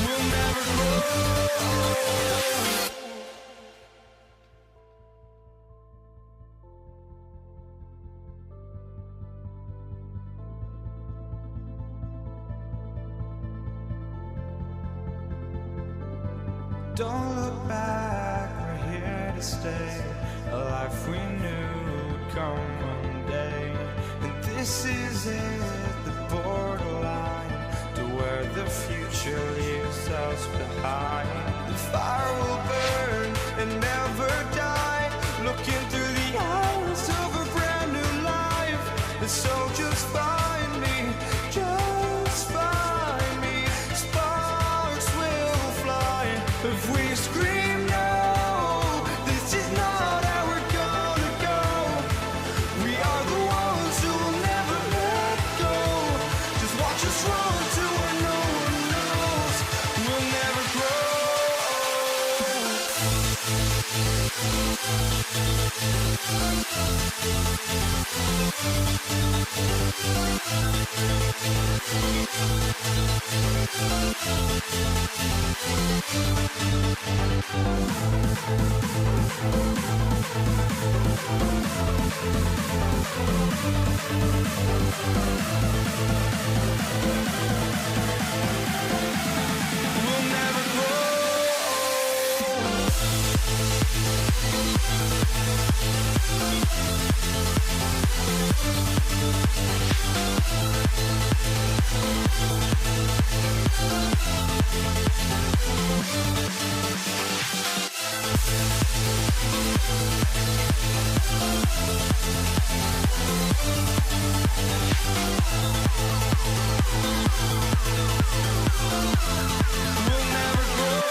We'll never grow. Don't look back, we're here to stay. A life we knew would come one day. And this is it, the borderline to where the future leaves us behind. The fire will burn and never die, looking through the eyes of a brand new life. And so just find me, just find me. Sparks will fly if we scream no. This is not how we're gonna go. We are the ones who will never let go. Just watch us run to where no one knows. We'll never grow. We'll never grow. We'll never grow.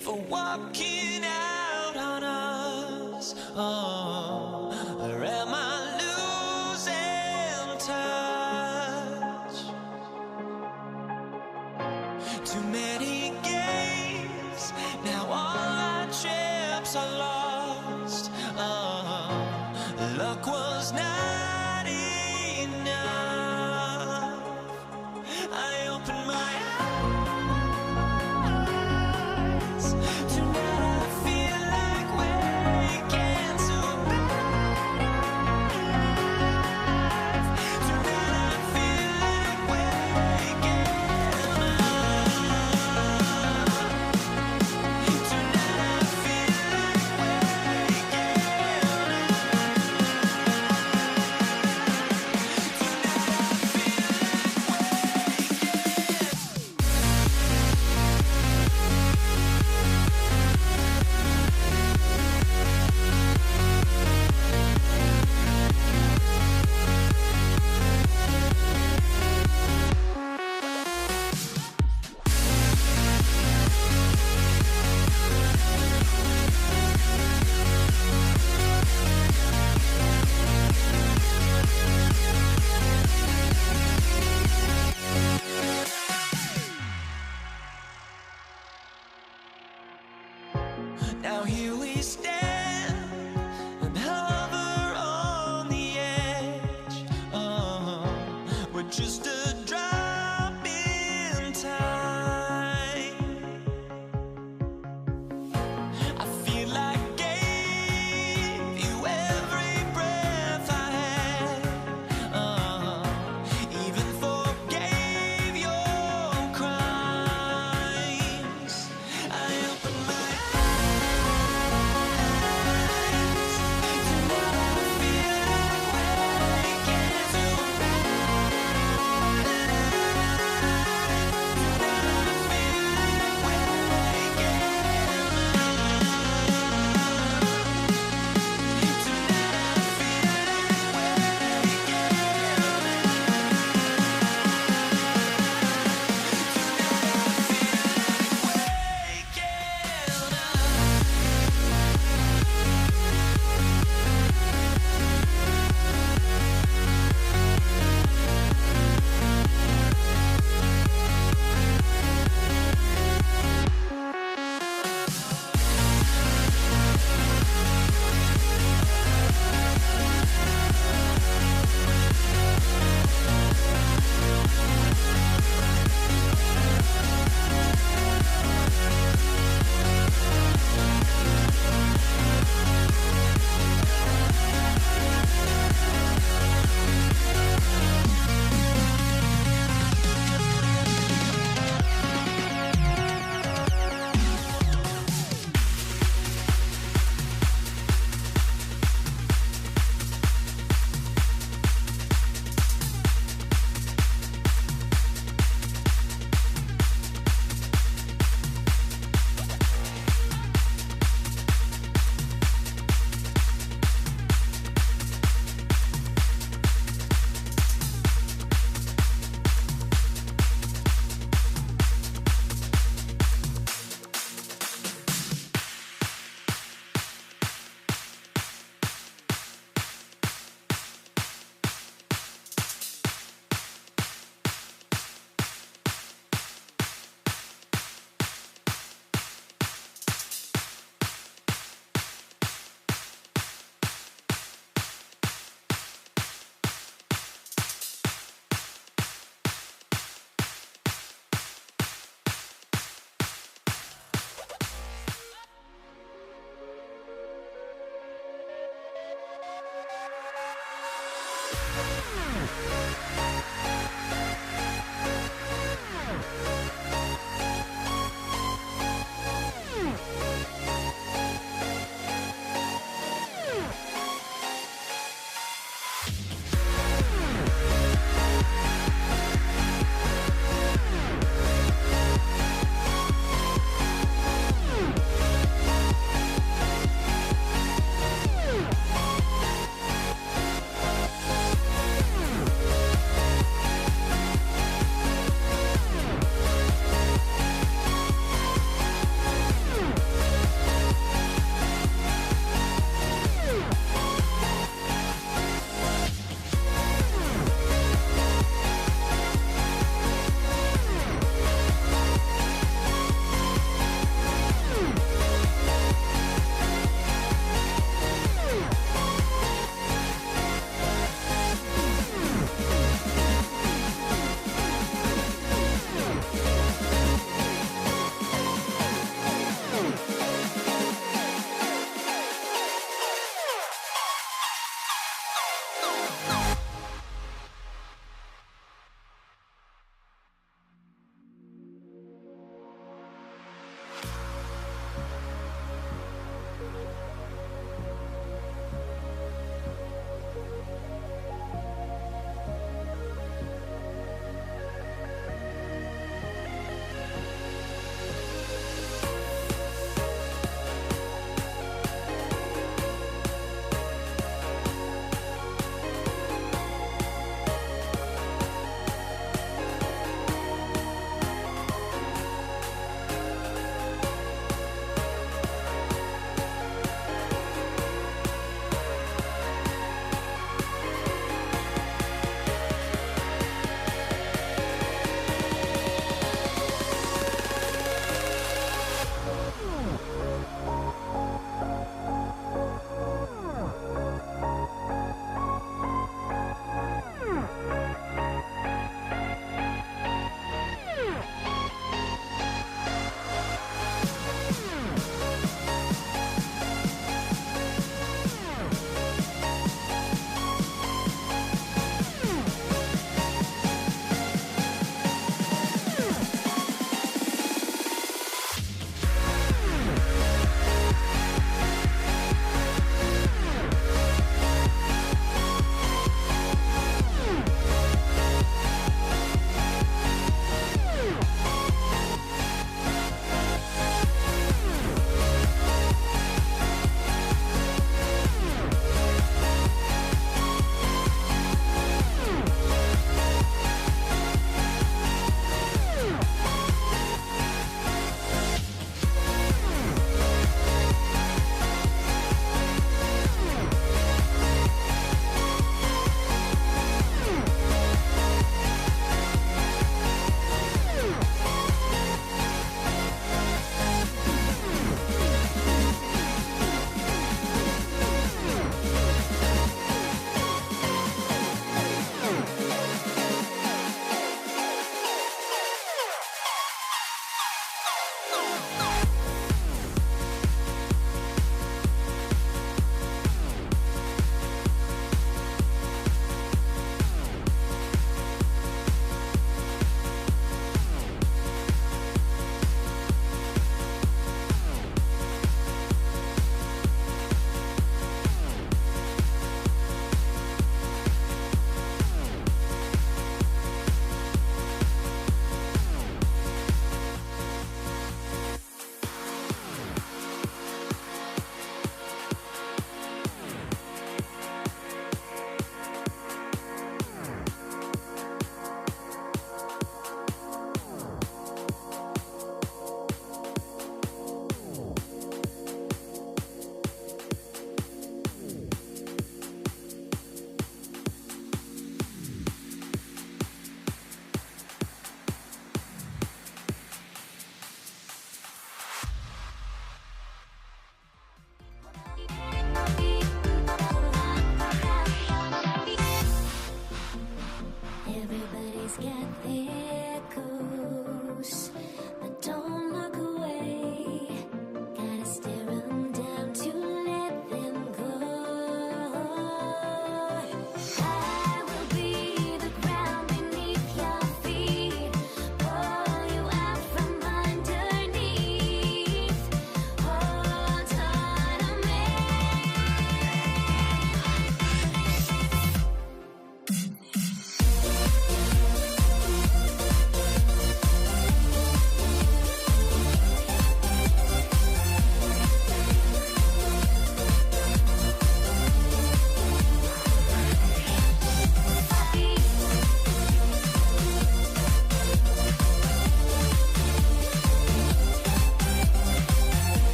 for walking out on us? Oh, or am I losing touch? Too many games, now all our chips are lost. Oh, luck was not enough. I opened my now here we stand and hover on the edge. Oh, we're just a drop in time. I feel like I gave you every breath I had. Oh, even forgave your crimes. I opened my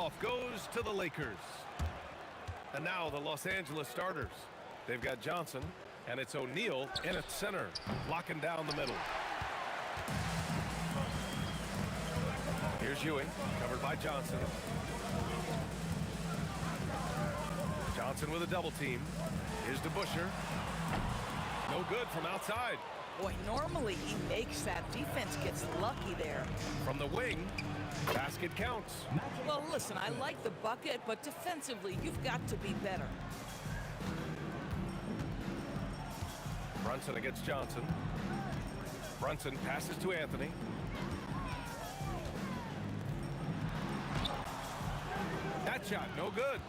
tip-off goes to the Lakers. And now the Los Angeles starters. They've got Johnson, and it's O'Neal in at center, locking down the middle. Here's Ewing, covered by Johnson. Johnson with a double team. Here's DeBusschere. No good from outside. Boy, normally he makes that. Defense gets lucky there. From the wing, basket counts. Well, listen, I like the bucket, but defensively, you've got to be better. Brunson against Johnson. Brunson passes to Anthony. That shot, no good.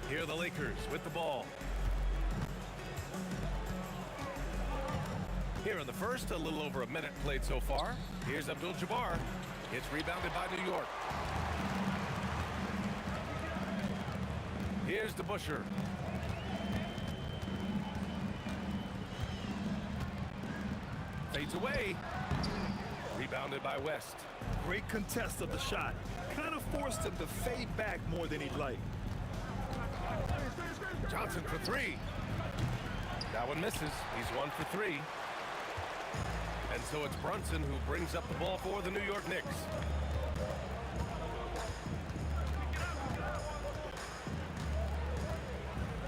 Here are the Lakers with the ball. Here in the first, a little over a minute played so far. Here's Abdul-Jabbar. It's rebounded by New York. Here's DeBusschere. Fades away. Rebounded by West. Great contest of the shot. Kind of forced him to fade back more than he'd like. Johnson for three. That one misses. He's 1 for 3. And so it's Brunson who brings up the ball for the New York Knicks.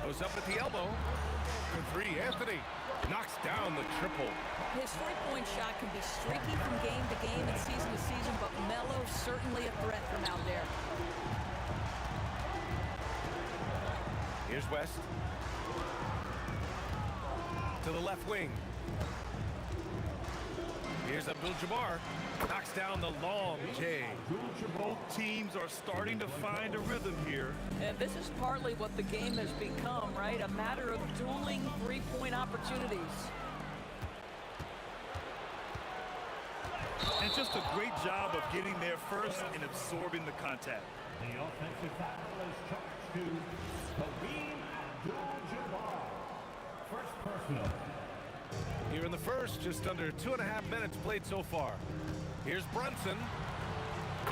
Goes up at the elbow. For 3, Anthony knocks down the triple. His three-point shot can be streaky from game to game and season to season, but Melo's certainly a threat from out there. Here's West. To the left wing. Here's Abdul-Jabbar. Knocks down the long J. Both teams are starting to find a rhythm here. And this is partly what the game has become, right? A matter of dueling three-point opportunities. And just a great job of getting there first and absorbing the contact. The offensive foul is charged to Kareem Abdul-Jabbar. First personal. Here in the first, just under 2.5 minutes played so far. Here's Brunson.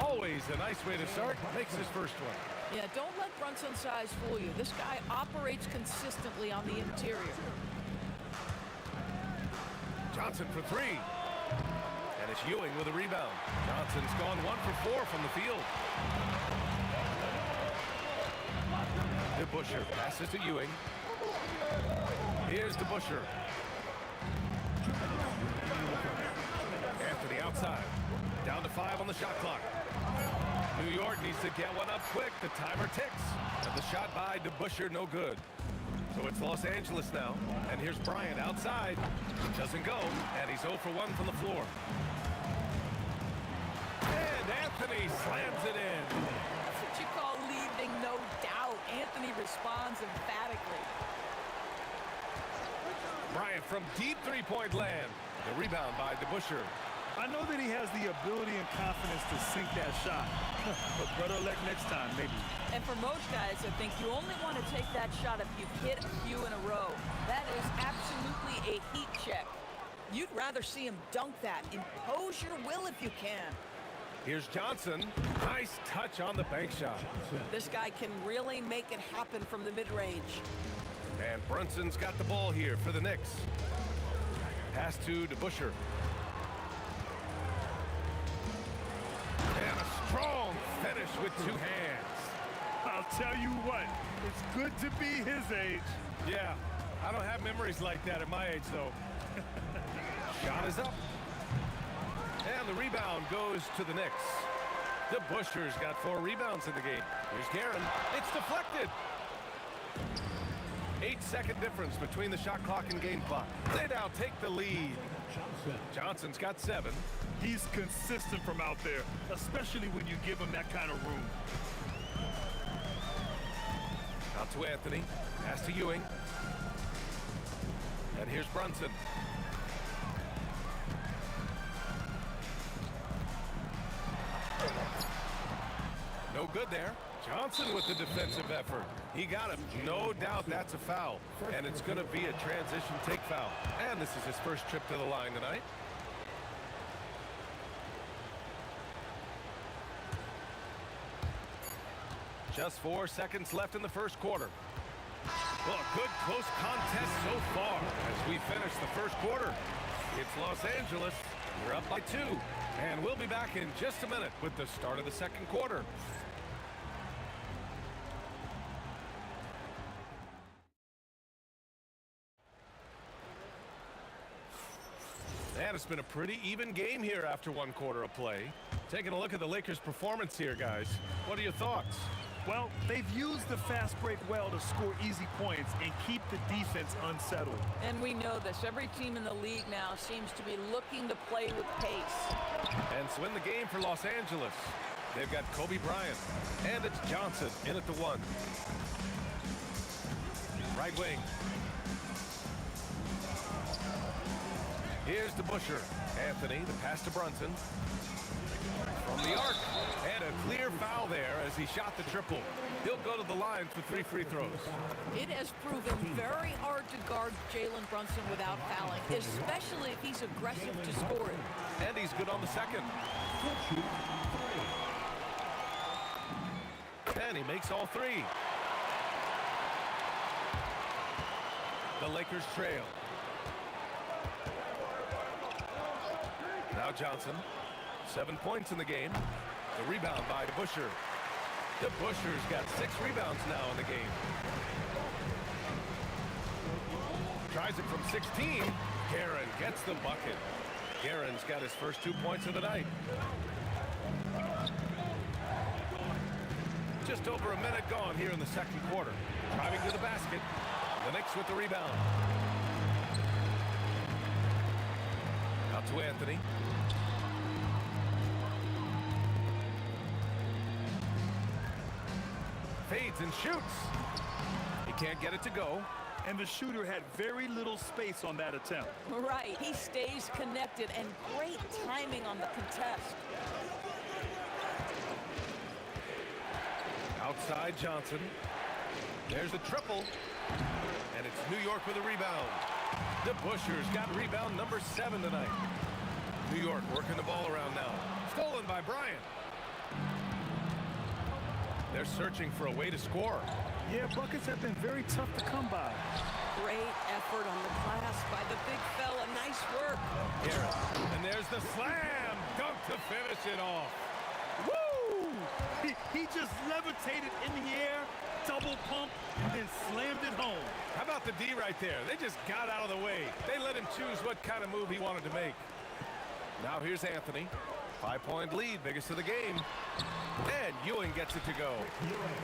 Always a nice way to start. Makes his first one. Yeah, don't let Brunson's size fool you. This guy operates consistently on the interior. Johnson for 3. And it's Ewing with a rebound. Johnson's gone 1 for 4 from the field. DeBusschere passes to Ewing. Here's DeBusschere. Anthony outside. Down to 5 on the shot clock. New York needs to get one up quick. The timer ticks. And the shot by DeBusschere, no good. So it's Los Angeles now. And here's Bryant outside. Doesn't go. And he's 0 for 1 from the floor. And Anthony slams it in. That's what you call leaving no doubt. Anthony responds emphatically. Bryant from deep three-point land. The rebound by DeBusschere. I know that he has the ability and confidence to sink that shot. But better luck next time, maybe. And for most guys, I think you only want to take that shot if you've hit a few in a row. That is absolutely a heat check. You'd rather see him dunk that. Impose your will if you can. Here's Johnson. Nice touch on the bank shot. This guy can really make it happen from the mid-range. And Brunson's got the ball here for the Knicks. Pass to DeBusschere. And a strong finish with 2 hands. I'll tell you what, it's good to be his age. Yeah, I don't have memories like that at my age, though. Shot is up. And the rebound goes to the Knicks. DeBusschere's got 4 rebounds in the game. Here's Guerin. It's deflected. 8-second difference between the shot clock and game clock. They now take the lead. Johnson's got 7. He's consistent from out there, especially when you give him that kind of room. Out to Anthony. Pass to Ewing. And here's Brunson. No good there. Johnson with the defensive effort. He got him. No doubt that's a foul. And it's going to be a transition take foul. And this is his first trip to the line tonight. Just 4 seconds left in the first quarter. Well, a good close contest so far as we finish the first quarter. It's Los Angeles. We're up by 2. And we'll be back in just a minute with the start of the second quarter. And it's been a pretty even game here after 1 quarter of play. Taking a look at the Lakers' performance here, guys. What are your thoughts? Well, they've used the fast break well to score easy points and keep the defense unsettled. And we know this. Every team in the league now seems to be looking to play with pace. And so in the game for Los Angeles, they've got Kobe Bryant, and it's Johnson in at the 1. Right wing. Here's DeBusschere. Anthony, the pass to Brunson. From the arc. And a clear foul there as he shot the triple. He'll go to the line for 3 free throws. It has proven very hard to guard Jalen Brunson without fouling, especially if he's aggressive to score it. And he's good on the second. And he makes all 3. The Lakers trail. Now Johnson, 7 points in the game. The rebound by DeBusschere. DeBusschere's got 6 rebounds now in the game. Tries it from 16. Guerin gets the bucket. Guerin's got his first 2 points of the night. Just over a minute gone here in the second quarter. Driving to the basket. The Knicks with the rebound. Out to Anthony. Fades and shoots. He can't get it to go. And the shooter had very little space on that attempt. Right, he stays connected, and great timing on the contest. Outside Johnson. There's the triple. And it's New York with a rebound. DeBusschere's got rebound number 7 tonight. New York working the ball around now. Stolen by Bryant. They're searching for a way to score. Yeah, buckets have been very tough to come by. Great effort on the glass by the big fella. Nice work. Here, and there's the slam dunk to finish it off. Woo! He just levitated in the air, double pump, and slammed it home. How about the D right there? They just got out of the way. They let him choose what kind of move he wanted to make. Now here's Anthony. 5-point lead, biggest of the game. And Ewing gets it to go.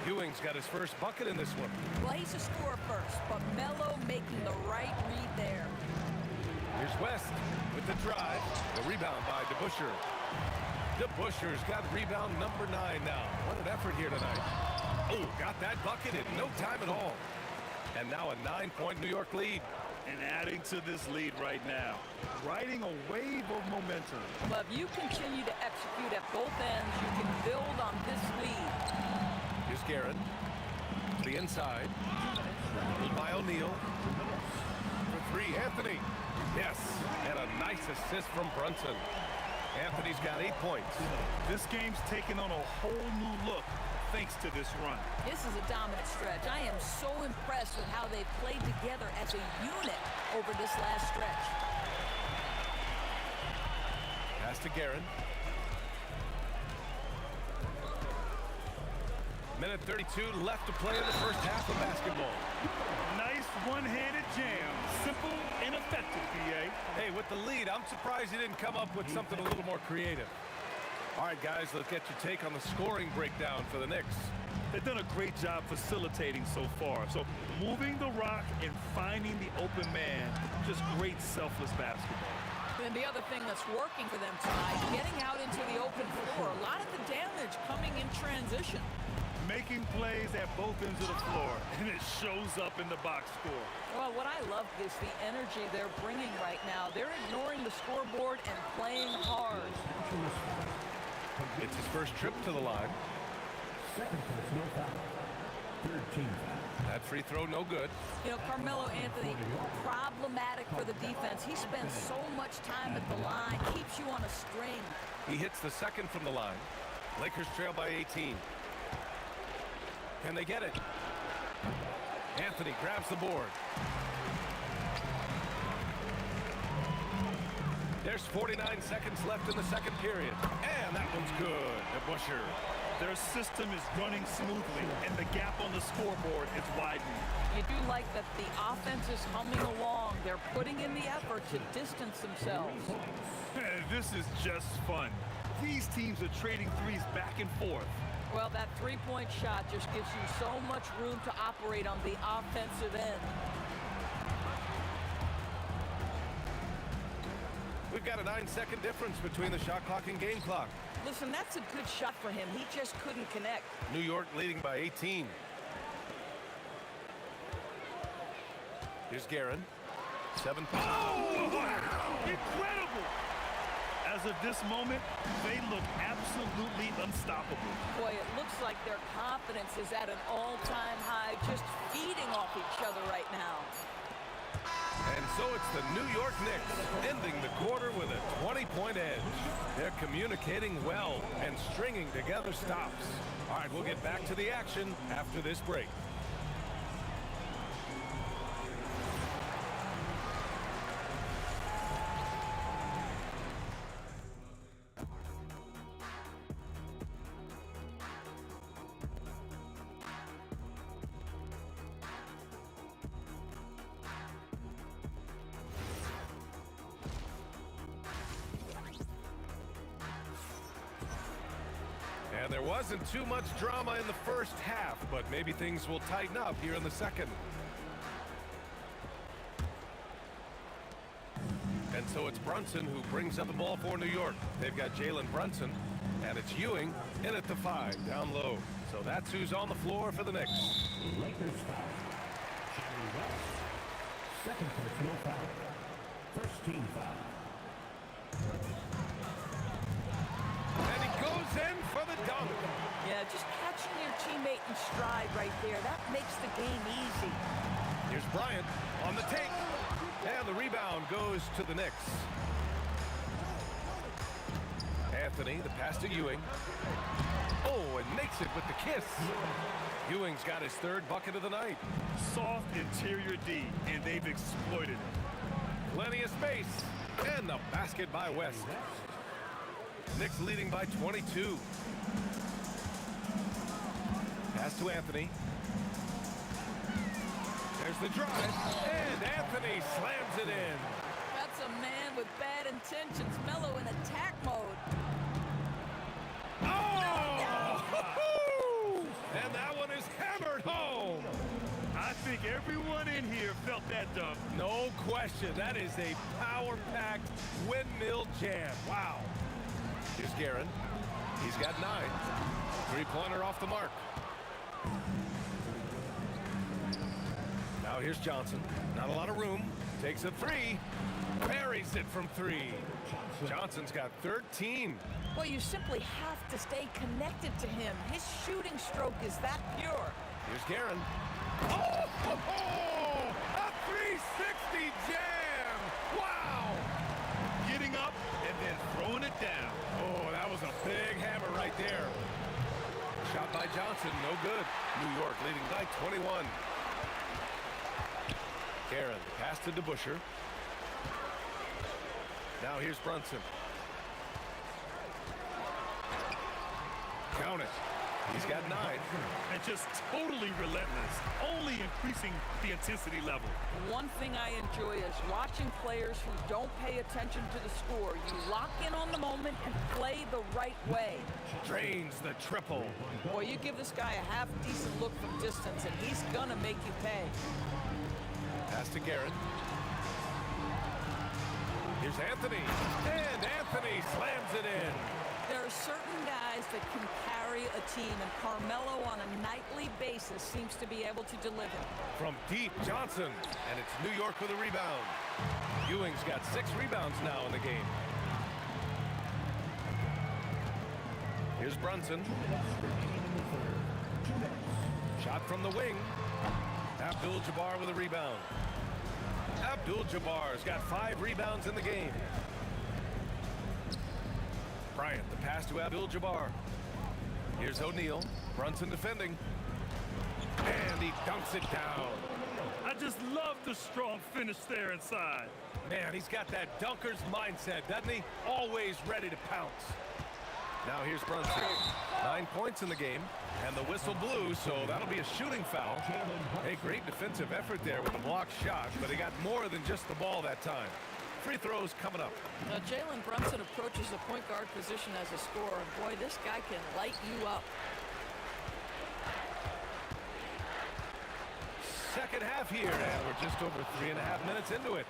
Ewing's got his first bucket in this one. Well, he's a scorer first, but Melo making the right read there. Here's West with the drive. The rebound by DeBusschere. DeBusschere's got rebound number 9 now. What an effort here tonight. Oh, got that bucket in no time at all. And now a 9-point New York lead. And adding to this lead right now, riding a wave of momentum. But if you continue to execute at both ends, you can build on this lead. Here's Guerin. To the inside. By O'Neal. For 3, Anthony. Yes, and a nice assist from Brunson. Anthony's got 8 points. This game's taken on a whole new look thanks to this run. This is a dominant stretch. I am so impressed with how they've played together as a unit over this last stretch. Pass to Guerin. Minute 32 left to play in the first half of basketball. Nice one-handed jam. Simple and effective, PA. Hey, with the lead, I'm surprised he didn't come up with something a little more creative. All right, guys, let's get your take on the scoring breakdown for the Knicks. They've done a great job facilitating so far. So moving the rock and finding the open man, just great selfless basketball. And the other thing that's working for them tonight, getting out into the open floor. A lot of the damage coming in transition. Making plays at both ends of the floor, and it shows up in the box score. Well, what I love is the energy they're bringing right now. They're ignoring the scoreboard and playing hard. It's his first trip to the line. Second personal foul. 13 foul. That free throw, no good. You know, Carmelo Anthony, problematic for the defense. He spends so much time at the line, keeps you on a string. He hits the second from the line. Lakers trail by 18. Can they get it? Anthony grabs the board. There's 49 seconds left in the second period. And that one's good. DeBusschere. Their system is running smoothly, and the gap on the scoreboard is widening. You do like that the offense is humming along. They're putting in the effort to distance themselves. This is just fun. These teams are trading threes back and forth. Well, that three-point shot just gives you so much room to operate on the offensive end. We've got a 9-second difference between the shot clock and game clock. Listen, that's a good shot for him. He just couldn't connect. New York leading by 18. Here's Guerin. 7 points. Oh! Incredible! As of this moment, they look absolutely unstoppable. Boy, it looks like their confidence is at an all-time high, just feeding off each other right now. And so it's the New York Knicks ending the quarter with a 20-point edge. They're communicating well and stringing together stops. All right, we'll get back to the action after this break. And there wasn't too much drama in the first half, but maybe things will tighten up here in the second. And so it's Brunson who brings up the ball for New York. They've got Jalen Brunson, and it's Ewing in at the 5, down low. So that's who's on the floor for the Knicks. Lakers foul. Jerry West. Second personal foul. First team foul. And he goes in for the dunk. Yeah, just catching your teammate in stride right there, that makes the game easy. Here's Bryant on the take. And the rebound goes to the Knicks. Anthony, the pass to Ewing. Oh, and makes it with the kiss. Ewing's got his third bucket of the night. Soft interior D, and they've exploited it. Plenty of space. And the basket by West. Knicks leading by 22. Pass to Anthony. There's the drive. And Anthony slams it in. That's a man with bad intentions. Melo in attack mode. Oh! And that one is hammered home. I think everyone in here felt that dunk. No question. That is a power-packed windmill jam. Wow. Here's Guerin. He's got 9. Three-pointer off the mark. Now here's Johnson. Not a lot of room. Takes a 3. Buries it from 3. Johnson's got 13. Well, you simply have to stay connected to him. His shooting stroke is that pure. Here's Guerin. Oh! A 360 jam! Wow! Getting up and then throwing it down. Oh, that was a big hammer right there. Shot by Johnson, no good. New York leading by 21. Guerin, pass to DeBusschere. Now here's Brunson. Count it. He's got 9. And just totally relentless, only increasing the intensity level. One thing I enjoy is watching players who don't pay attention to the score. You lock in on the moment and play the right way. Drains the triple. Boy, you give this guy a half-decent look from distance, and he's gonna make you pay. Pass to Guerin. Here's Anthony. And Anthony slams it in. There are certain guys that can carry a team, and Carmelo on a nightly basis seems to be able to deliver. From deep, Johnson. And it's New York with a rebound. Ewing's got 6 rebounds now in the game. Here's Brunson. Shot from the wing. Abdul-Jabbar with a rebound. Abdul-Jabbar's got 5 rebounds in the game. Bryant, the pass to Abdul-Jabbar. Here's O'Neal. Brunson defending. And he dunks it down. I just love the strong finish there inside. Man, he's got that dunker's mindset, doesn't he? Always ready to pounce. Now here's Brunson. 9 points in the game, and the whistle blew, so that'll be a shooting foul. Hey, great defensive effort there with a blocked shot, but he got more than just the ball that time. Free throws coming up. Now, Jalen Brunson approaches the point guard position as a scorer, and boy, this guy can light you up. Second half here, and we're just over 3.5 minutes into it.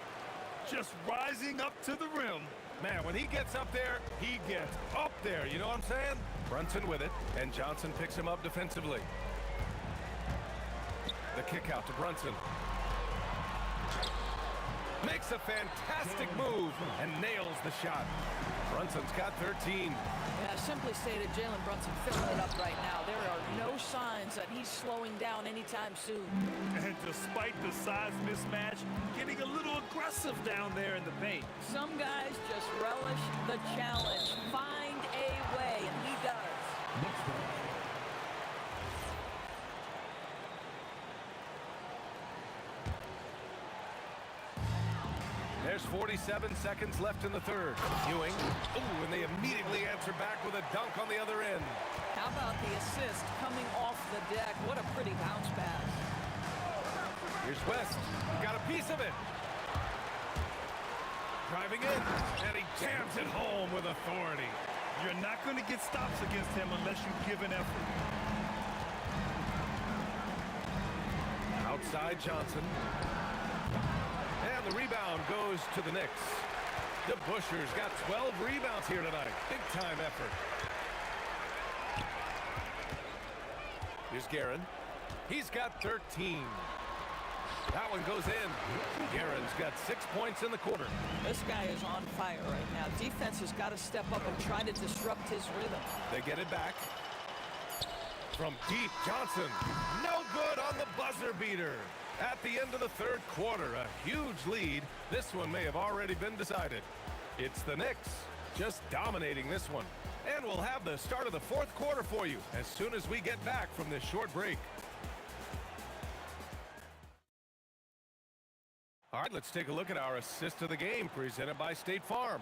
Just rising up to the rim. Man, when he gets up there, he gets up there. You know what I'm saying? Brunson with it, and Johnson picks him up defensively. The kick out to Brunson. Makes a fantastic move and nails the shot. Brunson's got 13. Yeah, simply stated, Jalen Brunson filling it up right now. There are no signs that he's slowing down anytime soon. And despite the size mismatch, getting a little aggressive down there in the paint. Some guys just relish the challenge. Find a way, and he does. Next one. There's 47 seconds left in the third. Ewing. Ooh, and they immediately answer back with a dunk on the other end. How about the assist coming off the deck? What a pretty bounce pass. Here's West. Got a piece of it. Driving in, and he jams it home with authority. You're not going to get stops against him unless you give an effort. Outside Johnson. And the rebound goes to the Knicks. DeBuscher's got 12 rebounds here tonight. Big time effort. Here's Guerin. He's got 13. That one goes in. Guerin's got 6 points in the quarter. This guy is on fire right now. Defense has got to step up and try to disrupt his rhythm. They get it back. From deep, Johnson. No good on the buzzer beater. At the end of the third quarter, a huge lead. This one may have already been decided. It's the Knicks just dominating this one. And we'll have the start of the fourth quarter for you as soon as we get back from this short break. All right, let's take a look at our assist of the game presented by State Farm.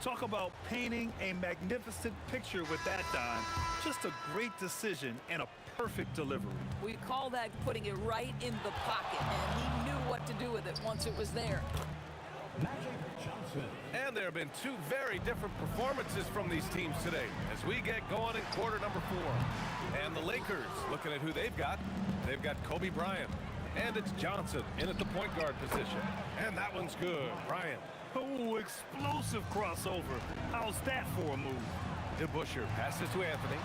Talk about painting a magnificent picture with that dime. Just a great decision and a perfect delivery. We call that putting it right in the pocket, and he knew what to do with it once it was there. Magic Johnson. And there have been two very different performances from these teams today as we get going in quarter number 4. And the Lakers, looking at who they've got Kobe Bryant. And it's Johnson in at the point guard position. And that one's good. Bryant. Oh, explosive crossover. How's that for a move? DeBuscher passes to Anthony.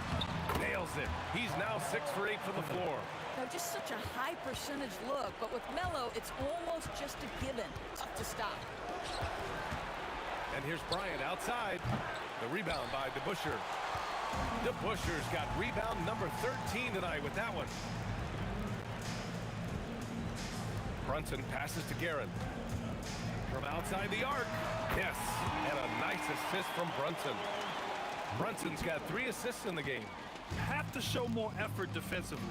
Nails it. He's now 6 for 8 from the floor. Now, just such a high percentage look, but with Melo, it's almost just a given. Tough to stop. And here's Bryant outside. The rebound by DeBuscher. DeBuscher's got rebound number 13 tonight with that one. Brunson passes to Guerin. From outside the arc. Yes, and a nice assist from Brunson. Brunson's got 3 assists in the game. Have to show more effort defensively.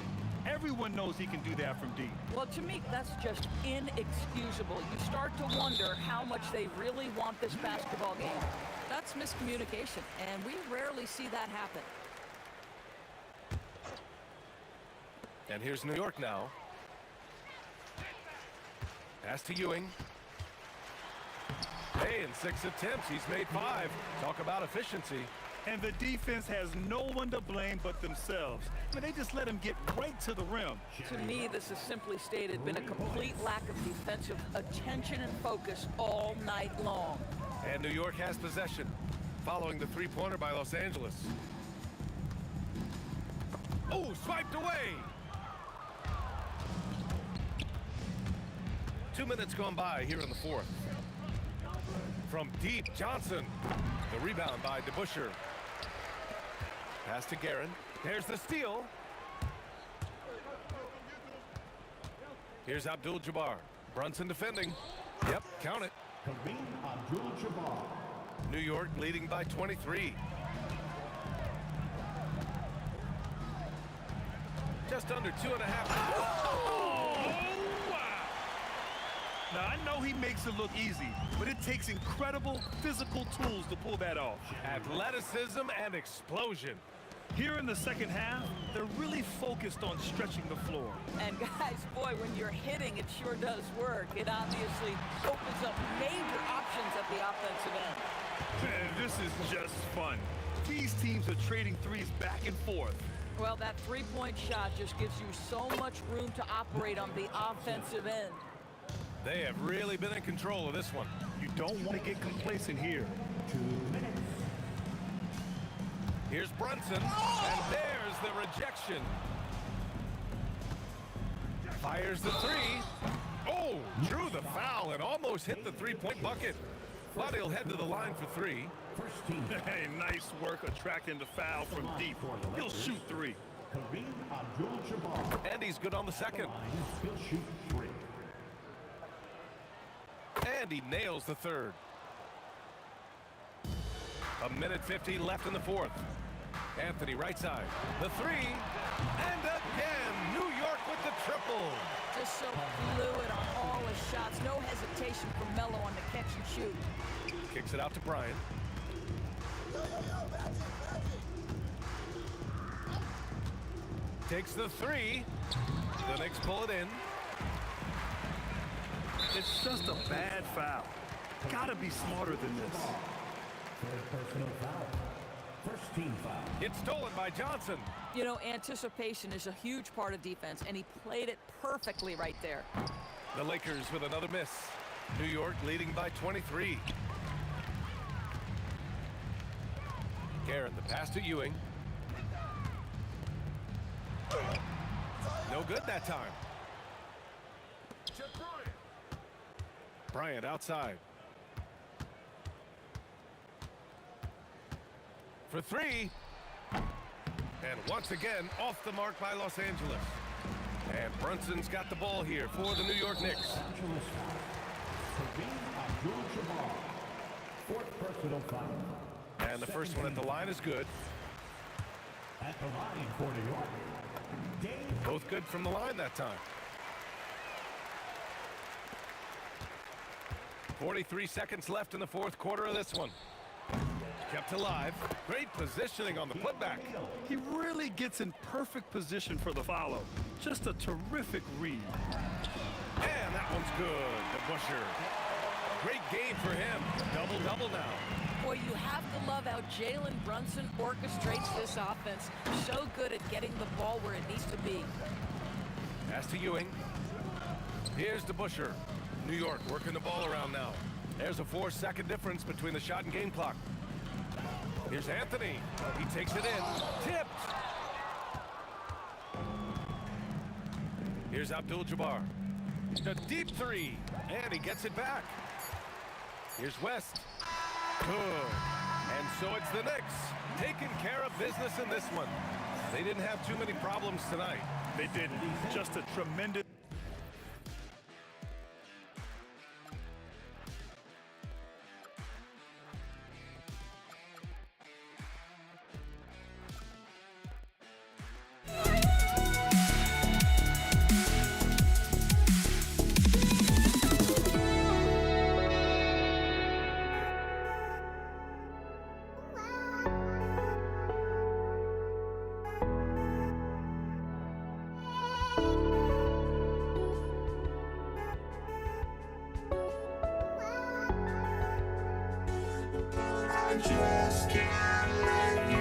Everyone knows he can do that from deep. Well, to me, that's just inexcusable. You start to wonder how much they really want this basketball game. That's miscommunication, and we rarely see that happen. And here's New York now. Pass to Ewing. Hey, in 6 attempts, he's made 5. Talk about efficiency. And the defense has no one to blame but themselves. I mean, they just let him get right to the rim. To me, this is simply stated been a complete lack of defensive attention and focus all night long. And New York has possession, following the three-pointer by Los Angeles. Oh, swiped away! 2 minutes gone by here in the fourth. From deep, Johnson. The rebound by DeBuscher. Pass to Guerin. There's the steal. Here's Abdul-Jabbar. Brunson defending. Yep, count it. Kareem Abdul-Jabbar. New York leading by 23. just under 2.5. Oh, wow. Now, I know he makes it look easy, but it takes incredible physical tools to pull that off. Athleticism and explosion. Here in the second half, they're really focused on stretching the floor. And guys, boy, when you're hitting, it sure does work. It obviously opens up major options at the offensive end. And this is just fun. These teams are trading threes back and forth. Well, that three-point shot just gives you so much room to operate on the offensive end. They have really been in control of this one. You don't want to get complacent here. 2 minutes. Here's Brunson, and there's the rejection. Fires the three. Oh, drew the foul and almost hit the three-point bucket. But he'll head to the line for three. First team. Hey, nice work attracting the foul from deep. He'll shoot three. Kareem Abdul-Jabbar. And he's good on the second. He'll shoot 3. And he nails the third. 1:50 left in the fourth. Anthony right side. The three. And again, New York with the triple. Just so fluid on all his shots. No hesitation for Melo on the catch and shoot. Kicks it out to Bryant. Takes the three. The Knicks pull it in. It's just a bad foul. Gotta be smarter than this. Third personal foul. First team foul. It's stolen by Johnson. You know, anticipation is a huge part of defense, and he played it perfectly right there. The Lakers with another miss. New York leading by 23. Garrett, the pass to Ewing. No good that time. Bryant outside. For three. And once again, off the mark by Los Angeles. And Brunson's got the ball here for the New York Knicks. Angeles foul. Kareem Abdul-Jabbar. Fourth personal foul. And the first one at the line is good. At the line for New York. Dave. Both good from the line that time. 43 seconds left in the fourth quarter of this one. Kept alive. Great positioning on the putback. He really gets in perfect position for the follow. Just a terrific read. And that one's good. DeBusschere. Great game for him. Double-double now. Boy, you have to love how Jalen Brunson orchestrates this offense. So good at getting the ball where it needs to be. Pass to Ewing. Here's DeBusschere. New York working the ball around now. There's a 4-second difference between the shot and game clock. Here's Anthony. He takes it in. Tipped. Here's Abdul-Jabbar. The deep three. And he gets it back. Here's West. Good. And so it's the Knicks taking care of business in this one. They didn't have too many problems tonight. They did just a tremendous... Just can't let you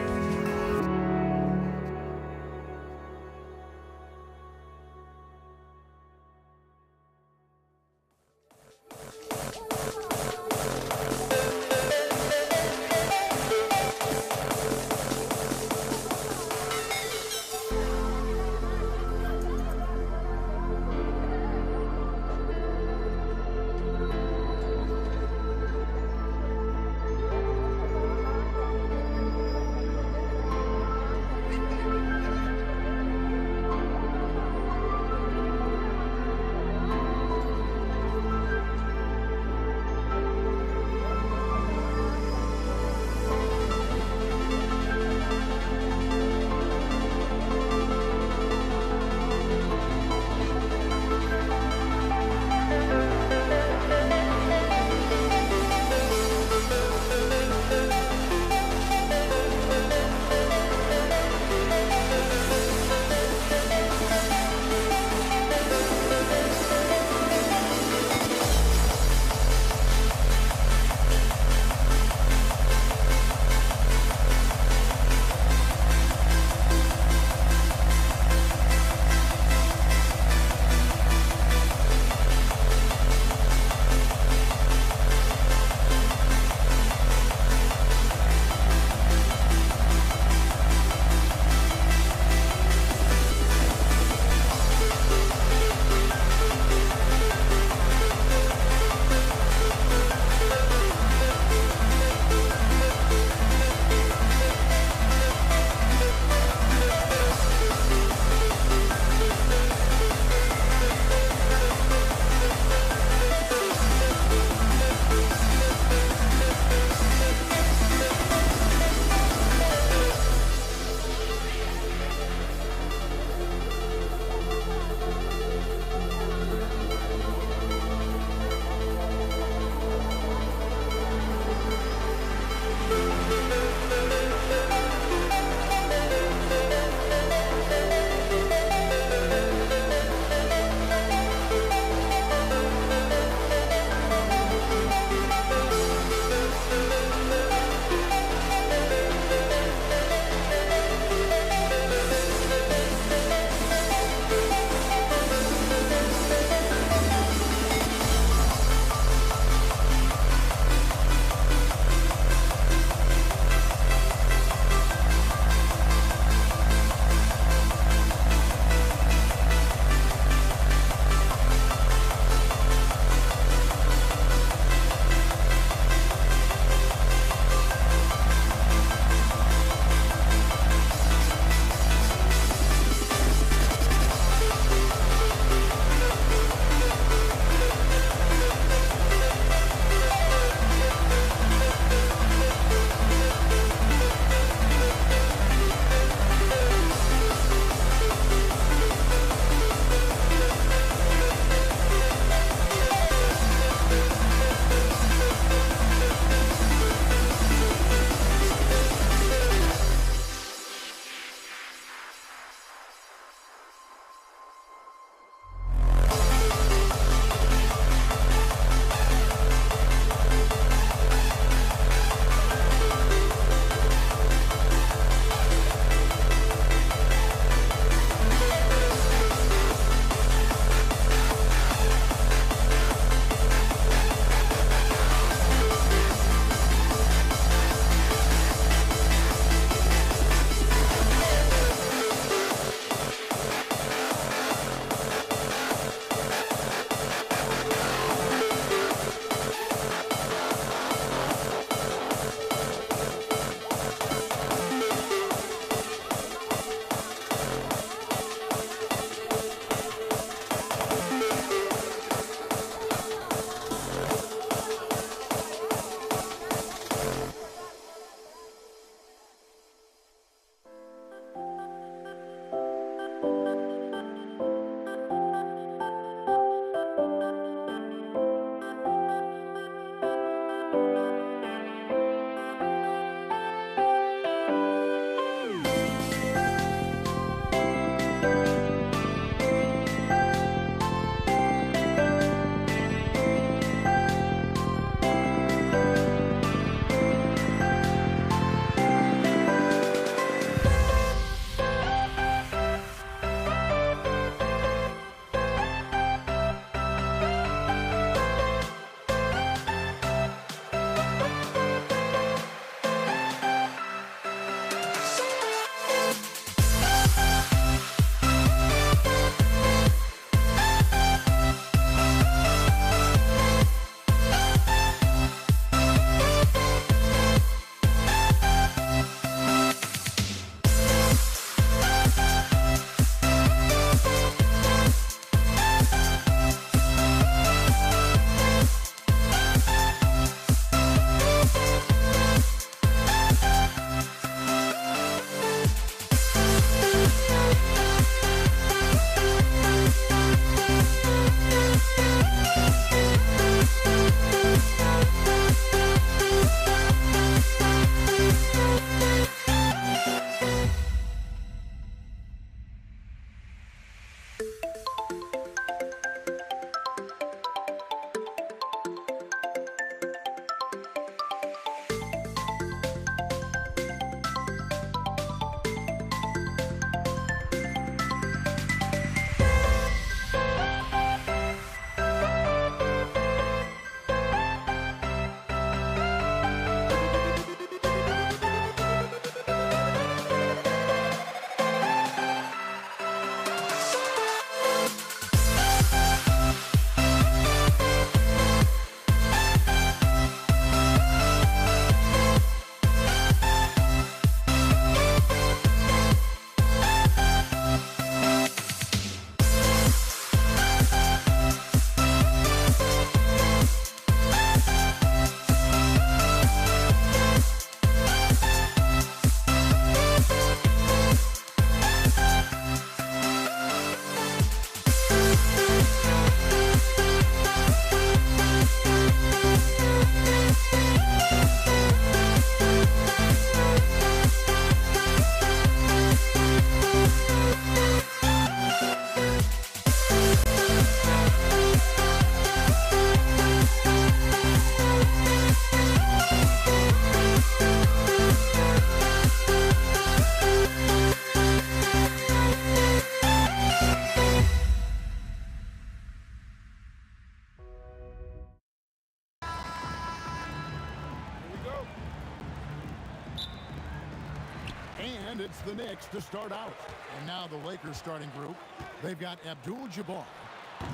And it's the Knicks to start out. And now the Lakers starting group. They've got Abdul-Jabbar.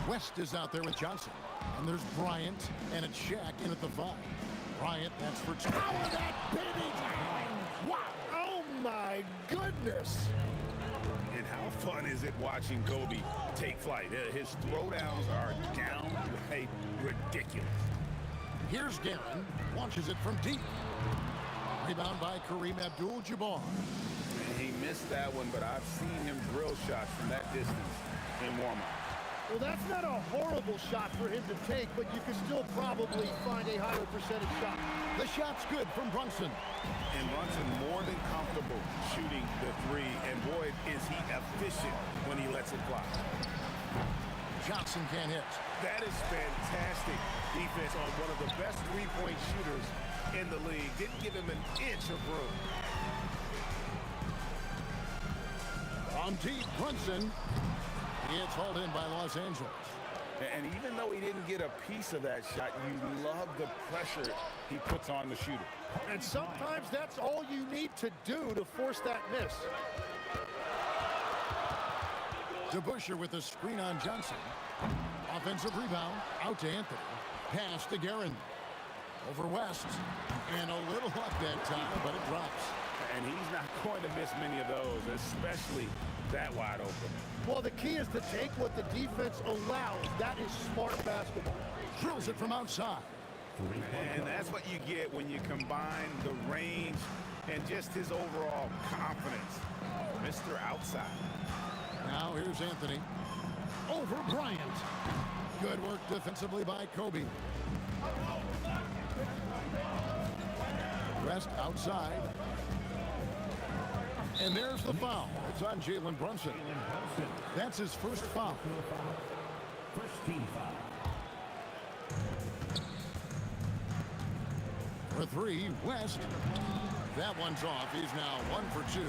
West is out there with Johnson. And there's Bryant, and it's Shaq in at the 5. Bryant, that's for... Power that baby down! Wow! Oh, my goodness! And how fun is it watching Kobe take flight? His throwdowns are downright ridiculous. Here's Guerin. Launches it from deep. Rebound by Kareem Abdul-Jabbar. He missed that one, but I've seen him drill shots from that distance in warm-up. Well, that's not a horrible shot for him to take, but you can still probably find a higher percentage shot. The shot's good from Brunson. And Brunson more than comfortable shooting the 3, and boy, is he efficient when he lets it fly. Johnson can't hit. That is fantastic defense on one of the best three-point shooters in the league. Didn't give him an inch of room. On deep, Brunson. It's hauled in by Los Angeles. And even though he didn't get a piece of that shot, you love the pressure he puts on the shooter. And sometimes that's all you need to do to force that miss. DeBusschere with the screen on Johnson. Offensive rebound, out to Anthony. Pass to Guerin. Over West. And a little luck that time, but it drops. And he's not going to miss many of those, especially that wide open. Well, the key is to take what the defense allows. That is smart basketball. Drills it from outside. And that's what you get when you combine the range and just his overall confidence. Mr. Outside. Now here's Anthony. Over Bryant. Good work defensively by Kobe. West outside. And there's the foul. It's on Jalen Brunson. That's his first foul. First team foul. For 3, West. That one's off. He's now 1 for 2.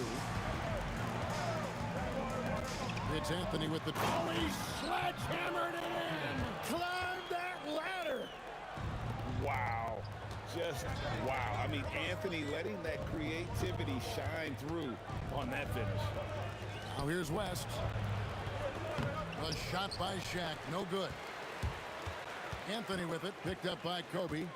It's Anthony with the... Oh, he sledgehammered it in! Climb that ladder! Wow. Just wow. I mean, Anthony letting that creativity shine through on that finish. Now here's West. A shot by Shaq. No good. Anthony with it. Picked up by Kobe.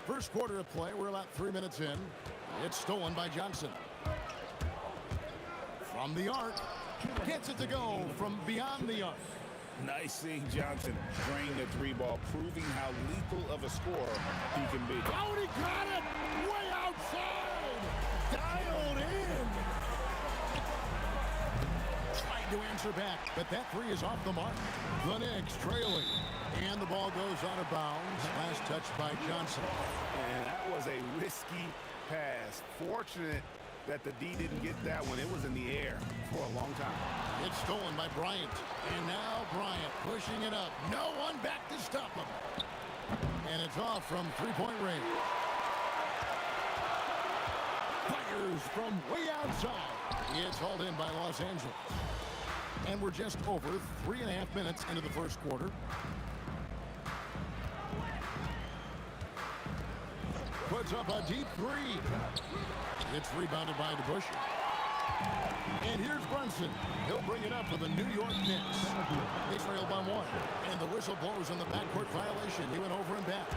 First quarter of play. We're about 3 minutes in. It's stolen by Johnson. From the arc. Gets it to go from beyond the arc. Nice seeing Johnson drain the 3 ball, proving how lethal of a scorer he can be. Oh, he got it! Way outside! Dialed in! Tried to answer back, but that 3 is off the mark. The Knicks trailing. And the ball goes out of bounds. Last touch by Johnson. And that was a risky pass. Fortunate that the D didn't get that one. It was in the air for a long time. It's stolen by Bryant. And now Bryant pushing it up. No one back to stop him. And it's off from three-point range. Fires from way outside. It's hauled in by Los Angeles. And we're just over 3.5 minutes into the first quarter. Puts up a deep 3. It's rebounded by DeBusschere. And here's Brunson. He'll bring it up for the New York Knicks. They trail by 1. And the whistle blows on the backcourt violation. He went over and back.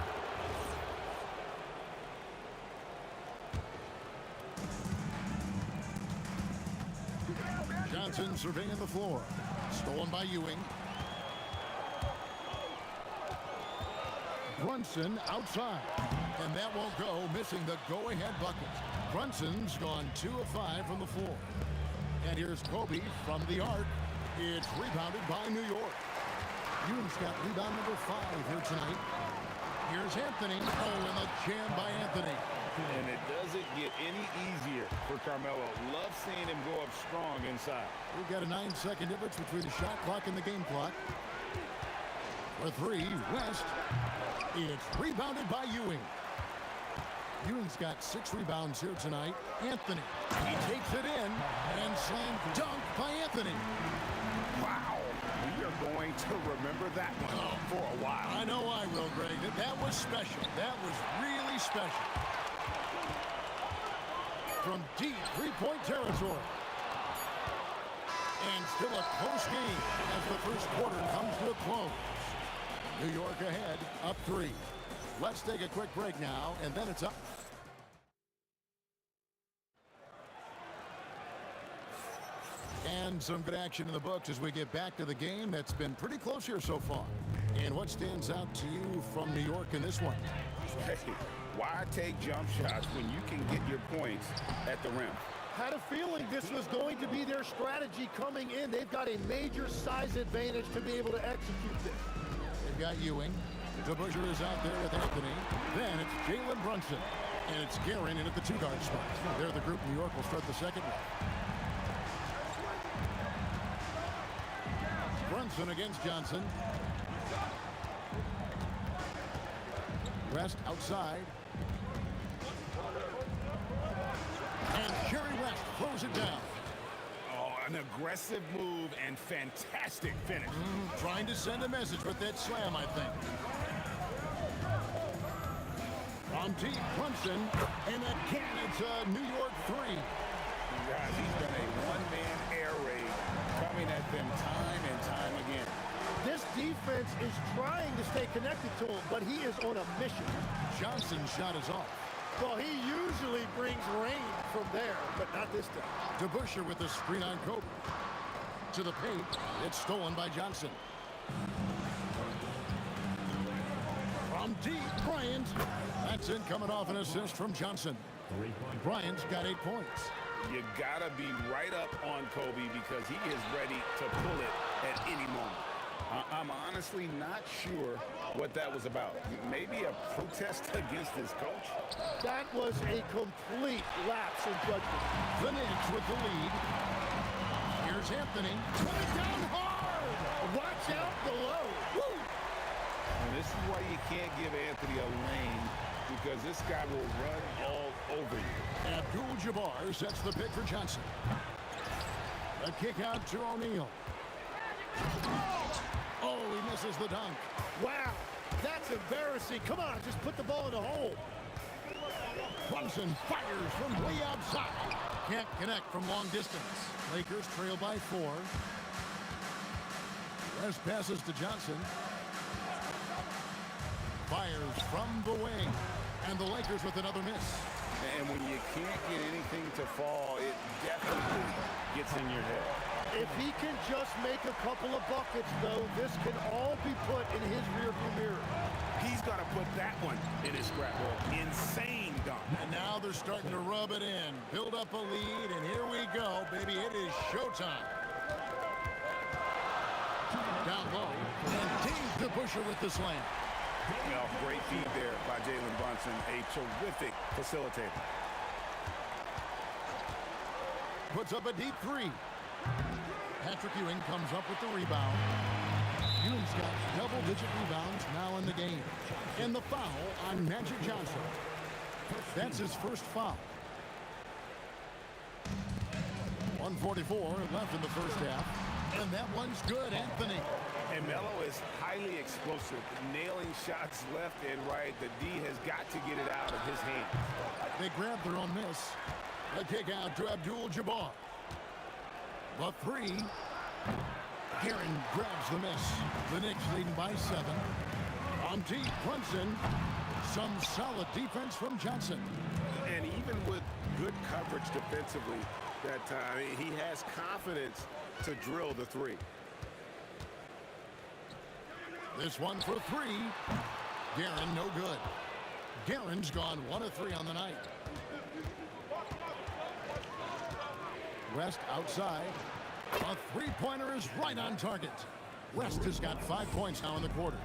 Johnson surveying the floor. Stolen by Ewing. Brunson outside. And that won't go, missing the go-ahead bucket. Brunson's gone 2 of 5 from the floor. And here's Kobe from the arc. It's rebounded by New York. Ewing's got rebound number 5 here tonight. Here's Anthony. Oh, and a jam by Anthony. And it doesn't get any easier for Carmelo. Love seeing him go up strong inside. We've got a 9-second difference between the shot clock and the game clock. For 3, West. It's rebounded by Ewing. Ewing's got 6 rebounds here tonight. Anthony. He takes it in and slam dunk by Anthony. Wow. We are going to remember that one for a while. I know I will, Greg. That was special. That was really special. from deep three-point territory. And still a close game as the first quarter comes to a close. New York ahead, up 3. Let's take a quick break now, and then it's up. And some good action in the books as we get back to the game that's been pretty close here so far. And what stands out to you from New York in this one? Hey, why take jump shots when you can get your points at the rim? Had a feeling this was going to be their strategy coming in. They've got a major size advantage to be able to execute this. They've got Ewing. DeBusschere is out there with Anthony. Then it's Jalen Brunson. And it's Guerin in at the 2-guard spot. They're the group New York will start the second with. Brunson against Johnson. West outside. And Jerry West throws it down. Oh, an aggressive move and fantastic finish. Trying to send a message with that slam, I think. From deep, Brunson, and again it's a New York 3. Guys, he's been a one-man air raid coming at them time and time again. This defense is trying to stay connected to him, but he is on a mission. Johnson's shot is off. Well, he usually brings rain from there, but not this time. DeBusschere with the screen on Kobe. To the paint, it's stolen by Johnson. From deep, Bryant. That's in coming off an assist from Johnson. Bryant's got 8 points. You gotta be right up on Kobe because he is ready to pull it at any moment. I'm honestly not sure what that was about. Maybe a protest against his coach? That was a complete lapse in judgment. The Knicks with the lead. Here's Anthony. Put it down hard. Watch out below. Woo! And this is why you can't give Anthony a lane because this guy will run all over you. Abdul-Jabbar sets the pick for Johnson. A kick out to O'Neal. Oh, he misses the dunk. Wow, that's embarrassing. Come on, just put the ball in the hole. Brunson fires from way outside. Can't connect from long distance. Lakers trail by 4. West passes to Johnson. Fires from the wing. And the Lakers with another miss. And when you can't get anything to fall, it definitely gets in your head. If he can just make a couple of buckets, though, this can all be put in his rearview mirror. He's got to put that one in his scrapbook. Insane dunk. And now they're starting to rub it in. Build up a lead, and here we go, baby. It is showtime. Down low, and Dave DeBusschere with the slam. Well, great feed there by Jalen Brunson, a terrific facilitator. Puts up a deep 3. Patrick Ewing comes up with the rebound. Ewing's got double-digit rebounds now in the game. And the foul on Magic Johnson. That's his first foul. 1:44 left in the first half. And that one's good, Anthony. And Melo is highly explosive, nailing shots left and right. The D has got to get it out of his hand. They grab their own miss. A kick out to Abdul-Jabbar. The 3. Guerin grabs the miss. The Knicks leading by 7. On deep, Brunson. Some solid defense from Johnson. And even with good coverage defensively that time, he has confidence to drill the 3. This one for 3. Guerin, no good. Guerin's gone 1 of 3 on the night. West outside. A 3-pointer is right on target. West has got 5 points now in the quarter.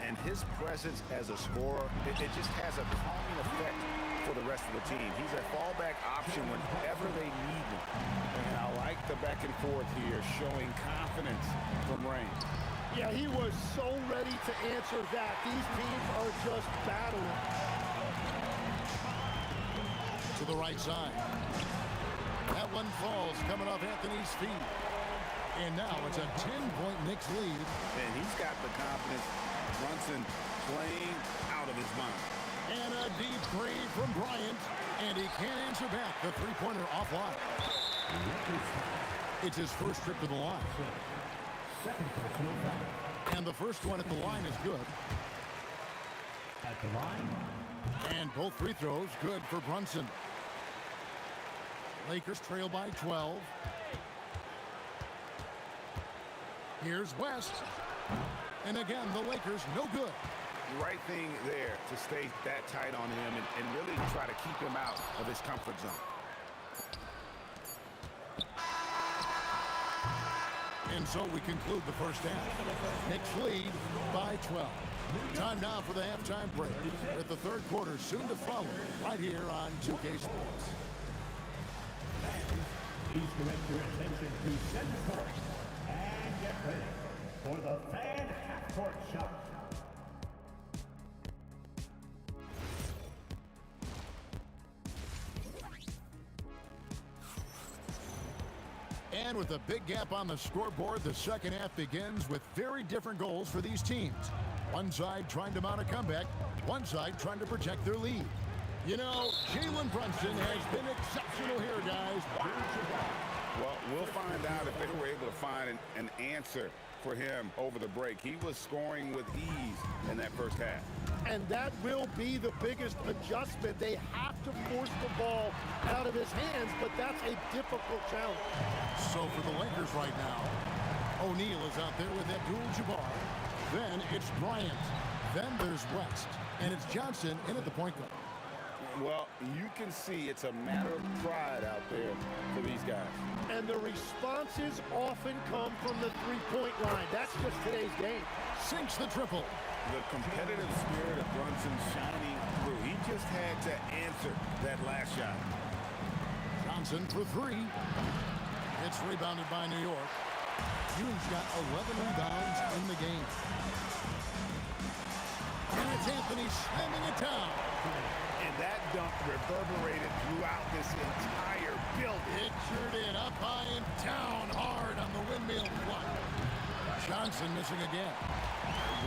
And his presence as a scorer, it just has a calming effect for the rest of the team. He's a fallback option whenever they need him. And I like the back and forth here, showing confidence from Rain. Yeah, he was so ready to answer that. These teams are just battling. To the right side. That one falls coming off Anthony's feet. And now it's a 10-point Knicks lead. And he's got the confidence. Brunson playing out of his mind. And a deep 3 from Bryant. And he can't answer back. The three-pointer offline. It's his first trip to the line. Second personal foul. And the first one at the line is good. At the line, And both free throws good for Brunson. Lakers trail by 12. Here's West. And again, the Lakers no good. Right thing there to stay that tight on him and really try to keep him out of his comfort zone. And so we conclude the first half. Knicks lead by 12. Time now for the halftime break, with the third quarter soon to follow, right here on 2K Sports. please direct your attention to center court and get ready for the fan half-court shot. And with a big gap on the scoreboard, the second half begins with very different goals for these teams. One side trying to mount a comeback, one side trying to protect their lead. You know, Jalen Brunson has been exceptional here, guys. Well, we'll find out if they were able to find an answer for him over the break. He was scoring with ease in that first half. And that will be the biggest adjustment. They have to force the ball out of his hands, but that's a difficult challenge. So for the Lakers right now, O'Neal is out there with Abdul-Jabbar. Then it's Bryant. Then there's West. And it's Johnson in at the point guard. Well, you can see it's a matter of pride out there for these guys. And the responses often come from the three-point line. That's just today's game. Sinks the triple. The competitive spirit of Brunson shining through. He just had to answer that last shot. Johnson for three. It's rebounded by New York. Ewing's got 11 rebounds in the game. And it's Anthony slamming it down. And that dunk reverberated throughout this entire building. It sure did. Up high and down hard on the windmill block. Johnson missing again.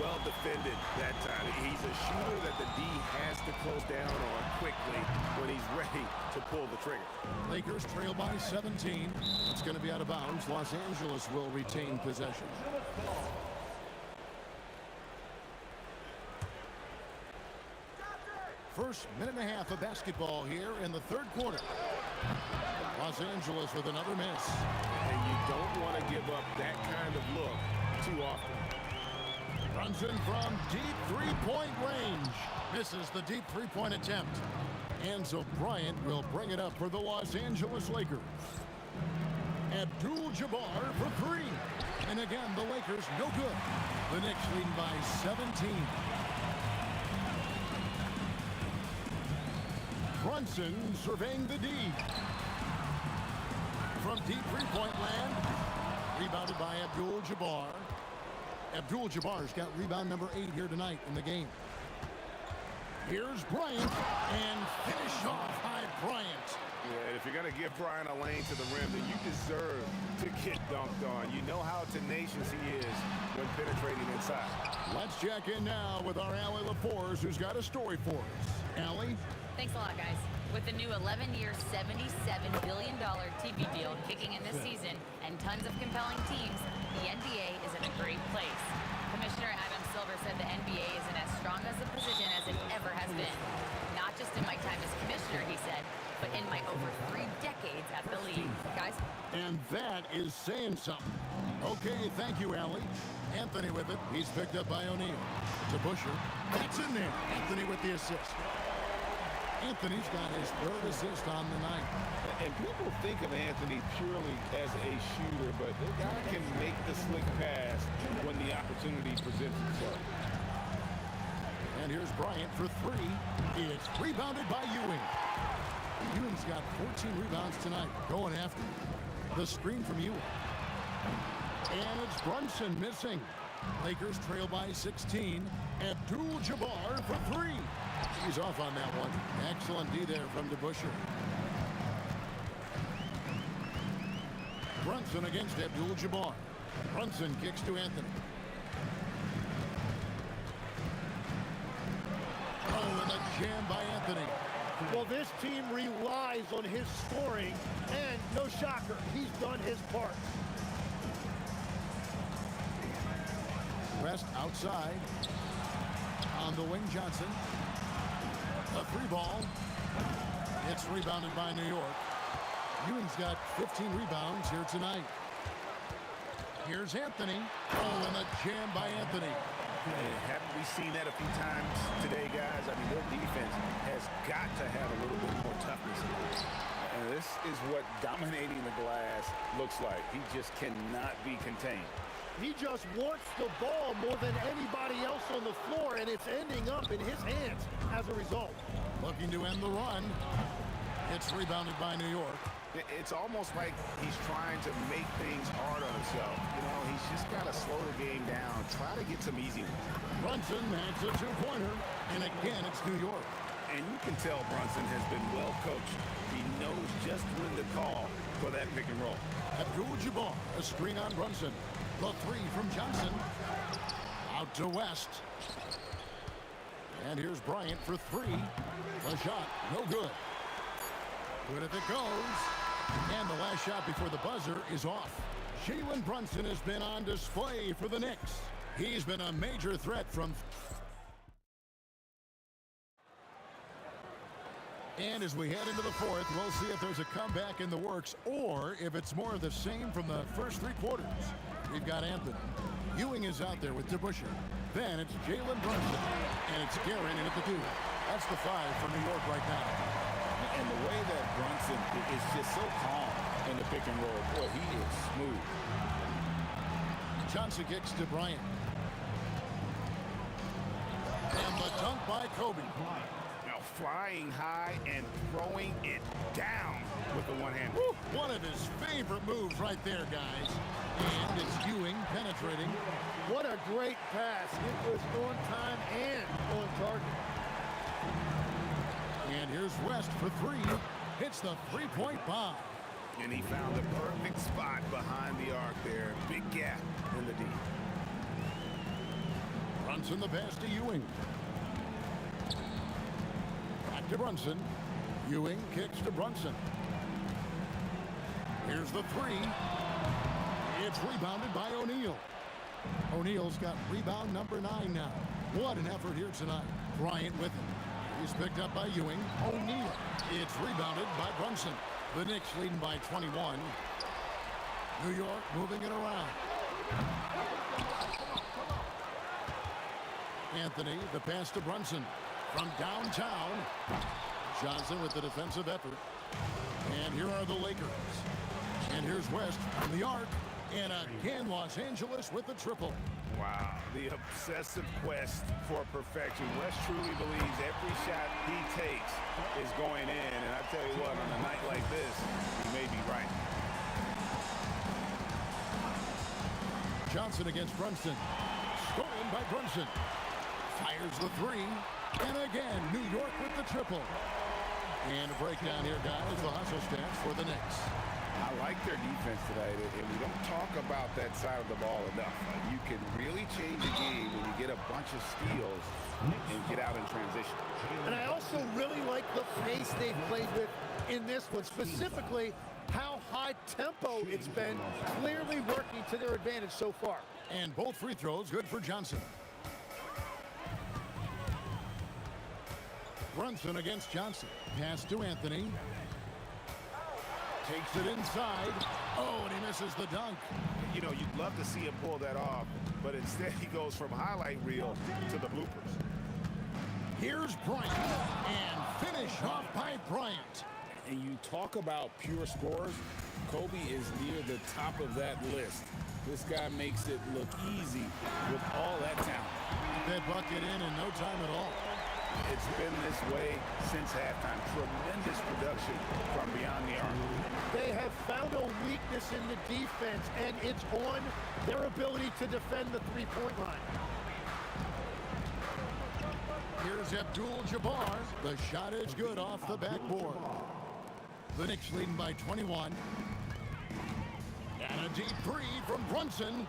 Well defended that time. He's a shooter that the D has to close down on quickly when he's ready to pull the trigger. Lakers trail by 17. It's going to be out of bounds. Los Angeles will retain possession. First minute and a half of basketball here in the third quarter. Los Angeles with another miss. And you don't want to give up that kind of look too often. Brunson from deep three-point range. Misses the deep three-point attempt. And so Bryant will bring it up for the Los Angeles Lakers. Abdul-Jabbar for three. And again, the Lakers no good. The Knicks leading by 17. Brunson surveying the D. From deep three-point land. Rebounded by Abdul-Jabbar. Abdul-Jabbar's got rebound number 8 here tonight in the game. Here's Bryant, and finish off by Bryant. Yeah, and if you're going to give Bryant a lane to the rim, then you deserve to get dunked on. You know how tenacious he is when penetrating inside. Let's check in now with our Allie LaForce, who's got a story for us. Allie? Thanks a lot, guys. With the new 11-year, $77 billion TV deal kicking in this season and tons of compelling teams, the NBA is in a great place. Commissioner Adam Silver said the NBA is in as strong as a position as it ever has been. Not just in my time as commissioner, he said, but in my over 3 decades at the league. Guys? And that is saying something. Okay, thank you, Allie. Anthony with it. He's picked up by O'Neal. To Busher. That's in there. Anthony with the assist. Anthony's got his 3rd assist on the night. And people think of Anthony purely as a shooter, but the guy can make the slick pass when the opportunity presents itself. And here's Bryant for 3. It's rebounded by Ewing. Ewing's got 14 rebounds tonight. Going after the screen from Ewing. And it's Brunson missing. Lakers trail by 16. Abdul-Jabbar for 3. He's off on that one. Excellent D there from DeBuscher. Brunson against Abdul-Jabbar. Brunson kicks to Anthony. Oh, and a jam by Anthony. Well, this team relies on his scoring, and no shocker, he's done his part. West outside. On the wing, Johnson. A three ball. It's rebounded by New York. Ewing's got 15 rebounds here tonight. Here's Anthony. Oh, and a jam by Anthony. Hey, haven't we seen that a few times today, guys? I mean, their defense has got to have a little bit more toughness in it. And this is what dominating the glass looks like. He just cannot be contained. He just wants the ball more than anybody else on the floor, and it's ending up in his hands as a result. Looking to end the run. It's rebounded by New York. It's almost like he's trying to make things hard on himself. You know, he's just got to slow the game down, try to get some easy ones. Brunson has a two-pointer, and again, it's New York. And you can tell Brunson has been well coached. He knows just when to call for that pick and roll. Abdul-Jabbar, a screen on Brunson. The three from Johnson. Out to West. And here's Bryant for three. The shot, no good. Good if it goes. And the last shot before the buzzer is off. Jalen Brunson has been on display for the Knicks. He's been a major threat from... And as we head into the fourth, we'll see if there's a comeback in the works or if it's more of the same from the first three quarters. We've got Anthony. Ewing is out there with DeBusschere. Then it's Jalen Brunson. And it's Guerin in at the two. That's the five for New York right now. And the way that Brunson is just so calm in the pick and roll, boy, he is smooth. Johnson kicks to Bryant. And the dunk by Kobe. Now flying high and throwing it down with the one hand. One of his favorite moves right there, guys. And it's Ewing penetrating. What a great pass. It was on time and on target. And here's West for three. Hits the three-point bomb. And he found the perfect spot behind the arc there. Big gap in the D. Brunson the pass to Ewing. Back to Brunson. Ewing kicks to Brunson. Here's the three. It's rebounded by O'Neal. O'Neal's got rebound number 9 now. What an effort here tonight. Bryant with him. He's picked up by Ewing. O'Neal. It's rebounded by Brunson. The Knicks leading by 21. New York moving it around. Anthony, the pass to Brunson. From downtown. Johnson with the defensive effort. And here are the Lakers. And here's West from the arc. And again, Los Angeles with the triple. Wow, the obsessive quest for perfection. West truly believes every shot he takes is going in. And I tell you what, on a night like this, he may be right. Johnson against Brunson. Stolen by Brunson. Fires the three. And again, New York with the triple. And a breakdown here, guys. The hustle stats for the Knicks. I like their defense tonight, and we don't talk about that side of the ball enough. You can really change the game when you get a bunch of steals and get out in transition. And I also really like the pace they've played with in this one, specifically how high tempo it's been, clearly working to their advantage so far. And both free throws good for Johnson. Brunson against Johnson. Pass to Anthony. Takes it inside. Oh, and he misses the dunk. You know, you'd love to see him pull that off, but instead he goes from highlight reel to the bloopers. Here's Bryant. And finish off by Bryant. And you talk about pure scorers, Kobe is near the top of that list. This guy makes it look easy with all that talent. That bucket in no time at all. It's been this way since halftime. Tremendous production from beyond the arc. They have found a weakness in the defense, and it's on their ability to defend the three-point line. Here's Abdul-Jabbar. The shot is good off the backboard. The Knicks leading by 21. And a deep three from Brunson.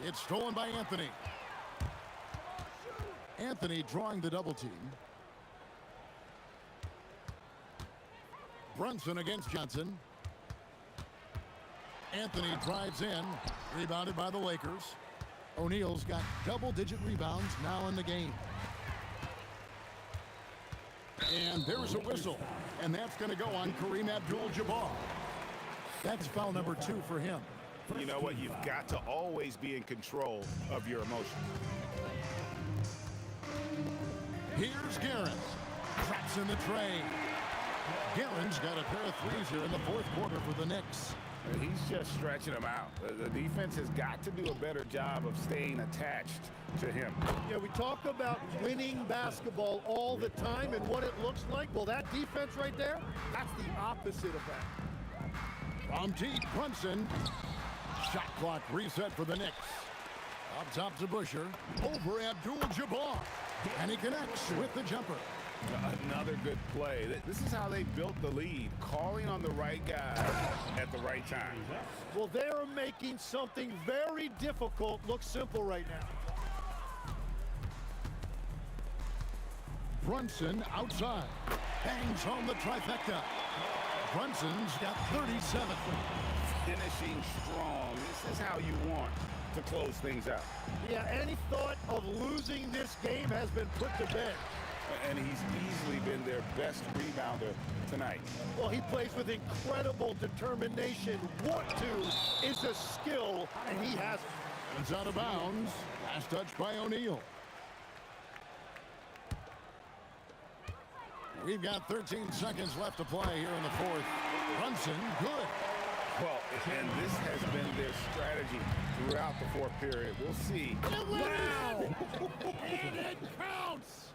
It's stolen by Anthony. Anthony drawing the double team. Brunson against Johnson. Anthony drives in, rebounded by the Lakers. O'Neal's got double-digit rebounds now in the game. And there's a whistle, and that's going to go on Kareem Abdul-Jabbar. That's foul number 2 for him. You know what? You've got to always be in control of your emotions. Here's Guerin. Cracks in the tray. Guerin's got a pair of threes here in the fourth quarter for the Knicks. He's just stretching them out. The defense has got to do a better job of staying attached to him. Yeah, we talk about winning basketball all the time and what it looks like. Well, that defense right there, that's the opposite of that. From deep, Brunson. Shot clock reset for the Knicks. Up top to Busher. Over Abdul-Jabbar. And he connects with the jumper. Another good play. This is how they built the lead, calling on the right guy at the right time. Well, they're making something very difficult look simple right now. Brunson outside. Bangs home the trifecta. Brunson's got 37. Finishing strong. This is how you want to close things out. Yeah, any thought of losing this game has been put to bed. And he's easily been their best rebounder tonight. Well, he plays with incredible determination. Want to is a skill, and he has it. It's out of bounds. Last touch by O'Neal. We've got 13 seconds left to play here in the fourth. Brunson, good. Well, and this has been their strategy throughout the fourth period. We'll see. Wow! And it counts!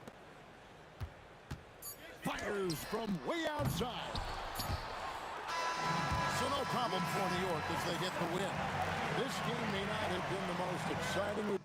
Fires from way outside. So no problem for New York as they get the win. This game may not have been the most exciting.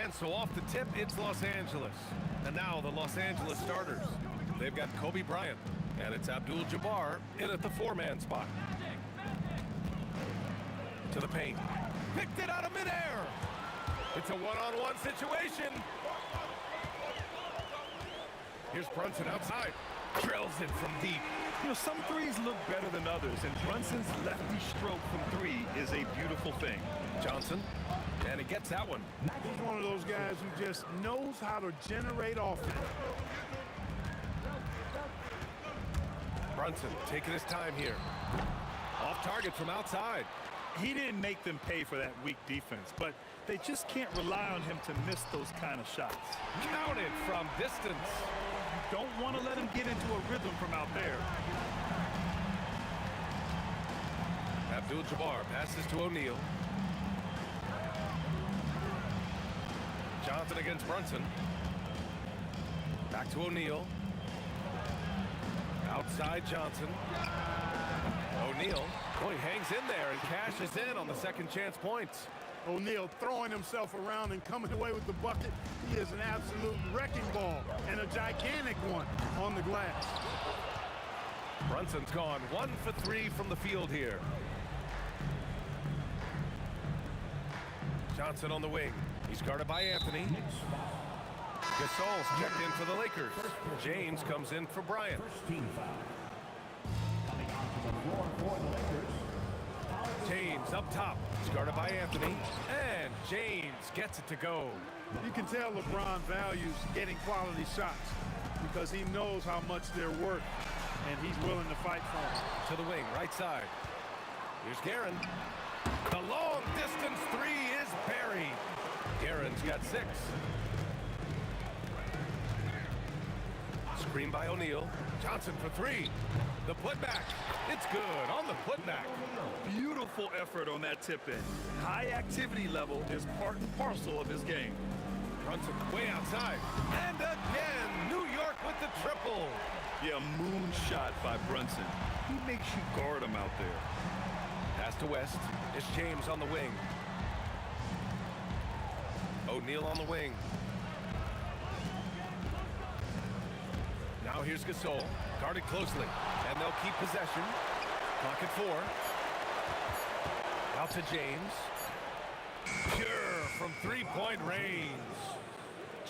And so off the tip, it's Los Angeles. And now the Los Angeles starters. They've got Kobe Bryant, and it's Abdul-Jabbar in at the four-man spot. To the paint. Picked it out of midair. It's a one-on-one situation. Here's Brunson outside. Drills it from deep. You know, some threes look better than others, and Brunson's lefty stroke from three is a beautiful thing. Johnson, and he gets that one. He's one of those guys who just knows how to generate offense. Brunson taking his time here. Off target from outside. He didn't make them pay for that weak defense, but they just can't rely on him to miss those kind of shots. Counted from distance. You don't want to let him get into a rhythm from out there. Abdul-Jabbar passes to O'Neal. Johnson against Brunson. Back to O'Neal. Outside Johnson. O'Neal. Boy, hangs in there and cashes in on the second chance points. O'Neal throwing himself around and coming away with the bucket. He is an absolute wrecking ball and a gigantic one on the glass. Brunson's gone 1 for 3 from the field here. Johnson on the wing. He's guarded by Anthony. Gasol's checked in for the Lakers. James comes in for Bryant. James up top. He's guarded by Anthony. And James gets it to go. You can tell LeBron values getting quality shots because he knows how much they're worth, and he's willing to fight for them. To the wing, right side. Here's Guerin. The long distance three is buried. Guerin's got 6. Screen by O'Neal. Johnson for 3. The putback. It's good on the putback. Beautiful effort on that tip-in. High activity level is part and parcel of his game. Brunson way outside. And again, New York with the triple. Yeah, moon shot by Brunson. He makes you guard him out there. Pass to West. It's James on the wing. O'Neal on the wing. Now here's Gasol. Guarded closely. And they'll keep possession. Clock at 4. Out to James. Pure from three-point range.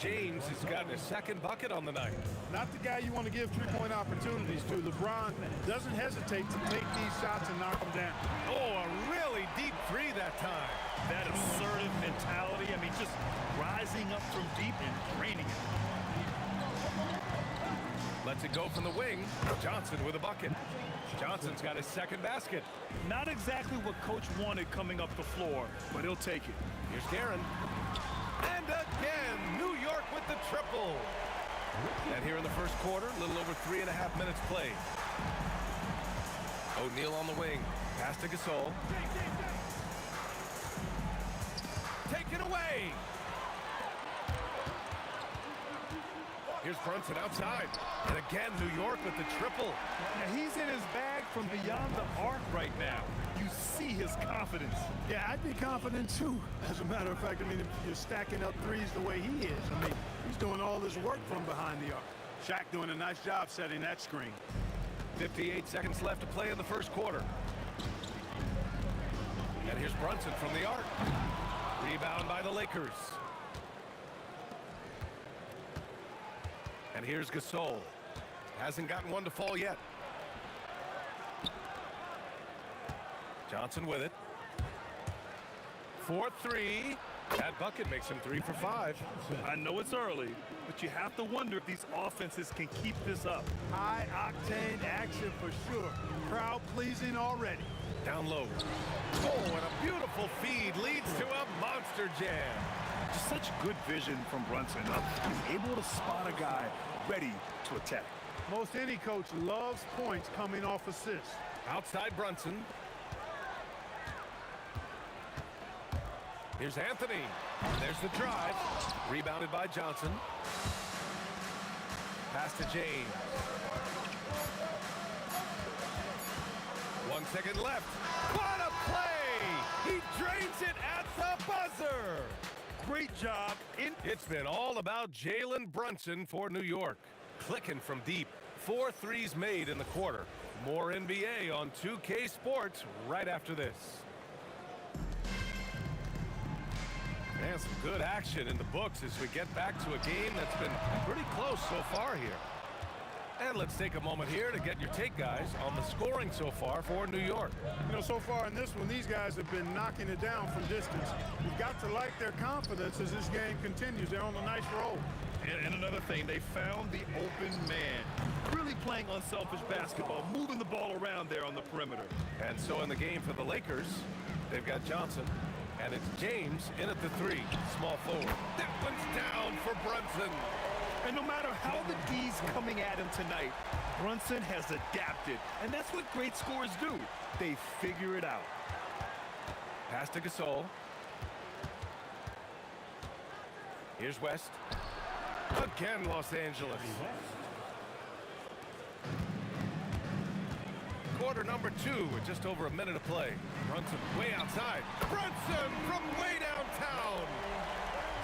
James has gotten his second bucket on the night. Not the guy you want to give three-point opportunities to. LeBron doesn't hesitate to take these shots and knock them down. Oh, a really deep three that time. That assertive mentality, I mean, just rising up from deep and draining it. Lets it go from the wing. Johnson with a bucket. Johnson's got his second basket. Not exactly what Coach wanted coming up the floor, but he'll take it. Here's Guerin. And again, New York with the triple. And here in the first quarter, a little over 3.5 minutes played. O'Neal on the wing. Pass to Gasol. Taken away. Here's Brunson outside. And again, New York with the triple. Now, he's in his bag from beyond the arc right now. You see his confidence. Yeah, I'd be confident too. As a matter of fact, I mean, if you're stacking up threes the way he is, I mean, he's doing all this work from behind the arc. Shaq doing a nice job setting that screen. 58 seconds left to play in the first quarter. And here's Brunson from the arc. Rebound by the Lakers. And here's Gasol. Hasn't gotten one to fall yet. Johnson with it. 4-3. That bucket makes him 3 for 5. I know it's early, but you have to wonder if these offenses can keep this up. High-octane action for sure. Crowd pleasing already. Down low. Oh, and a beautiful feed leads to a monster jam. Just such good vision from Brunson. He's able to spot a guy ready to attack. Most any coach loves points coming off assists. Outside Brunson. Here's Anthony. There's the drive. Rebounded by Johnson. Pass to James. 1 second left. What a play! He drains it at the buzzer. Great job. It's been all about Jalen Brunson for New York. Clicking from deep. 4 threes made in the quarter. More NBA on 2K Sports right after this. And some good action in the books as we get back to a game that's been pretty close so far here. And let's take a moment here to get your take, guys, on the scoring so far for New York. You know, so far in this one, these guys have been knocking it down from distance. You've got to like their confidence as this game continues. They're on a nice roll. And another thing, they found the open man. Really playing unselfish basketball, moving the ball around there on the perimeter. And so in the game for the Lakers, they've got Johnson, and it's James in at the 3, small forward. That one's down for Brunson. And no matter how the D's coming at him tonight, Brunson has adapted. And that's what great scorers do. They figure it out. Pass to Gasol. Here's West. Again, Los Angeles. Quarter number 2 with just over a minute of play. Brunson way outside. Brunson from way downtown.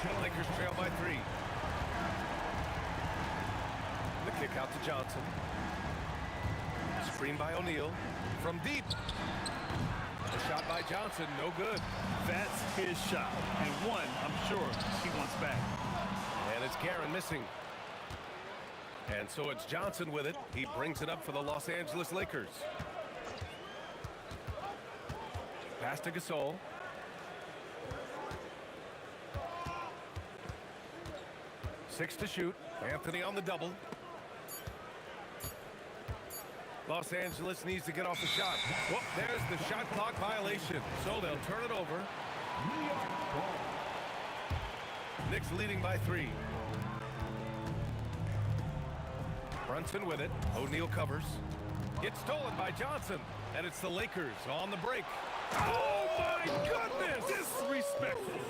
The Lakers trail by 3. The kick out to Johnson. Screen by O'Neal. From deep. The shot by Johnson, no good. That's his shot. And one, I'm sure, he wants back. And it's Guerin missing. And so it's Johnson with it. He brings it up for the Los Angeles Lakers. Pass to Gasol. Six to shoot. Anthony on the double. Los Angeles needs to get off the shot. Whoop, there's the shot clock violation. So they'll turn it over. Knicks leading by 3. Brunson with it. O'Neal covers. It's stolen by Johnson. And it's the Lakers on the break. Oh my goodness! Disrespectful.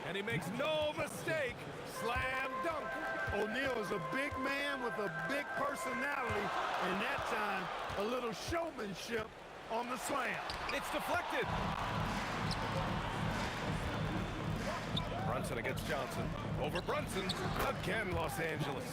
And he makes no mistake. Slam dunk. O'Neal is a big man with a big personality, and that time, a little showmanship on the slam. It's deflected. Brunson against Johnson. Over Brunson. Again, Los Angeles.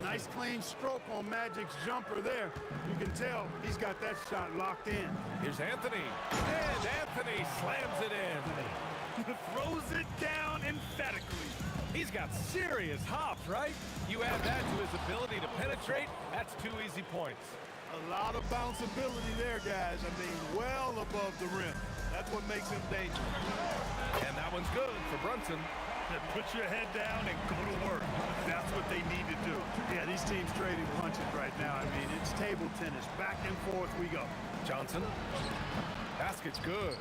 Nice clean stroke on Magic's jumper there. You can tell he's got that shot locked in. Here's Anthony. And Anthony slams it in. Throws it down emphatically. He's got serious hops, right? You add that to his ability to penetrate, that's 2 easy points. A lot of bounceability there, guys. I mean, well above the rim. That's what makes him dangerous. And that one's good for Brunson. Put your head down and go to work. That's what they need to do. Yeah, these teams trading punches right now. I mean, it's table tennis. Back and forth we go. Johnson. Basket's good.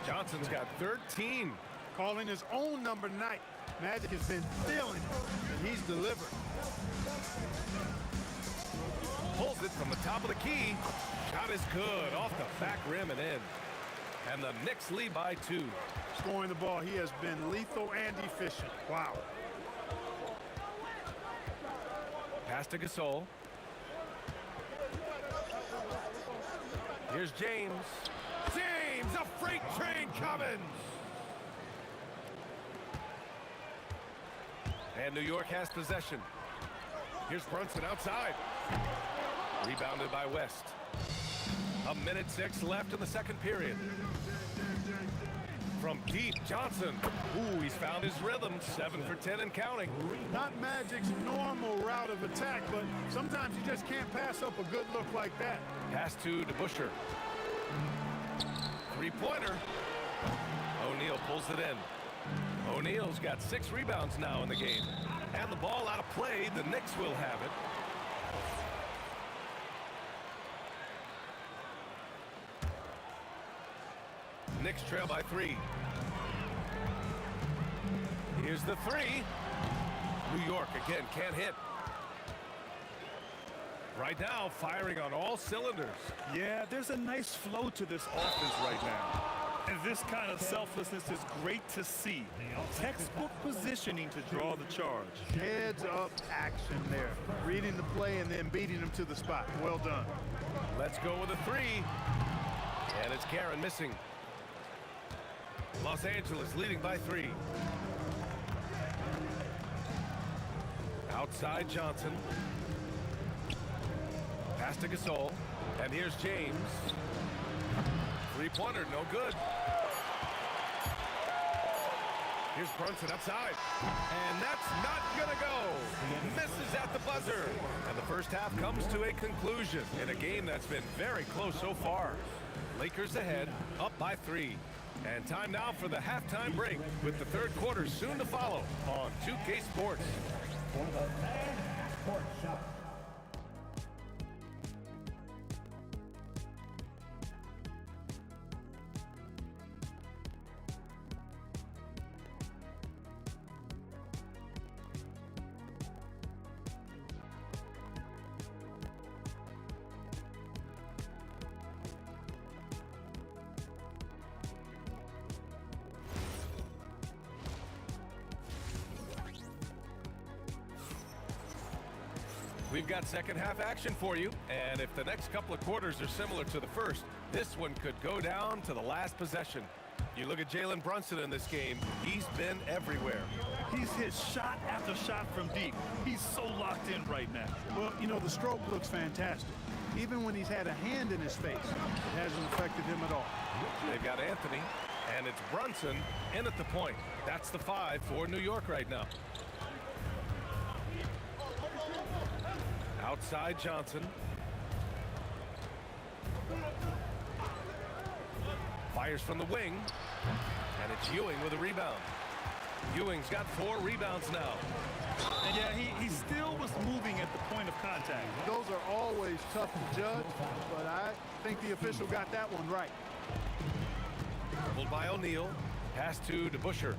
Johnson's got 13. Calling his own number night. Magic has been feeling it, and he's delivered. Pulls it from the top of the key. Shot is good. Off the back rim and in. And the Knicks lead by 2. Scoring the ball, he has been lethal and efficient. Wow. Pass to Gasol. Here's James. James, a freight train coming. And New York has possession. Here's Brunson outside. Rebounded by West. 1:06 left in the second period. From deep, Johnson. Ooh, he's found his rhythm. 7 for 10 and counting. Not Magic's normal route of attack, but sometimes you just can't pass up a good look like that. Pass to DeBusschere. Three-pointer. O'Neal pulls it in. O'Neal's got 6 rebounds now in the game. And the ball out of play. The Knicks will have it. Knicks trail by 3. Here's the 3. New York again can't hit. Right now, firing on all cylinders. Yeah, there's a nice flow to this offense right now. And this kind of selflessness is great to see. Textbook positioning to draw the charge. Heads up action there. Reading the play and then beating him to the spot. Well done. Let's go with a three. And it's Karen missing. Los Angeles leading by 3. Outside Johnson. Pass to Gasol. And here's James. Three-pointer, no good. Here's Brunson outside. And that's not gonna go. Misses at the buzzer. And the first half comes to a conclusion in a game that's been very close so far. Lakers ahead, up by 3. And time now for the halftime break with the third quarter soon to follow on 2K Sports. For the Fan Sports Shop. We've got second half action for you, and if the next couple of quarters are similar to the first, this one could go down to the last possession. You look at Jalen Brunson in this game, he's been everywhere. He's hit shot after shot from deep. He's so locked in right now. Well, you know, the stroke looks fantastic. Even when he's had a hand in his face, it hasn't affected him at all. They've got Anthony, and it's Brunson in at the point. That's the 5 for New York right now. Outside Johnson. Fires from the wing. And it's Ewing with a rebound. Ewing's got 4 rebounds now. And yeah, he still was moving at the point of contact. Those are always tough to judge, but I think the official got that one right. Pulled by O'Neal. Pass to DeBusschere.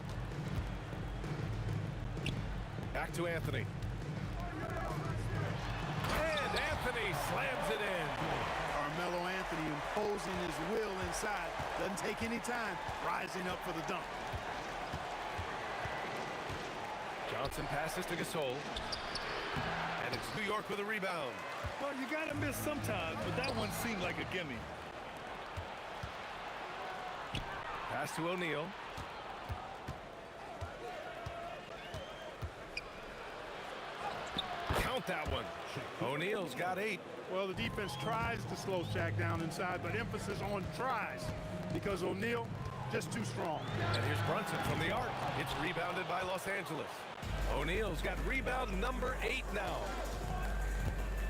Back to Anthony. And Anthony slams it in. Carmelo Anthony imposing his will inside. Doesn't take any time, rising up for the dunk. Johnson passes to Gasol. And it's New York with a rebound. Well, you got to miss sometimes, but that one seemed like a gimme. Pass to O'Neal. Count that one. O'Neal's got 8. Well, the defense tries to slow Shaq down inside, but emphasis on tries because O'Neal just too strong. And here's Brunson from the arc. It's rebounded by Los Angeles. O'Neal's got rebound number 8 now.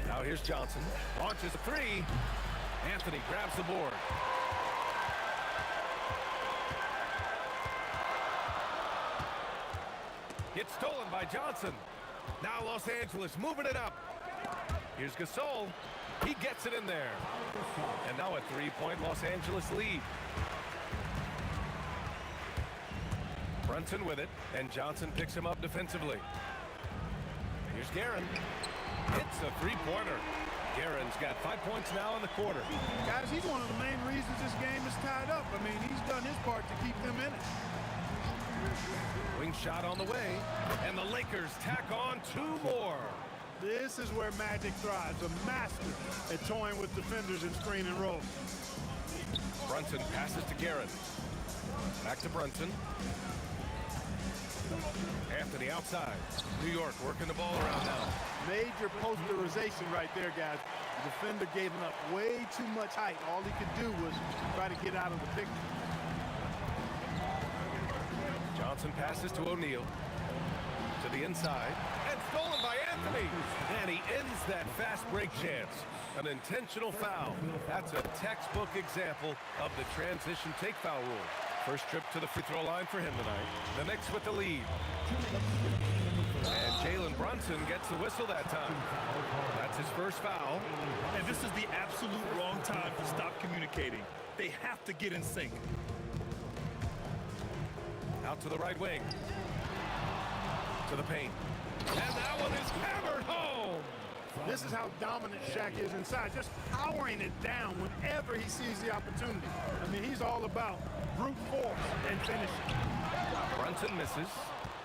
Now here's Johnson. Launches a 3. Anthony grabs the board. It's stolen by Johnson. Now Los Angeles moving it up. Here's Gasol. He gets it in there. And now a 3-point Los Angeles lead. Brunson with it, and Johnson picks him up defensively. Here's Guerin. It's a 3-pointer. Guerin's got 5 points now in the quarter. Guys, he's one of the main reasons this game is tied up. I mean, he's done his part to keep them in it. Wing shot on the way, and the Lakers tack on 2 more. This is where Magic thrives, a master at toying with defenders in screen and roll. Brunson passes to Guerin. Back to Brunson. Anthony outside. New York working the ball around now. Major posterization right there, guys. The defender gave him up way too much height. All he could do was try to get out of the picture. Johnson passes to O'Neal. To the inside. And stolen by Anthony. And he ends that fast break chance. An intentional foul. That's a textbook example of the transition take foul rule. First trip to the free throw line for him tonight. The Knicks with the lead. And Jalen Brunson gets the whistle that time. That's his first foul. And this is the absolute wrong time to stop communicating. They have to get in sync. Out to the right wing. To the paint. And that one is hammered home. This is how dominant Shaq is inside, just powering it down whenever he sees the opportunity. I mean, he's all about brute force and finishing. Brunson misses.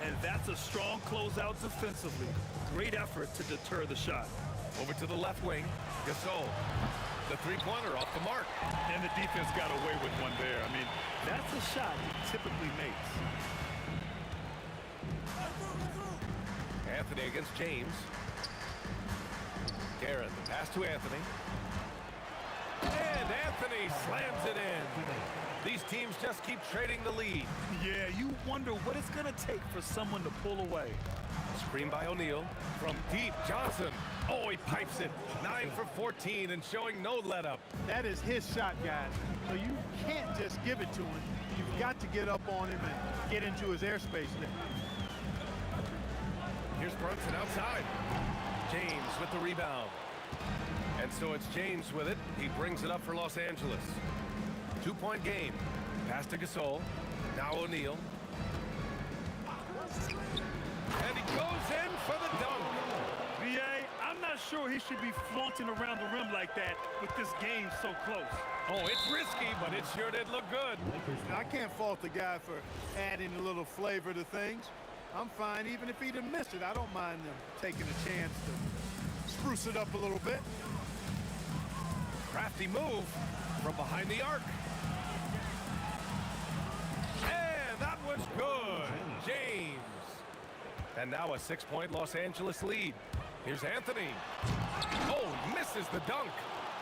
And that's a strong closeout defensively. Great effort to deter the shot. Over to the left wing, Gasol. The three-pointer off the mark. And the defense got away with one there. I mean, that's a shot he typically makes. Anthony against James. Garrett, the pass to Anthony. And Anthony slams it in. These teams just keep trading the lead. Yeah, you wonder what it's going to take for someone to pull away. Screen by O'Neal. From deep, Johnson. Oh, he pipes it. 9 for 14 and showing no let-up. That is his shot, guys. So you can't just give it to him. You've got to get up on him and get into his airspace there. Here's Brunson outside. James with the rebound. And so it's James with it. He brings it up for Los Angeles. 2-point game. Pass to Gasol. Now O'Neal. And he goes in for the dunk. B.A., I'm not sure he should be flaunting around the rim like that with this game so close. Oh, it's risky, but it sure did look good. I can't fault the guy for adding a little flavor to things. I'm fine even if he'd have missed it. I don't mind them taking a chance to spruce it up a little bit. Crafty move from behind the arc. And that was good. James. And now a 6-point Los Angeles lead. Here's Anthony. Oh, misses the dunk.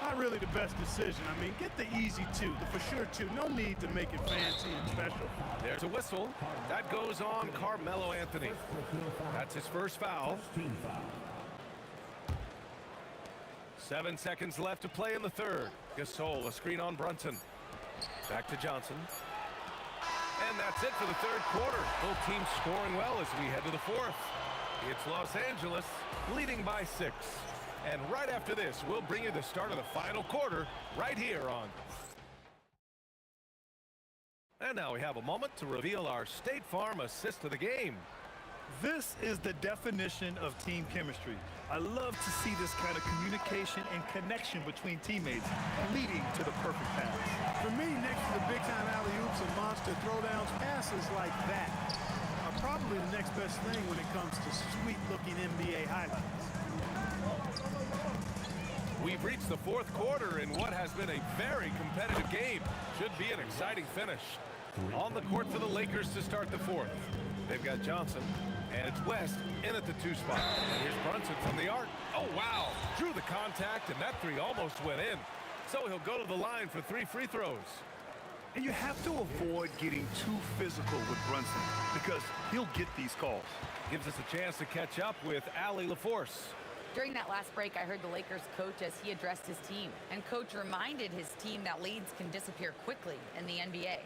Not really the best decision. I mean, get the easy two, the for sure two. No need to make it fancy and special. There's a whistle. That goes on Carmelo Anthony. That's his first foul. 7 seconds left to play in the third. Gasol, a screen on Brunson. Back to Johnson. And that's it for the third quarter. Both teams scoring well as we head to the fourth. It's Los Angeles leading by 6. And right after this, we'll bring you the start of the final quarter right here on. And now we have a moment to reveal our State Farm assist of the game. This is the definition of team chemistry. I love to see this kind of communication and connection between teammates leading to the perfect pass. For me, next to the big-time alley-oops and monster throwdowns, passes like that are probably the next best thing when it comes to sweet-looking NBA highlights. We've reached the fourth quarter in what has been a very competitive game. Should be an exciting finish. On the court for the Lakers to start the fourth. They've got Johnson, and it's West in at the 2 spot. And here's Brunson from the arc. Oh, wow. Drew the contact, and that three almost went in. So he'll go to the line for 3 free throws. And you have to avoid getting too physical with Brunson because he'll get these calls. Gives us a chance to catch up with Allie LaForce. During that last break, I heard the Lakers coach as he addressed his team. And coach reminded his team that leads can disappear quickly in the NBA.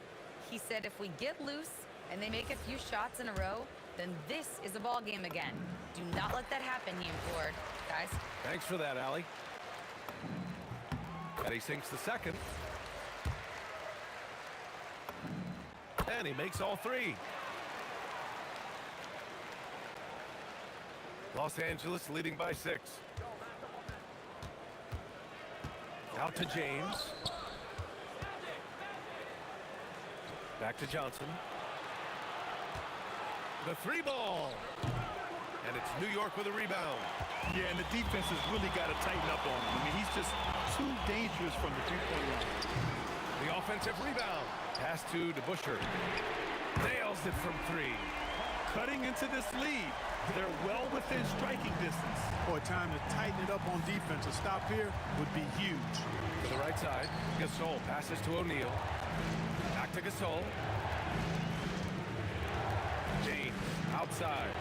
He said if we get loose and they make a few shots in a row, then this is a ball game again. Do not let that happen, he implored. Guys. Thanks for that, Allie. And he sinks the second. And he makes all 3. Los Angeles leading by 6. Out to James. Back to Johnson. The 3 ball. And it's New York with a rebound. Yeah, and the defense has really got to tighten up on him. I mean, he's just too dangerous from the 3-point line. The offensive rebound. Pass to DeBusschere. Nails it from 3. Cutting into this lead. They're well within striking distance. Boy, time to tighten it up on defense. A stop here would be huge. To the right side, Gasol passes to O'Neal. Back to Gasol. James outside.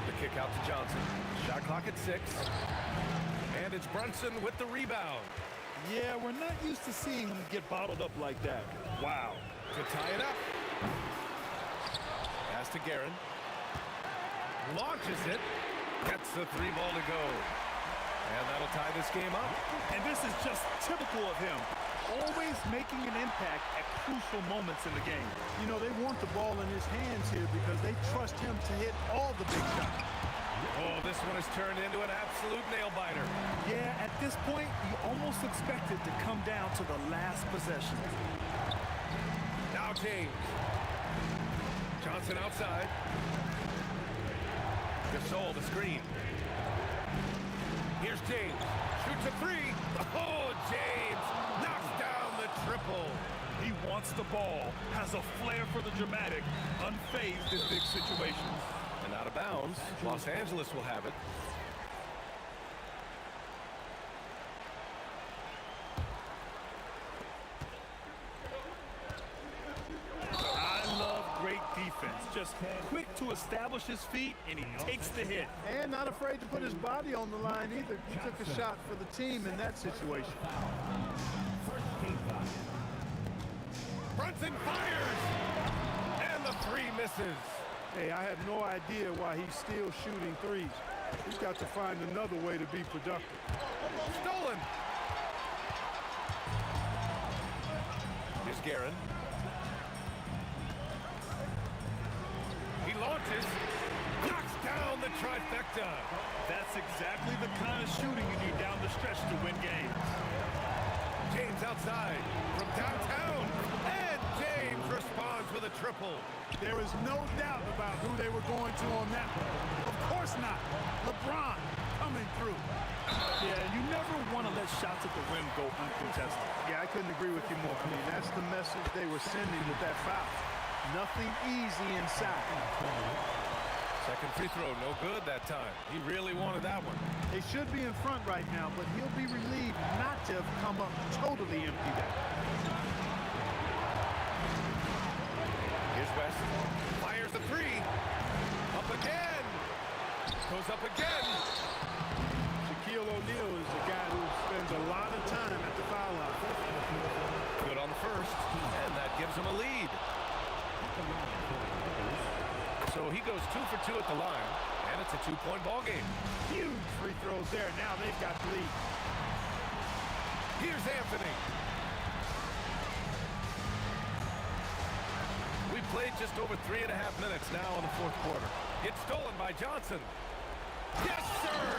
The kick out to Johnson. Shot clock at 6. And it's Brunson with the rebound. Yeah, we're not used to seeing him get bottled up like that. Wow. To tie it up. Pass to Guerin. Launches it. Gets the 3 ball to go. And that'll tie this game up. And this is just typical of him. Always making an impact at crucial moments in the game. You know, they want the ball in his hands here because they trust him to hit all the big shots. Oh, this one has turned into an absolute nail-biter. Yeah, at this point, you almost expect it to come down to the last possession. Now James. Johnson outside. Gasol the screen. Here's James. Shoots a three. Oh, James knocks down the triple. He wants the ball, has a flair for the dramatic, unfazed in big situations. And out of bounds, Los Angeles will have it. I love great defense. Just quick to establish his feet, and he takes the hit. And not afraid to put his body on the line either. He took a shot for the team in that situation. Brunson fires! And the three misses. Hey, I have no idea why he's still shooting threes. He's got to find another way to be productive. Stolen! Here's Guerin. He launches, knocks down the trifecta. That's exactly the kind of shooting you need down the stretch to win games. James outside from downtown, and James responds with a triple. There is no doubt about who they were going to on that one. Of course not. LeBron coming through. Yeah, you never want to let shots at the rim go uncontested. Yeah, I couldn't agree with you more. I mean, that's the message they were sending with that foul. Nothing easy inside. Second free throw, no good that time. He really wanted that one. They should be in front right now, but he'll be relieved not to have come up totally empty there. Here's West. Fires the three. Up again. Goes up again. Shaquille O'Neal is the guy who spends a lot of time at the foul line. Good on the first, and that gives him a lead. So he goes 2 for 2 at the line, and it's a 2-point ball game. Huge free throws there. Now they've got the lead. Here's Anthony. We played just over 3.5 minutes now in the fourth quarter. It's stolen by Johnson. Yes, sir!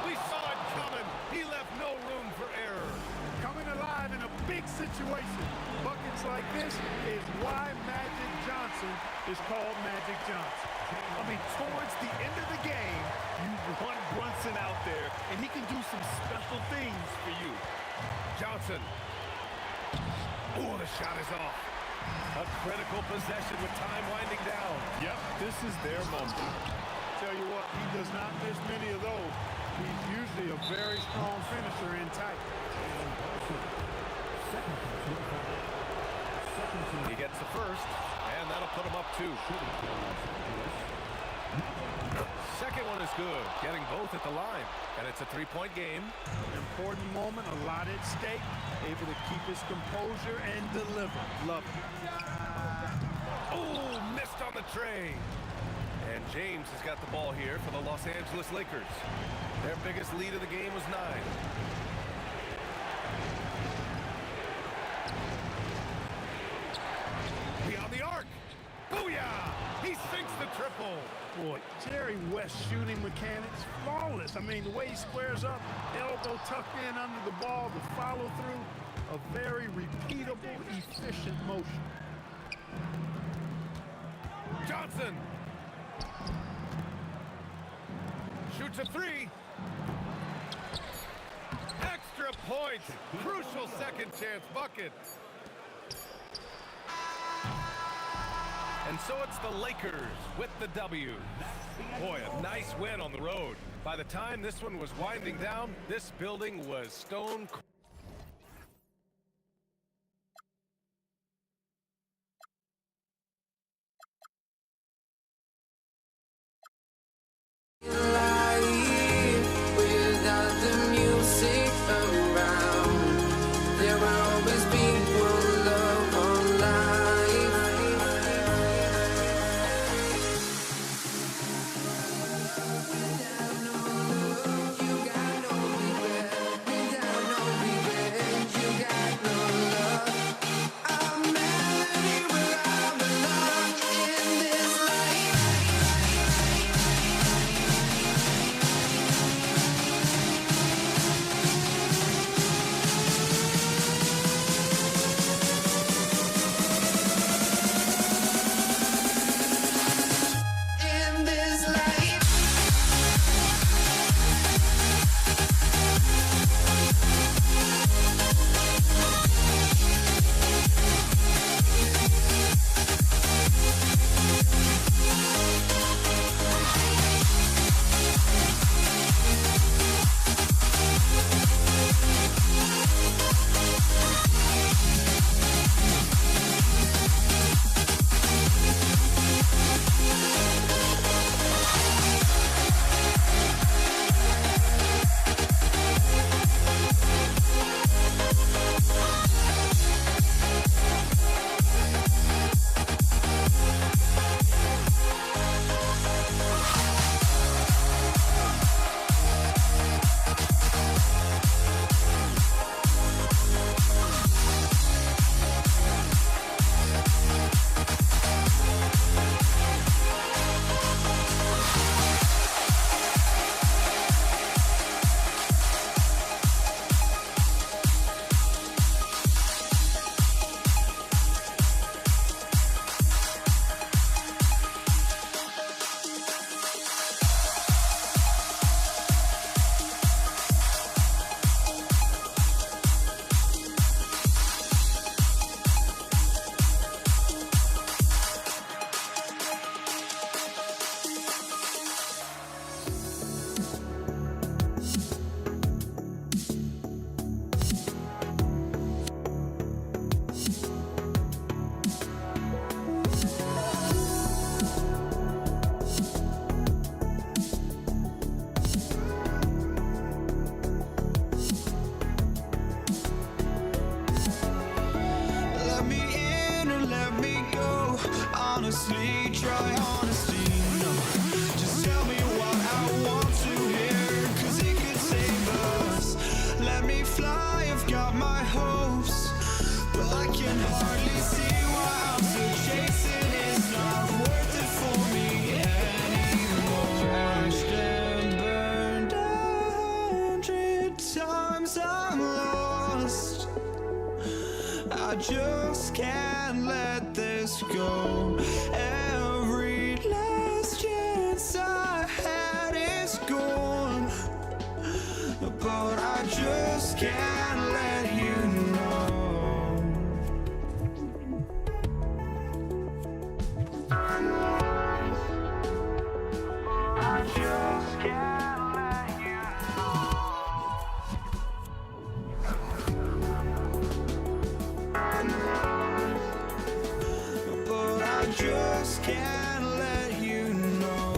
We saw it coming. He left no room for error. Coming alive in a big situation. Buckets like this is why Magic Johnson is called Magic Johnson. I mean, towards the end of the game, you want Brunson out there, and he can do some special things for you. Johnson. Oh, the shot is off. A critical possession with time winding down. Yep, this is their moment. Tell you what, he does not miss many of those. He's usually a very strong finisher in tight. He gets the first, and that'll put him up 2. Second one is good, getting both at the line, and it's a 3-point game. An important moment, a lot at stake, able to keep his composure and deliver. Love it. Oh, missed on the tray. And James has got the ball here for the Los Angeles Lakers. Their biggest lead of the game was 9. Beyond the arc. Booyah! He sinks the triple. Boy, Jerry West shooting mechanics, flawless. I mean, the way he squares up, elbow tucked in under the ball, the follow through, a very repeatable, efficient motion. Johnson. Shoots a 3. Extra point. Crucial second chance bucket. And so it's the Lakers with the W. Boy, a nice win on the road. By the time this one was winding down, this building was stone cold. Without the music around, there will always be one love on life. Without no love, you got no regret. Without no honestly try honesty. No, just tell me what I want to hear, 'cause it could save us. Let me fly, I've got my hopes, but I can hardly see why I'm still chasing. It's not worth it for me anymore. Crashed and burned 100 times, I'm lost. I just can't let this go. Every last chance I had is gone, but I just can't let you know. I just can't let you know. But I just can't let you know.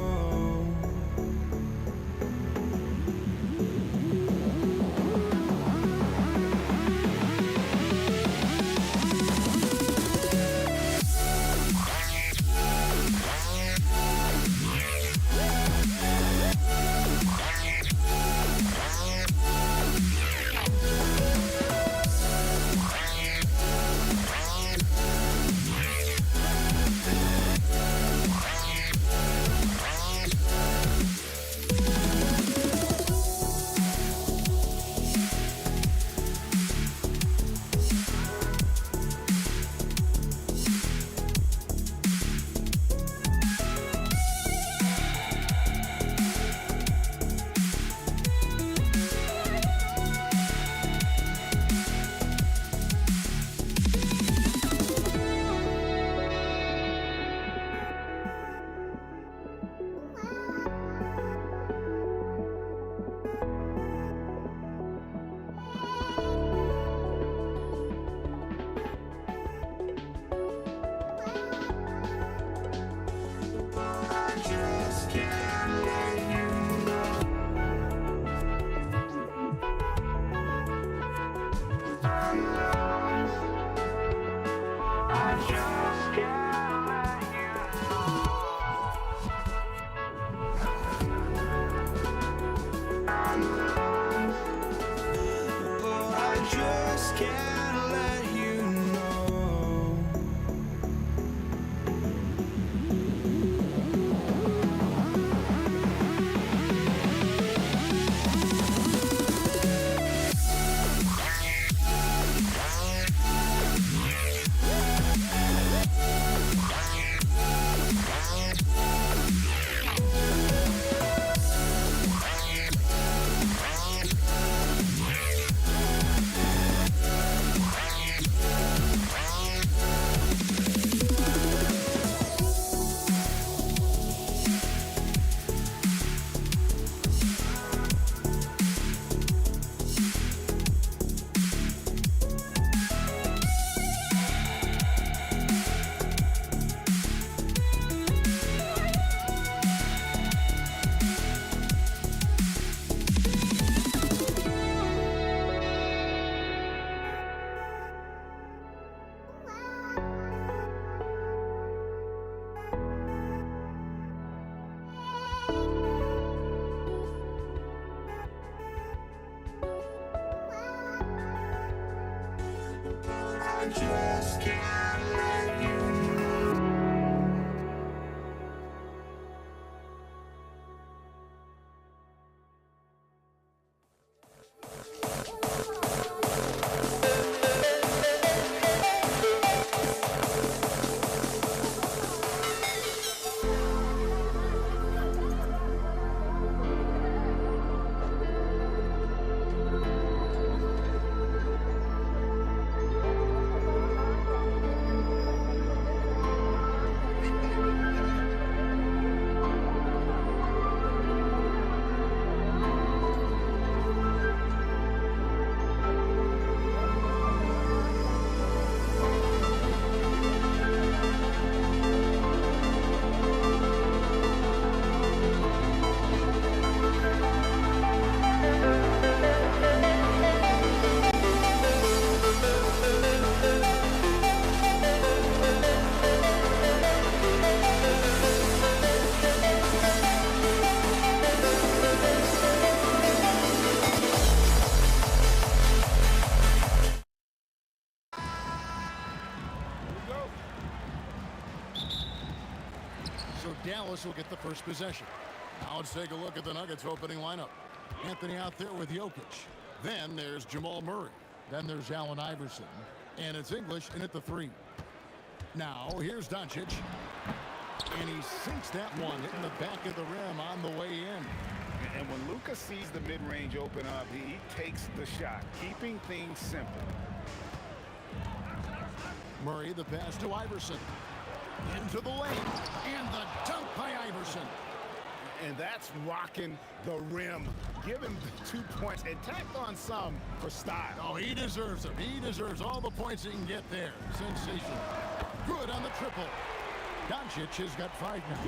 Just can't let you know. Dallas will get the first possession. Now let's take a look at the Nuggets opening lineup. Anthony out there with Jokic. Then there's Jamal Murray. Then there's Allen Iverson. And it's English in at the 3. Now here's Doncic. And he sinks that one in the back of the rim on the way in. And when Luka sees the mid-range open up, he takes the shot, keeping things simple. Murray, the pass to Iverson. Into the lane. And the dunk by Iverson. And that's rocking the rim. Give him the 2 points and tacked on some for style. Oh, he deserves them. He deserves all the points he can get there. Sensational. Good on the triple. Doncic has got 5 now.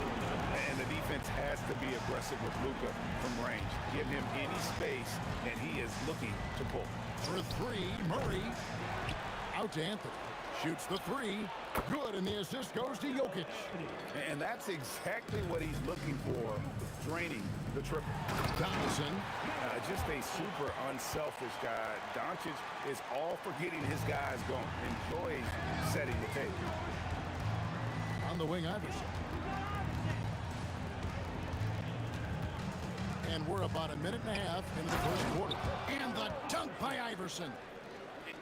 And the defense has to be aggressive with Luka from range. Give him any space, and he is looking to pull. For 3, Murray. Out to Anthony. Shoots the 3. Good, and the assist goes to Jokic. And that's exactly what he's looking for, draining the triple. Donaldson. Just a super unselfish guy. Doncic is all for getting his guys going. Enjoys setting the table. On the wing, Iverson. And we're about a minute and a half into the first quarter. And the dunk by Iverson.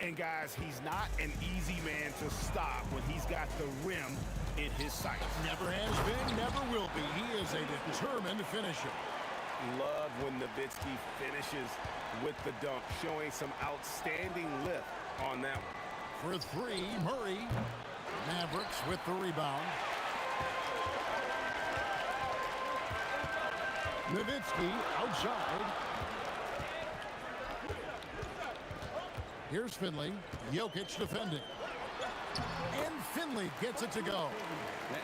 And guys, he's not an easy man to stop when he's got the rim in his sights. Never has been, never will be. He is a determined finisher. Love when Nowitzki finishes with the dunk, showing some outstanding lift on that one. For 3, Murray. Mavericks with the rebound. Nowitzki outside. Here's Finley. Jokic defending. And Finley gets it to go.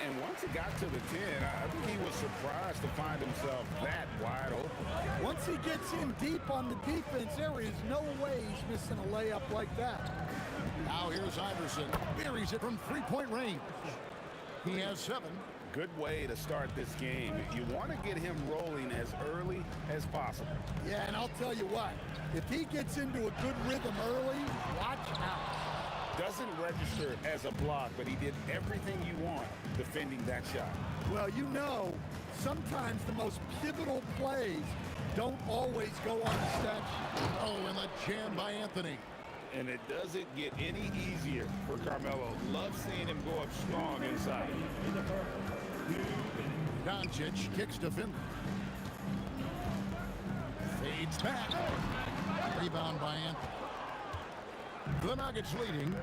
And once it got to the 10, I think he was surprised to find himself that wide open. Once he gets in deep on the defense, there is no way he's missing a layup like that. Now here's Iverson. Buries it from 3-point range. He has 7. Good way to start this game. You want to get him rolling as early as possible. Yeah, and I'll tell you what, if he gets into a good rhythm early, watch out. Doesn't register as a block, but he did everything you want defending that shot. Well, you know, sometimes the most pivotal plays don't always go on the stat sheet. Oh, and the jam by Anthony. And it doesn't get any easier for Carmelo. Love seeing him go up strong inside. Doncic kicks to Finley. Fades back. Rebound by Anthony. The Nuggets leading.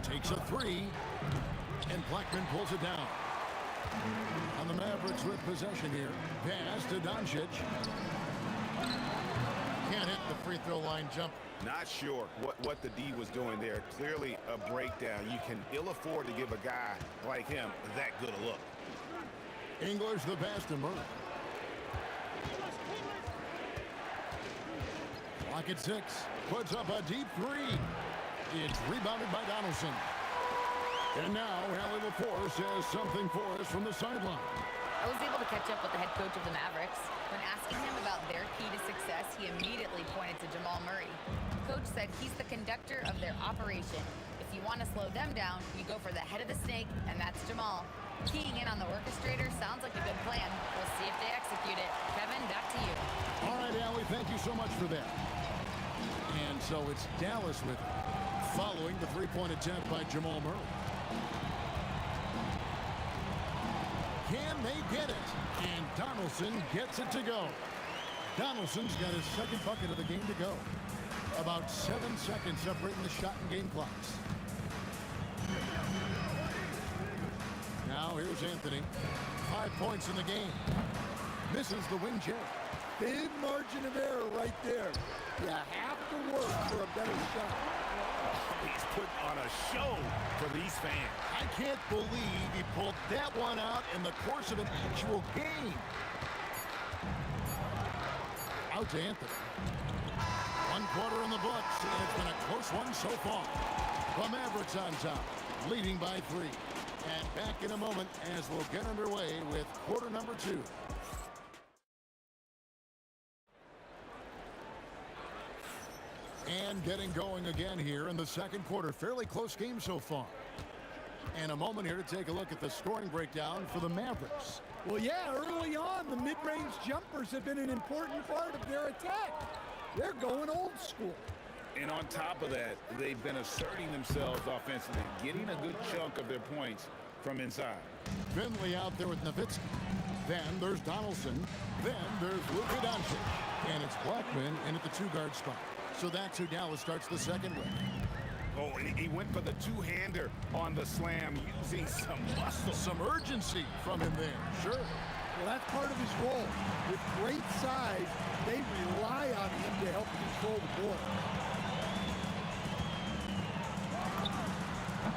Takes a 3. And Blackman pulls it down. On the Mavericks with possession here. Pass to Doncic. Can't hit the free throw line jump. Not sure what the D was doing there. Clearly a breakdown. You can ill afford to give a guy like him that good a look. English the pass to Murray. Clock at 6. Puts up a deep 3. It's rebounded by Donaldson. And now Hallie LaForce has something for us from the sideline. I was able to catch up with the head coach of the Mavericks. When asking him about their key to success, he immediately pointed to Jamal Murray. Coach said he's the conductor of their operation. If you want to slow them down, you go for the head of the snake, and that's Jamal. Keying in on the orchestrator sounds like a good plan. We'll see if they execute it. Kevin, back to you. All right, Allie, thank you so much for that. And so it's Dallas with it, following the three-point attempt by Jamal Murray. Can they get it? And Donaldson gets it to go. Donaldson's got his second bucket of the game to go. About 7 seconds separating the shot and game clocks. Now here's Anthony. 5 points in the game. Misses the wing check. Big margin of error right there. You have to work for a better shot. He's putting on a show for these fans. I can't believe he pulled that one out in the course of an actual game. Out to Anthony. 1 quarter in the books, and it's been a close one so far. The Mavericks on top, leading by 3. And back in a moment as we'll get underway with quarter number 2. And getting going again here in the second quarter. Fairly close game so far. And a moment here to take a look at the scoring breakdown for the Mavericks. Well, yeah, early on, the mid-range jumpers have been an important part of their attack. They're going old school. And on top of that, they've been asserting themselves offensively, getting a good chunk of their points from inside. Finley out there with Nowitzki. Then there's Donaldson. Then there's Luka Doncic. And it's Blackman in at the two-guard spot. So that's who Dallas starts the second with. Oh, he went for the two-hander on the slam, using some muscle. Some urgency from him there. Sure. Well, that's part of his role. With great size, they rely on him to help control the ball.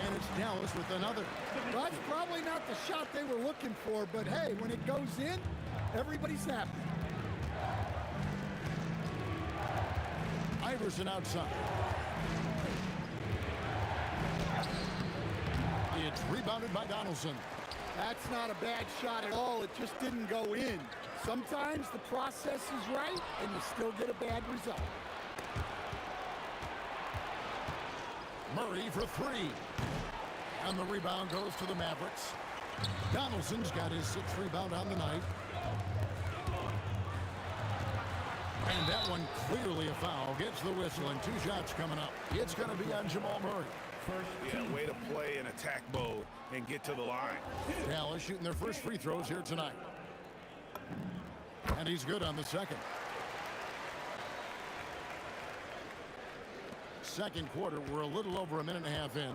And it's Dallas with another. Well, that's probably not the shot they were looking for, but hey, when it goes in, everybody's happy. Iverson outside. It's rebounded by Donaldson. That's not a bad shot at all. It just didn't go in. Sometimes the process is right, and you still get a bad result. Murray for three. And the rebound goes to the Mavericks. Donaldson's got his sixth rebound on the night. And that one clearly a foul. Gets the whistle, and two shots coming up. It's going to be on Jamal Murray. Yeah, way to play in attack mode and get to the line. Dallas shooting their first free throws here tonight. And he's good on the second. Second quarter, we're a little over a minute and a half in.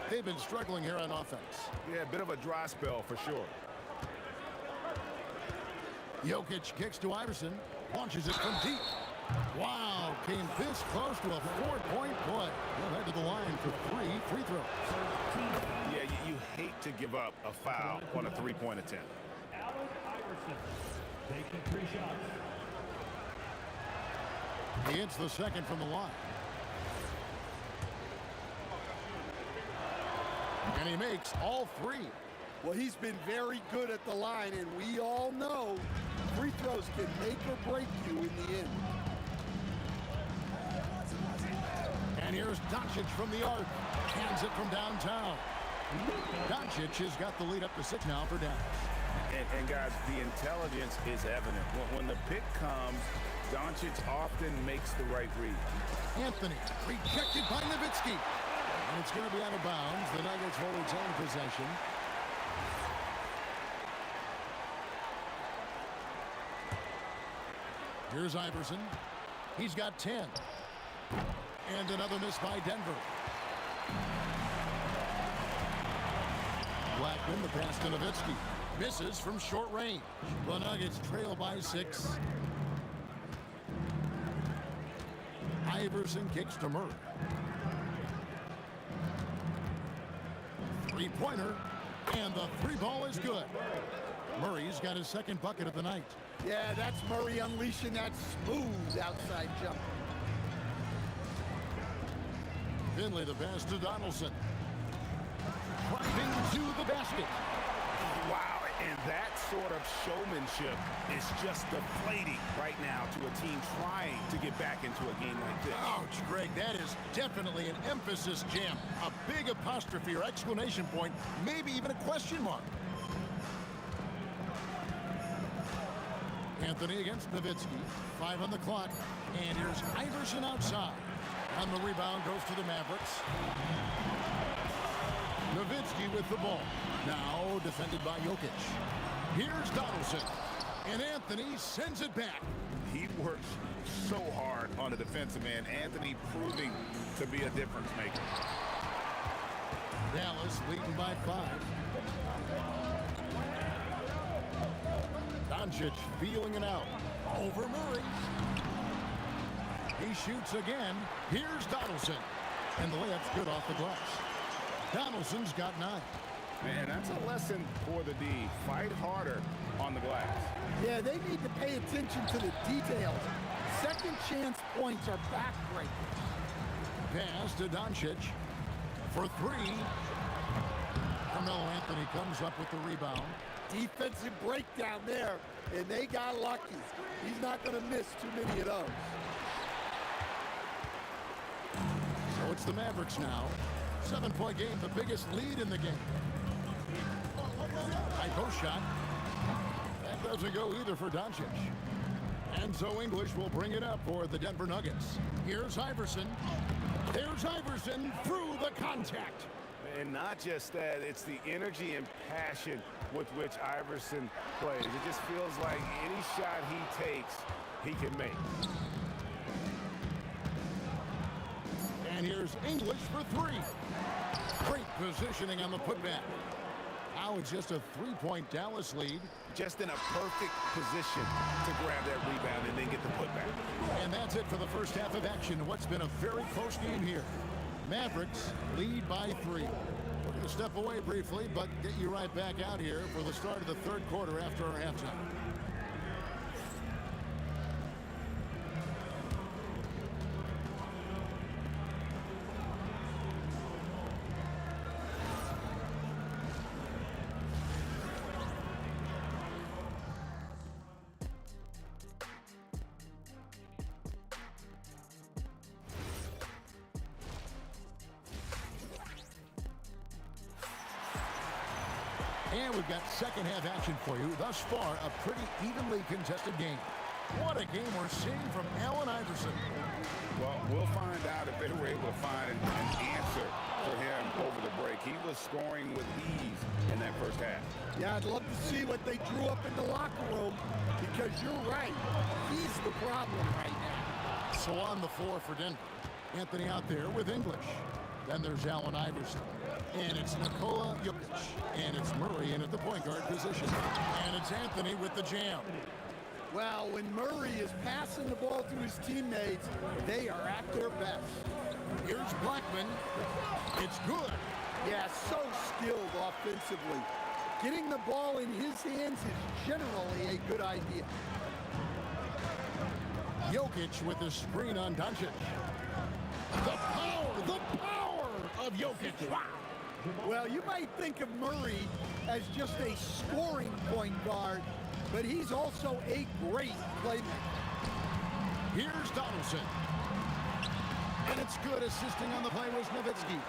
They've been struggling here on offense. Yeah, a bit of a dry spell for sure. Jokic kicks to Iverson. Launches it from deep. Wow, came this close to a four-point play. Well, head to the line for three free throws. Yeah, you hate to give up a foul on a three-point attempt. Allen Iverson taking 3 shots. He hits the second from the line. And he makes all three. Well, he's been very good at the line, and we all know free throws can make or break you in the end. And here's Doncic from the arc. Hands it from downtown. Doncic has got the lead up to 6 now for Dallas. And guys, the intelligence is evident. When the pick comes, Doncic often makes the right read. Anthony rejected by Nowitzki. And it's going to be out of bounds. The Nuggets will retain possession. Here's Iverson. He's got 10. And another miss by Denver. Blackman, the pass to Nowitzki. Misses from short range. The Nuggets trail by 6. Iverson kicks to Murray. Three-pointer. And the three ball is good. Murray's got his second bucket of the night. Yeah, that's Murray unleashing that smooth outside jump. Finley the pass to Donaldson. Driving to the basket. Wow, and that sort of showmanship is just deflating right now to a team trying to get back into a game like this. Ouch, Greg, that is definitely an emphasis jam. A big apostrophe or exclamation point, maybe even a question mark. Anthony against Nowitzki. 5 on the clock. And here's Iverson outside. And the rebound goes to the Mavericks. Nowitzki with the ball. Now defended by Jokic. Here's Donaldson. And Anthony sends it back. He works so hard on the defensive end. Anthony proving to be a difference maker. Dallas leading by 5. Doncic feeling it out. Over Murray. He shoots again. Here's Donaldson. And the layup's good off the glass. Donaldson's got 9. Man, that's a lesson for the D. Fight harder on the glass. Yeah, they need to pay attention to the details. Second chance points are backbreakers. Pass to Doncic for 3. Carmelo Anthony comes up with the rebound. Defensive breakdown there, and they got lucky. He's not going to miss too many of those. So it's the Mavericks now. 7-point game, the biggest lead in the game. High post shot. That doesn't go either for Doncic. And so English will bring it up for the Denver Nuggets. Here's Iverson. There's Iverson through the contact. And not just that, it's the energy and passion with which Iverson plays. It just feels like any shot he takes, he can make. And here's English for three. Great positioning on the putback. Now it's just a 3-point Dallas lead. Just in a perfect position to grab that rebound and then get the putback. And that's it for the first half of action. What's been a very close game here. Mavericks lead by 3. We're going to step away briefly, but get you right back out here for the start of the third quarter after our halftime. And we've got second half action for you. Thus far, a pretty evenly contested game. What a game we're seeing from Allen Iverson. Well, we'll find out if they were able to find an answer for him over the break. He was scoring with ease in that first half. Yeah, I'd love to see what they drew up in the locker room, because you're right. He's the problem right now. So on the floor for Denver, Anthony out there with English. Then there's Allen Iverson. And it's Nikola Jokic. And it's Murray in at the point guard position. And it's Anthony with the jam. Well, when Murray is passing the ball to his teammates, they are at their best. Here's Blackman. It's good. Yeah, so skilled offensively. Getting the ball in his hands is generally a good idea. Jokic with the screen on Doncic. The power of Jokic. Wow. Well, you might think of Murray as just a scoring point guard, but he's also a great playmaker. Here's Donaldson. And it's good. Assisting on the play was Nowitzki.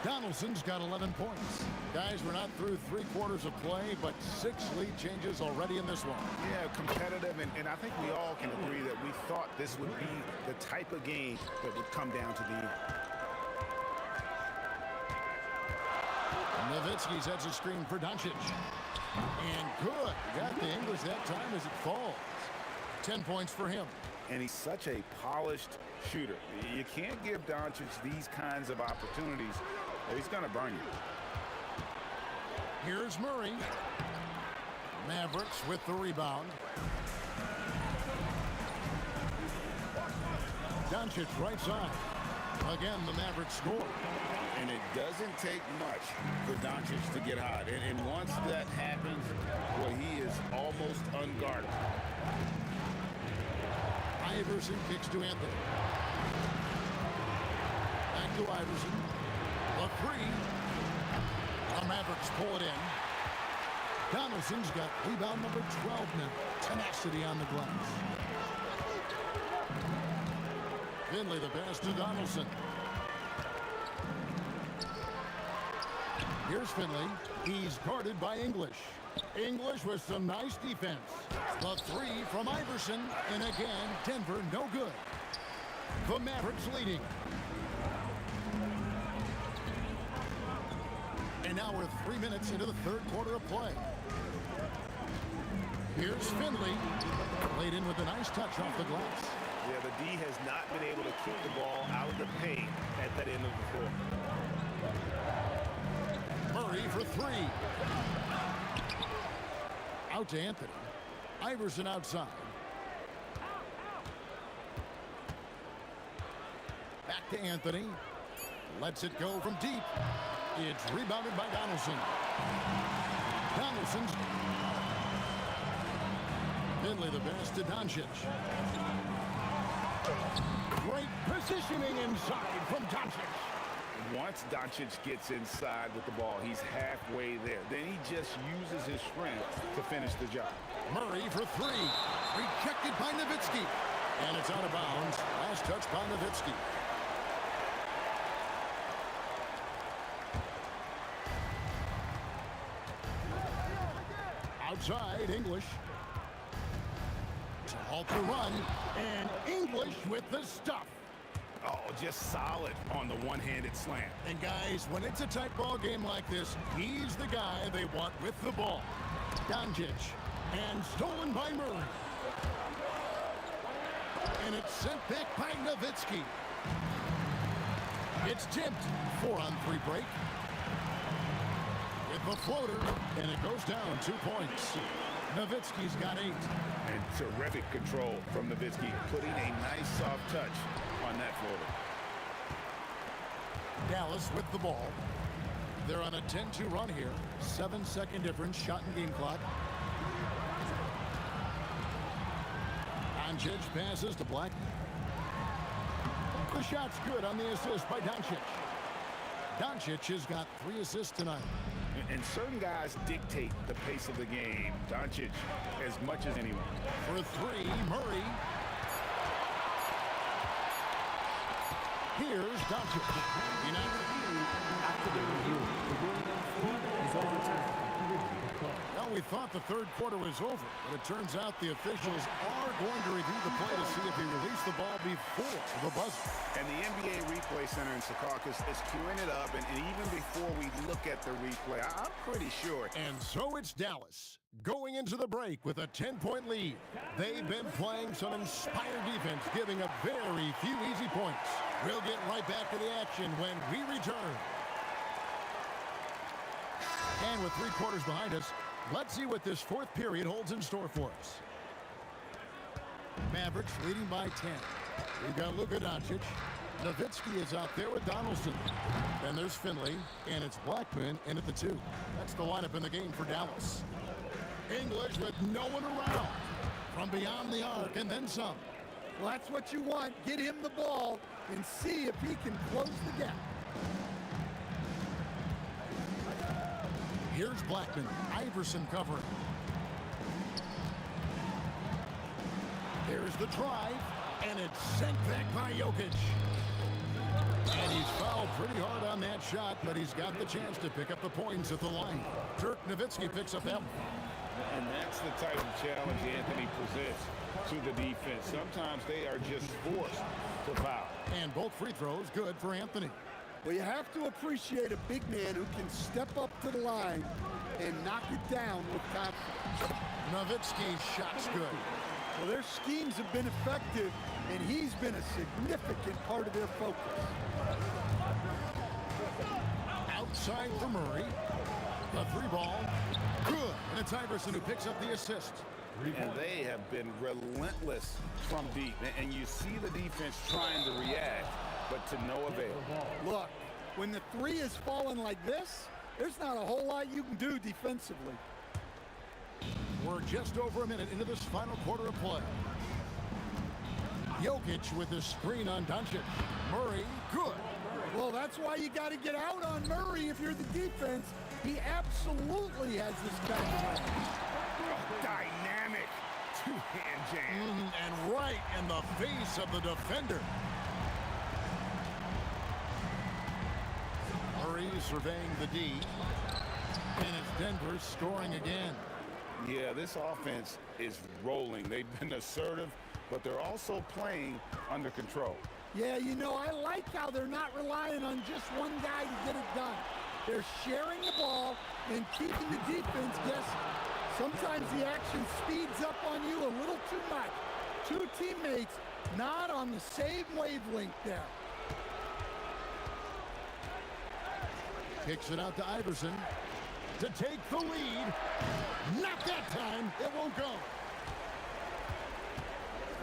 Donaldson's got 11 points. Guys, we're not through 3 quarters of play, but 6 lead changes already in this one. Yeah, competitive, and I think we all can agree that we thought this would be the type of game that would come down to the end. Nowitzki sets a screen for Doncic. And good. Got the English that time as it falls. 10 points for him. And he's such a polished shooter. You can't give Doncic these kinds of opportunities, or he's going to burn you. Here's Murray. Mavericks with the rebound. Doncic right side. Again, the Mavericks score. And it doesn't take much for Doncic to get hot. And once that happens, well, he is almost unguarded. Iverson kicks to Anthony. Back to Iverson. A 3. The Mavericks pull it in. Donaldson's got rebound number 12 now. Tenacity on the glass. Finley the pass to Donaldson. Here's Finley. He's guarded by English. English with some nice defense. The 3 from Iverson. And again, Denver no good. The Mavericks leading. And now we're 3 minutes into the third quarter of play. Here's Finley. Laid in with a nice touch off the glass. Yeah, the D has not been able to keep the ball out of the paint at that end of the floor. Murray for 3. Out to Anthony. Iverson outside. Back to Anthony. Lets it go from deep. It's rebounded by Donaldson. Donaldson's. Finley the pass to Doncic. Great positioning inside from Doncic. Once Doncic gets inside with the ball, he's halfway there. Then he just uses his strength to finish the job. Murray for 3. Rejected by Nowitzki. And it's out of bounds. Last touch by Nowitzki. inside, English. To halt the run, and English with the stuff. Oh, just solid on the one-handed slant. And guys, when it's a tight ball game like this, he's the guy they want with the ball. Doncic, and stolen by Murray. And it's sent back by Nowitzki. It's tipped. 4-on-3 break. With the floater, and it goes down 2 points. Nowitzki's got 8. And terrific control from Nowitzki, putting a nice soft touch on that floater. Dallas with the ball. They're on a 10-2 run here. 7-second difference, shot and game clock. Doncic passes to Black. The shot's good on the assist by Doncic. Doncic has got 3 assists tonight. And certain guys dictate the pace of the game. Doncic as much as anyone. For 3, Murray. Here's Doncic. After the review, the ruling on the floor is overtime. Well, we thought the third quarter was over, but it turns out the officials are going to review the play to see if he released the ball before the buzzer. And the NBA Replay Center in Secaucus is queuing it up, and even before we look at the replay, I'm pretty sure. And so it's Dallas going into the break with a 10-point lead. They've been playing some inspired defense, giving up very few easy points. We'll get right back to the action when we return. And with 3 quarters behind us, let's see what this fourth period holds in store for us. Mavericks leading by 10. We've got Luka Doncic. Nowitzki is out there with Donaldson. Then there's Finley, and it's Blackman in at the 2. That's the lineup in the game for Dallas. English with no one around. From beyond the arc, and then some. Well, that's what you want. Get him the ball and see if he can close the gap. Here's Blackman. Iverson covering. There's the drive, and it's sent back by Jokic. And he's fouled pretty hard on that shot, but he's got the chance to pick up the points at the line. Dirk Nowitzki picks up that one. And that's the type of challenge Anthony presents to the defense. Sometimes they are just forced to foul. And both free throws good for Anthony. Well, you have to appreciate a big man who can step up to the line and knock it down with confidence. Nowitzki's shot's good. Well, their schemes have been effective, and he's been a significant part of their focus. Outside for Murray. The 3 ball. Good. And it's Iverson who picks up the assist. And they have been relentless from deep. And you see the defense trying to react, but to no avail. Look, when the 3 is falling like this, there's not a whole lot you can do defensively. We're just over a minute into this final quarter of play. Jokic with the screen on Doncic. Murray, good. Well, that's why you got to get out on Murray if you're the defense. He absolutely has this kind of range. Dynamic two-hand jam. And right in the face of the defender. Murray surveying the D. And it's Denver scoring again. Yeah, this offense is rolling. They've been assertive, but they're also playing under control. Yeah, you know, I like how they're not relying on just one guy to get it done. They're sharing the ball and keeping the defense guessing. Sometimes the action speeds up on you a little too much. 2 teammates not on the same wavelength there. Kicks it out to Iverson to take the lead. Not that time. It won't go.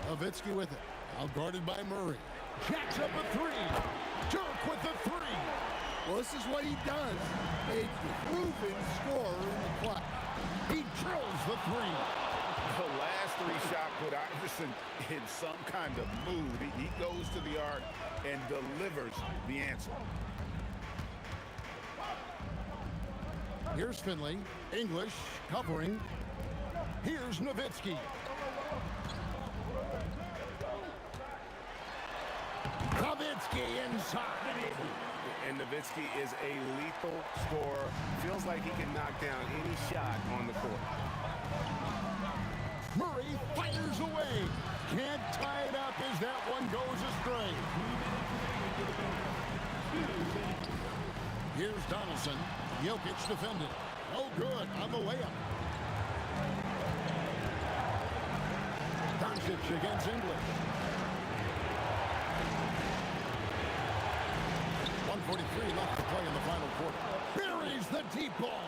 Nowitzki with it. Out guarded by Murray. Jacks up a 3. Dirk with the 3. Well, this is what he does. A proven scorer in the clutch. He drills the 3. The last 3 shot put Iverson in some kind of mood. He goes to the arc and delivers the answer. Here's Finley. English covering. Here's Nowitzki. Nowitzki inside. And Nowitzki is a lethal scorer. Feels like he can knock down any shot on the court. fires away. Can't tie it up as that one goes astray. Here's Donaldson. Jokic defended. Oh, good on the layup. Doncic against English. 1:43 left to play in the final quarter. Buries the deep ball.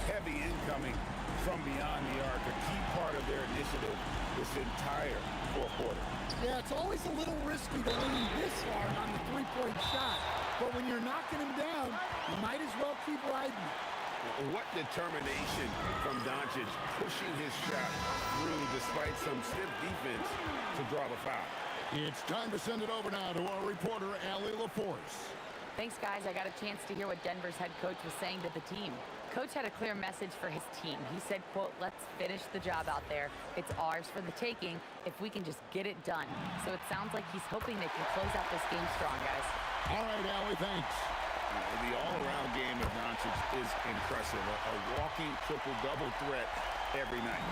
Heavy incoming from beyond the arc, a key part of their initiative this entire fourth quarter. Yeah, it's always a little risky to lean this hard on the three-point shot. But when you're knocking him down, you might as well keep riding. What determination from Doncic, pushing his shot through despite some stiff defense to draw the foul. It's time to send it over now to our reporter, Allie LaForce. Thanks, guys. I got a chance to hear what Denver's head coach was saying to the team. Coach had a clear message for his team. He said, quote, let's finish the job out there. It's ours for the taking if we can just get it done. So it sounds like he's hoping they can close out this game strong, guys. All right, Allie, thanks. The all-around game of Doncic is impressive. A walking triple-double threat every night.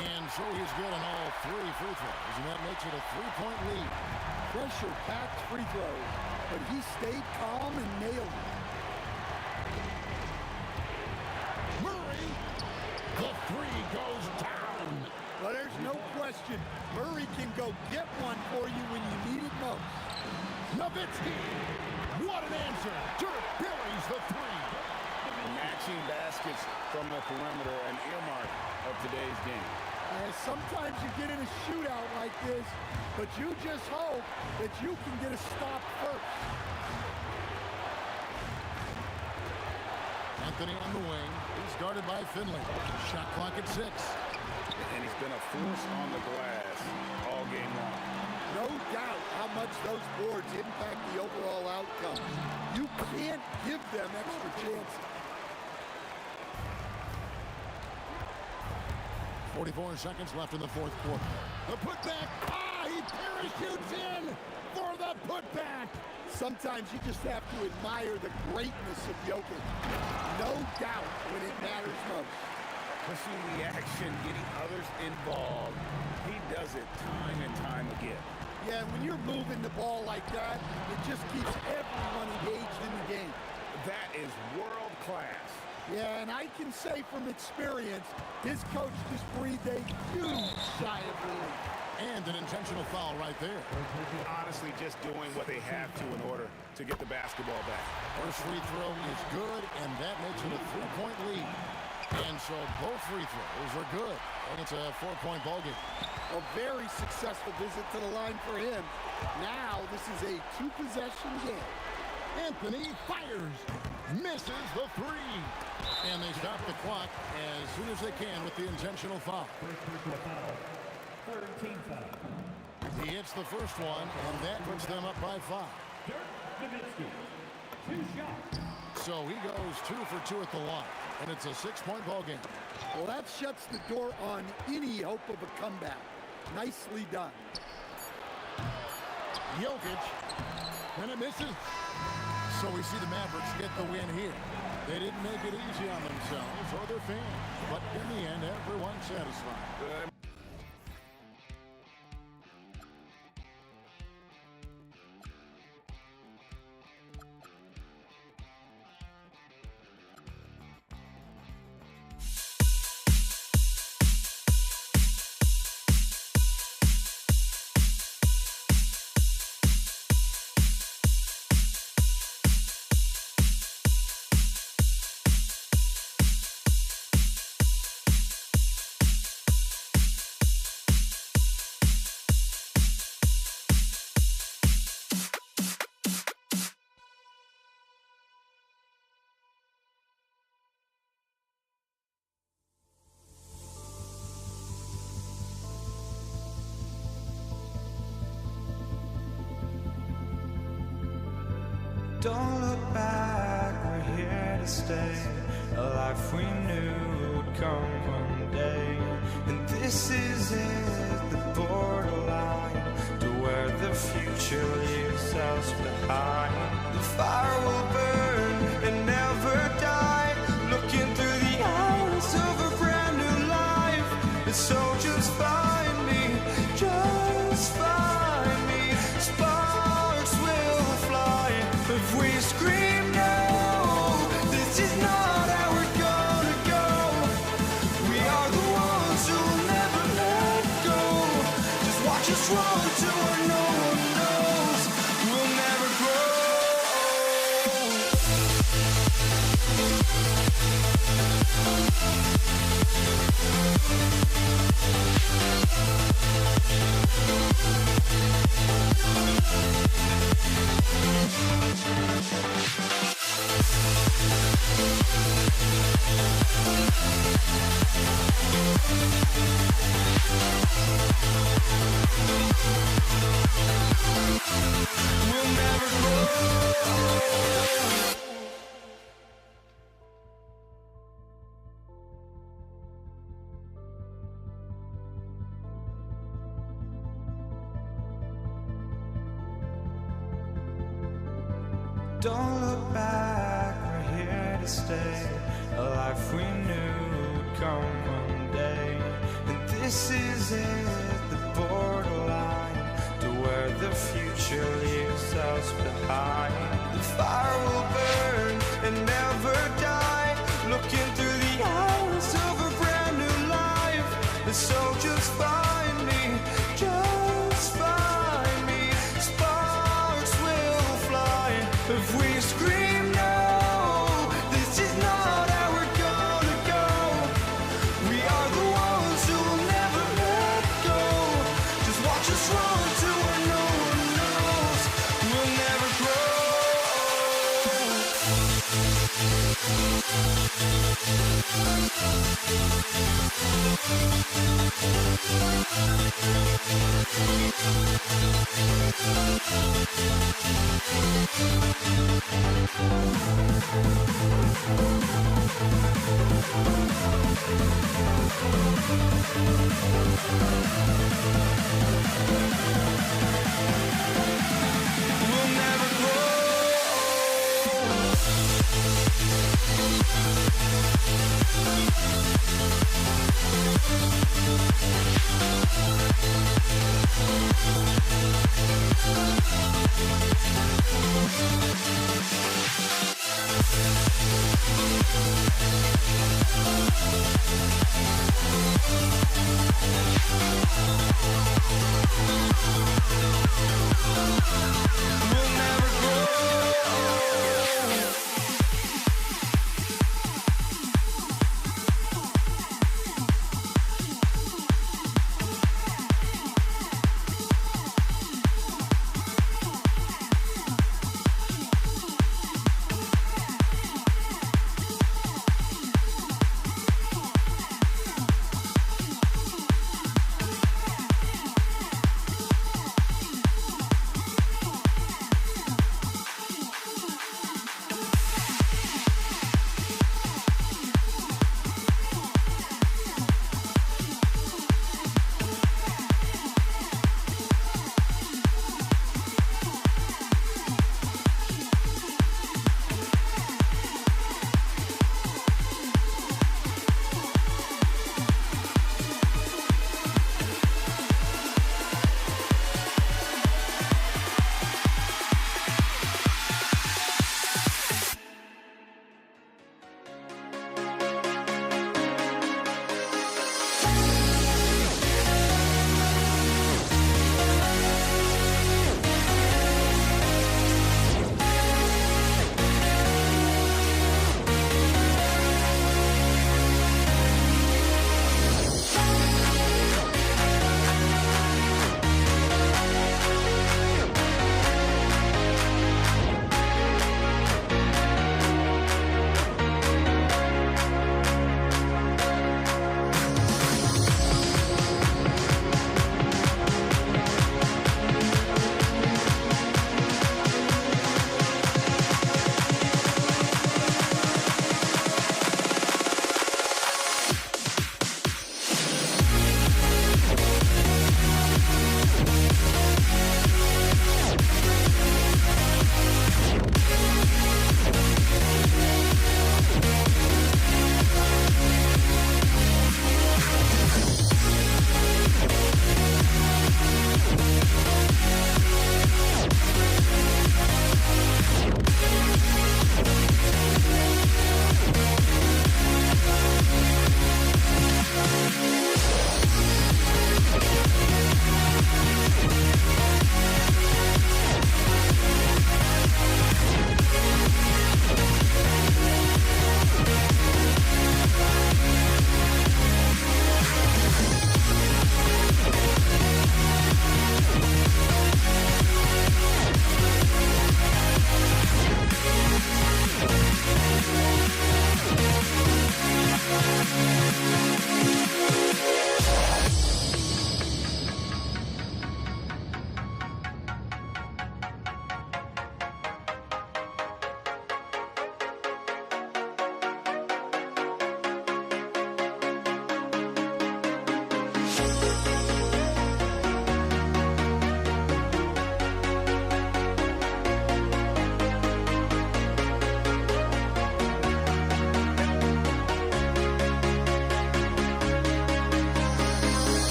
And so he's good on all three free throws, and that makes it a three-point lead. Pressure-packed free throws, but he stayed calm and nailed it. Murray, the three goes down. Well, there's no question. Murray can go get one for you when you need it most. Nowitzki, what an answer. Dirk buries the three. Matching baskets from the perimeter, an earmark of today's game. Sometimes you get in a shootout like this, but you just hope that you can get a stop first. Anthony on the wing. He's guarded by Finley. Shot clock at 6. And he's been a force on the glass all game long. No doubt how much those boards impact the overall outcome. You can't give them extra chances. 44 seconds left in the fourth quarter. The putback. He parachutes in for the putback. Sometimes you just have to admire the greatness of Jokic. No doubt when it matters most. Pushing the action, getting others involved. He does it time and time again. Yeah, when you're moving the ball like that, it just keeps everyone engaged in the game. That is world class. Yeah, and I can say from experience, his coach just breathed a huge sigh of relief. And an intentional foul right there. Honestly, just doing what they have to in order to get the basketball back. First free throw is good, and that makes it a three-point lead. And so both free throws are good, and it's a 4-point ball game. A very successful visit to the line for him. Now this is a 2-possession game. Anthony fires, misses the three. And they stop the clock as soon as they can with the intentional foul. Team foul. He hits the first one, and that puts them up by 5. Nowitzki, 2 shots. So he goes 2 for 2 at the line, and it's a 6-point ball game. Well, that shuts the door on any hope of a comeback. Nicely done. Jokic, and it misses. So we see the Mavericks get the win here. They didn't make it easy on themselves or their fans, but in the end, everyone's satisfied. Don't look back, we're here to stay. A life we knew would come one day. And this is it, the borderline to where the future leaves us behind. The fire will burn and never die. Looking through the eyes of a brand new life. The soldiers fight. We'll never grow. Don't look back, we're here to stay. A life we knew would come one day. And this is it, the borderline to where the future leaves us behind. The fire will burn and never die, looking through the eyes of a brand new life. And so just find me, just find me. Sparks will fly if we scream no. This is not how we're gonna go. We are the ones who will never let go. Just watch us run to where no one knows. We'll never grow. We'll never grow. We'll never grow.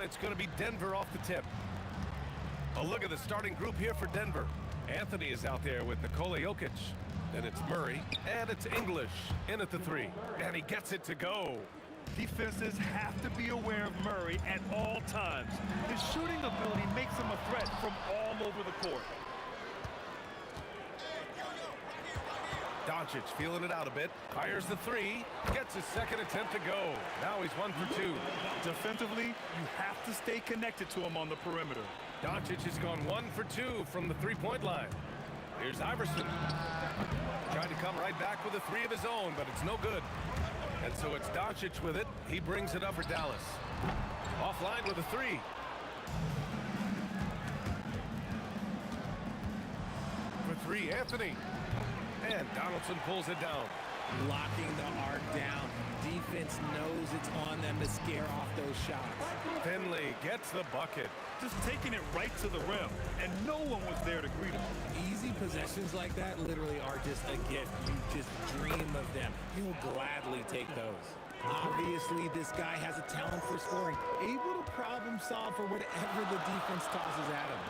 It's going to be Denver off the tip. A look at the starting group here for Denver. Anthony is out there with Nikola Jokic. Then it's Murray, and it's English in at the 3. And he gets it to go. Defenses have to be aware of Murray at all times. His shooting ability makes him a threat from all over the court. Doncic feeling it out a bit. Fires the 3. Gets his second attempt to go. Now he's 1 for 2. Defensively, you have to stay connected to him on the perimeter. Doncic has gone 1 for 2 from the three-point line. Here's Iverson. Trying to come right back with a 3 of his own, but it's no good. And so it's Doncic with it. He brings it up for Dallas. Offline with a 3. For 3, Anthony. And Donaldson pulls it down. Locking the arc down. Defense knows it's on them to scare off those shots. Finley gets the bucket. Just taking it right to the rim, and no one was there to greet him. Easy possessions like that literally are just a gift. You just dream of them. He'll gladly take those. Obviously, this guy has a talent for scoring, able to problem solve for whatever the defense tosses at him.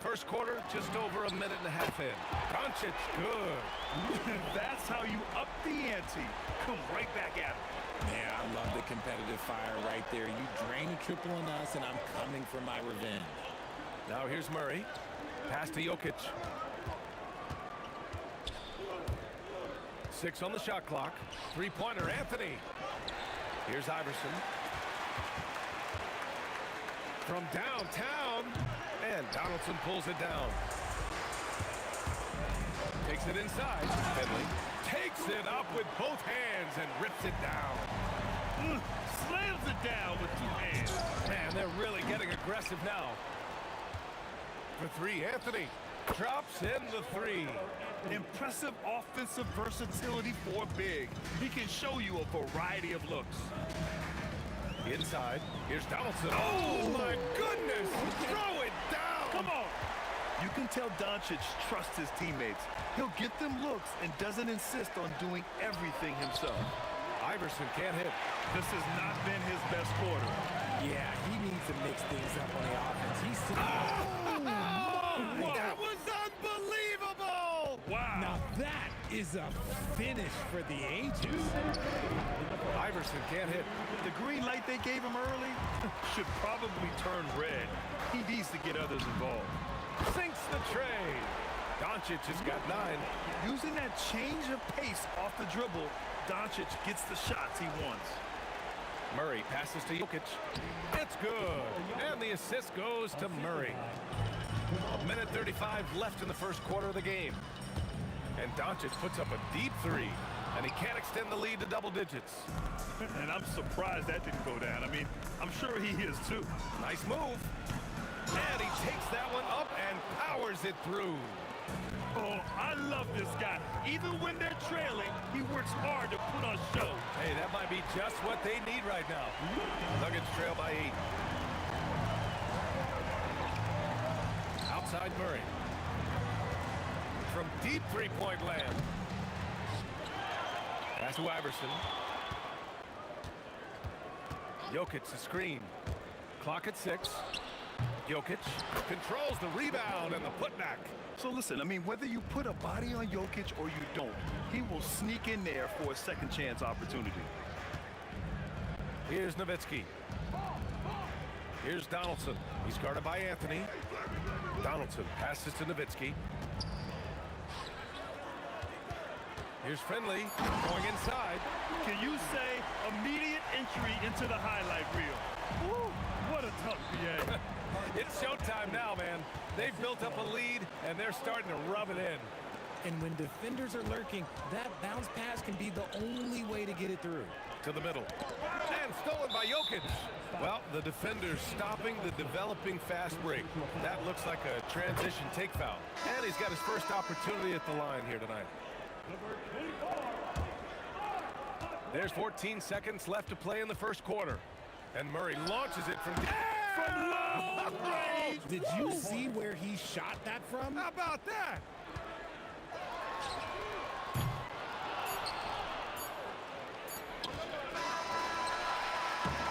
First quarter, just over a minute and a half in. Doncic, good. That's how you up the ante. Come right back at him. Man, I love the competitive fire right there. You drain a triple on us, and I'm coming for my revenge. Now here's Murray. Pass to Jokic. 6 on the shot clock. Three-pointer, Anthony. Here's Iverson. From downtown. And Donaldson pulls it down. Takes it inside. Finley takes it up with both hands and rips it down. Slams it down with 2 hands. Man, they're really getting aggressive now. For 3, Anthony drops in the 3. Impressive offensive versatility for big. He can show you a variety of looks. Inside, here's Donaldson. Oh my goodness! Throw it down! Come on! You can tell Doncic trusts his teammates. He'll get them looks and doesn't insist on doing everything himself. Iverson can't hit. This has not been his best quarter. Yeah, he needs to mix things up on the offense. He's that was unbelievable! Wow! Now that is a finish for the ages. Iverson can't hit. The green light they gave him early should probably turn red. He needs to get others involved. Sinks the tray. Doncic has got 9. Using that change of pace off the dribble, Doncic gets the shots he wants. Murray passes to Jokic. It's good. And the assist goes to Murray. 1:35 left in the first quarter of the game. And Doncic puts up a deep 3. And he can't extend the lead to double digits. And I'm surprised that didn't go down. I mean, I'm sure he is too. Nice move. And he takes that one up and powers it through. Oh, I love this guy. Even when they're trailing, he works hard to put on show. Hey, that might be just what they need right now. Nuggets trail by 8. Outside Murray. From deep three-point land. Pass to Iverson. Jokic the screen. Clock at 6. Jokic controls the rebound and the putback. So listen, I mean, whether you put a body on Jokic or you don't, he will sneak in there for a second chance opportunity. Here's Nowitzki. Here's Donaldson. He's guarded by Anthony. Donaldson passes to Nowitzki. Here's Finley going inside. Can you say immediate entry into the highlight reel? Woo, what a tough PA. It's showtime now, man. They've built up a lead, and they're starting to rub it in. And when defenders are lurking, that bounce pass can be the only way to get it through. To the middle. And stolen by Jokic. Well, the defender's stopping the developing fast break. That looks like a transition take foul. And he's got his first opportunity at the line here tonight. There's 14 seconds left to play in the first quarter. And Murray launches it from long range. Did you see where he shot that from? How about that?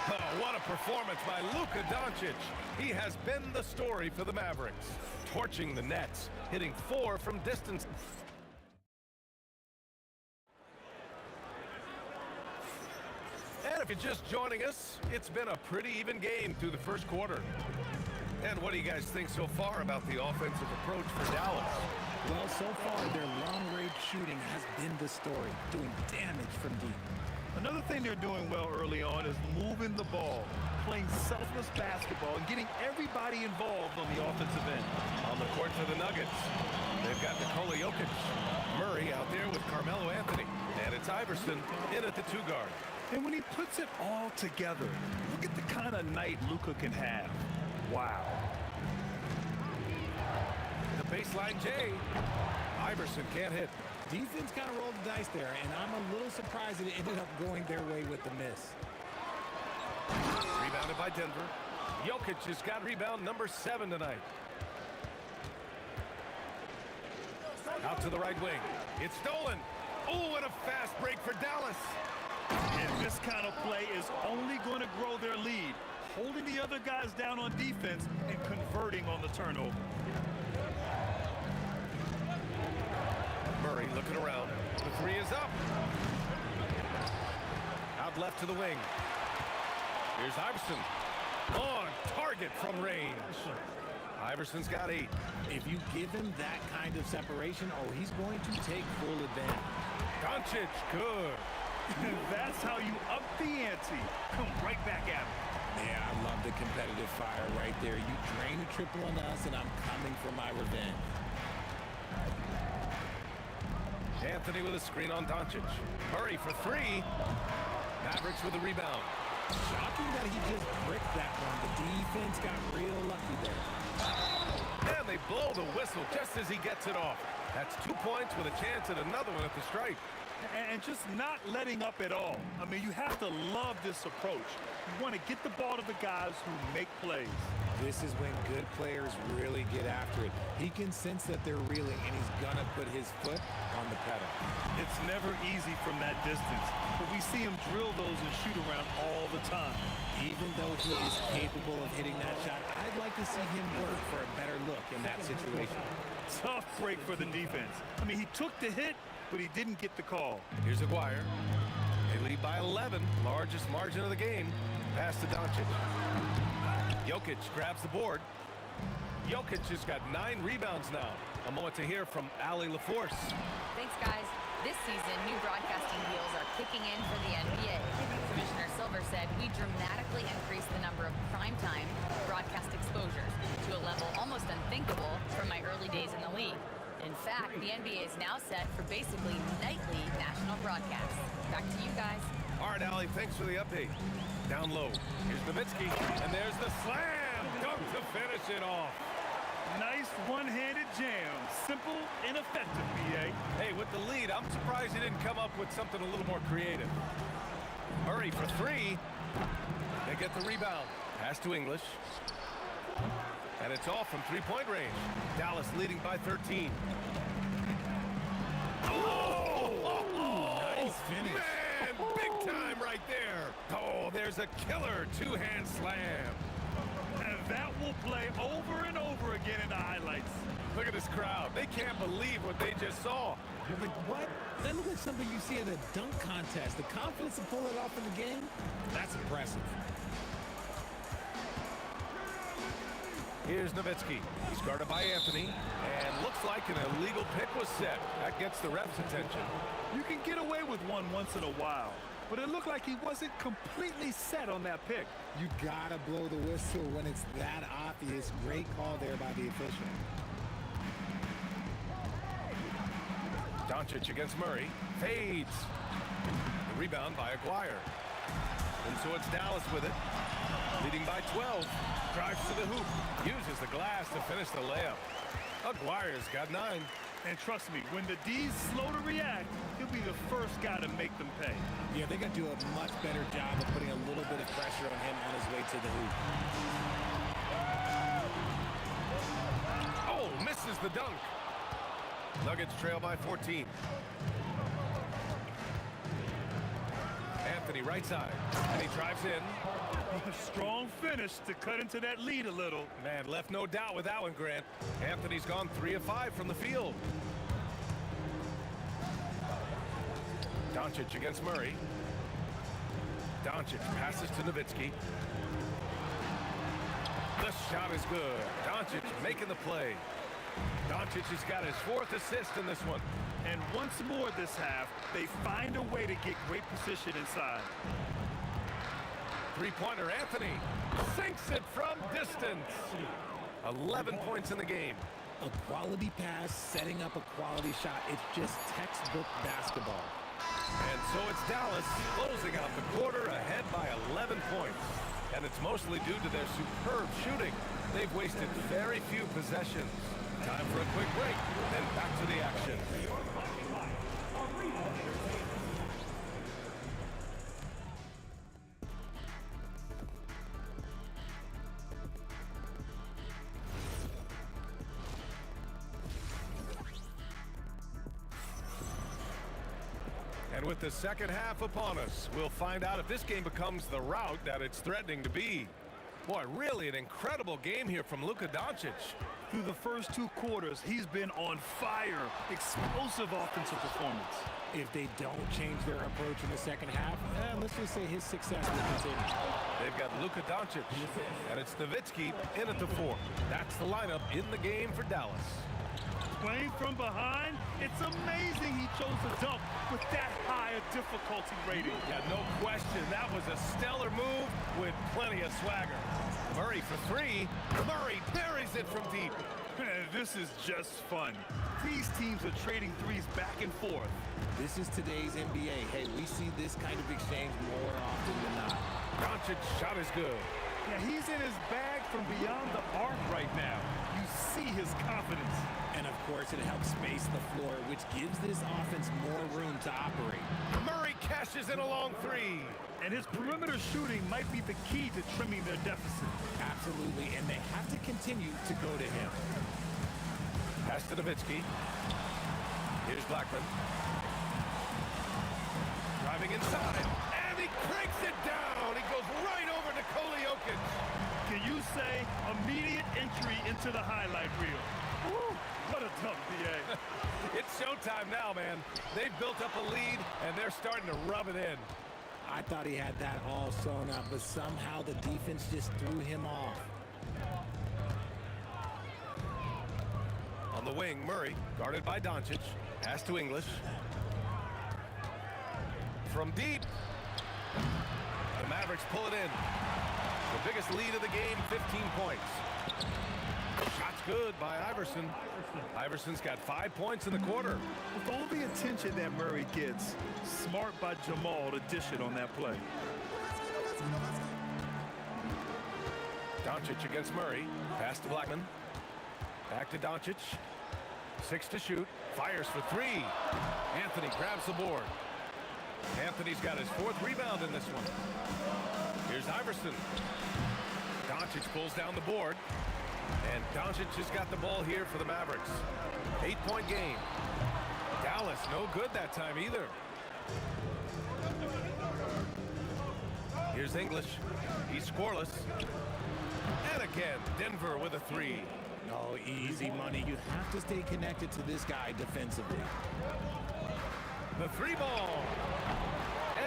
Oh, what a performance by Luka Doncic. He has been the story for the Mavericks. Torching the Nets, hitting 4 from distance. And if you're just joining us, it's been a pretty even game through the first quarter. And what do you guys think so far about the offensive approach for Dallas? Well, so far, their long-range shooting has been the story, doing damage from deep. Another thing they're doing well early on is moving the ball, playing selfless basketball, and getting everybody involved on the offensive end. On the court for the Nuggets, they've got Nikola Jokic. Murray out there with Carmelo Anthony. And it's Iverson in at the 2 guard. And when he puts it all together, look at the kind of night Luka can have. Wow. The baseline J. Iverson can't hit. Defense kind of rolled the dice there, and I'm a little surprised that it ended up going their way with the miss. Rebounded by Denver. Jokic has got rebound number 7 tonight. Out to the right wing. It's stolen. Oh, and a fast break for Dallas. And this kind of play is only going to grow their lead, holding the other guys down on defense and converting on the turnover. Murray looking around. The 3 is up. Out left to the wing. Here's Iverson. On target from range. Iverson's got 8. If you give him that kind of separation, oh, he's going to take full advantage. Doncic, good. That's how you up the ante. Come right back at him. Yeah, I love the competitive fire right there. You drain a triple on us, and I'm coming for my revenge. Anthony with a screen on Doncic. Murray for 3. Mavericks with a rebound. Shocking that he just bricked that one. The defense got real lucky there. And they blow the whistle just as he gets it off. That's 2 points with a chance at another one at the stripe. And just not letting up at all. I mean, you have to love this approach. You want to get the ball to the guys who make plays. This is when good players really get after it. He can sense that they're reeling, and he's going to put his foot on the pedal. It's never easy from that distance, but we see him drill those and shoot around all the time. Even though he is capable of hitting that shot, I'd like to see him work for a better look in that situation. Tough break for the defense. I mean, he took the hit, but he didn't get the call. Here's Aguirre. They lead by 11, largest margin of the game. Pass to Doncic. Jokic grabs the board. Jokic has got 9 rebounds now. A moment to hear from Allie LaForce. Thanks, guys. This season, new broadcasting deals are kicking in for the NBA. Commissioner Silver said we dramatically increased the number of primetime broadcast exposures to a level almost unthinkable from my early days in the league. In fact, the NBA is now set for basically nightly national broadcasts. Back to you guys. All right, Allie, thanks for the update. Down low. Here's Nowitzki, and there's the slam dunk to finish it off. Nice one-handed jam. Simple and effective, BA. Hey, with the lead, I'm surprised he didn't come up with something a little more creative. Murray for 3. They get the rebound. Pass to English. And it's off from 3-point range. Dallas leading by 13. Nice finish. Man, big time right there. Oh, there's a killer 2-hand slam. And that will play over and over again in the highlights. Look at this crowd. They can't believe what they just saw. Like, what? That looks like something you see at a dunk contest. The confidence to pull it off in the game, that's impressive. Here's Nowitzki. He's guarded by Anthony. And looks like an illegal pick was set. That gets the ref's attention. You can get away with one once in a while, but it looked like he wasn't completely set on that pick. You gotta blow the whistle when it's that obvious. Great call there by the official. Doncic against Murray. Fades. The rebound by Aguirre. And so it's Dallas with it. Leading by 12. Drives to the hoop. Uses the glass to finish the layup. Aguirre's got 9. And trust me, when the D's slow to react, he'll be the first guy to make them pay. Yeah, they got to do a much better job of putting a little bit of pressure on him on his way to the hoop. Oh, misses the dunk. Nuggets trail by 14. Anthony right side, and he drives in. A strong finish to cut into that lead a little. Man, left no doubt with that one, Grant. Anthony's gone 3 of 5 from the field. Doncic against Murray. Doncic passes to Nowitzki. The shot is good. Doncic making the play. Doncic has got his 4th assist in this one. And once more this half, they find a way to get great position inside. Three-pointer Anthony sinks it from distance. 11 points in the game. A quality pass, setting up a quality shot. It's just textbook basketball. And so it's Dallas closing out the quarter ahead by 11 points. And it's mostly due to their superb shooting. They've wasted very few possessions. Time for a quick break, then back to the action. And with the second half upon us, we'll find out if this game becomes the rout that it's threatening to be. Boy, really an incredible game here from Luka Doncic. Through the first 2 quarters, he's been on fire. Explosive offensive performance. If they don't change their approach in the second half, let's just say his success will continue. They've got Luka Doncic, and it's Nowitzki in at the 4. That's the lineup in the game for Dallas. Playing from behind, it's amazing he chose to dunk with that high a difficulty rating. Yeah, no question. That was a stellar move with plenty of swagger. Murray for 3. Murray buries it from deep. This is just fun. These teams are trading threes back and forth. This is today's NBA. Hey, we see this kind of exchange more often than not. Doncic's shot is good. Yeah, he's in his bag from beyond the arc right now. You see his confidence. And of course, it helps space the floor, which gives this offense more room to operate. Murray cashes in a long 3. And his perimeter shooting might be the key to trimming their deficit. Absolutely, and they have to continue to go to him. Pass to Nowitzki. Here's Blackman. Driving inside, and he cranks it down. He goes right over Nikola Jokic. Can you say immediate entry into the highlight reel? Woo, what a dunk, D.A. It's showtime now, man. They've built up a lead, and they're starting to rub it in. I thought he had that all sewn up, but somehow the defense just threw him off. On the wing, Murray, guarded by Doncic. Pass to English. From deep. The Mavericks pull it in. The biggest lead of the game, 15 points. Shot's good by Iverson. Iverson's got 5 points in the quarter. With all the attention that Murray gets, smart by Jamal to dish it on that play. Doncic against Murray. Pass to Blackman. Back to Doncic. 6 to shoot. Fires for 3. Anthony grabs the board. Anthony's got his 4th rebound in this one. Here's Iverson. Doncic pulls down the board. And Doncic has got the ball here for the Mavericks. 8-point game. Dallas no good that time either. Here's English. He's scoreless. And again, Denver with a 3. Oh, easy money. You have to stay connected to this guy defensively. The 3 ball.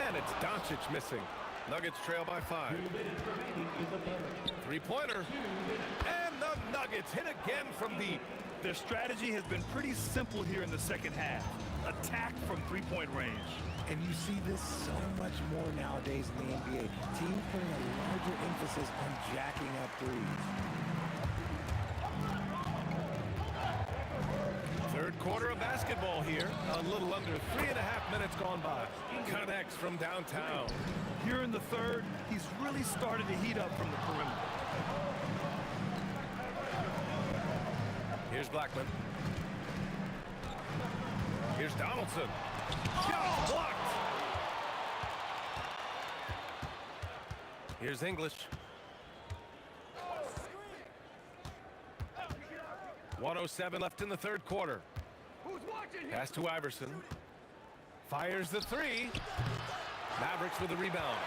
And it's Doncic missing. Nuggets trail by 5. 3-pointer. And the Nuggets hit again from deep. Their strategy has been pretty simple here in the second half. Attack from three-point range. And you see this so much more nowadays in the NBA. Teams putting a larger emphasis on jacking up threes. Third quarter of basketball here. A little under 3.5 minutes gone by. Connects from downtown. Here in the third, he's really started to heat up from the perimeter. Here's Blackman. Here's Donaldson. Shot blocked. Here's English. 1:07 left in the third quarter. Pass to Iverson. Fires the three. Mavericks with the rebound.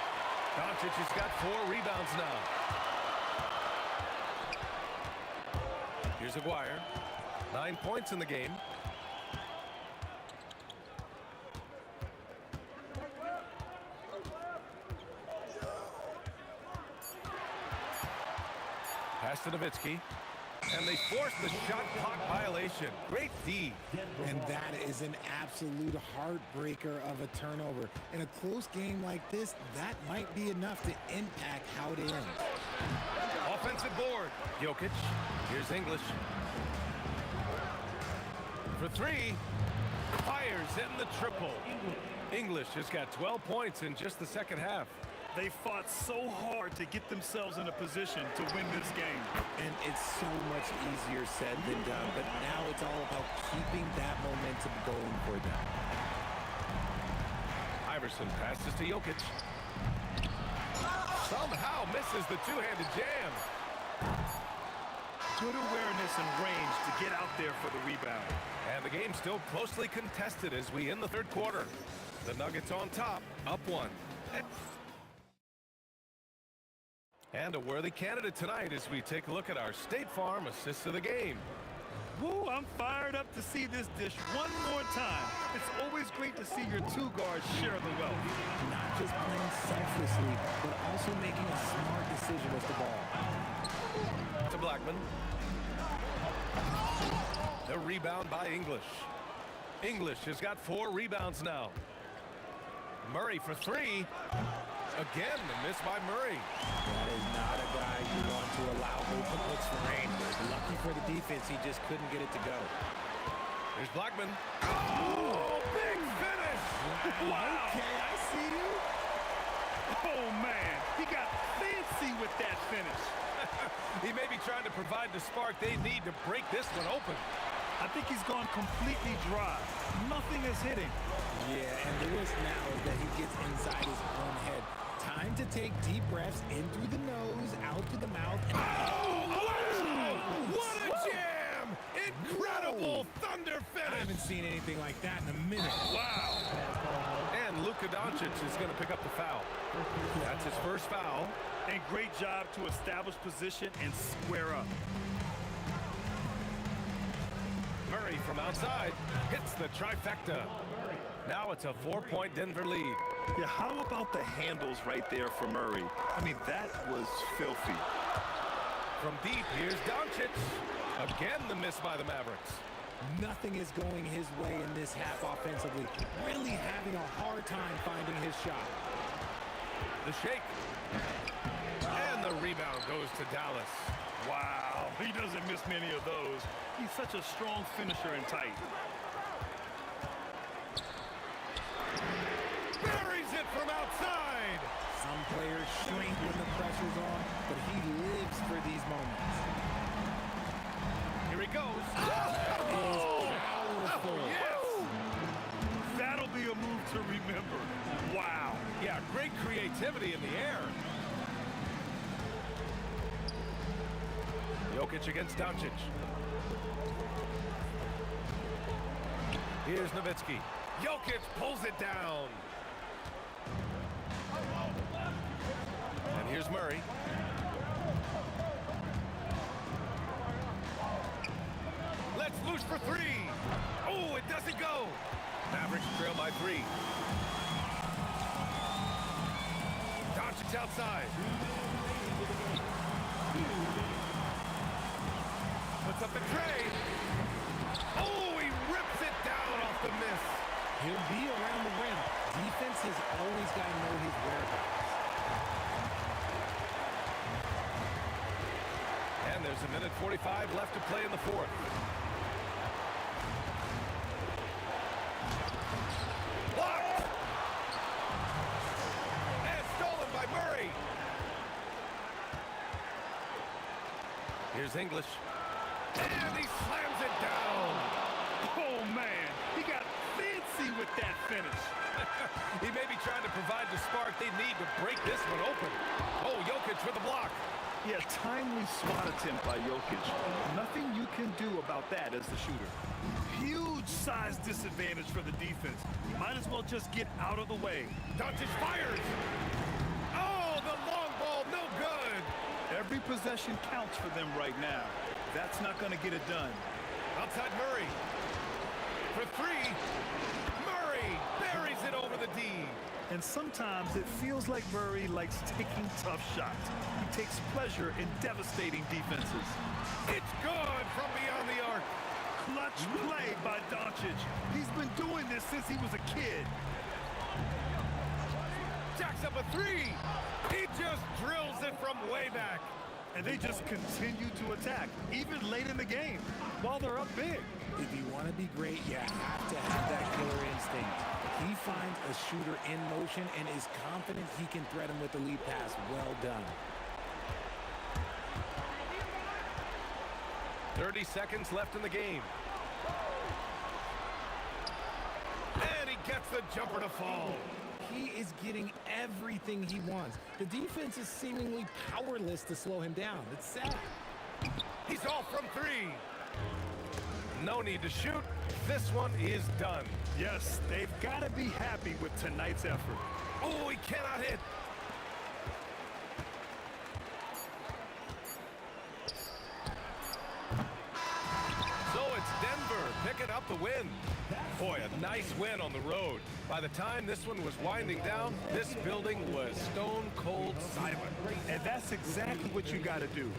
Doncic has got 4 rebounds now. Here's Aguirre. 9 points in the game. Pass to Nowitzki. And they force the shot clock violation. Great D. And that is an absolute heartbreaker of a turnover. In a close game like this, that might be enough to impact how it ends. Offensive board. Jokic. Here's English. For 3. Fires in the triple. English has got 12 points in just the second half. They fought so hard to get themselves in a position to win this game. And it's so much easier said than done, but now it's all about keeping that momentum going for them. Iverson passes to Jokic. Somehow misses the two-handed jam. Good awareness and range to get out there for the rebound. And the game's still closely contested as we end the third quarter. The Nuggets on top, up 1. And a worthy candidate tonight as we take a look at our State Farm assist of the game. Woo, I'm fired up to see this dish one more time. It's always great to see your 2 guards share the wealth. Not just playing selflessly, but also making a smart decision with the ball. To Blackman. The rebound by English. English has got 4 rebounds now. Murray for 3. Again, the miss by Murray. That is not a guy you want to allow open looks for rain. Lucky for the defense, he just couldn't get it to go. There's Blackman. Oh, big finish! Wow. Okay, I see you. Oh, man. He got fancy with that finish. He may be trying to provide the spark they need to break this one open. I think he's gone completely dry. Nothing is hitting. Yeah, and the risk now is that he gets inside his own head. Time to take deep breaths in through the nose, out through the mouth. What a jam! Incredible thunder finish! I haven't seen anything like that in a minute. Wow! And Luka Doncic is going to pick up the foul. That's his first foul. And great job to establish position and square up. Murray from outside hits the trifecta. Now it's a 4-point Denver lead. Yeah, how about the handles right there for Murray? I mean, that was filthy. From deep, here's Doncic. Again, the miss by the Mavericks. Nothing is going his way in this half offensively. Really having a hard time finding his shot. The shake. And the rebound goes to Dallas. Wow, he doesn't miss many of those. He's such a strong finisher and tight. Buries it from outside. Some players shrink when the pressure's on, but he lives for these moments. Here he goes. Powerful. Yes. That'll be a move to remember. Wow. Yeah, great creativity in the air. Jokic against Doncic. Here's Nowitzki. Jokic pulls it down. And here's Murray. Let's loose for 3. Oh, it doesn't go. Mavericks trail by 3. Doncic outside. Sets up the tray. Oh, he rips it down off the miss. He'll be around the rim. Defense has always got to know his whereabouts. And there's a minute 45 left to play in the fourth. Blocked. And stolen by Murray. Here's English. And he slams it down. Oh, man. He got fancy with that finish. He may be trying to provide the spark they need to break this one open. Oh, Jokic with the block. Yeah, timely spot attempt by Jokic. Nothing you can do about that as the shooter. Huge size disadvantage for the defense. Might as well just get out of the way. Doncic fires. Oh, the long ball, no good. Every possession counts for them right now. That's not going to get it done. Outside Murray. For three. Murray buries it over the D. And sometimes it feels like Murray likes taking tough shots. He takes pleasure in devastating defenses. It's good from beyond the arc. Clutch play by Doncic. He's been doing this since he was a kid. Jacks up a three. He just drills it from way back. And they just continue to attack, even late in the game, while they're up big. If you want to be great, you have to have that killer instinct. He finds a shooter in motion and is confident he can thread him with the lead pass. Well done. 30 seconds left in the game. And he gets the jumper to fall. He is getting everything he wants. The defense is seemingly powerless to slow him down. It's sad. He's off from three. No need to shoot. This one is done. Yes, they've got to be happy with tonight's effort. Oh, he cannot hit. So it's Denver picking up the win. Boy, a nice win on the road. By the time this one was winding down, this building was stone cold silent. And that's exactly what you got to do.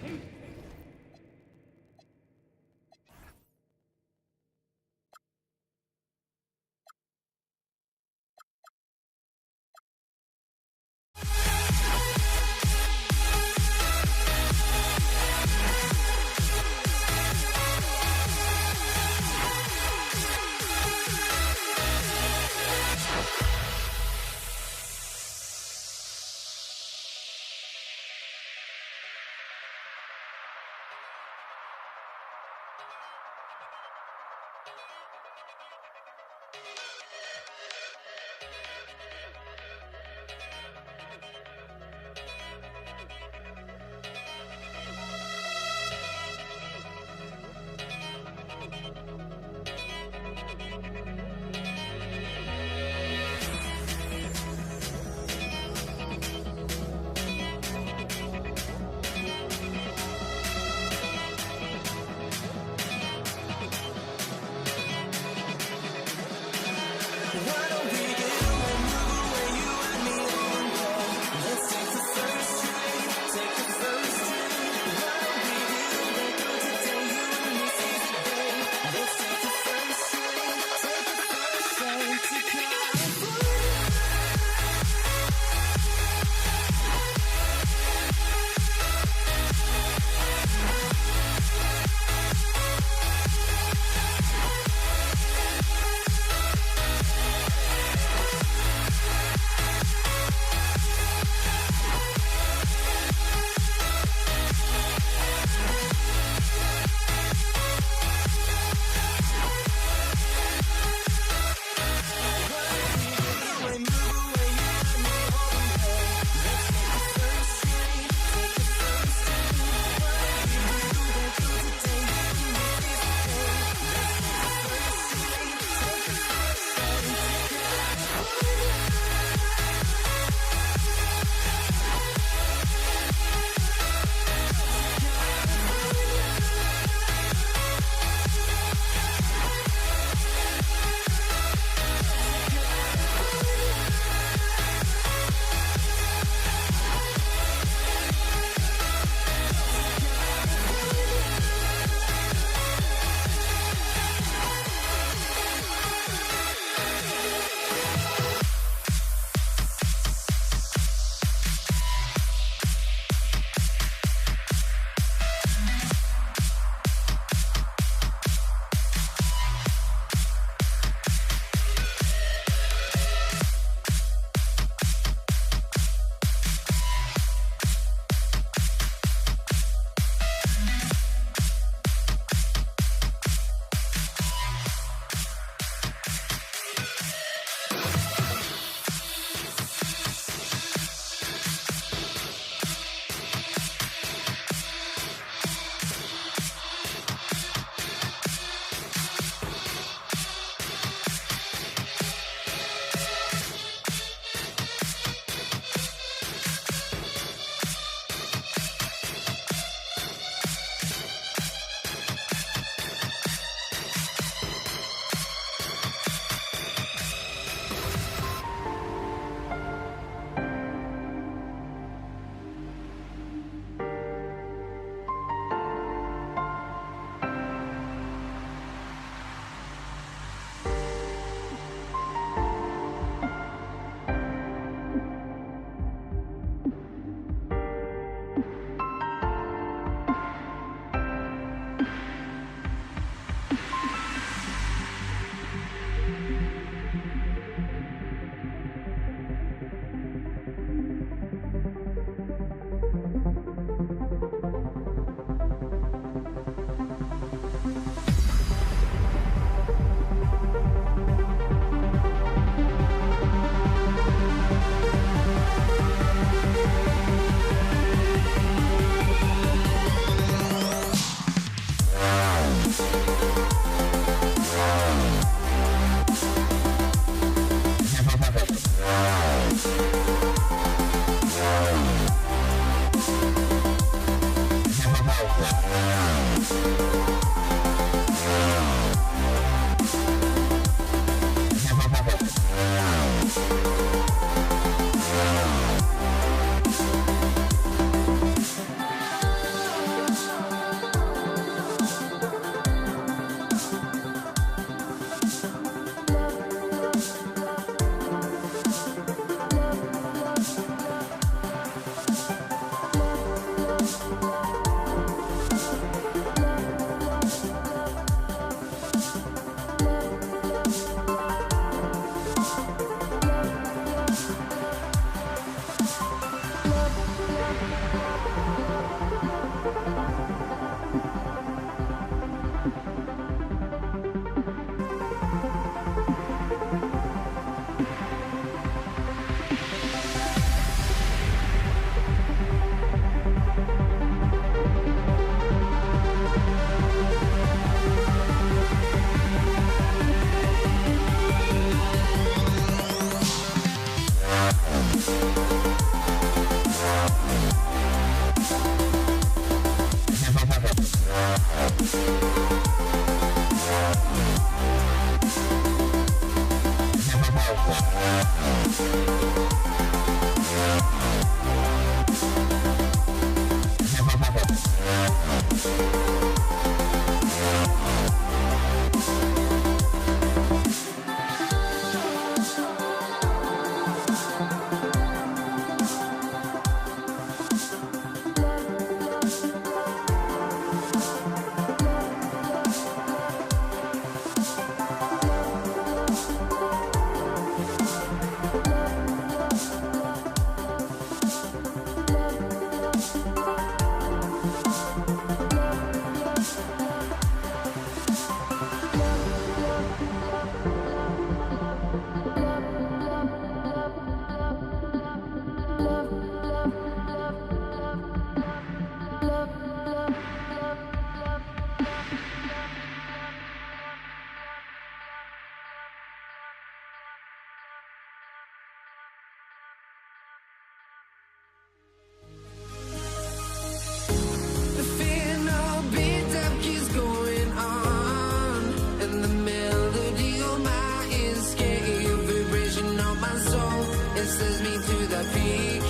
sends me to the peak.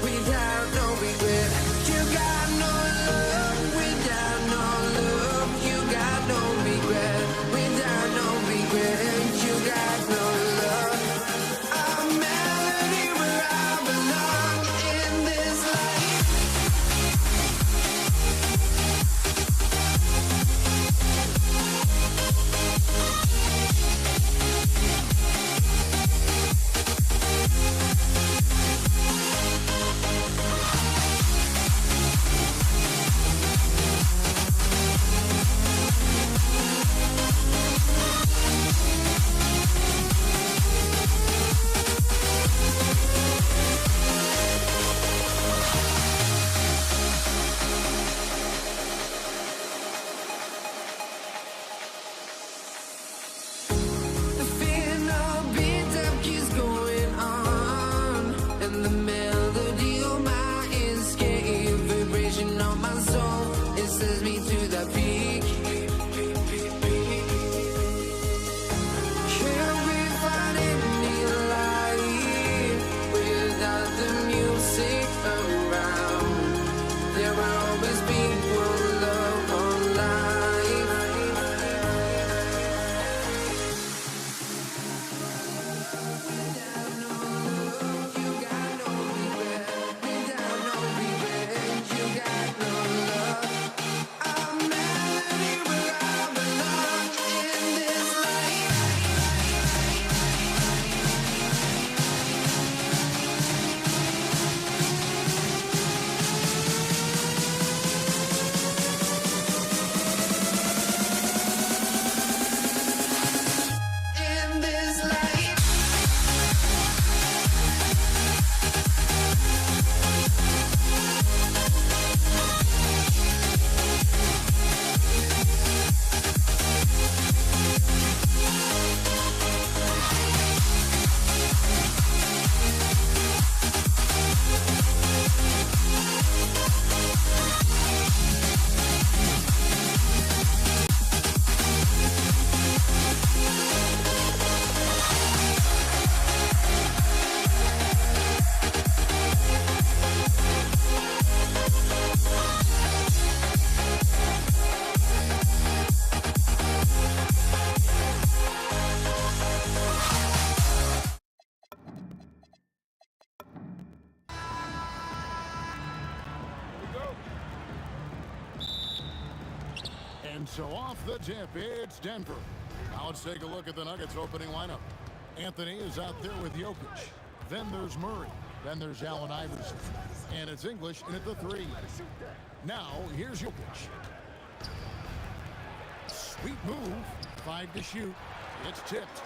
Without no regret, you got no love. Without no love, you got no regret. Without no regret, you got no love. A melody where I belong in this life. The final beat up keeps going on, and the melody of my escape, vibration on my soul, it sends me to the peak. Can't we find any light without the music around? There will always be one love on life. Without no love, you got no regret. Without no regret, you got no love. A melody where I belong in this life. In this life. And so off the tip, it's Denver. Now let's take a look at the Nuggets opening lineup. Anthony is out there with Jokic. Then there's Murray. Then there's Allen Iverson. And it's English in at the 3. Now, here's Jokic. Sweet move. 5 to shoot. It's tipped.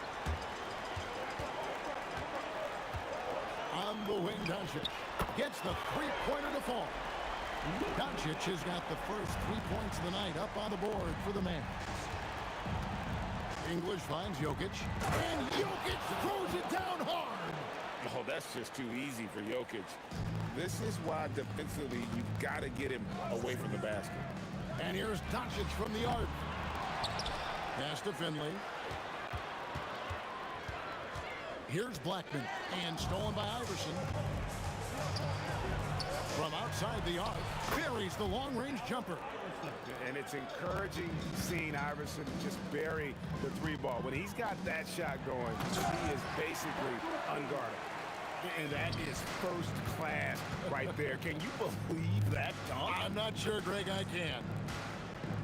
On the wing, Doncic gets the three-pointer to fall. Doncic has got the first 3 points of the night up on the board for the man. English finds Jokic, and Jokic throws it down hard. Oh, that's just too easy for Jokic. This is why defensively you've got to get him away from the basket. And here's Doncic from the arc. Pass to Finley. Here's Blackman, and stolen by Iverson. From outside the arc, buries the long-range jumper. And it's encouraging seeing Iverson just bury the 3-ball. When he's got that shot going, he is basically unguarded. And that is first class right there. Can you believe that dunk? I'm not sure, Greg, I can.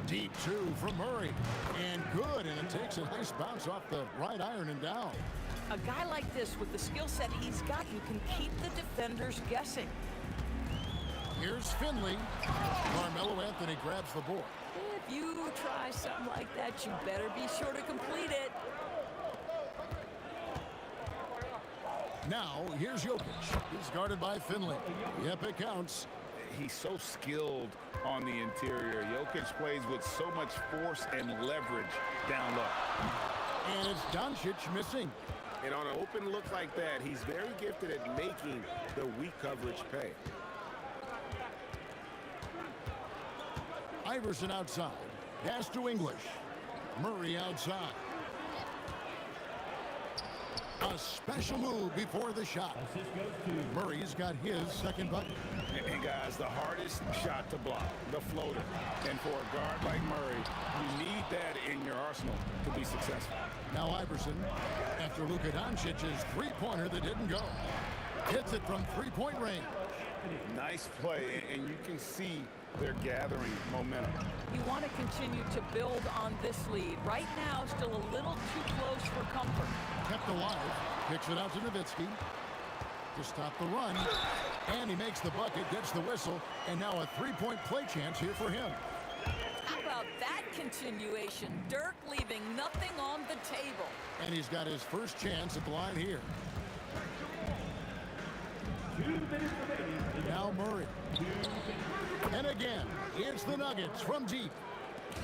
Deep 2 from Murray. And good, and it takes a nice bounce off the right iron and down. A guy like this, with the skill set he's got, you can keep the defenders guessing. Here's Finley. Carmelo Anthony grabs the board. If you try something like that, you better be sure to complete it. Now, here's Jokic. He's guarded by Finley. Yep, it counts. He's so skilled on the interior. Jokic plays with so much force and leverage down low. And it's Doncic missing. And on an open look like that, he's very gifted at making the weak coverage pay. Iverson outside. Pass to English. Murray outside. A special move before the shot. Murray's got his second bucket. And guys, the hardest shot to block, the floater. And for a guard like Murray, you need that in your arsenal to be successful. Now Iverson, after Luka Doncic's three-pointer that didn't go, hits it from three-point range. Nice play, and you can see they're gathering momentum. You want to continue to build on this lead. Right now, still a little too close for comfort. Kept alive, kicks it out to Nowitzki to stop the run, and he makes the bucket, gets the whistle, and now a three-point play chance here for him. How about that continuation? Dirk leaving nothing on the table. And he's got his first chance at the line here. Now Murray. And again, it's the Nuggets from deep.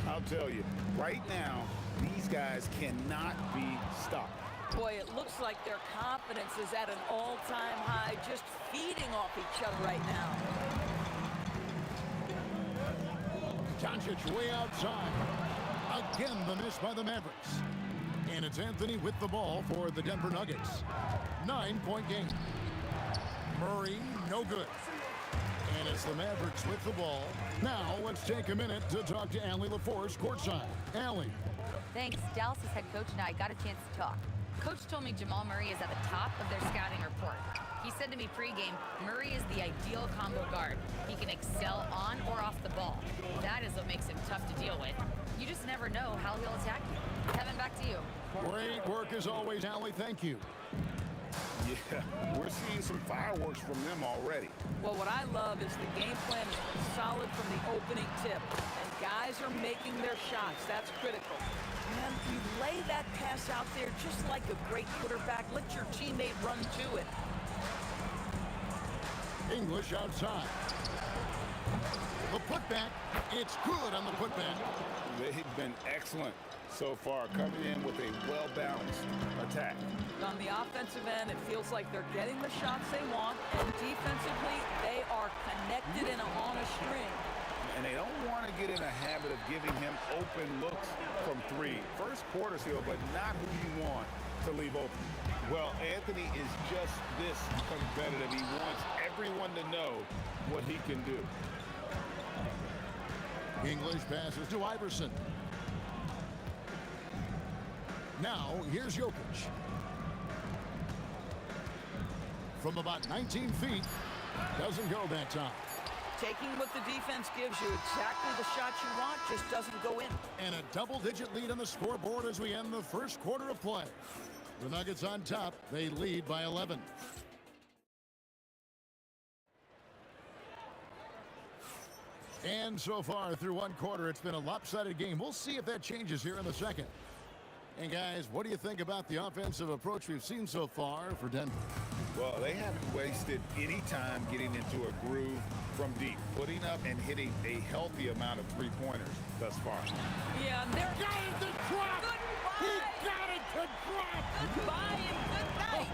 I'll tell you, right now, these guys cannot be stopped. Boy, it looks like their confidence is at an all-time high, just feeding off each other right now. Doncic way outside. Again, the miss by the Mavericks. And it's Anthony with the ball for the Denver Nuggets. 9-point game. Murray, no good. And it's the Mavericks with the ball. Now, let's take a minute to talk to Allie LaForce courtside. Allie. Thanks. Dallas' head coach and I got a chance to talk. Coach told me Jamal Murray is at the top of their scouting report. He said to me pregame, Murray is the ideal combo guard. He can excel on or off the ball. That is what makes him tough to deal with. You just never know how he'll attack you. Kevin, back to you. Great work as always, Allie. Thank you. Yeah, we're seeing some fireworks from them already. Well, what I love is the game plan is solid from the opening tip. And guys are making their shots. That's critical. Man, you lay that pass out there just like a great quarterback. Let your teammate run to it. English outside. The putback. It's good on the putback. They've been excellent so far, coming in with a well-balanced attack. On the offensive end, it feels like they're getting the shots they want, and defensively, they are connected and on a string. And they don't want to get in a habit of giving him open looks from three. First quarter seal, but not who you want to leave open. Well, Anthony is just this competitive. He wants everyone to know what he can do. English passes to Iverson. Now, here's Jokic. From about 19 feet, doesn't go that time. Taking what the defense gives you, exactly the shot you want, just doesn't go in. And a double-digit lead on the scoreboard as we end the first quarter of play. The Nuggets on top. They lead by 11. And so far through one quarter, it's been a lopsided game. We'll see if that changes here in the second. And guys, what do you think about the offensive approach we've seen so far for Denver? Well, they haven't wasted any time getting into a groove from deep, putting up and hitting a healthy amount of three-pointers thus far. Yeah, and they're Got it to drop! Goodbye! He got it to drop! Goodbye and good night!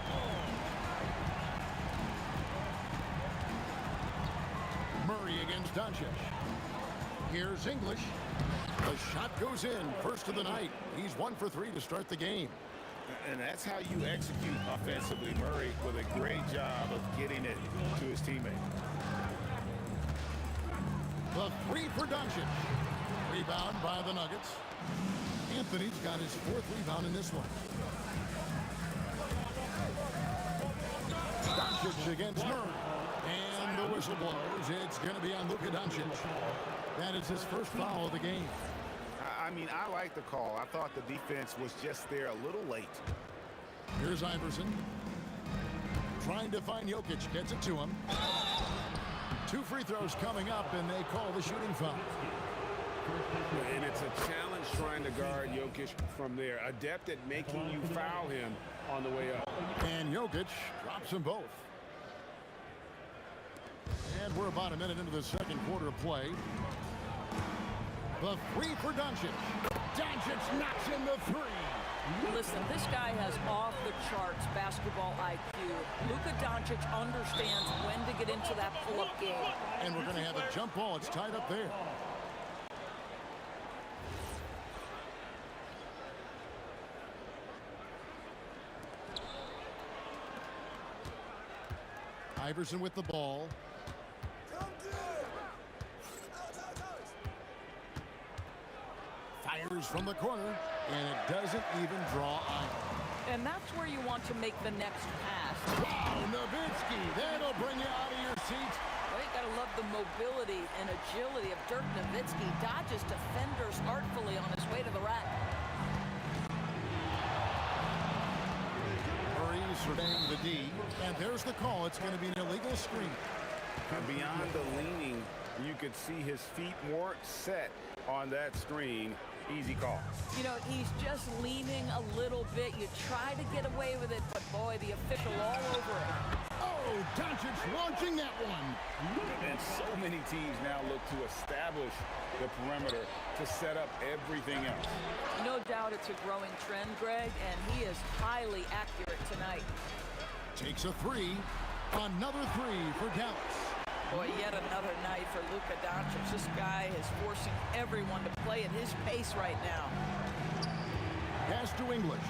Murray against Doncic. Here's English. The shot goes in, first of the night. He's 1 for 3 to start the game. And that's how you execute offensively. Murray with a great job of getting it to his teammate. The three for Doncic. Rebound by the Nuggets. Anthony's got his 4th rebound in this one. Doncic against Murray. And the whistle blows. It's going to be on Luka Doncic. That is his first foul of the game. I mean, I like the call. I thought the defense was just there a little late. Here's Iverson. Trying to find Jokic. Gets it to him. 2 free throws coming up, and they call the shooting foul. And it's a challenge trying to guard Jokic from there. Adept at making you foul him on the way up. And Jokic drops them both. And we're about a minute into the second quarter of play. The 3 for Doncic. Doncic knocks in the 3. Listen, this guy has off-the-charts basketball IQ. Luka Doncic understands when to get into that pull-up game. And we're going to have a jump ball. It's tied up there. Iverson with the ball. Fires from the corner, and it doesn't even draw iron. And that's where you want to make the next pass. Wow, Nowitzki, that'll bring you out of your seats. Well, you gotta love the mobility and agility of Dirk Nowitzki. Dodges defenders artfully on his way to the rack. Murray surveying the D, and there's the call. It's going to be an illegal screen. And beyond the leaning, you could see his feet weren't set on that screen. Easy call. You know, he's just leaning a little bit. You try to get away with it, but boy, the official all over it. Oh, Doncic launching that one. And so many teams now look to establish the perimeter to set up everything else. No doubt it's a growing trend, Greg, and he is highly accurate tonight. Takes a three. Another three for Dallas. Boy, yet another night for Luka Doncic. This guy is forcing everyone to play at his pace right now. Pass to English.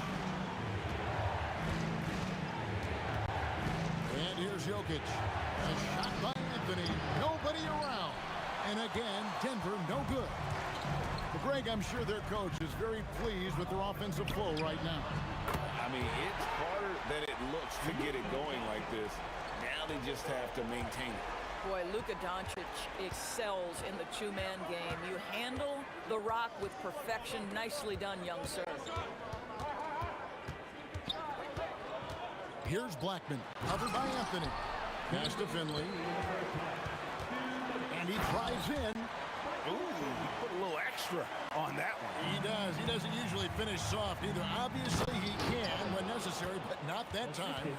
And here's Jokic. A shot by Anthony. Nobody around. And again, Denver no good. But Greg, I'm sure their coach is very pleased with their offensive flow right now. I mean, it's harder than it looks to get it going like this. Now they just have to maintain it. Boy, Luka Doncic excels in the two-man game. You handle the rock with perfection. Nicely done, young sir. Here's Blackman, covered by Anthony. Pass to Finley. And he drives in. Ooh, he put a little extra on that one. He does. He doesn't usually finish soft either. Obviously, he can when necessary, but not that time.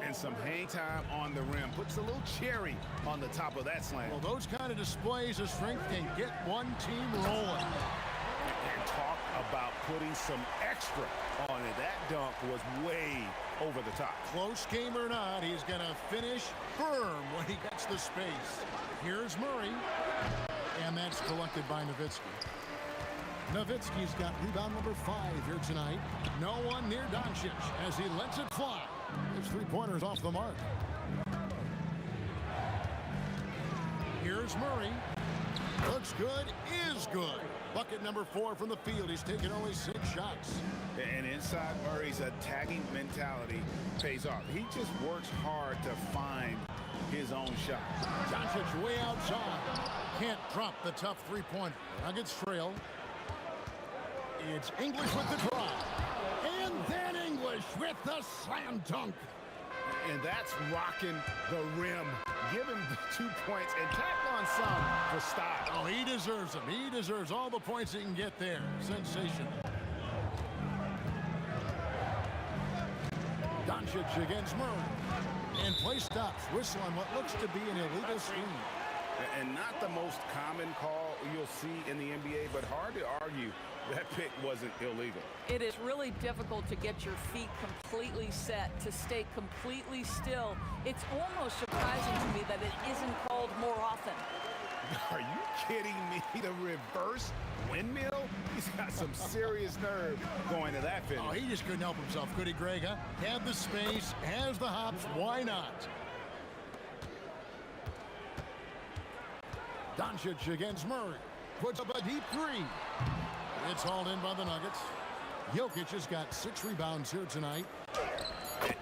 And some hang time on the rim. Puts a little cherry on the top of that slam. Well, those kind of displays of strength can get one team rolling. And talk about putting some extra on it. That dunk was way over the top. Close game or not, he's going to finish firm when he gets the space. Here's Murray. And that's collected by Nowitzki. Nowitzki's got rebound number 5 here tonight. No one near Doncic as he lets it fly. His three-pointers off the mark. Here's Murray. Looks good, is good. Bucket number 4 from the field. He's taken only 6 shots. And inside Murray's attacking mentality pays off. He just works hard to find his own shot. Doncic way outside. Can't drop the tough three-pointer. Nuggets trail. It's English with the drive. And then English with the slam dunk. And that's rocking the rim. Give him the 2 points and tack on some for style. Oh, he deserves them. He deserves all the points he can get there. Sensational. Doncic against Murray. And play stops. Whistle on what looks to be an illegal screen. And not the most common call you'll see in the NBA, but hard to argue that pick wasn't illegal. It is really difficult to get your feet completely set, to stay completely still. It's almost surprising to me that it isn't called more often. Are you kidding me? The reverse windmill? He's got some serious nerve going to that finish. Oh, he just couldn't help himself, could he, Greg? Huh? Had the space, has the hops, why not? Doncic against Murray. Puts up a deep 3. It's hauled in by the Nuggets. Jokic has got 6 rebounds here tonight.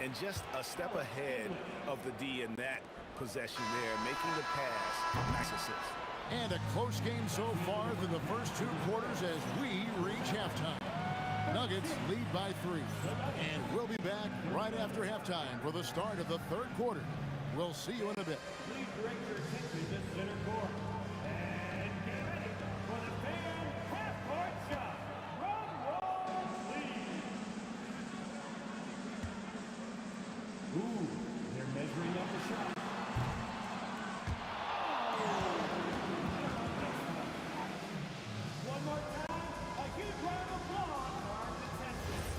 And just a step ahead of the D in that possession there, making the pass. Nice assist. And a close game so far through the first 2 quarters as we reach halftime. Nuggets lead by 3. And we'll be back right after halftime for the start of the 3rd quarter. We'll see you in a bit. Please direct your attention to center court. And get ready for the fan half-court shot. Drum roll, please. Ooh, they're measuring up the shot. One more time, a huge round of applause for our contestants.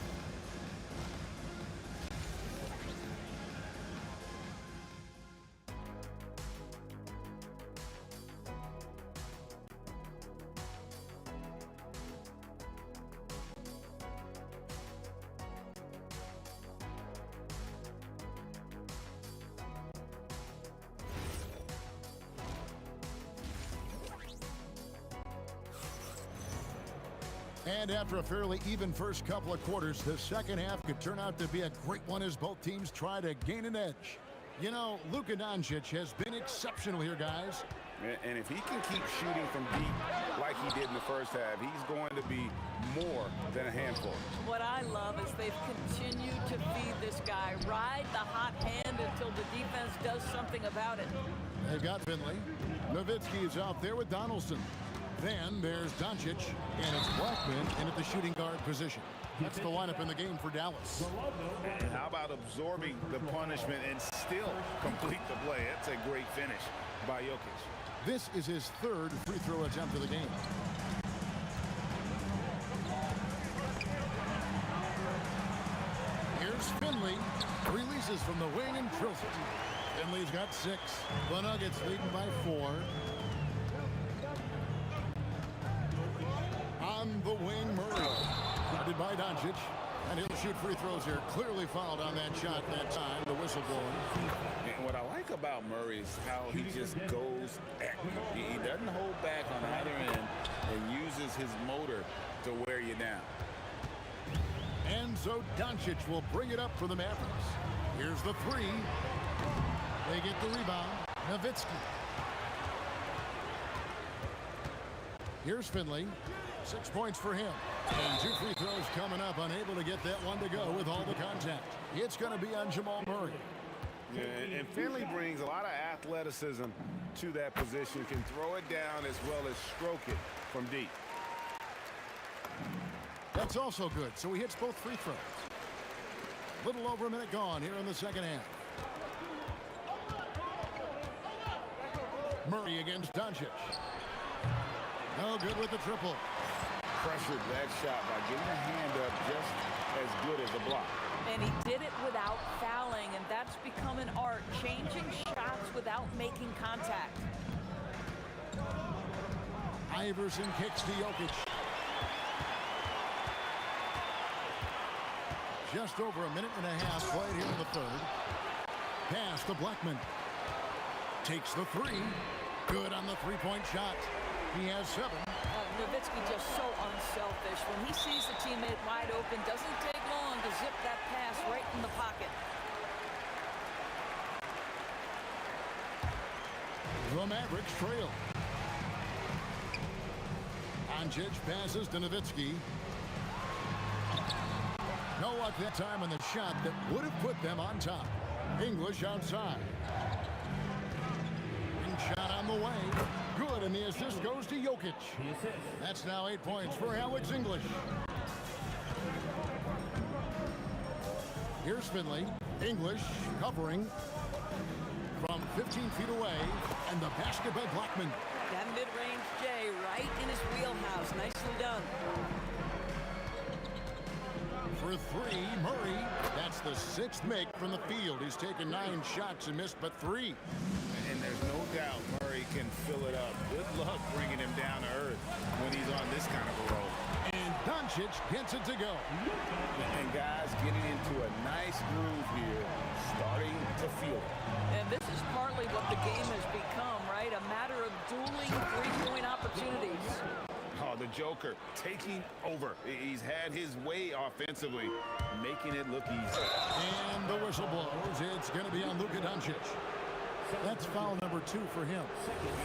And after a fairly even first couple of quarters, the second half could turn out to be a great one as both teams try to gain an edge. You know, Luka Doncic has been exceptional here, guys. And if he can keep shooting from deep like he did in the first half, he's going to be more than a handful. What I love is they've continued to feed this guy, ride the hot hand until the defense does something about it. They've got Finley. Nowitzki is out there with Donaldson. Then there's Doncic, and it's Blackman in at the shooting guard position. That's the lineup in the game for Dallas. And how about absorbing the punishment and still complete the play? That's a great finish by Jokic. This is his third free throw attempt of the game. Here's Finley. Releases from the wing and drills it. Finley's got 6. The Nuggets leading by 4. On the wing, Murray. Guarded by Doncic. And he'll shoot free throws here. Clearly fouled on that shot that time. The whistle blowing. And what I like about Murray is how he just goes at you. He doesn't hold back on either end and uses his motor to wear you down. And so Doncic will bring it up for the Mavericks. Here's the 3. They get the rebound. Nowitzki. Here's Finley. 6 points for him. And 2 free throws coming up. Unable to get that one to go with all the contact. It's going to be on Jamal Murray. Yeah, and Finley brings a lot of athleticism to that position. Can throw it down as well as stroke it from deep. That's also good. So he hits both free throws. Little over a minute gone here in the second half. Murray against Doncic. No good with the triple. Pressured that shot by getting a hand up just as good as a block. And he did it without fouling, and that's become an art, changing shots without making contact. Iverson kicks to Jokic. Just over a minute and a half played here in the third. Pass to Blackman. Takes the 3. Good on the 3-point shot. He has 7. Nowitzki just so unselfish. When he sees the teammate wide open, doesn't take long to zip that pass right in the pocket. The Mavericks trail. Doncic passes to Nowitzki. No luck that time on the shot that would have put them on top. English outside. Shot on the way. Good, and the assist goes to Jokic. That's now 8 points for Alex English. Here's Finley. English covering from 15 feet away, and the basket by Blackman. That mid-range J right in his wheelhouse. Nicely done. For 3, Murray. That's the 6th make from the field. He's taken 9 shots and missed but 3. And there's no doubt Murray can fill it up. Good luck bringing him down to earth when he's on this kind of a roll. And Doncic gets it to go. And guys getting into a nice groove here, starting to feel it. And this is partly what the game has become, right? A matter of dueling three-point opportunities. Oh, the Joker taking over. He's had his way offensively, making it look easy. And the whistle blows. It's going to be on Luka Doncic. That's foul number 2 for him.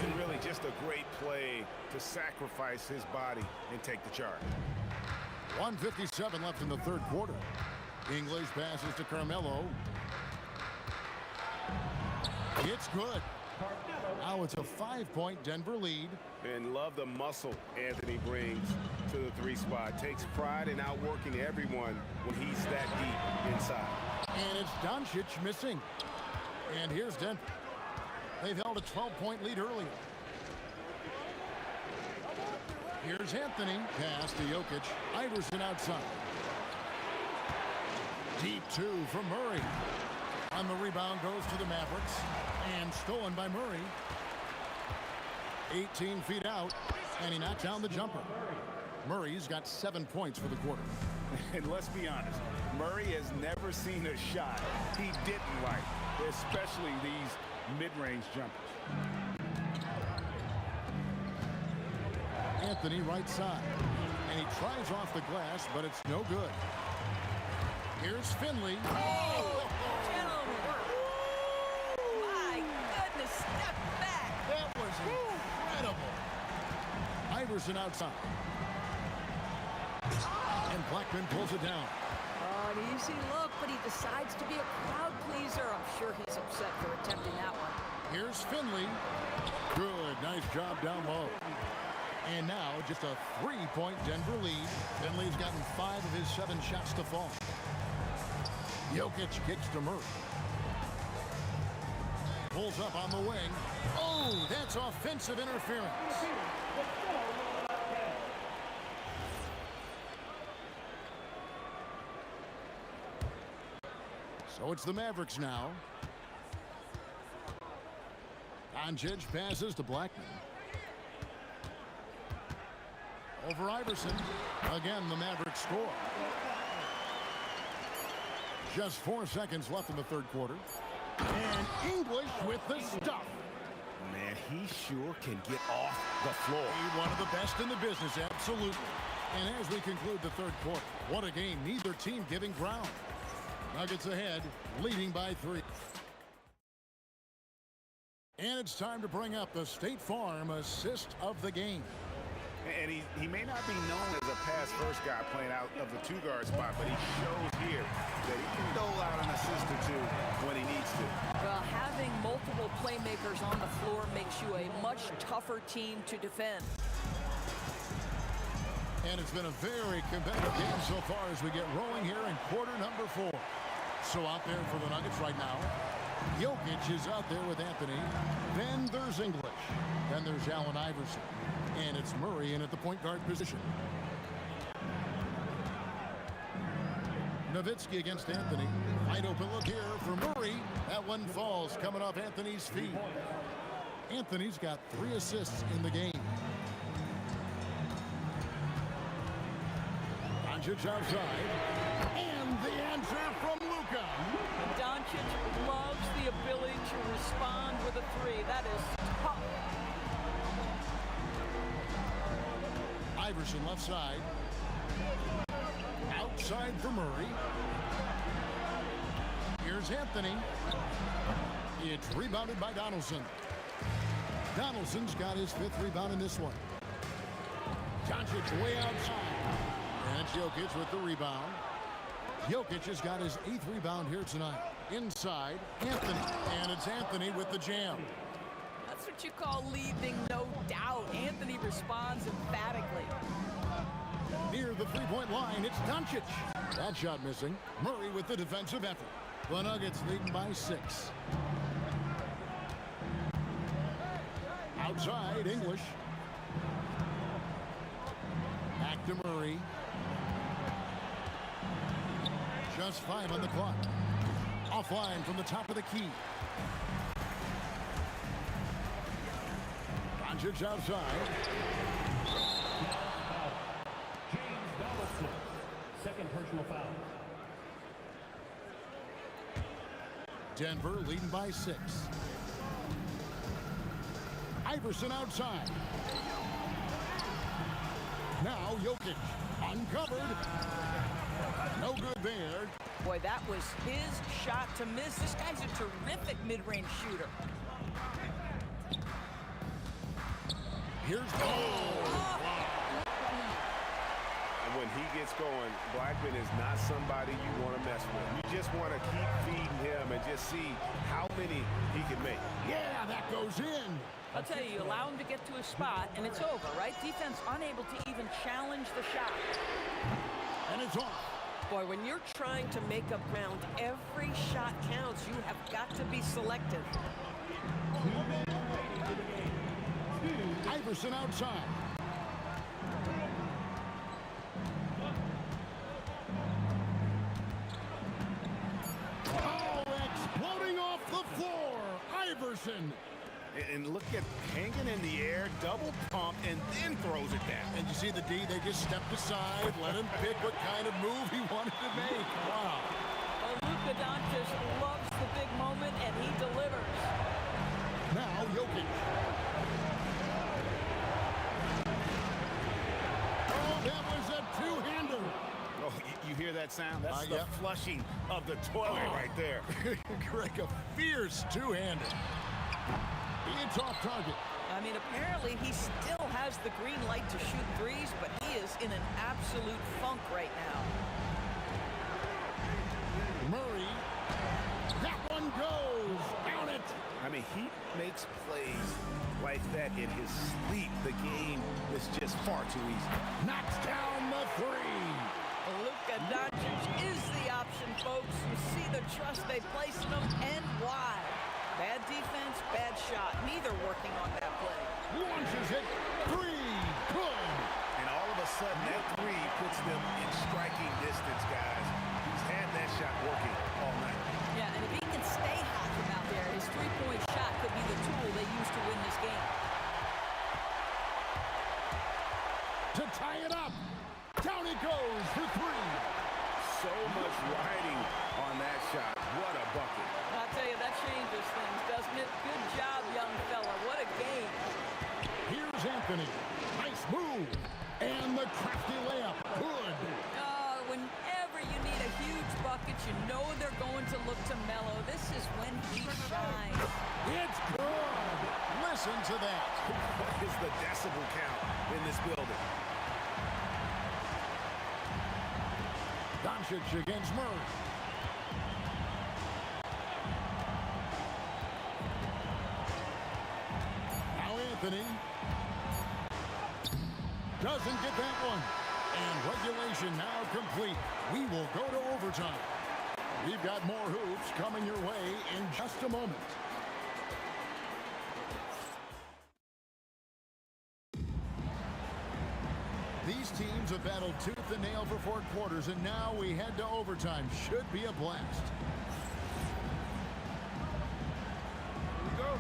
And really just a great play to sacrifice his body and take the charge. 1:57 left in the third quarter. English passes to Carmelo. It's good. Now it's a 5-point Denver lead. And love the muscle Anthony brings to the 3 spot. Takes pride in outworking everyone when he's that deep inside. And it's Doncic missing. And here's Denver. They've held a 12-point lead earlier. Here's Anthony. Pass to Jokic. Iverson outside. Deep 2 from Murray. On the rebound goes to the Mavericks. And stolen by Murray. 18 feet out. And he knocks down the jumper. Murray's got 7 points for the quarter. And let's be honest, Murray has never seen a shot he didn't like, especially these mid-range jumpers. Anthony right side. And he tries off the glass, but it's no good. Here's Finley. Oh, gentlemen. My goodness, step back. That was incredible. Iverson outside. And Blackman pulls it down. An easy look, but he decides to be a crowd pleaser. I'm sure he's upset for attempting that one. Here's Finley. Good, nice job down low. And now just a 3-point Denver lead. Finley's gotten 5 of his 7 shots to fall. Jokic kicks to Murray. Pulls up on the wing. Oh, that's offensive interference. So it's the Mavericks now. Doncic passes to Blackman. Over Iverson. Again, the Mavericks score. Just 4 seconds left in the third quarter. And English with the stuff. Man, he sure can get off the floor. He's one of the best in the business, absolutely. And as we conclude the third quarter, what a game. Neither team giving ground. Nuggets ahead, leading by 3. And it's time to bring up the State Farm assist of the game. And he may not be known as a pass-first guy playing out of the 2-guard spot, but he shows here that he can dole out an assist or 2 when he needs to. Well, having multiple playmakers on the floor makes you a much tougher team to defend. And it's been a very competitive game so far as we get rolling here in quarter number 4. So out there for the Nuggets right now, Jokic is out there with Anthony. Then there's English. Then there's Allen Iverson. And it's Murray in at the point guard position. Nowitzki against Anthony. Wide open look here for Murray. That one falls coming off Anthony's feet. Anthony's got 3 assists in the game. Doncic outside. And the answer from Luka. Doncic loves the ability to respond with a 3. That is tough. Iverson left side. Outside for Murray. Here's Anthony. It's rebounded by Donaldson. Donaldson's got his 5th rebound in this one. Doncic way outside. And it's Jokic with the rebound. Jokic has got his 8th rebound here tonight. Inside, Anthony. And it's Anthony with the jam. That's what you call leaving no doubt. Anthony responds emphatically. Near the 3-point line, it's Doncic. That shot missing. Murray with the defensive effort. The Nuggets leading by 6. Outside, English. Back to Murray. Just 5 on the clock. Offline from the top of the key. Doncic outside. James Donaldson, 2nd personal foul. Denver leading by 6. Iverson outside. Now Jokic uncovered. No good there. Boy, that was his shot to miss. This guy's a terrific mid-range shooter. Here's And when he gets going, Blackman is not somebody you want to mess with. You just want to keep feeding him and just see how many he can make. Yeah, that goes in. I'll tell you, you allow him to get to a spot, and it's over, right? Defense unable to even challenge the shot. And it's off. Boy, when you're trying to make up ground, every shot counts. You have got to be selective. Iverson outside. Oh, exploding off the floor. Iverson. And look at hanging in the air, double pump, and then throws it down. And you see the D, they just stepped aside, let him pick what kind of move he wanted to make. Wow. Well, Luka Doncic loves the big moment, and he delivers. Now Jokic. Oh, that was that sound? That's the Yep. flushing of the toilet right there. Greg, a fierce two-handed. It's off target. I mean, apparently he still has the green light to shoot threes, but he is in an absolute funk right now. Murray. That one goes. Count it. I mean, he makes plays like that in his sleep. The game is just far too easy. Knocks down the three. Luka Doncic is the option, folks. You see the trust they place in him and why. Bad defense, bad shot. Neither working on that play. Launches it. Three. Good. And all of a sudden, that three puts them in striking distance, guys. He's had that shot working all night. Yeah, and if he can stay hot from out there, his three-point shot could be the tool they use to win this game. To tie it up. Down it goes for three. So much riding on that shot. What a bucket. I'll tell you, that changes things, doesn't it? Good job, young fella. What a game. Here's Anthony. Nice move. And the crafty layup. Good. Whenever you need a huge bucket, you know they're going to look to Melo. This is when he shines. It's good. Listen to that. What is the decibel count in this building? Doncic against Murray. Now Anthony. Doesn't get that one. And regulation now complete. We will go to overtime. We've got more hoops coming your way in just a moment. These teams have battled tooth and nail for 4 quarters, and now we head to overtime. Should be a blast. Here we go.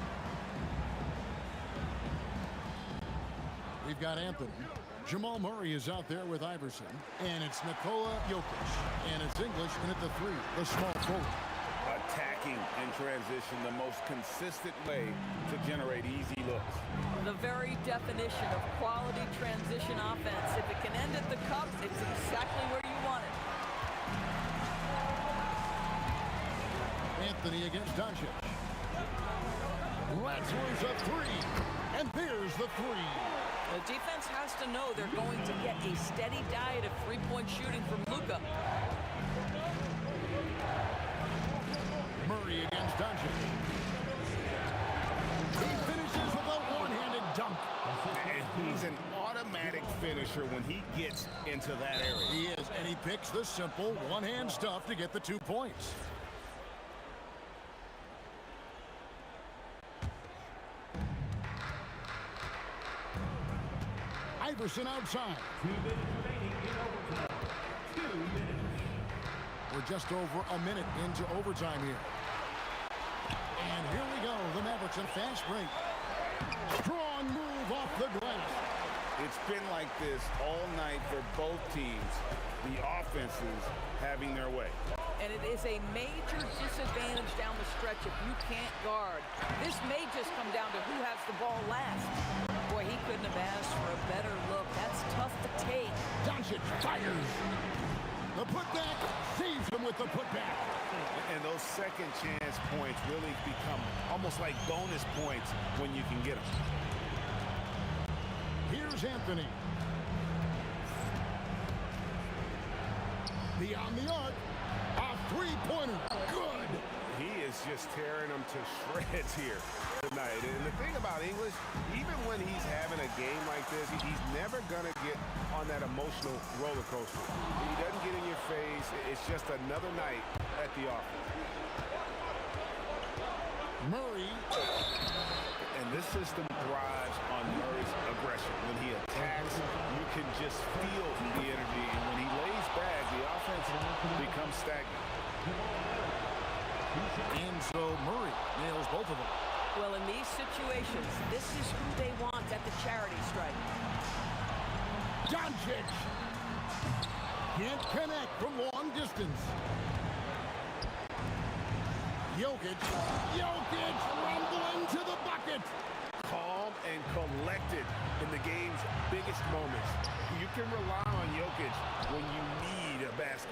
We've got Anthony. Jamal Murray is out there with Iverson. And it's Nikola Jokic. And it's English in at the three, the small forward. Attacking in transition, the most consistent way to generate easy looks. The very definition of quality transition offense. If it can end at the cup, it's exactly where you want it. Anthony against Doncic. Rattler's a three. And there's the three. The defense has to know they're going to get a steady diet of three-point shooting from Luka. Murray against Doncic. He finishes with a one-handed dunk. And he's an automatic finisher when he gets into that area. He is, and he picks the simple one-hand stuff to get the 2 points. Iverson outside. 2 minutes remaining in overtime. 2 minutes. We're just over a minute into overtime here. And here we go. The Mavericks in fast break. Strong move off the glass. It's been like this all night for both teams. The offenses having their way. And it is a major disadvantage down the stretch if you can't guard. This may just come down to who has the ball last. Boy, he couldn't have asked for a better look. That's tough to take. Doncic fires. The putback saves him with the putback. And those second chance points really become almost like bonus points when you can get them. Here's Anthony. Beyond the arc. A three-pointer. Good. He is just tearing them to shreds here tonight. And the thing about English, even when he's having a game like this, he's never going to get on that emotional roller coaster. He doesn't get in your face. It's just another night at the office. Murray. And this system thrives on Murray's aggression. When he attacks, you can just feel the energy. And when he lays back, the offense becomes stagnant. And so Murray nails both of them. Well, in these situations, this is who they want at the charity stripe. Doncic can't connect from long distance. Jokic rumbling to the bucket. calm and collected in the game's biggest moments. You can rely on Jokic when you need a basket.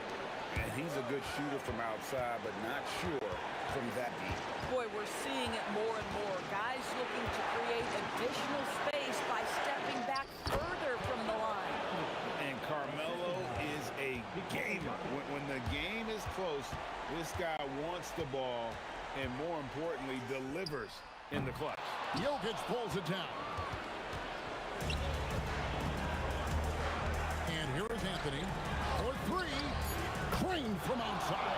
And he's a good shooter from outside, but not sure from that deep. Boy, we're seeing it more and more. Guys looking to create additional space by stepping back further from the line. And Carmelo is a gamer. When the game is close, this guy wants the ball and, more importantly, delivers in the clutch. Jokic pulls it down. And here is Anthony for three. Crane from outside.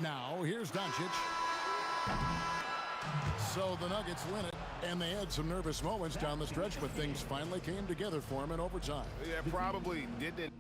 Now, here's Doncic. So the Nuggets win it, and they had some nervous moments down the stretch, but things finally came together for them in overtime. Yeah, probably did it.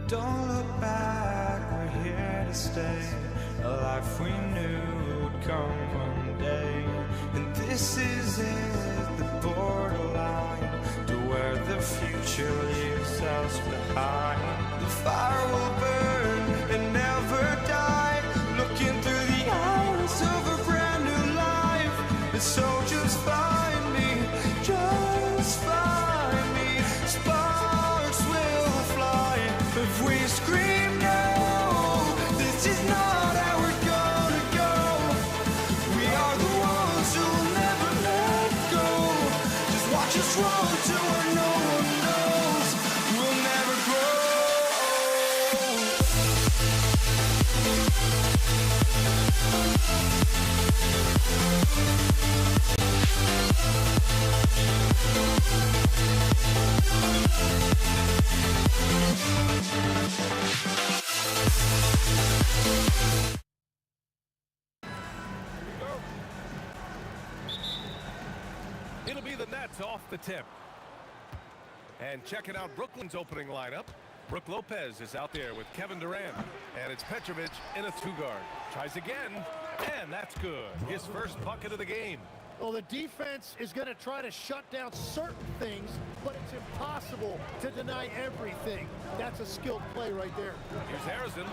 Don't look back, we're here to stay. A life we knew would come one day. And this is it, the borderline to where the future leaves us behind. The fire will burn and never die, looking through the eyes of a brand new life. And so just find me, just find me. Sparks will fly if we scream no. This is not how we're gonna go. We are the ones who'll never let go. Just watch us run to where no one knows. We'll never grow. It'll be the Nets off the tip. And checking out Brooklyn's opening lineup. Brook Lopez is out there with Kevin Durant. And it's Petrovic in a two-guard. Tries again, and that's good. His first bucket of the game. Well, the defense is going to try to shut down certain things, but it's impossible to deny everything. That's a skilled play right there. Here's Harrison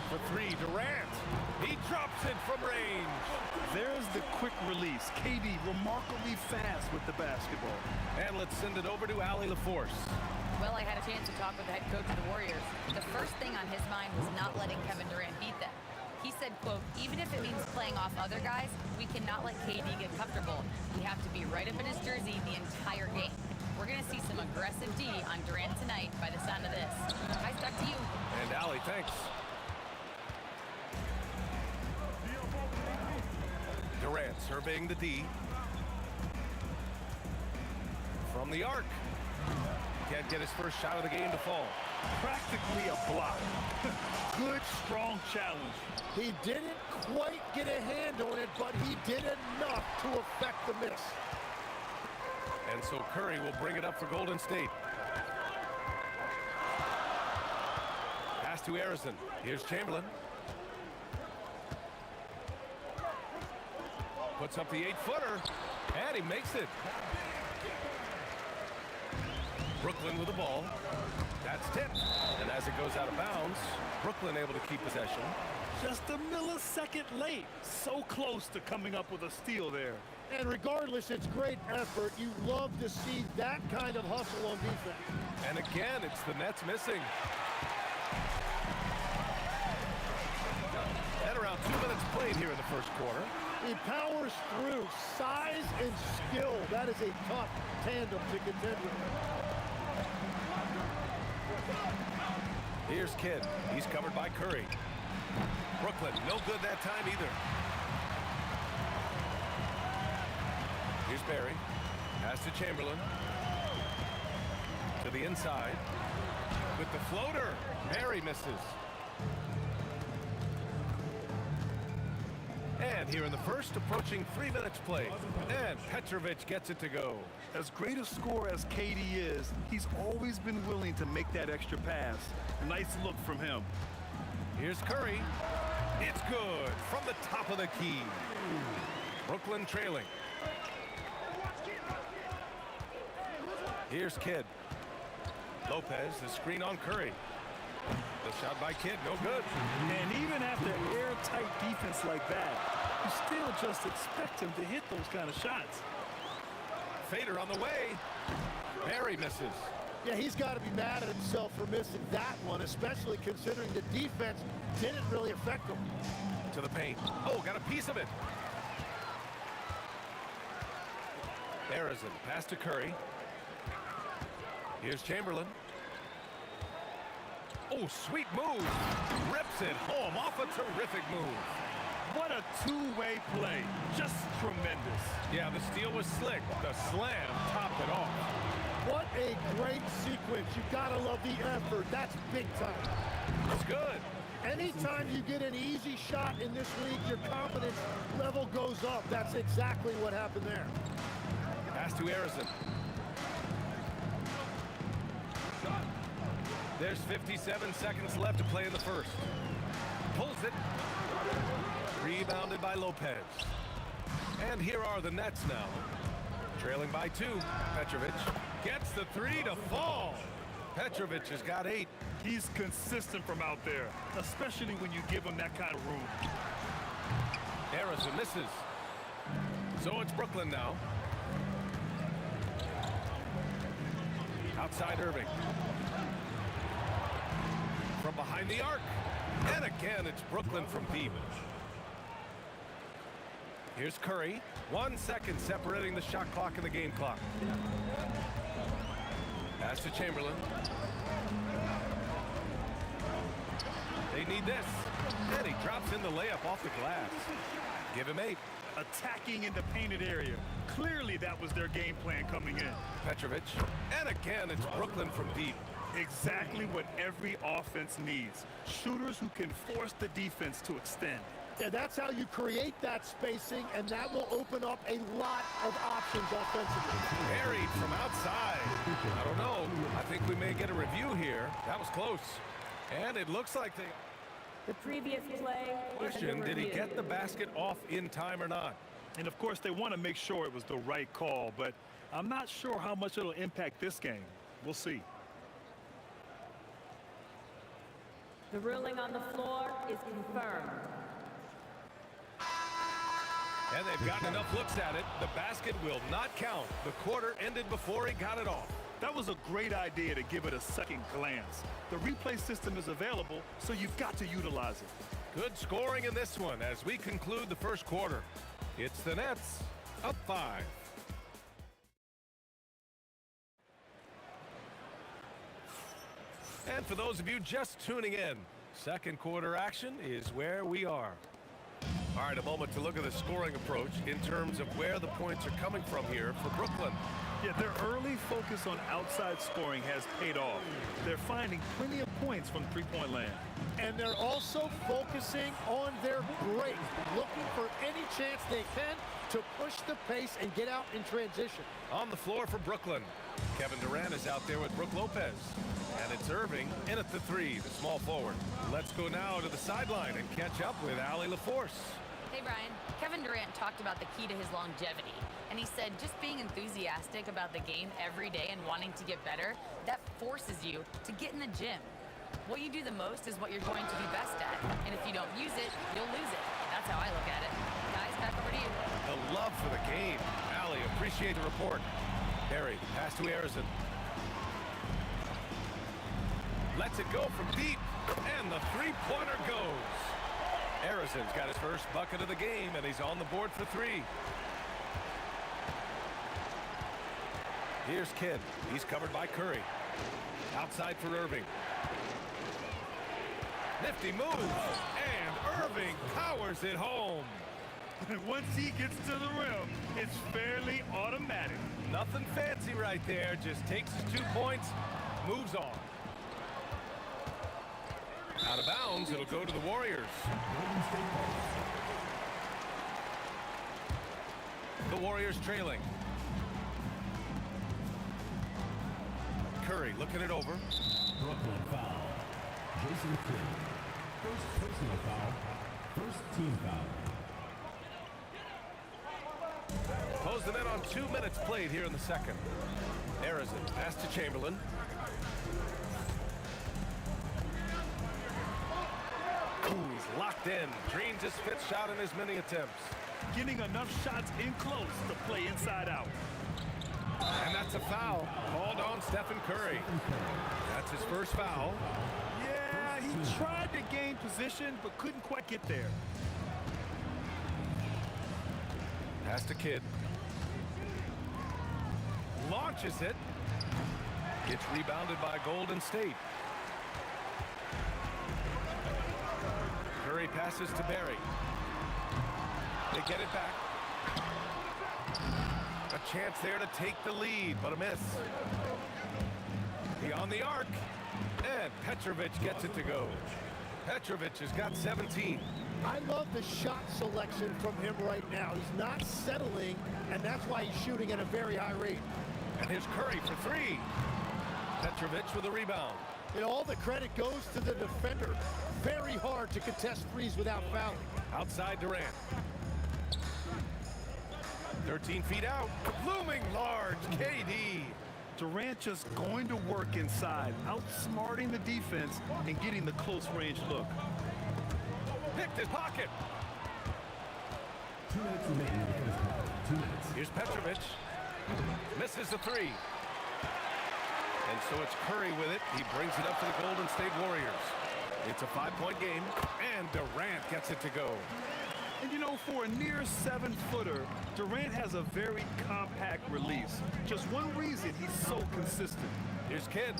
for three. Durant. He drops it from range. There's the quick release. KD remarkably fast with the basketball. And let's send it over to Allie LaForce. Well, I had a chance to talk with the head coach of the Warriors. The first thing on his mind was not letting Kevin Durant beat them. He said, quote, even if it means playing off other guys, we cannot let KD get comfortable. We have to be right up in his jersey the entire game. We're going to see some aggressive D on Durant tonight by the sound of this. Guys, back to you. And Allie, thanks. Durant surveying the D. From the arc. Can't get his first shot of the game to fall. Practically a block. Good, strong challenge. He didn't quite get a hand on it, but he did enough to affect the miss. And so Curry will bring it up for Golden State. Pass to Harrison. Here's Chamberlain. Puts up the 8-footer, and he makes it. Brooklyn with the ball. That's tipped. And as it goes out of bounds, Brooklyn able to keep possession. Just a millisecond late. So close to coming up with a steal there. And regardless, it's great effort. You love to see that kind of hustle on defense. And again, it's the Nets missing. And around 2 minutes played here in the first quarter. He powers through. Size and skill. That is a tough tandem to contend with. Here's Kidd. He's covered by Curry. Brooklyn, no good that time either. Here's Barry. Pass to Chamberlain. To the inside. With the floater. Barry misses. And here in the first, approaching 3 minutes played. And Petrovic gets it to go. As great a scorer as KD is, he's always been willing to make that extra pass. Nice look from him. Here's Curry. It's good from the top of the key. Brooklyn trailing. Here's Kidd. Lopez, the screen on Curry. The shot by Kidd, no good. And even after airtight defense like that, you still just expect him to hit those kind of shots. Fader on the way. Barry misses. Yeah, he's got to be mad at himself for missing that one, especially considering the defense didn't really affect him. To the paint. Oh, got a piece of it. Harrison, pass to Curry. Here's Chamberlain. Oh, sweet move. Rips it home off a terrific move. What a two-way play. Just tremendous. Yeah, the steal was slick. The slam topped it off. What a great sequence. You gotta love the effort. That's big time. It's good. Anytime you get an easy shot in this league, your confidence level goes up. That's exactly what happened there. Pass to Harrison. There's 57 seconds left to play in the first. Pulls it. Rebounded by Lopez. And here are the Nets now. Trailing by 2. Petrovic gets the 3 to fall. Petrovic has got 8. He's consistent from out there, especially when you give him that kind of room. Harrison misses. So it's Brooklyn now. Outside Irving. From behind the arc. And again, it's Brooklyn from deep. Here's Curry. 1 second separating the shot clock and the game clock. Pass to Chamberlain. They need this. And he drops in the layup off the glass. Give him 8. Attacking in the painted area. Clearly that was their game plan coming in. Petrovic. And again, it's Brooklyn from deep. Exactly what every offense needs. Shooters who can force the defense to extend. Yeah, that's how you create that spacing, and that will open up a lot of options offensively. Buried from outside. I don't know. I think we may get a review here. That was close. And it looks like they... The previous play Question, did he get the basket off in time or not? And of course, they want to make sure it was the right call, but I'm not sure how much it'll impact this game. We'll see. The ruling on the floor is confirmed. And they've gotten enough looks at it. The basket will not count. The quarter ended before he got it off. That was a great idea to give it a second glance. The replay system is available, so you've got to utilize it. Good scoring in this one as we conclude the first quarter. It's the Nets up 5. And for those of you just tuning in, second quarter action is where we are. All right, a moment to look at the scoring approach in terms of where the points are coming from here for Brooklyn. Yeah, their early focus on outside scoring has paid off. They're finding plenty of points from three-point land. And they're also focusing on their break, looking for any chance they can to push the pace and get out in transition. On the floor for Brooklyn, Kevin Durant is out there with Brook Lopez. And it's Irving in at the 3, the small forward. Let's go now to the sideline and catch up with Allie LaForce. Hey, Brian. Kevin Durant talked about the key to his longevity. And he said just being enthusiastic about the game every day and wanting to get better, that forces you to get in the gym. What you do the most is what you're going to be best at. And if you don't use it, you'll lose it. That's how I look at it. Guys, back over to you. The love for the game. Allie, appreciate the report. Harry, pass to Harrison. Lets it go from deep, and the three-pointer goes. Harrison's got his first bucket of the game, and he's on the board for 3. Here's Kidd. He's covered by Curry. Outside for Irving. Nifty move, and Irving powers it home. Once he gets to the rim, it's fairly automatic. Nothing fancy right there. Just takes his 2 points, moves on. Out of bounds, it'll go to the Warriors. The Warriors trailing. Curry looking it over. Brooklyn foul. Jason Kidd. First personal foul. First team foul. Close them in on 2 minutes played here in the second. Harrison, pass to Chamberlain. Ooh, he's locked in. Dreams his 5th shot in as many attempts. Getting enough shots in close to play inside out. And that's a foul called on Stephen Curry. That's his first foul. Yeah, he tried to gain position, but couldn't quite get there. Pass to Kidd. Launches it. Gets rebounded by Golden State. Curry passes to Barry. They get it back. A chance there to take the lead, but a miss. Beyond the arc. And Petrovic gets it to go. Petrovic has got 17. I love the shot selection from him right now. He's not settling, and that's why he's shooting at a very high rate. And here's Curry for 3. Petrovic with a rebound. And all the credit goes to the defender. Very hard to contest threes without fouling. Outside Durant. 13 feet out. Looming large, KD. Durant just going to work inside, outsmarting the defense and getting the close range look. Picked his pocket. 2 minutes remaining in the first quarter. 2 minutes. Here's Petrovic. Misses the 3. And so it's Curry with it. He brings it up to the Golden State Warriors. It's a 5-point game, and Durant gets it to go. And you know, for a near 7-footer, Durant has a very compact release. Just one reason he's so consistent. Here's Kidd.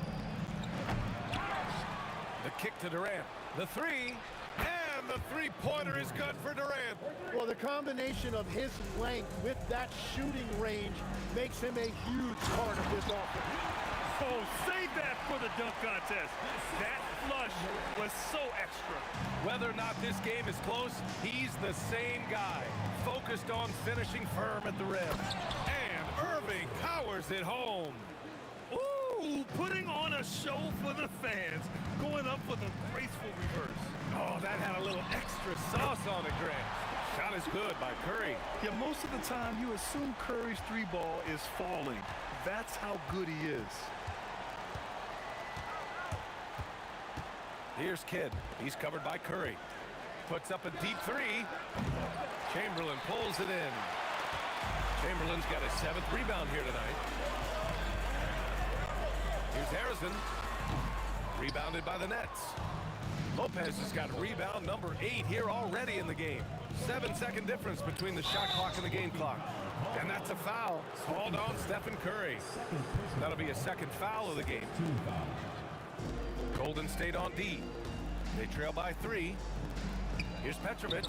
The kick to Durant. The 3, and the three-pointer is good for Durant. Well, the combination of his length with that shooting range makes him a huge part of this offense. Oh, save that for the dunk contest. That flush was so extra. Whether or not this game is close, he's the same guy. Focused on finishing firm at the rim. And Irving powers it home. Ooh, putting on a show for the fans. Going up for the graceful reverse. Oh, that had a little extra sauce on it, Grant. Shot is good by Curry. Yeah, most of the time you assume Curry's three ball is falling. That's how good he is. Here's Kidd. He's covered by Curry. Puts up a deep three. Chamberlain pulls it in. Chamberlain's got his 7th rebound here tonight. Here's Harrison. Rebounded by the Nets. Lopez has got rebound number 8 here already in the game. 7-second difference between the shot clock and the game clock. And that's a foul called on Stephen Curry. That'll be a second foul of the game. Golden State on D. They trail by 3. Here's Petrovic.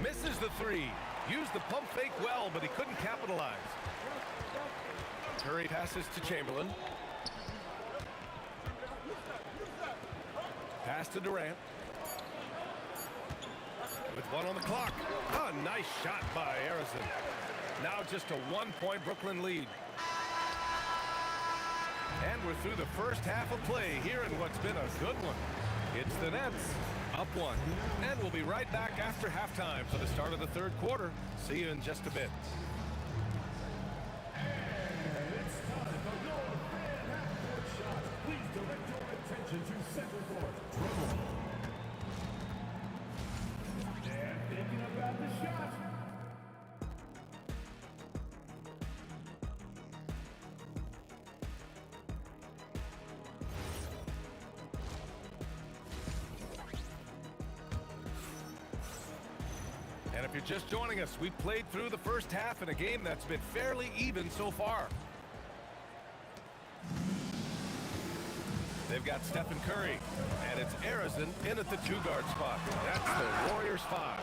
Misses the 3. Used the pump fake well, but he couldn't capitalize. Curry passes to Chamberlain. Pass to Durant. With 1 on the clock. A nice shot by Harrison. Now just a 1-point Brooklyn lead. And we're through the first half of play here in what's been a good one. It's the Nets up 1. And we'll be right back after halftime for the start of the 3rd quarter. See you in just a bit. It's time for your fan half-court shots. Please direct your attention to center court. Dribble. And thinking about the shot. And if you're just joining us, we've played through the first half in a game that's been fairly even so far. They've got Stephen Curry, and it's Harrison in at the 2-guard spot. That's the Warriors 5.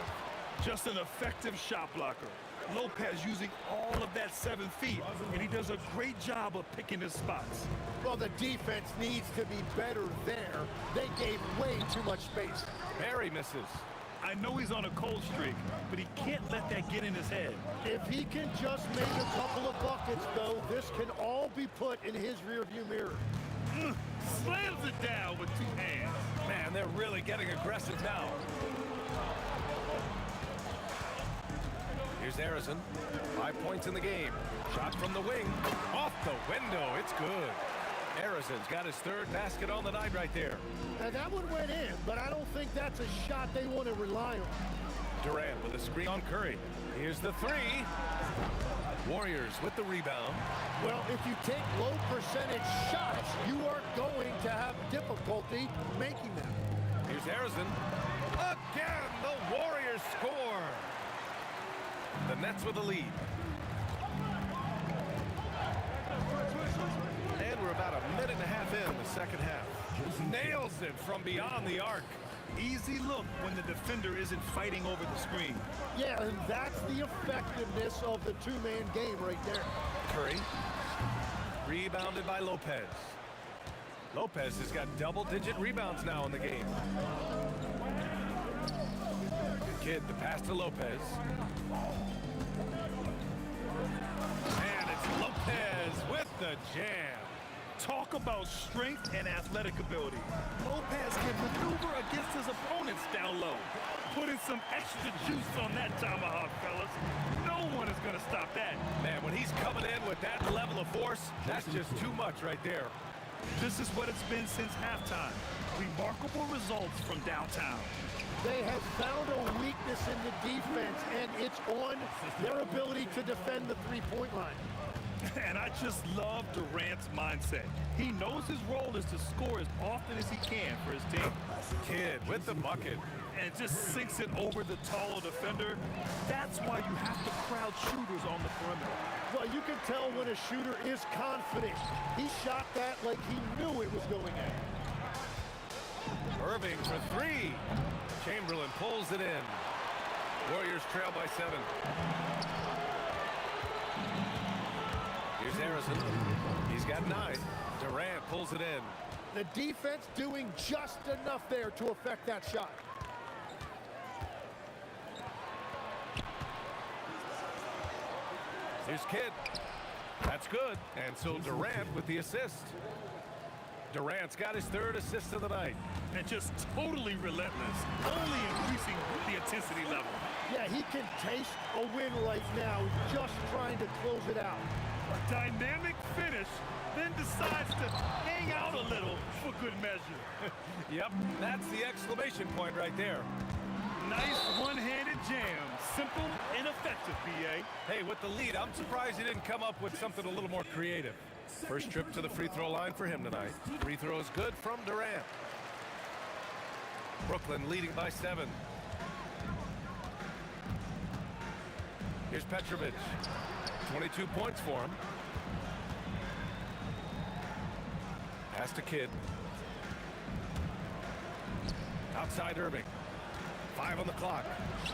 Just an effective shot blocker. Lopez using all of that 7 feet, and he does a great job of picking his spots. Well, the defense needs to be better there. They gave way too much space. Barry misses. I know he's on a cold streak, but he can't let that get in his head. If he can just make a couple of buckets, though, this can all be put in his rearview mirror. Slams it down with 2 hands. Man, they're really getting aggressive now. Here's Harrison. 5 points in the game. Shot from the wing. Off the window. It's good. Harrison's got his 3rd basket on the night right there. Now, that one went in, but I don't think that's a shot they want to rely on. Durant with a screen on Curry. Here's the 3. Warriors with the rebound. Well, if you take low percentage shots, you are going to have difficulty making them. Here's Harrison. Again, the Warriors score. The Nets with the lead. And we're about a minute and a half in the second half. Nails it from beyond the arc. Easy look when the defender isn't fighting over the screen. Yeah, and that's the effectiveness of the 2-man game right there. Curry. Rebounded by Lopez. Lopez has got double-digit rebounds now in the game. Kidd, the pass to Lopez. And it's Lopez with the jam. Talk about strength and athletic ability. Lopez can maneuver against his opponents down low. Putting some extra juice on that tomahawk, fellas. No one is going to stop that. Man, when he's coming in with that level of force, that's just too much right there. This is what it's been since halftime. Remarkable results from downtown. They have found a weakness in the defense, and it's on their ability to defend the 3-point line. And I just love Durant's mindset. He knows his role is to score as often as he can for his team. Kidd with the bucket. And just sinks it over the taller defender. That's why you have to crowd shooters on the perimeter. Well, you can tell when a shooter is confident. He shot that like he knew it was going in. Irving for 3. Chamberlain pulls it in. Warriors trail by 7. Here's Harrison. He's got 9. Durant pulls it in. The defense doing just enough there to affect that shot. Here's Kidd. That's good. And so Durant with the assist. Durant's got his third assist of the night. And just totally relentless, only increasing the intensity level. Yeah, he can taste a win right now, just trying to close it out. A dynamic finish, then decides to hang out a little for good measure. Yep, that's the exclamation point right there. Nice one-handed jam. Simple and effective, B.A. Hey, with the lead, I'm surprised he didn't come up with something a little more creative. First trip to the free throw line for him tonight. Free throw is good from Durant. Brooklyn leading by 7. Here's Petrovic. 22 points for him. Pass to Kidd. Outside Irving. 5 on the clock.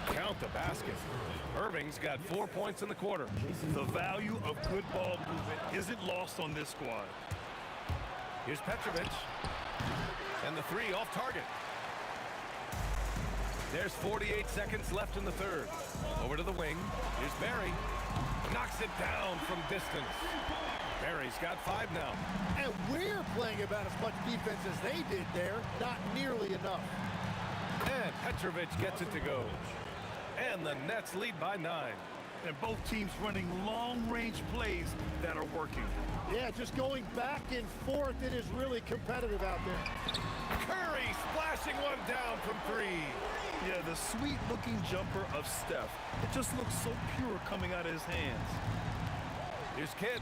Count the basket. Irving's got 4 points in the quarter. The value of good ball movement isn't lost on this squad. Here's Petrovic. And the 3 off target. There's 48 seconds left in the third. Over to the wing. Here's Barry. Knocks it down from distance. Barry's got 5 now. And we're playing about as much defense as they did there. Not nearly enough. And Petrovic gets it to go. And the Nets lead by 9. And both teams running long-range plays that are working. Yeah, just going back and forth. It is really competitive out there. Curry splashing one down from 3. Yeah, the sweet-looking jumper of Steph. It just looks so pure coming out of his hands. Here's Kidd.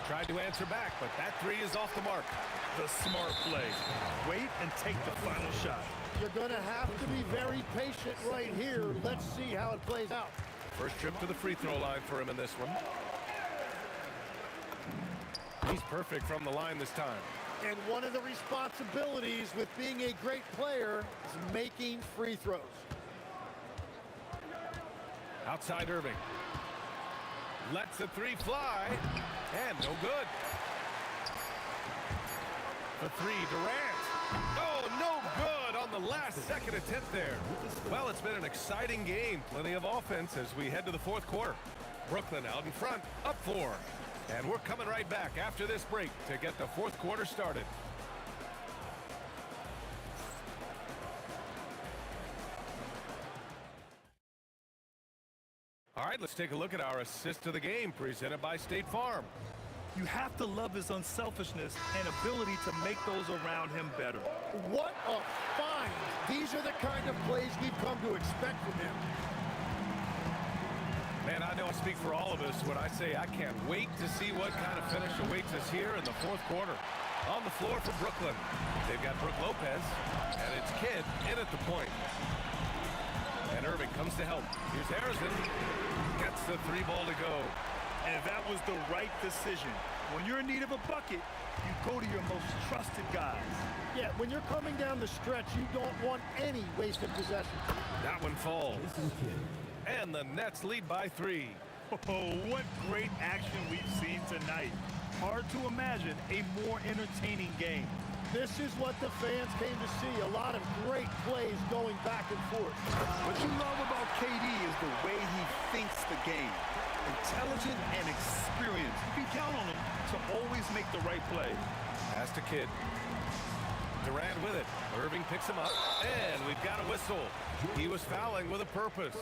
Tried to answer back, but that 3 is off the mark. The smart play. Wait and take the final shot. You're going to have to be very patient right here. Let's see how it plays out. First trip to the free throw line for him in this one. He's perfect from the line this time. And one of the responsibilities with being a great player is making free throws. Outside Irving. Lets the 3 fly. And no good. The 3, Durant. Oh, no good on the last second attempt there. Well, it's been an exciting game. Plenty of offense as we head to the fourth quarter. Brooklyn out in front, up 4. And we're coming right back after this break to get the fourth quarter started. All right, let's take a look at our assist of the game presented by State Farm. You have to love his unselfishness and ability to make those around him better. What a find! These are the kind of plays we've come to expect from him. Man, I know I speak for all of us when I say I can't wait to see what kind of finish awaits us here in the fourth quarter. On the floor for Brooklyn, they've got Brook Lopez, and it's Kidd in at the point. And Irving comes to help. Here's Harrison. Gets the 3 ball to go. And that was the right decision. When you're in need of a bucket, you go to your most trusted guys. Yeah, when you're coming down the stretch, you don't want any wasted possession. That one falls. And the Nets lead by 3. Oh, what great action we've seen tonight. Hard to imagine a more entertaining game. This is what the fans came to see. A lot of great plays going back and forth. What you love about KD is the way he thinks the game. Intelligent and experienced. You can count on him to always make the right play. Pass to Kidd. Durant with it. Irving picks him up, and we've got a whistle. He was fouling with a purpose.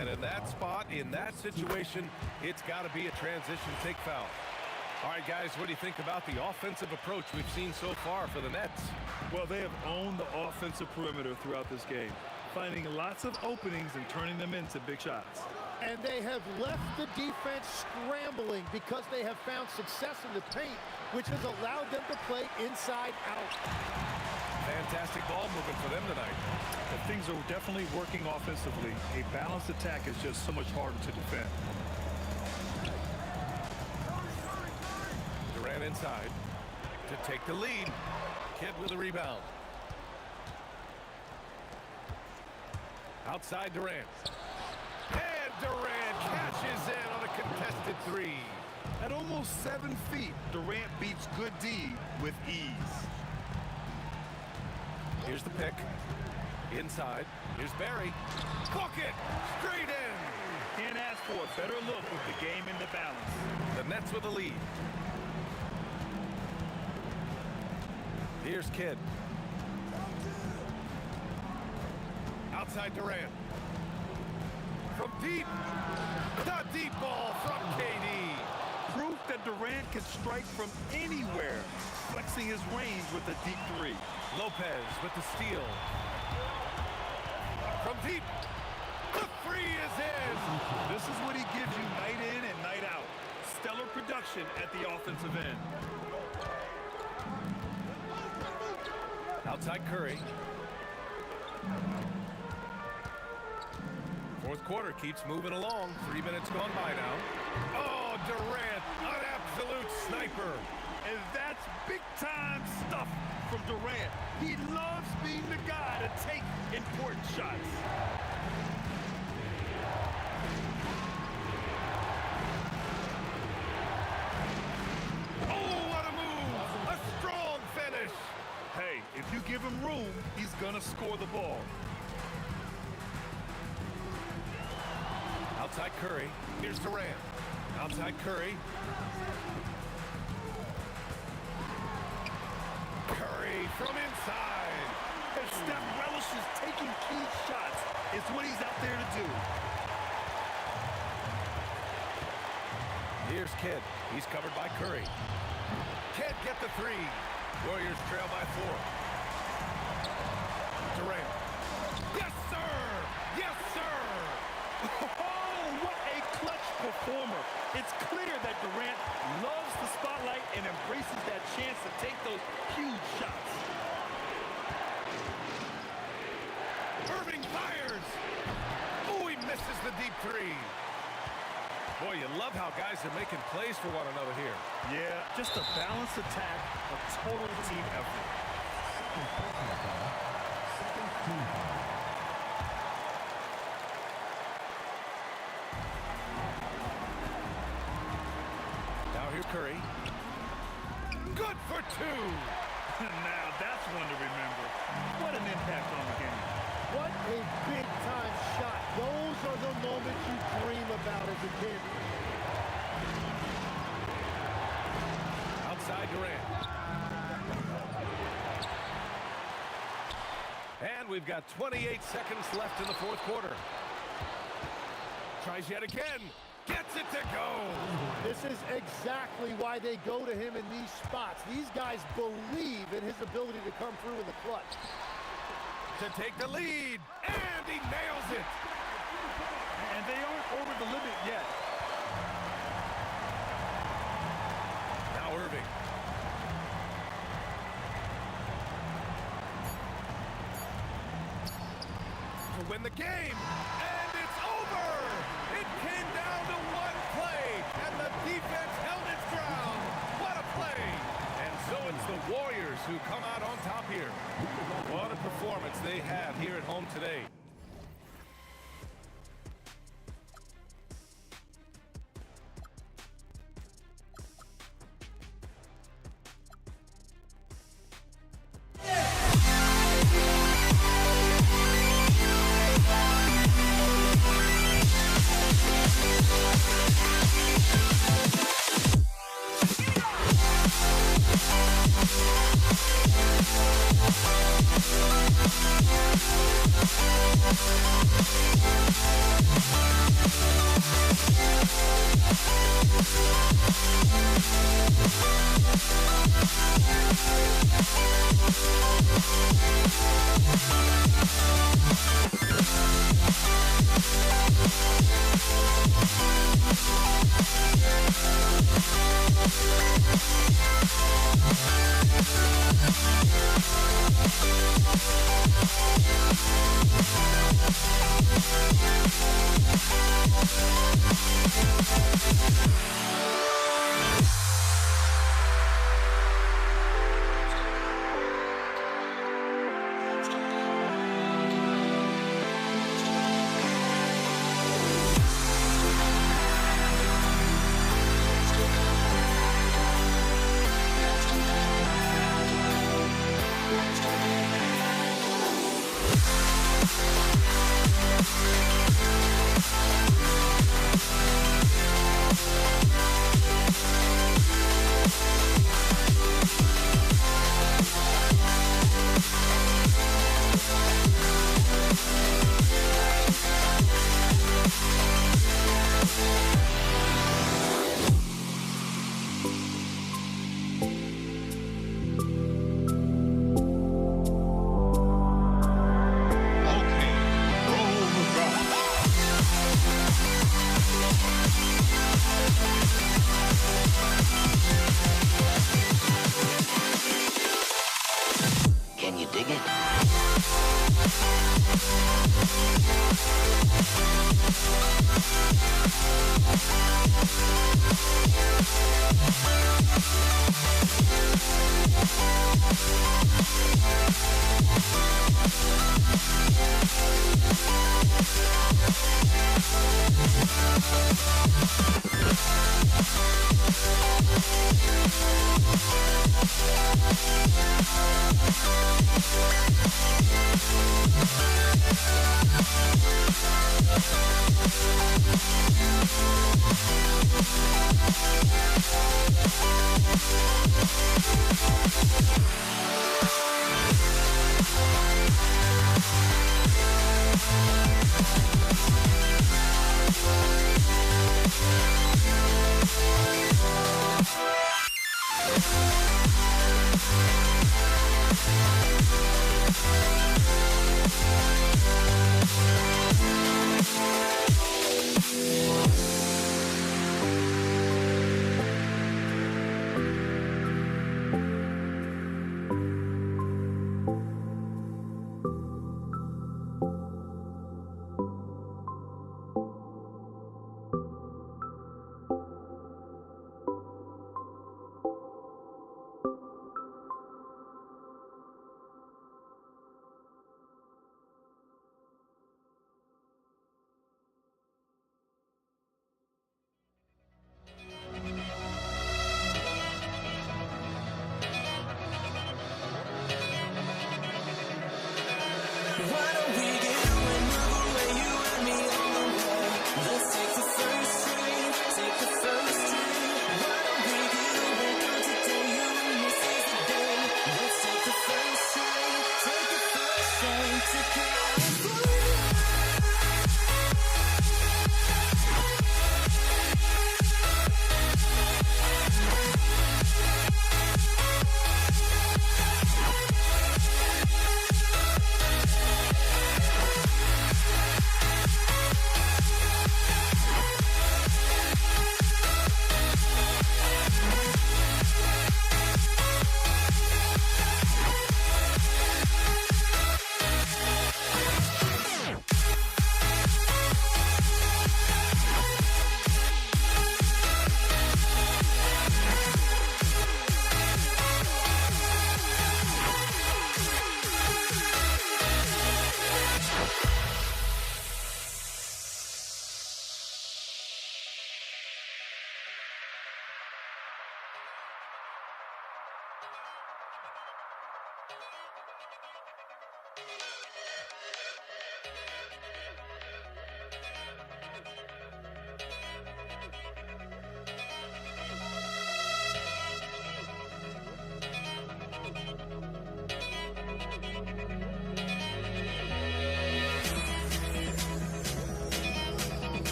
And in that spot, in that situation, it's got to be a transition take foul. All right, guys, what do you think about the offensive approach we've seen so far for the Nets? Well, they have owned the offensive perimeter throughout this game, finding lots of openings and turning them into big shots. And they have left the defense scrambling because they have found success in the paint, which has allowed them to play inside out. Fantastic ball movement for them tonight. And things are definitely working offensively. A balanced attack is just so much harder to defend. Durant inside to take the lead. Kidd with a rebound. Outside Durant. And Durant cashes in on a contested 3. That almost almost 7 feet, Durant beats good D with ease. Here's the pick. Inside. Here's Barry. Cook it! Straight in! Can't ask for a better look with the game in the balance. The Nets with the lead. Here's Kidd. Outside Durant. From deep. The deep ball from KD. Proof that Durant can strike from anywhere, flexing his range with a deep three. Lopez with the steal. From deep. The three is in. This is what he gives you night in and night out. Stellar production at the offensive end. Outside Curry. Fourth quarter keeps moving along. 3 minutes gone by now. Oh, Durant, an absolute sniper. And that's big-time stuff from Durant. He loves being the guy to take important shots. Oh, what a move! A strong finish! Hey, if you give him room, he's gonna score the ball. Outside Curry. Here's Durant. Outside Curry. Curry from inside. If Steph relishes taking key shots, it's what he's out there to do. Here's Kidd. He's covered by Curry. Can't get the three. Warriors trail by 4. Durant. Yes, sir! Yes, sir! Oh, what a clutch performer. It's clear that Durant loves the spotlight and embraces that chance to take those huge shots. Irving fires! Oh, he misses the deep three. Boy, you love how guys are making plays for one another here. Yeah, just a balanced attack, a total team effort. Now here's Curry. Good for 2. Now that's one to remember. What an impact on the game. What a big-time shot. Those are the moments you dream about as a kid. Outside Durant. And we've got 28 seconds left in the fourth quarter. Tries yet again. Gets it to go. This is exactly why they go to him in these spots. These guys believe in his ability to come through in the clutch. To take the lead, and he nails it. And they aren't over the limit yet. Now Irving. To win the game, and it's over. It came down to one play, and the defense held its ground. What a play. And so it's the Warriors who come out on top here. What a performance they have here at home today. Yeah.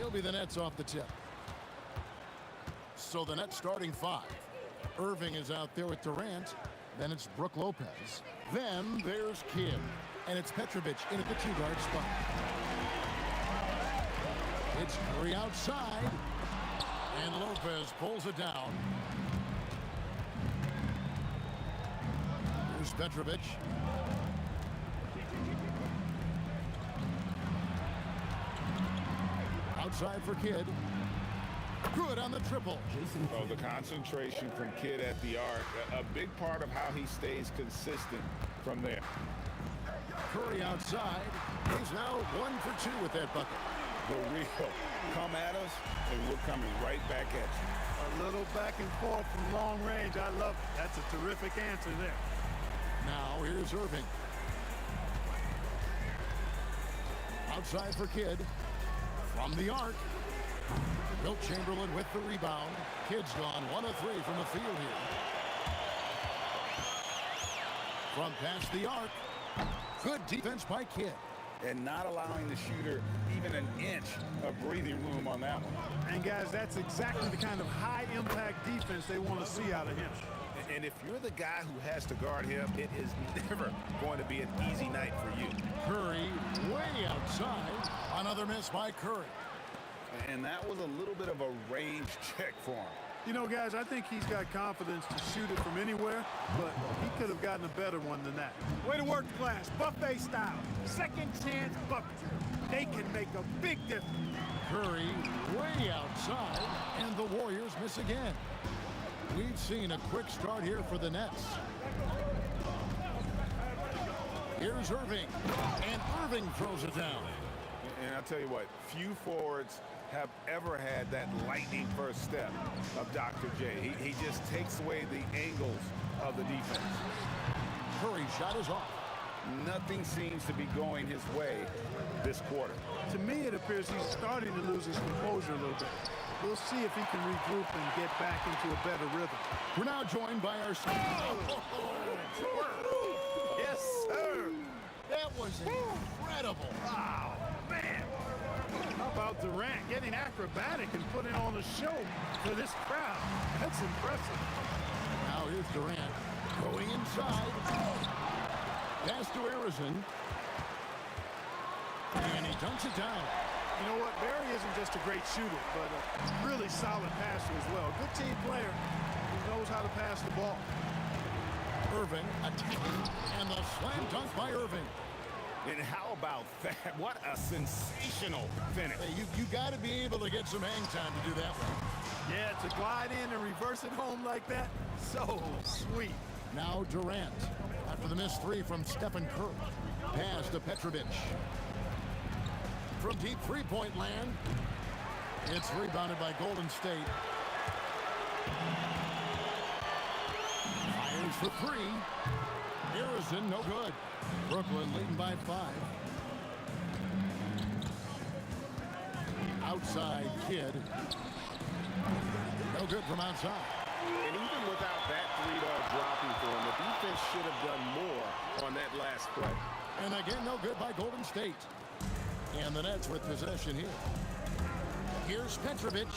It'll be the Nets off the tip. So the Nets starting 5. Irving is out there with Durant. Then it's Brook Lopez. Then there's Kidd. And it's Petrovic in at the 2-guard spot. It's Curry outside. And Lopez pulls it down. Here's Petrovic. Outside for Kidd. Good on the triple. Oh, the concentration from Kidd at the arc, a big part of how he stays consistent from there. Curry outside. He's now 1 for 2 with that bucket. The real come at us, and we're coming right back at you. A little back and forth from long range. I love it. That's a terrific answer there. Now here's Irving. Outside for Kidd. From the arc. Wilt Chamberlain with the rebound. Kidd's gone 1 of 3 from the field here. From past the arc. Good defense by Kidd. And not allowing the shooter even an inch of breathing room on that one. And guys, that's exactly the kind of high-impact defense they want to see out of him. And if you're the guy who has to guard him, it is never going to be an easy night for you. Curry way outside. Another miss by Curry. And that was a little bit of a range check for him. You know, guys, I think he's got confidence to shoot it from anywhere, but he could have gotten a better one than that. Way to work, class. Buffet style. Second chance buckets. They can make a big difference. Curry way outside, and the Warriors miss again. We've seen a quick start here for the Nets. Here's Irving, and Irving throws it down. And I'll tell you what, few forwards have ever had that lightning first step of Dr. J. He just takes away the angles of the defense. Curry's shot is off. Nothing seems to be going his way this quarter. To me, it appears he's starting to lose his composure a little bit. We'll see if he can regroup and get back into a better rhythm. We're now joined by our... Yes, sir. That was incredible. Wow, man. How about Durant getting acrobatic and putting on a show for this crowd? That's impressive. Now here's Durant going inside. Pass to Harrison. And he dunks it down. You know what? Barry isn't just a great shooter, but a really solid passer as well. Good team player who knows how to pass the ball. Irving attacking, and the slam dunk by Irving. And how about that? What a sensational finish. Hey, you got to be able to get some hang time to do that one. Yeah, to glide in and reverse it home like that, so sweet. Now Durant, after the missed 3 from Stephen Curry. Pass to Petrovic. From deep three-point land, it's rebounded by Golden State. Fires for 3. Harrison, no good. Brooklyn leading by 5. Outside Kidd. No good from outside. And even without that 3-ball dropping for him, the defense should have done more on that last play. And again, no good by Golden State. And the Nets with possession here. Here's Petrovic.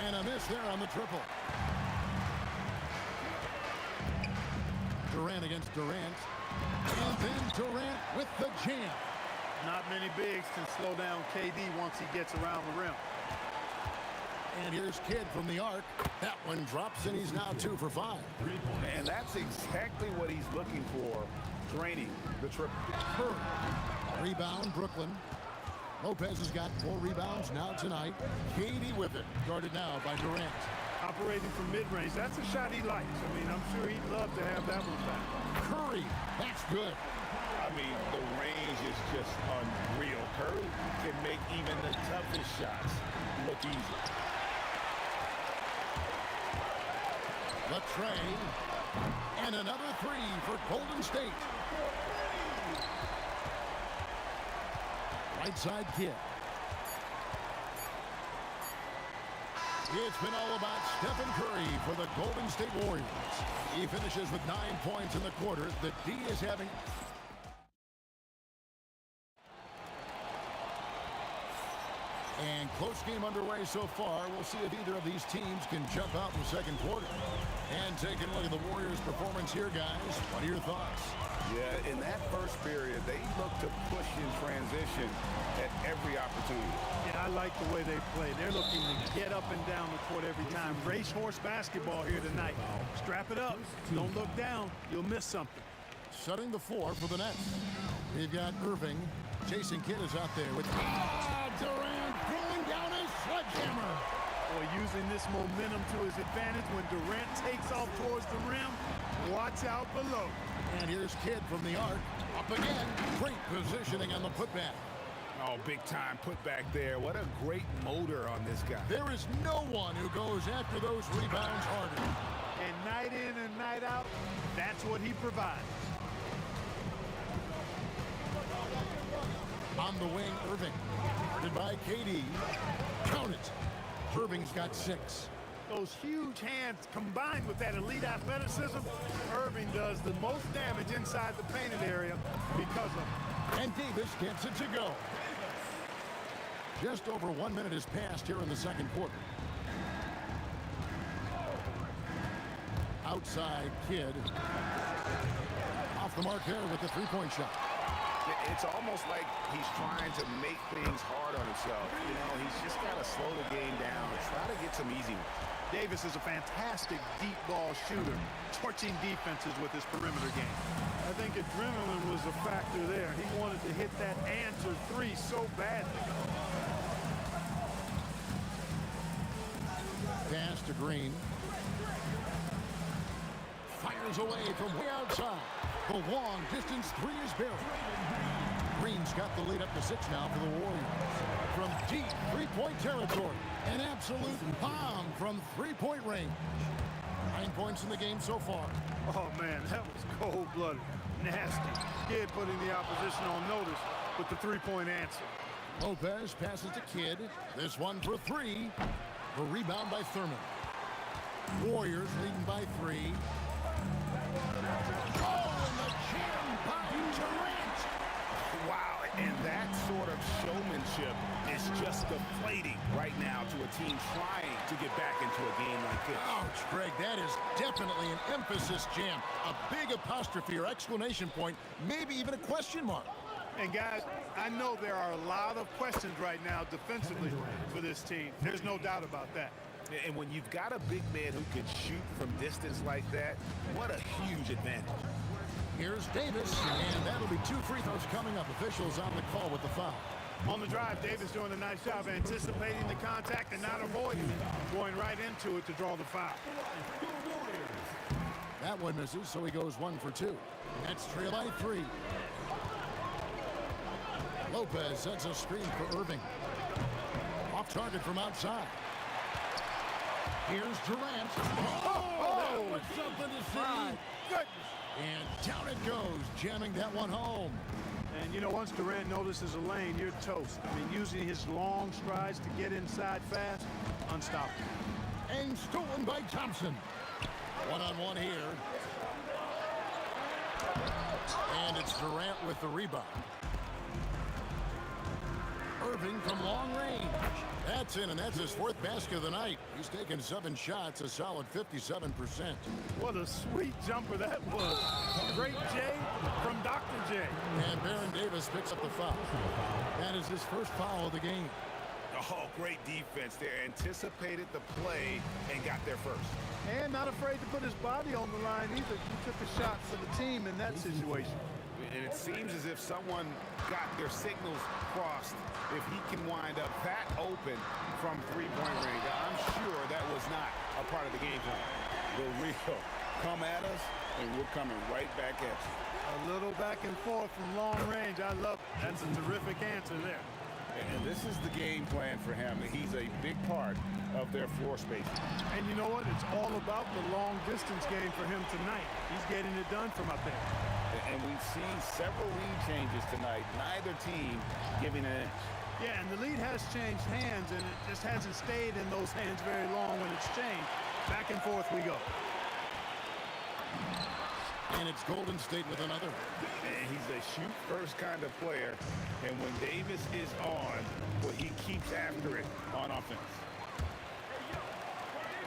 And a miss there on the triple. Durant against Durant. And then Durant with the jam. Not many bigs can slow down KD once he gets around the rim. And here's Kidd from the arc. That one drops, and he's now 2 for 5. And that's exactly what he's looking for, draining the triple. Rebound, Brooklyn. Lopez has got 4 rebounds now tonight. KD with it, guarded now by Durant. Operating from mid-range, that's a shot he likes. I mean, I'm sure he'd love to have that one back. Curry, that's good. I mean, the range is just unreal. Curry can make even the toughest shots look easy. The trade, and another 3 for Golden State. Right side Kidd. It's been all about Stephen Curry for the Golden State Warriors. He finishes with 9 points in the quarter. The D is having... And close game underway so far. We'll see if either of these teams can jump out in the second quarter. And taking a look at the Warriors' performance here, guys. What are your thoughts? Yeah, in that first period, they looked to push in transition at every opportunity. Yeah, I like the way they play. They're looking to get up and down the court every time. Racehorse basketball here tonight. Strap it up. Don't look down. You'll miss something. Setting the floor for the Nets. We've got Irving. Jason Kidd is out there with Durant throwing down his sledgehammer. Boy, using this momentum to his advantage when Durant takes off towards the rim. Watch out below. And here's Kidd from the arc. Up again. Great positioning on the putback. Oh, big time putback there. What a great motor on this guy. There is no one who goes after those rebounds harder. And night in and night out, that's what he provides. On the wing, Irving. Guarded by KD. Count it. Irving's got 6. Those huge hands combined with that elite athleticism, Irving does the most damage inside the painted area because of it. And Davis gets it to go. Just over 1 minute has passed here in the second quarter. Outside Kidd. Off the mark there with the three-point shot. It's almost like he's trying to make things hard on himself. You know, he's just got to slow the game down and try to get some easy ones. Davis is a fantastic deep ball shooter, torching defenses with his perimeter game. I think adrenaline was a factor there. He wanted to hit that answer three so badly. Pass to Green. Fires away from way outside. The long distance three is buried. Green's got the lead up to 6 now for the Warriors. From deep three-point territory. An absolute bomb from three-point range. 9 points in the game so far. Oh, man, that was cold-blooded. Nasty. Kidd putting the opposition on notice with the three-point answer. Lopez passes to Kidd. This one for 3. The rebound by Thurman. Warriors leading by 3. Oh, and the jam by Durant. Wow, and that sort of showmanship is just deflating right now to a team trying to get back into a game like this. Ouch, Greg, that is definitely an emphasis jam. A big apostrophe or exclamation point, maybe even a question mark. And guys, I know there are a lot of questions right now defensively for this team. There's no doubt about that. And when you've got a big man who can shoot from distance like that, what a huge advantage. Here's Davis, and that'll be 2 free throws coming up. Officials on the call with the foul. On the drive, Davis doing a nice job anticipating the contact and not avoiding it, going right into it to draw the foul. That one misses, so he goes 1 for 2. That's trail by 3. Lopez sets a screen for Irving. Off target from outside. Here's Durant. Oh, that was something to see. My goodness. And down it goes, jamming that one home. And, you know, once Durant notices a lane, you're toast. I mean, using his long strides to get inside fast, unstoppable. And stolen by Thompson. One-on-one here. And it's Durant with the rebound. Irving from long range. That's in, and that's his 4th basket of the night. He's taken 7 shots, a solid 57%. What a sweet jumper that was. Great J from Dr. J. And Baron Davis picks up the foul. That is his first foul of the game. Oh, great defense there. Anticipated the play and got there first. And not afraid to put his body on the line either. He took a shot for the team in that situation. And it seems as if someone got their signals crossed. If he can wind up that open from three-point range, I'm sure that was not a part of the game plan. The real come at us, and we're coming right back at you. A little back and forth from long range. I love it. That's a terrific answer there. And this is the game plan for him. He's a big part of their floor space. And you know what? It's all about the long distance game for him tonight. He's getting it done from up there. And we've seen several lead changes tonight. Neither team giving an inch. Yeah, and the lead has changed hands, and it just hasn't stayed in those hands very long when it's changed. Back and forth we go. And it's Golden State with another. And he's a shoot-first kind of player. And when Davis is on, well, he keeps keeps after it on offense.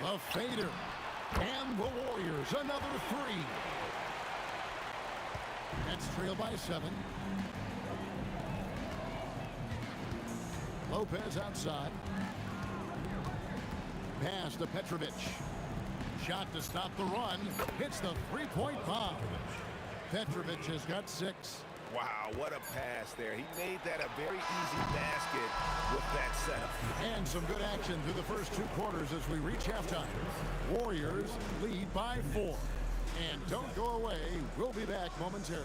The fader. And the Warriors, another three. Nets trail by 7. Lopez outside. Pass to Petrovic. Shot to stop the run. Hits the three-point bomb. Petrovic has got 6. Wow, what a pass there. He made that a very easy basket with that setup. And some good action through the first 2 quarters as we reach halftime. Warriors lead by 4. And don't go away. We'll be back momentarily.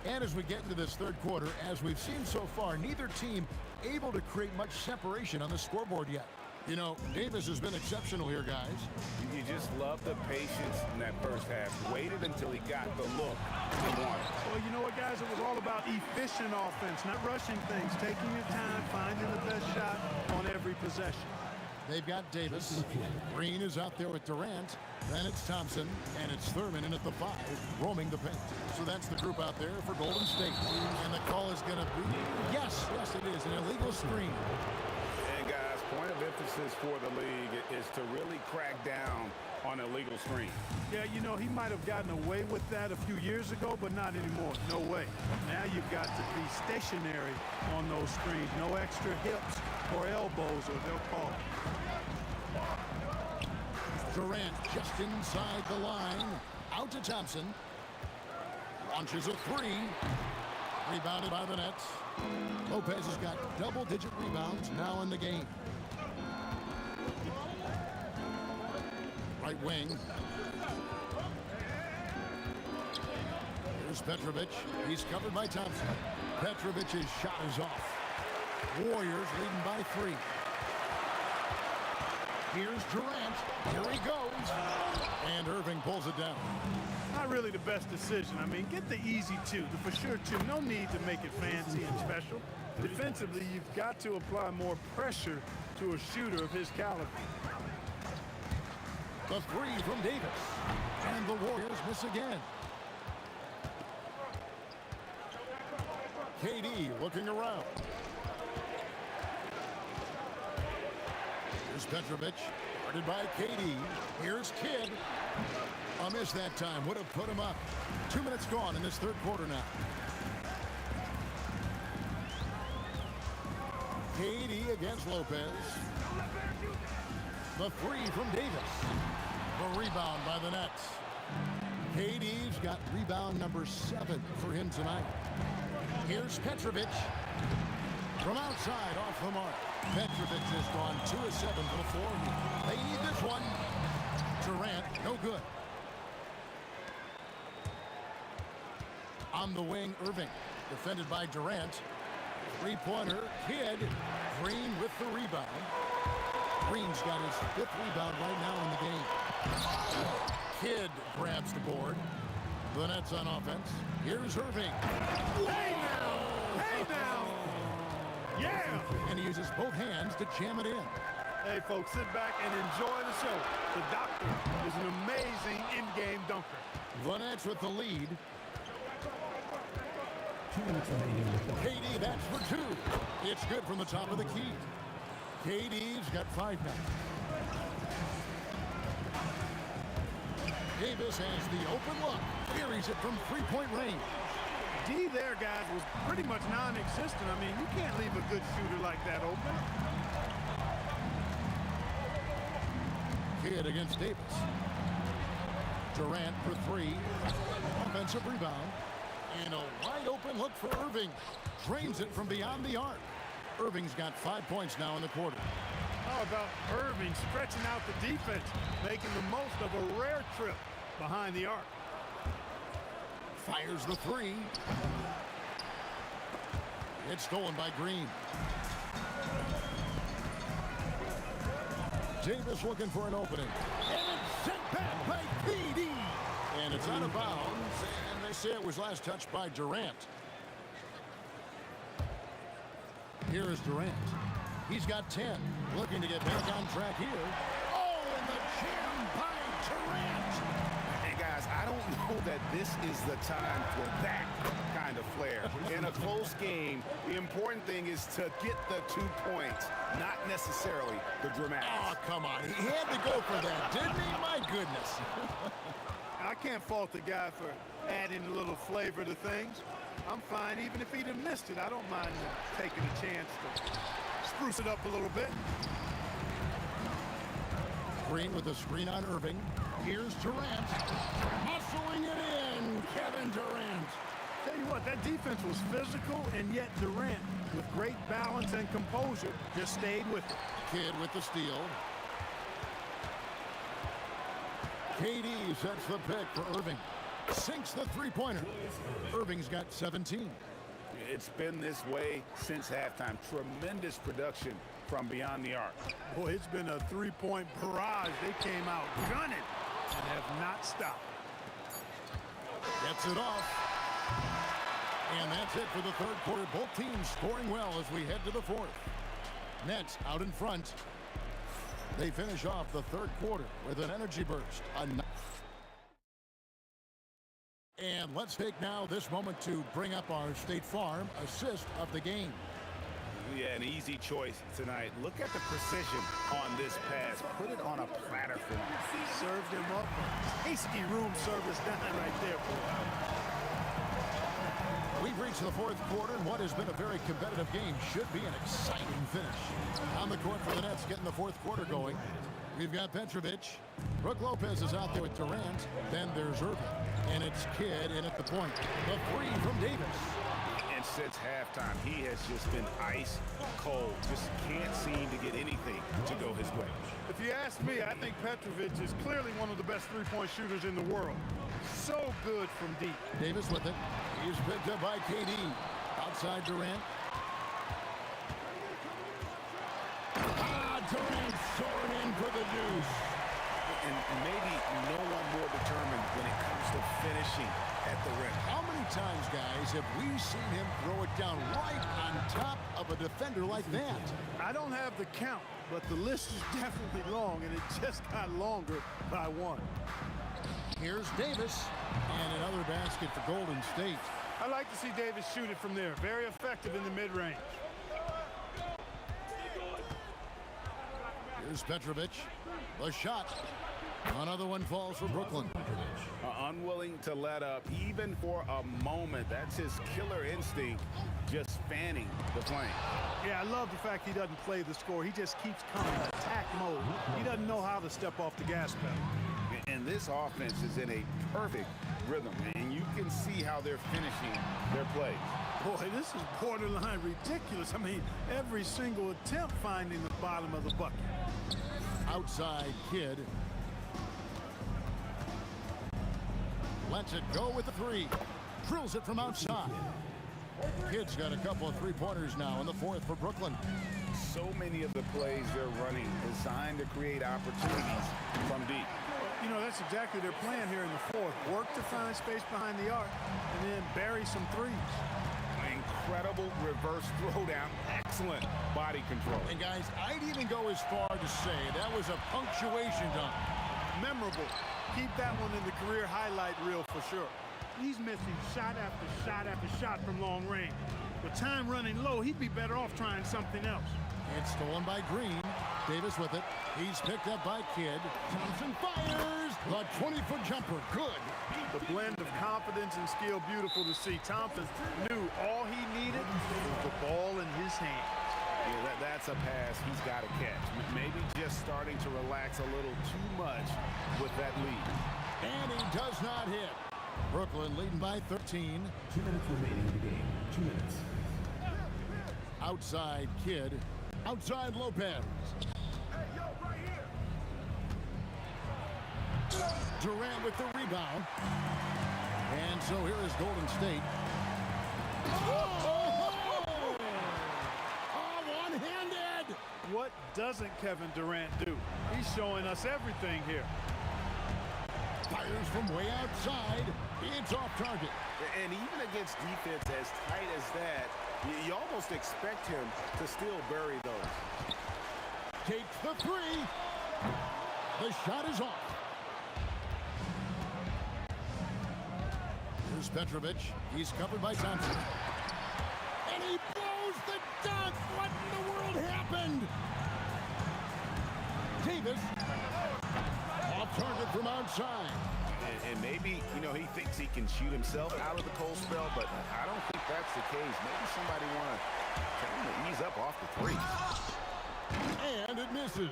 And as we get into this third quarter, as we've seen so far, neither team able to create much separation on the scoreboard yet. You know, Davis has been exceptional here, guys. You just love the patience in that first half. Waited until he got the look he wanted. Well, you know what, guys? It was all about efficient offense, not rushing things, taking your time, finding the best shot on every possession. They've got Davis. Green is out there with Durant. Then it's Thompson, and it's Thurman in at the 5, roaming the paint. So that's the group out there for Golden State. And the call is going to be, yes, it is, an illegal screen. And guys, point of emphasis for the league is to really crack down on illegal screen. Yeah, you know, he might have gotten away with that a few years ago, but not anymore. No way. Now you've got to be stationary on those screens. No extra hips or elbows, or they'll call it. Durant just inside the line. Out to Thompson. Launches a 3. Rebounded by the Nets. Lopez has got double-digit rebounds now in the game. Right wing. Here's Petrovic. He's covered by Thompson. Petrovic's shot is off. Warriors leading by 3. Here's Durant. Here he goes. And Irving pulls it down. Not really the best decision. I mean, get the easy 2, the for sure 2. No need to make it fancy and special. Defensively, you've got to apply more pressure to a shooter of his caliber. The 3 from Davis. And the Warriors miss again. KD looking around. Here's Petrovic, guarded by KD. Here's Kidd. A miss that time. Would have put him up. 2 minutes gone in this third quarter now. KD against Lopez. The 3 from Davis. The rebound by the Nets. KD's got rebound number 7 for him tonight. Here's Petrovic. From outside, off the mark. Petrovic has gone 2 of 7 for the 4 here. They need this one. Durant, no good. On the wing, Irving. Defended by Durant. 3-pointer, Kidd. Green with the rebound. Green's got his 5th rebound right now in the game. Kidd grabs the board. The Nets on offense. Here's Irving. Hey now! Hey now! Yeah! And he uses both hands to jam it in. Hey, folks, sit back and enjoy the show. The doctor is an amazing in-game dunker. The Nets with the lead. KD, that's for 2. It's good from the top of the key. KD's got 5 now. Davis has the open look. Carries it from 3-point range. D there, guys, was pretty much non-existent. I mean, you can't leave a good shooter like that open. Kidd against Davis. Durant for 3. Offensive rebound. And a wide open look for Irving. Drains it from beyond the arc. Irving's got 5 points now in the quarter. How about Irving stretching out the defense, making the most of a rare trip behind the arc. Fires the 3. It's stolen by Green. Davis looking for an opening. And it's sent back by KD. And it's out of bounds. And they say it was last touched by Durant. Here is Durant. He's got 10. Looking to get back on track here. Oh, and the jam by Durant. Hey, guys, I don't know that this is the time for that kind of flair. In a close game, the important thing is to get the 2 points, not necessarily the dramatics. Oh, come on. He had to go for that, didn't he? My goodness. I can't fault the guy for adding a little flavor to things. I'm fine even if he'd have missed it. I don't mind taking a chance to spruce it up a little bit. Green with a screen on Irving. Here's Durant. Muscling it in, Kevin Durant. Tell you what, that defense was physical, and yet Durant, with great balance and composure, just stayed with it. Kidd with the steal. KD sets the pick for Irving. Sinks the three-pointer. Irving's got 17. It's been this way since halftime. Tremendous production from beyond the arc. Boy, it's been a three-point barrage. They came out gunning and have not stopped. Gets it off. And that's it for the third quarter. Both teams scoring well as we head to the fourth. Nets out in front. They finish off the third quarter with an energy burst. And let's take now this moment to bring up our State Farm assist of the game. Yeah, an easy choice tonight. Look at the precision on this pass. Put it on a platter for him. Served him up. Tasty room service done right there, boy. We've reached the fourth quarter, and what has been a very competitive game should be an exciting finish. On the court for the Nets, getting the fourth quarter going. We've got Petrovic. Brook Lopez is out there with Durant. Then there's Irving. And it's Kidd in at the point. The three from Davis. And since halftime, he has just been ice cold. Just can't seem to get anything to go his way. If you ask me, I think Petrovic is clearly one of the best three-point shooters in the world. So good from deep. Davis with it. He's picked up by KD. Outside Durant. Durant soaring in for the deuce. And maybe no one more determined when it comes to finishing at the rim. How many times, guys, have we seen him throw it down right on top of a defender like that? I don't have the count, but the list is definitely long, and it just got longer by one. Here's Davis, and another basket for Golden State. I like to see Davis shoot it from there. Very effective in the mid-range. Here's Petrovic. The shot. Another one falls for Brooklyn. Unwilling to let up even for a moment. That's his killer instinct, just fanning the flame. Yeah, I love the fact he doesn't play the score. He just keeps coming attack mode. He doesn't know how to step off the gas pedal. And this offense is in a perfect rhythm, and you can see how they're finishing their play. Boy, this is borderline ridiculous. I mean, every single attempt finding the bottom of the bucket. Outside Kidd. Lets it go with the three. Drills it from outside. Kidd's got a couple of three-pointers now in the fourth for Brooklyn. So many of the plays they're running designed to create opportunities from deep. You know, that's exactly their plan here in the fourth. Work to find space behind the arc and then bury some threes. Incredible reverse throwdown. Excellent body control. And guys, I'd even go as far to say that was a punctuation dunk. Memorable. Keep that one in the career highlight reel for sure. He's missing shot after shot after shot from long range. With time running low, he'd be better off trying something else. It's stolen by Green. Davis with it. He's picked up by Kidd. Thompson fires. The 20-foot jumper. Good. The blend of confidence and skill, beautiful to see. Thompson knew all he needed was the ball in his hand. Yeah, that's a pass he's got to catch. Maybe just starting to relax a little too much with that lead. And he does not hit. Brooklyn leading by 13. 2 minutes remaining in the game. 2 minutes. Outside Kidd. Outside Lopez. Hey, yo, right here. Durant with the rebound. And so here is Golden State. One-handed! What doesn't Kevin Durant do? He's showing us everything here. Fires from way outside. It's off target. And even against defense as tight as that, You almost expect him to still bury those. Takes the three. The shot is off. Here's Petrovic. He's covered by Thompson. And he blows the dunk. What in the world happened? Davis. Off target from outside. And maybe, you know, he thinks he can shoot himself out of the cold spell, but I don't think that's the case. Maybe somebody want to tell him to ease up off the three. And it misses.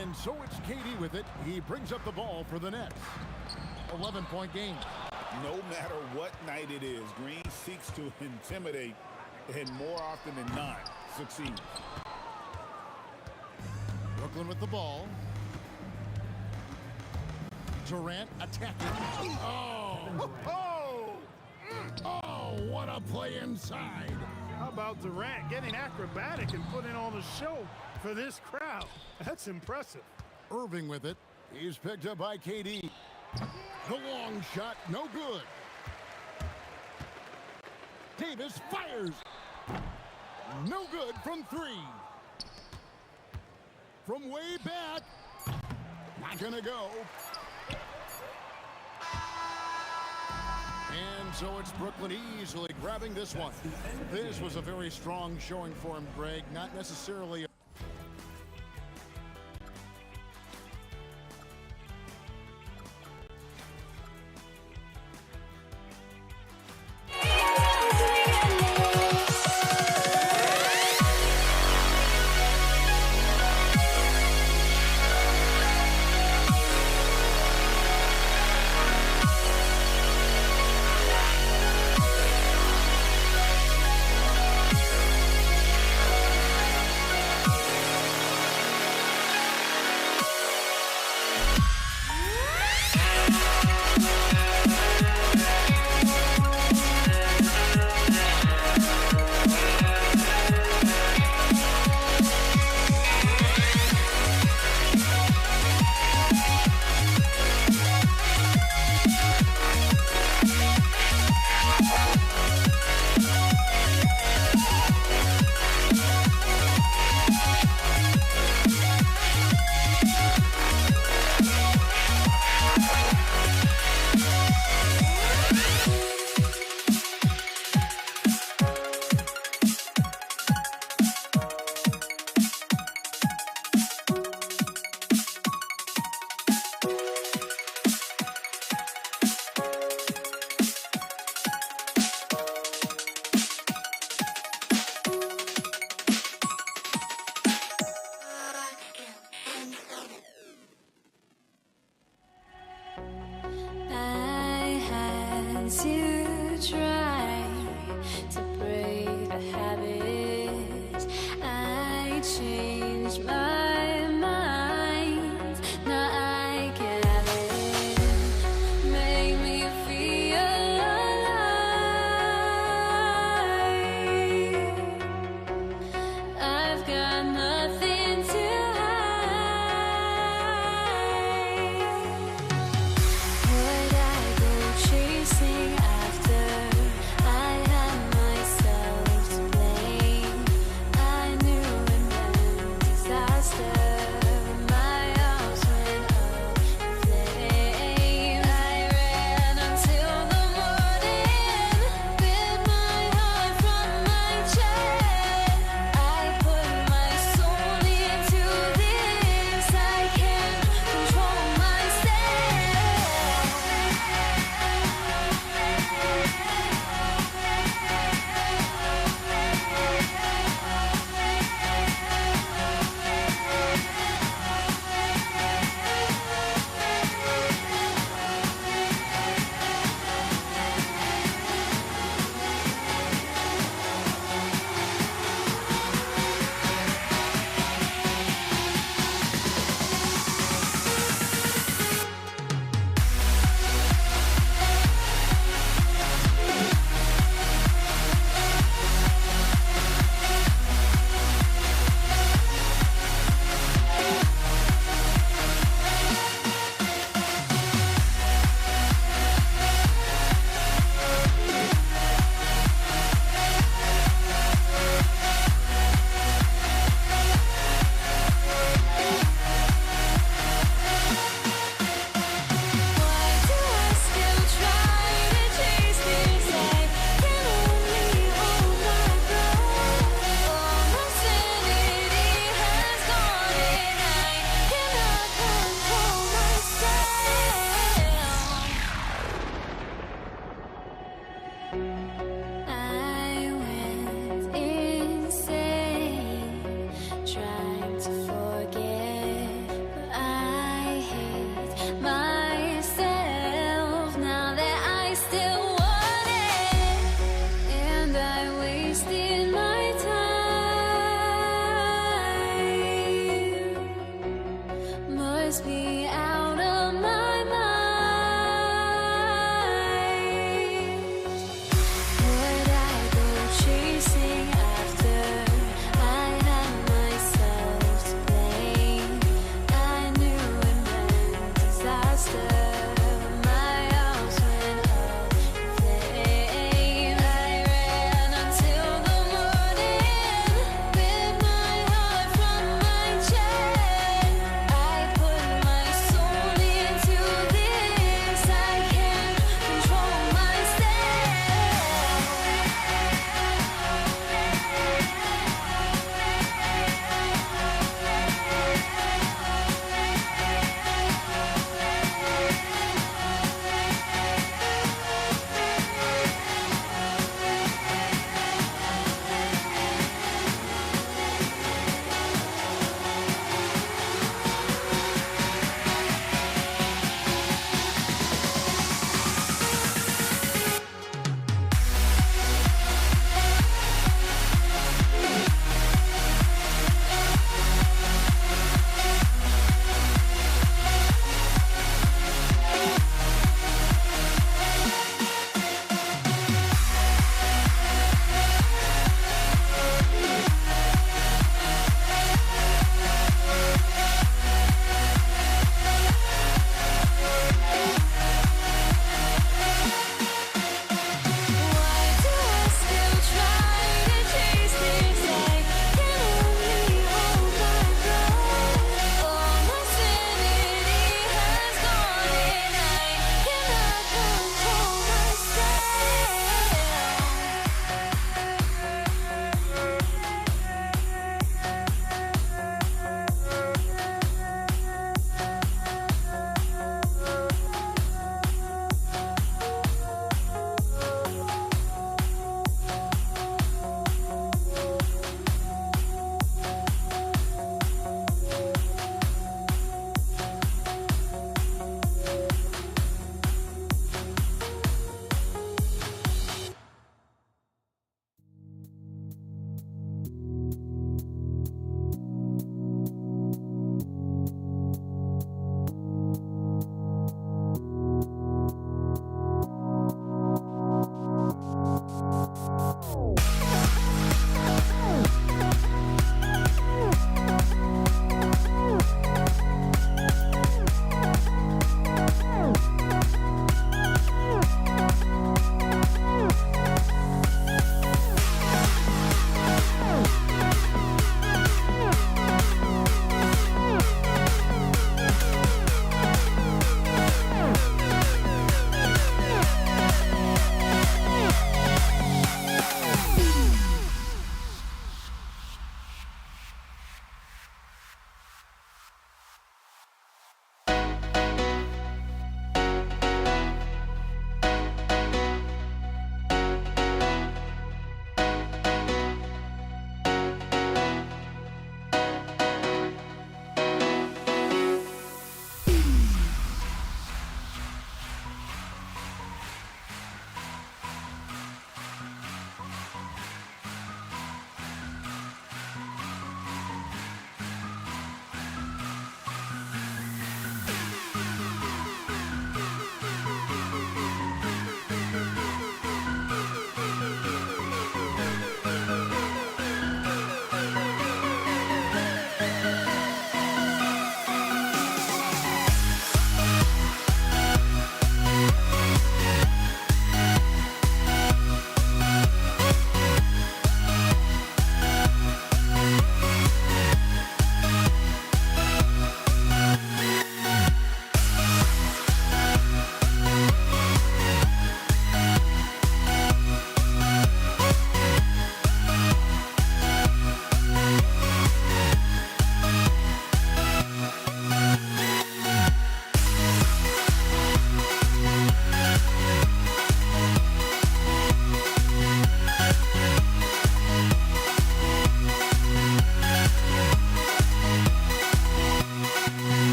And so it's KD with it. He brings up the ball for the Nets. 11-point game. No matter what night it is, Green seeks to intimidate and more often than not succeeds. Brooklyn with the ball. Durant attacking. Oh, what a play inside. How about Durant getting acrobatic and putting on a show for this crowd? That's impressive. Irving with it. He's picked up by KD. The long shot, no good. Davis fires. No good from three. From way back. Not gonna go. And so it's Brooklyn easily grabbing this one. This was a very strong showing for him, Greg. Not necessarily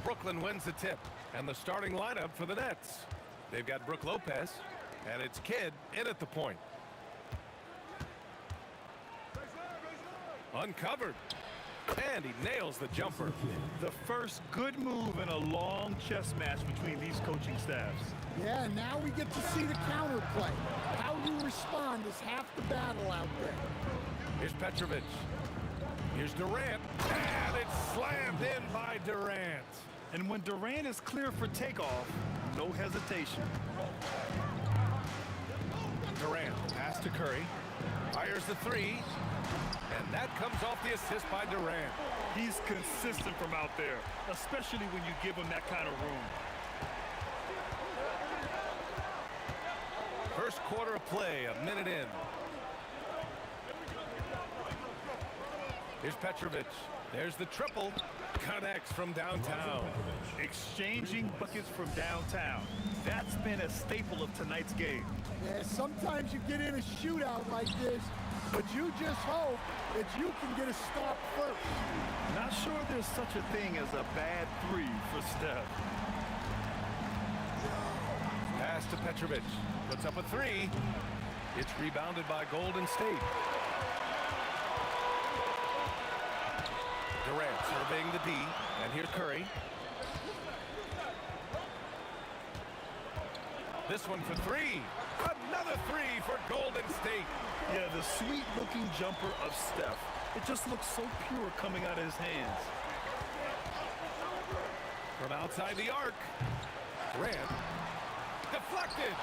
Brooklyn wins the tip. And the starting lineup for the Nets. They've got Brook Lopez, and it's Kidd in at the point. Uncovered. And he nails the jumper. The first good move in a long chess match between these coaching staffs. Yeah, now we get to see the counterplay. How you respond is half the battle out there. Here's Petrovic. Here's Durant. And it's slammed in by Durant. And when Durant is clear for takeoff, no hesitation. Durant, pass to Curry. Fires the three. And that comes off the assist by Durant. He's consistent from out there, especially when you give him that kind of room. First quarter of play, a minute in. Here's Petrovic. There's the triple. Connects from downtown. Exchanging buckets from downtown. That's been a staple of tonight's game. Yeah, sometimes you get in a shootout like this, but you just hope that you can get a stop first. Not sure there's such a thing as a bad three for Steph. Pass to Petrovic. Puts up a three. It's rebounded by Golden State. Durant surveying the D, and here's Curry. This one for three. Another three for Golden State. Yeah, the sweet-looking jumper of Steph. It just looks so pure coming out of his hands. From outside the arc. Durant. Deflected.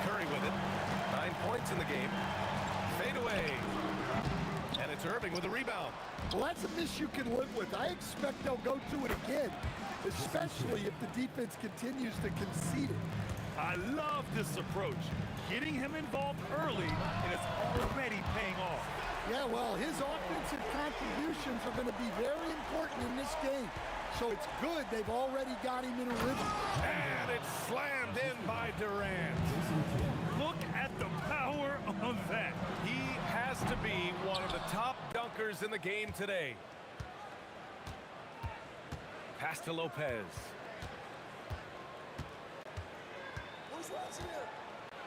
Curry with it. 9 points in the game. Fade away. And it's Irving with a rebound. Well, that's a miss you can live with. I expect they'll go to it again, especially if the defense continues to concede it. I love this approach. Getting him involved early, and it's already paying off. Yeah, well, his offensive contributions are going to be very important in this game. So it's good they've already got him in a rhythm. And it's slammed in by Durant. Look at the power of that. He has to be one of the top dunkers in the game today. Pass to Lopez.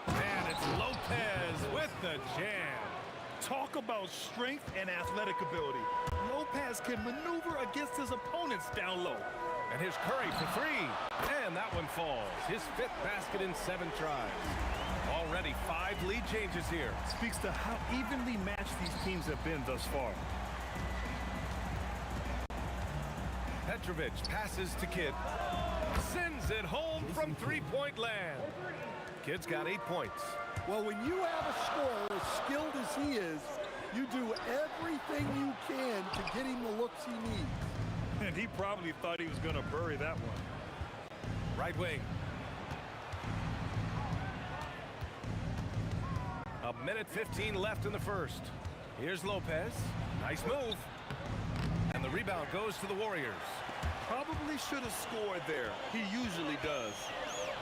And it's Lopez with the jam. Talk about strength and athletic ability. Lopez can maneuver against his opponents down low. And here's Curry for three. And that one falls. His 5th basket in 7 tries. Already 5 lead changes here. Speaks to how evenly matched these teams have been thus far. Petrovic passes to Kidd. Sends it home from 3-point land. Kidd's got 8 points. Well, when you have a scorer as skilled as he is, you do everything you can to get him the looks he needs. And he probably thought he was going to bury that one. Right wing. A minute 15 left in the first. Here's Lopez. Nice move. And the rebound goes to the Warriors. Probably should have scored there. He usually does.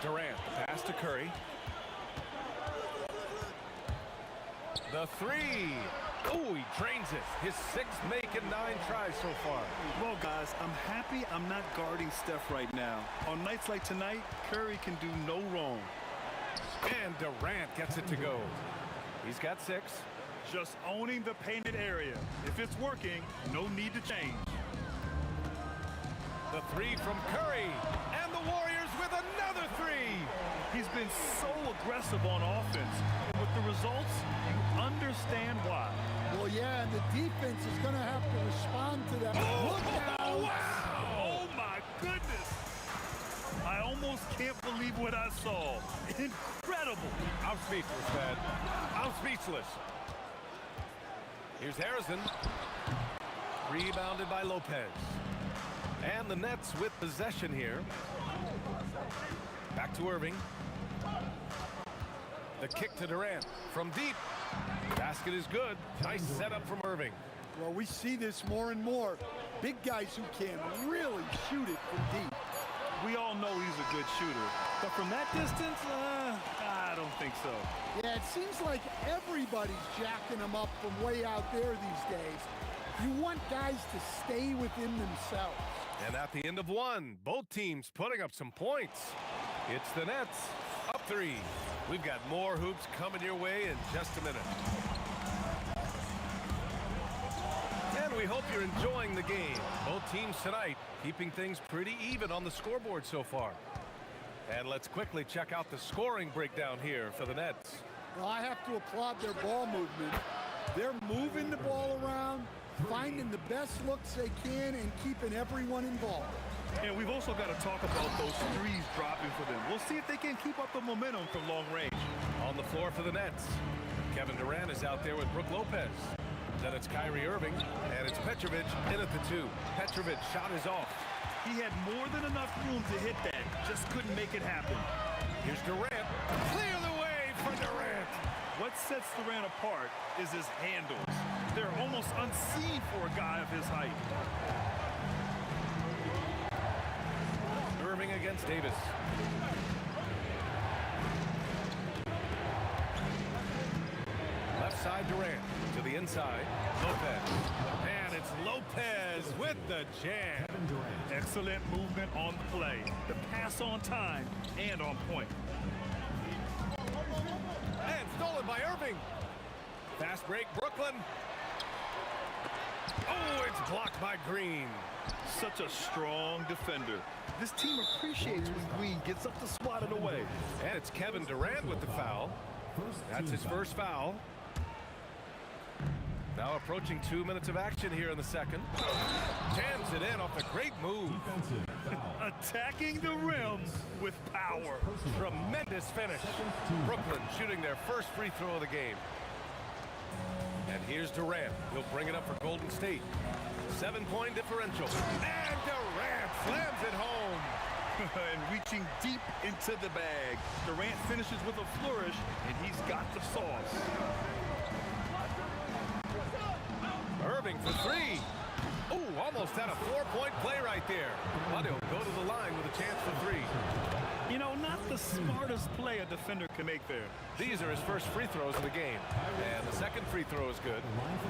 Durant, pass to Curry. The three. Oh, he drains it. His 6th make in 9 tries so far. Well, guys, I'm happy I'm not guarding Steph right now. On nights like tonight, Curry can do no wrong. And Durant gets it to go. He's got 6. Just owning the painted area. If it's working, no need to change. The three from Curry. And the Warriors with another 3. He's been so aggressive on offense. And with the results, you understand why. Well, yeah, and the defense is going to have to respond to that. Look out! Wow! Oh, my goodness! I almost can't believe what I saw. Incredible! I'm speechless, man. I'm speechless. Here's Harrison. Rebounded by Lopez. And the Nets with possession here. Back to Irving. The kick to Durant from deep. Basket is good. Nice setup from Irving. Well, we see this more and more. Big guys who can really shoot it from deep. We all know he's a good shooter. But from that distance, I don't think so. Yeah, it seems like everybody's jacking him up from way out there these days. You want guys to stay within themselves. And at the end of one, both teams putting up some points. It's the Nets, up 3. We've got more hoops coming your way in just a minute. And we hope you're enjoying the game. Both teams tonight keeping things pretty even on the scoreboard so far. And let's quickly check out the scoring breakdown here for the Nets. Well, I have to applaud their ball movement. They're moving the ball around, finding the best looks they can, and keeping everyone involved. And we've also got to talk about those threes dropping for them. We'll see if they can keep up the momentum from long range. On the floor for the Nets, Kevin Durant is out there with Brook Lopez. Then it's Kyrie Irving, and it's Petrovic in at the 2. Petrovic shot is off. He had more than enough room to hit that, just couldn't make it happen. Here's Durant. Clear the way for Durant. What sets Durant apart is his handles. They're almost unseen for a guy of his height. Irving against Davis. Left side Durant to the inside. Lopez. And it's Lopez with the jam. Excellent movement on the play. The pass on time and on point. And stolen by Irving. Fast break, Brooklyn. Oh, it's blocked by Green. Such a strong defender. This team appreciates when Green gets up to swat it away. And it's Kevin Durant with the foul. That's his first foul. Now approaching 2 minutes of action here in the second. Jams it in off a great move. Attacking the rim with power. Tremendous finish. Brooklyn shooting their first free throw of the game. And here's Durant. He'll bring it up for Golden State. 7-point differential. And Durant slams it home. And reaching deep into the bag. Durant finishes with a flourish, and he's got the sauce. Irving for 3. Oh, almost had a 4-point play right there. But he'll go to the line with a chance for 3. You know, not the smartest play a defender can make there. These are his first free throws of the game. And the second free throw is good.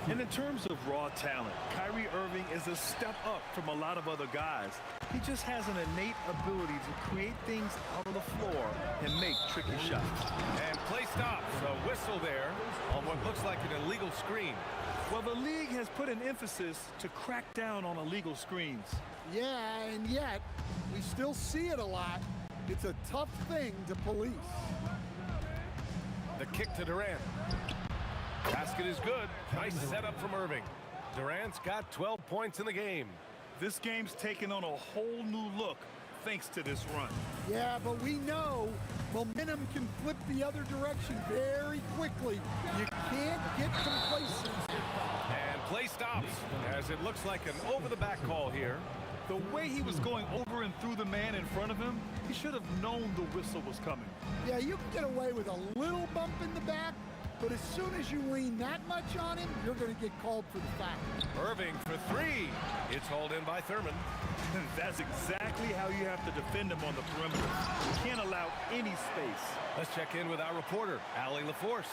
And in terms of raw talent, Kyrie Irving is a step up from a lot of other guys. He just has an innate ability to create things out of the floor and make tricky shots. And play stops. A whistle there on what looks like an illegal screen. Well, the league has put an emphasis to crack down on illegal screens. Yeah, and yet, we still see it a lot. It's a tough thing to police. The kick to Durant. Basket is good. Nice setup from Irving. Durant's got 12 points in the game. This game's taken on a whole new look thanks to this run. Yeah, but we know momentum can flip the other direction very quickly. You can't get complacent. And play stops as it looks like an over-the-back call here. The way he was going over and through the man in front of him, he should have known the whistle was coming. Yeah, you can get away with a little bump in the back, but as soon as you lean that much on him, you're going to get called for the foul. Irving for 3. It's hauled in by Thurman. That's exactly how you have to defend him on the perimeter. You can't allow any space. Let's check in with our reporter, Allie LaForce.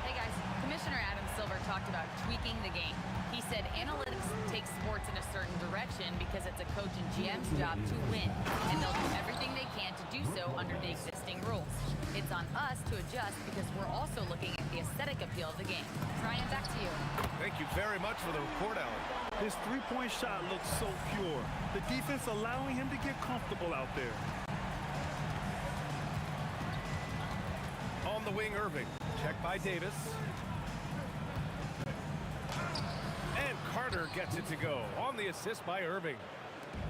Hey guys, Commissioner Adam Silver talked about tweaking the game. He said analytics take sports in a certain direction because it's a coach and GM's job to win, and they'll do everything they can to do so under the existing rules. It's on us to adjust because we're also looking at the aesthetic appeal of the game. Ryan, back to you. Thank you very much for the report, Allie. His three-point shot looks so pure. The defense allowing him to get comfortable out there. On the wing, Irving. Check by Davis. And Carter gets it to go on the assist by Irving.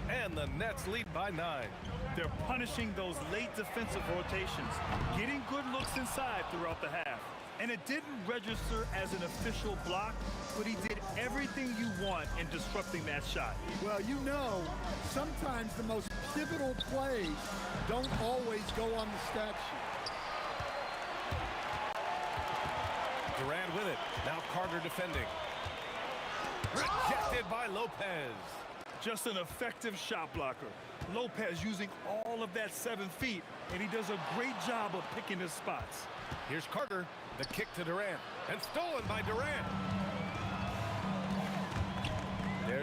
And the Nets lead by 9. They're punishing those late defensive rotations, getting good looks inside throughout the half. And it didn't register as an official block, but he did everything you want in disrupting that shot. Well, you know, sometimes the most pivotal plays don't always go on the stat sheet. Durant with it. Now Carter defending. Rejected by Lopez. Just an effective shot blocker. Lopez using all of that 7 feet, and he does a great job of picking his spots. Here's Carter. The kick to Durant. And stolen by Durant.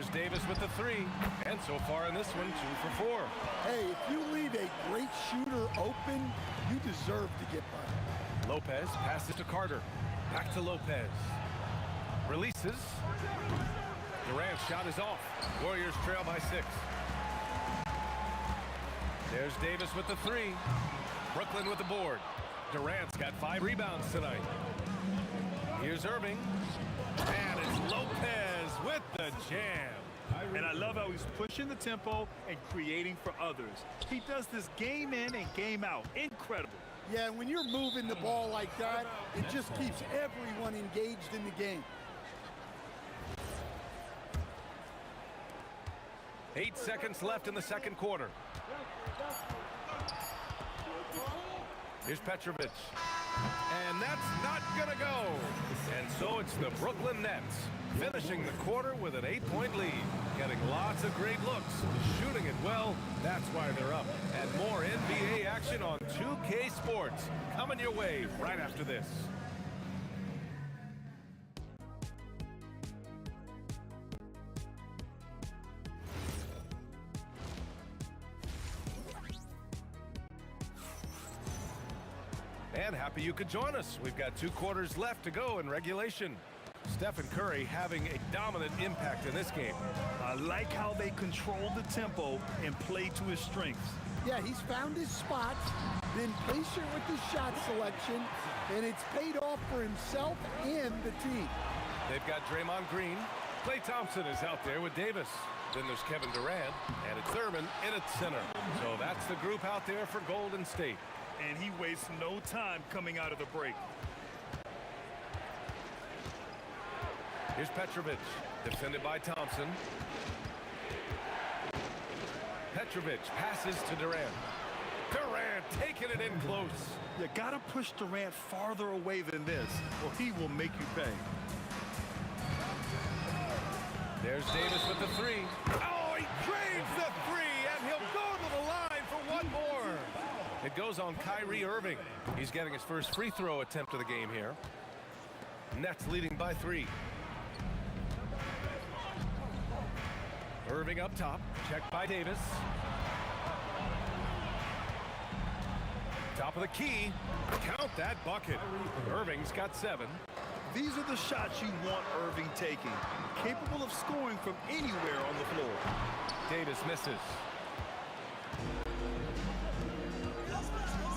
There's Davis with the three. And so far in this one, 2 for 4. Hey, if you leave a great shooter open, you deserve to get by. Lopez passes to Carter. Back to Lopez. Releases. Durant's shot is off. Warriors trail by 6. There's Davis with the three. Brooklyn with the board. Durant's got 5 rebounds tonight. Here's Irving. And it's Lopez with the jam. And I love how he's pushing the tempo and creating for others. He does this game in and game out. Incredible. Yeah, when you're moving the ball like that, it just keeps everyone engaged in the game. 8 seconds left in the second quarter. Here's Petrovic. And that's not gonna go. And so it's the Brooklyn Nets finishing the quarter with an 8-point lead. Getting lots of great looks. Shooting it well. That's why they're up. And more NBA action on 2K Sports coming your way right after this. And happy you could join us. We've got 2 quarters left to go in regulation. Stephen Curry having a dominant impact in this game. I like how they control the tempo and play to his strengths. Yeah, he's found his spots, been patient with his shot selection, and it's paid off for himself and the team. They've got Draymond Green. Klay Thompson is out there with Davis. Then there's Kevin Durant, and it's Thurman in at center. So that's the group out there for Golden State. And he wastes no time coming out of the break. Here's Petrovic, defended by Thompson. Petrovic passes to Durant. Durant taking it in close. You gotta push Durant farther away than this, or he will make you pay. There's Davis with the three. Oh, he drains the three, and he'll go to the line for one more. It goes on Kyrie Irving. He's getting his first free throw attempt of the game here. Nets leading by 3. Irving up top, checked by Davis. Top of the key, count that bucket. Irving's got 7. These are the shots you want Irving taking, capable of scoring from anywhere on the floor. Davis misses.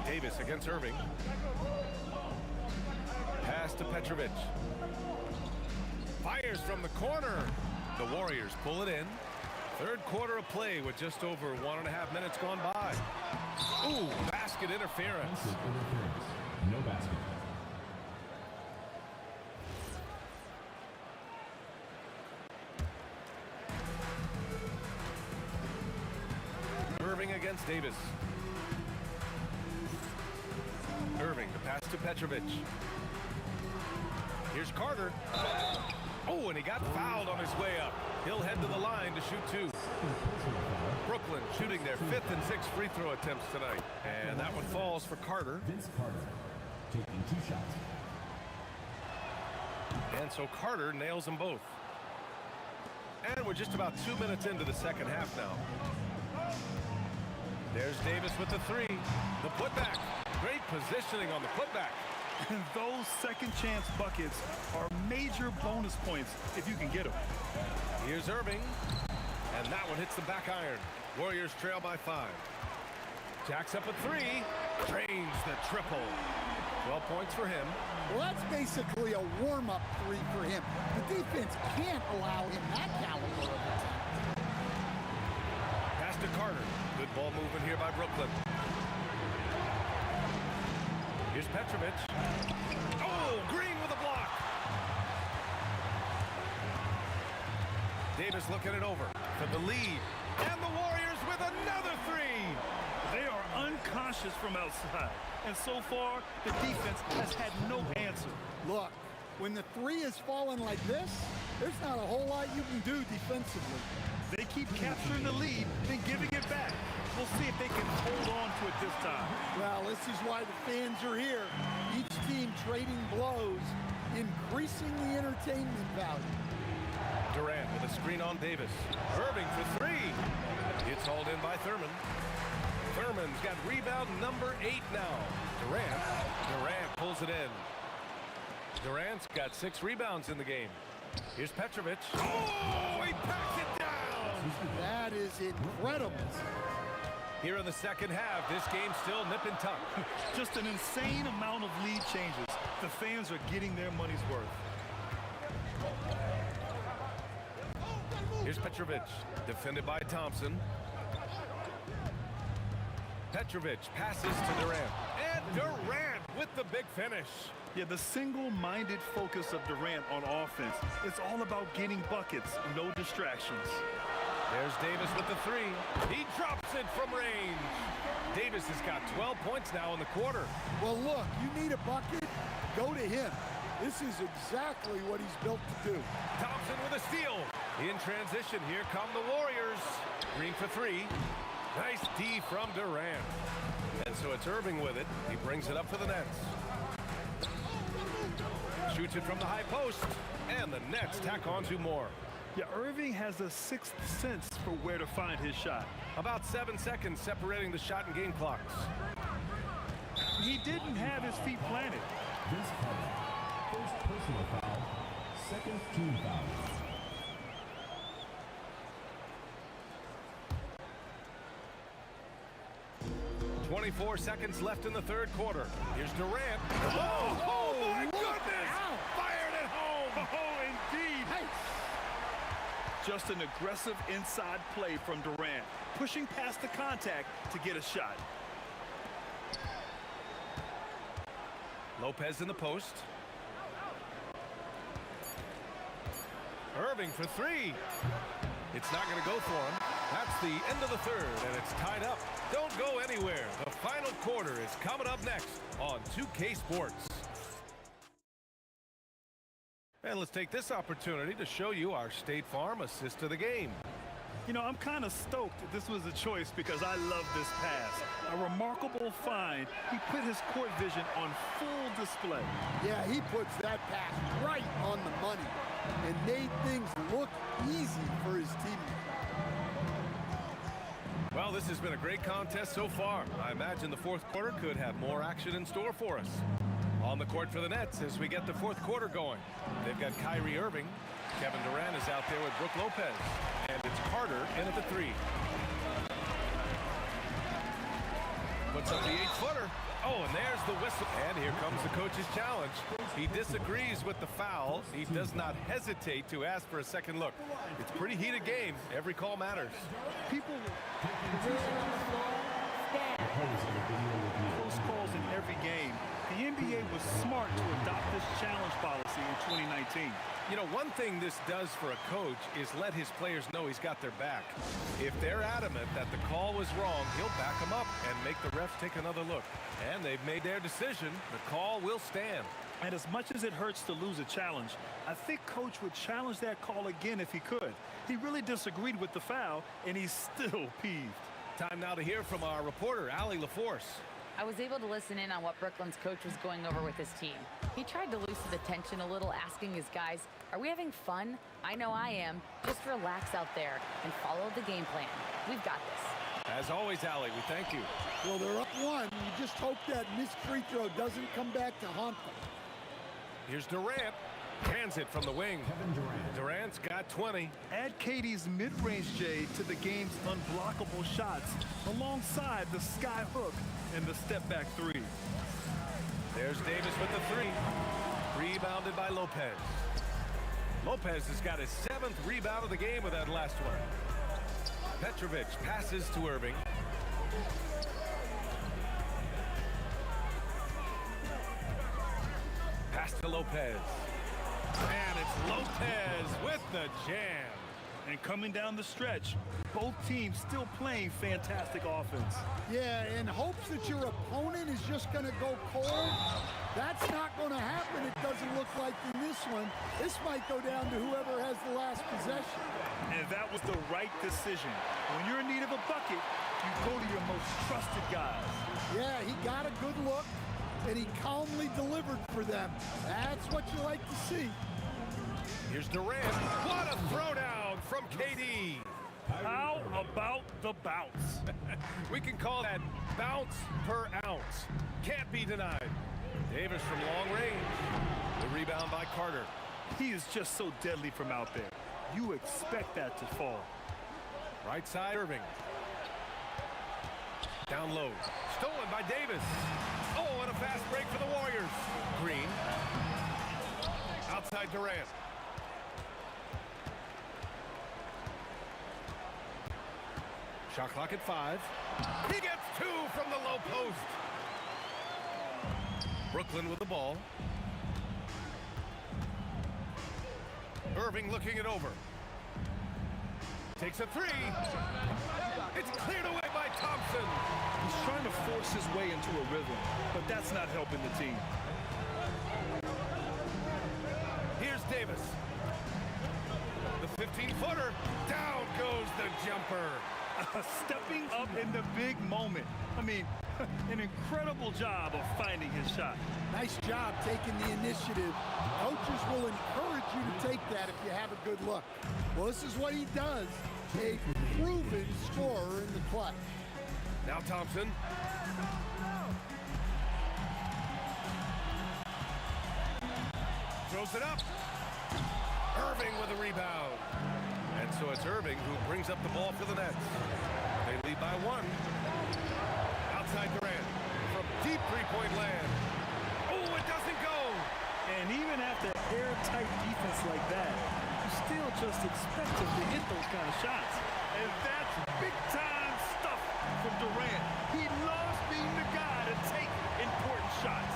Davis against Irving. Pass to Petrovic. Fires from the corner. The Warriors pull it in. Third quarter of play with just over 1.5 minutes gone by. Ooh, basket interference. No basket. Irving against Davis. Irving, the pass to Petrovic. Here's Carter. Oh, and he got fouled on his way up. He'll head to the line to shoot 2. Brooklyn shooting their 5th and 6th free throw attempts tonight. And that one falls for Carter. Vince Carter taking 2 shots. And so Carter nails them both. And we're just about 2 minutes into the second half now. There's Davis with the 3. The putback. Great positioning on the putback. And those second chance buckets are major bonus points if you can get them. Here's Irving. And that one hits the back iron. Warriors trail by 5. Jacks up a 3. Drains the triple. 12 points for him. Well, that's basically a warm-up 3 for him. The defense can't allow him that caliber of attack. Pass to Carter. Good ball movement here by Brooklyn. Here's Petrovic. Oh, Green with a block. Davis looking it over for the lead. And the Warriors with another 3. They are unconscious from outside. And so far, the defense has had no answer. Look, when the 3 is falling like this, there's not a whole lot you can do defensively. They keep capturing the lead and giving it back. We'll see if they can hold on to it this time. Well, this is why the fans are here. Each team trading blows, increasing the entertainment value. Durant with a screen on Davis. Irving for three. It's hauled in by Thurman. Thurman's got rebound number 8 now. Durant pulls it in. Durant's got 6 rebounds in the game. Here's Petrovic. Oh, he packs it down. That is incredible. Here in the second half, this game's still nip and tuck. Just an insane amount of lead changes. The fans are getting their money's worth. Here's Petrovic, defended by Thompson. Petrovic passes to Durant. And Durant with the big finish. Yeah, the single-minded focus of Durant on offense. It's all about getting buckets, no distractions. There's Davis with the three. He drops it from range. Davis has got 12 points now in the quarter. Well, look, you need a bucket, go to him. This is exactly what he's built to do. Thompson with a steal. In transition, here come the Warriors. Green for three. Nice D from Durant. And so it's Irving with it. He brings it up for the Nets. Shoots it from the high post. And the Nets tack on 2 more. Yeah, Irving has a sixth sense for where to find his shot. About 7 seconds separating the shot and game clocks. He didn't have his feet planted. This foul. First personal foul. Second team foul. .24 seconds left in the third quarter. Here's Durant. Oh my goodness! Fired at home! Oh, indeed! Hey. Just an aggressive inside play from Durant, pushing past the contact to get a shot. Lopez in the post. Irving for three. It's not going to go for him. That's the end of the third, and it's tied up. Don't go anywhere. The final quarter is coming up next on 2K Sports. And let's take this opportunity to show you our State Farm assist to the game. You know, I'm kind of stoked that this was a choice because I love this pass. A remarkable find. He put his court vision on full display. Yeah, he puts that pass right on the money and made things look easy for his teammates. Well, this has been a great contest so far. I imagine the fourth quarter could have more action in store for us. On the court for the Nets as we get the fourth quarter going. They've got Kyrie Irving. Kevin Durant is out there with Brook Lopez. And it's Carter in at the three. Puts up the 8-footer. Oh, and there's the whistle. And here comes the coach's challenge. He disagrees with the foul. He does not hesitate to ask for a second look. It's a pretty heated game. Every call matters. People close calls in every game. The NBA was smart to adopt this challenge policy in 2019. You know, one thing this does for a coach is let his players know he's got their back. If they're adamant that the call was wrong, he'll back them up and make the refs take another look. And they've made their decision. The call will stand. And as much as it hurts to lose a challenge, I think Coach would challenge that call again if he could. He really disagreed with the foul, and he's still peeved. Time now to hear from our reporter, Allie LaForce. I was able to listen in on what Brooklyn's coach was going over with his team. He tried to loosen the tension a little, asking his guys, are we having fun? I know I am. Just relax out there and follow the game plan. We've got this. As always, Allie, we thank you. Well, they're up 1. You just hope that missed free throw doesn't come back to haunt them. Here's Durant. Hands it from the wing. Durant's got 20. Add Katie's mid-range J to the game's unblockable shots alongside the sky hook and the step-back three. There's Davis with the three. Rebounded by Lopez. Lopez has got his 7th rebound of the game with that last one. Petrovic passes to Irving. Pass to Lopez. And it's Lopez with the jam. And coming down the stretch, both teams still playing fantastic offense. Yeah, in hopes that your opponent is just going to go cold. That's not going to happen, it doesn't look like in this one. This might go down to whoever has the last possession. And that was the right decision. When you're in need of a bucket, you go to your most trusted guys. Yeah, he got a good look, and he calmly delivered for them. That's what you like to see. Here's Durant. What a throwdown from KD. How about the bounce? We can call that bounce per ounce. Can't be denied. Davis from long range. The rebound by Carter. He is just so deadly from out there. You expect that to fall. Right side, Irving. Down low. Stolen by Davis. Oh, and a fast break for the Warriors. Green. Outside Durant. Shot clock at 5. He gets 2 from the low post. Brooklyn with the ball. Irving looking it over. Takes a 3. It's cleared away by Thompson. He's trying to force his way into a rhythm, but that's not helping the team. Here's Davis. The 15-footer. Down goes the jumper. Stepping up in the big moment. I mean, an incredible job of finding his shot. Nice job taking the initiative. Coaches will encourage you to take that if you have a good look. Well, this is what he does. A proven scorer in the clutch. Now Thompson. Throws it up. Irving with a rebound. And so it's Irving who brings up the ball for the Nets. They lead by 1. Outside Durant from deep three-point land. Oh, it doesn't go. And even after airtight defense like that, you still just expect him to hit those kind of shots. And that's big-time stuff from Durant. He loves being the guy to take important shots.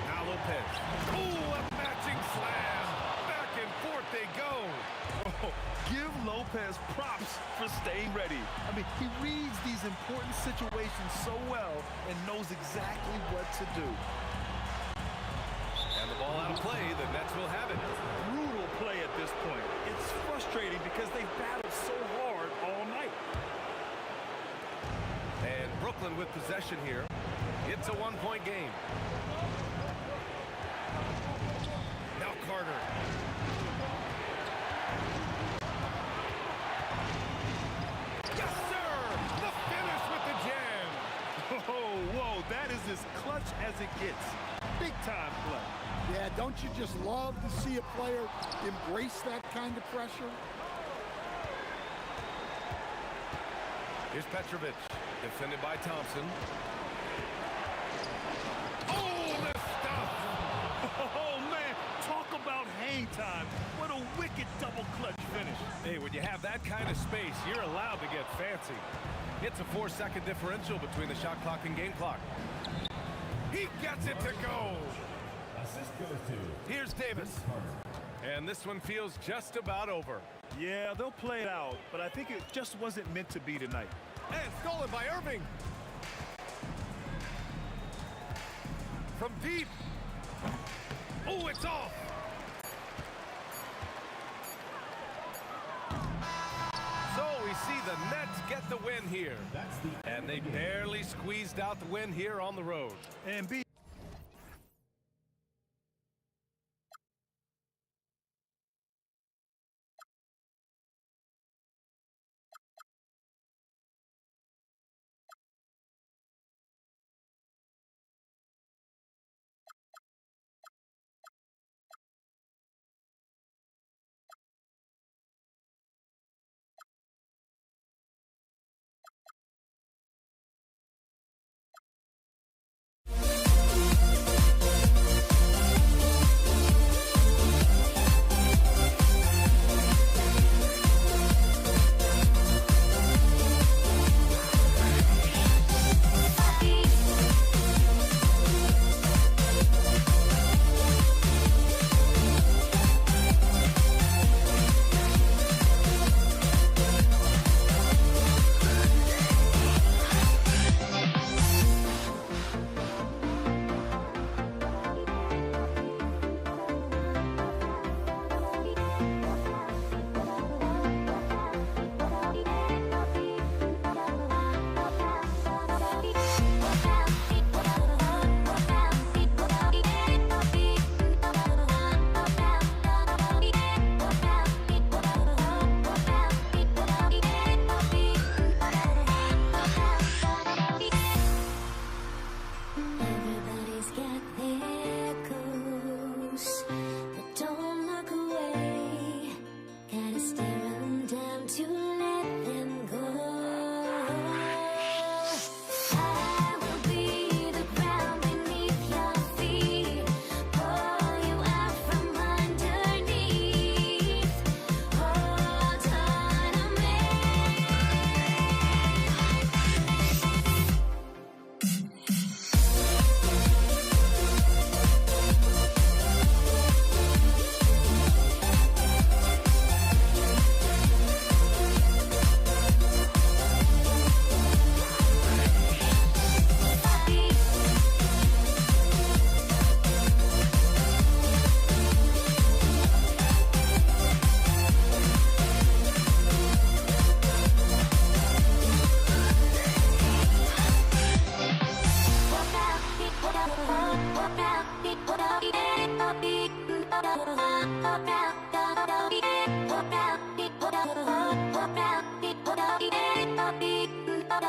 Now Lopez. Oh, a matching slam. Back and forth they go. Oh, give Lopez props for staying ready. I mean, he reads these important situations so well and knows exactly what to do. And the ball out of play. The Nets will have it. Brutal play at this point. It's frustrating because they've battled so hard all night. And Brooklyn with possession here. It's a one-point game. Now Carter. Yes, sir! The finish with the jam. Oh, whoa, that is as clutch as it gets. Big-time play. Yeah, don't you just love to see a player embrace that kind of pressure? Here's Petrovic, defended by Thompson. Oh, the stuff! Oh, man, talk about hang time. What a wicked double clutch finish. Hey, when you have that kind of space, you're allowed to get fancy. It's a 4-second differential between the shot clock and game clock. He gets it to go! Assist goes to... Here's Davis. And this one feels just about over. Yeah, they'll play it out, but I think it just wasn't meant to be tonight. And stolen by Irving. From deep. Oh, it's off. So we see the Nets get the win here. And they barely squeezed out the win here on the road. And B.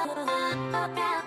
We'll be right back.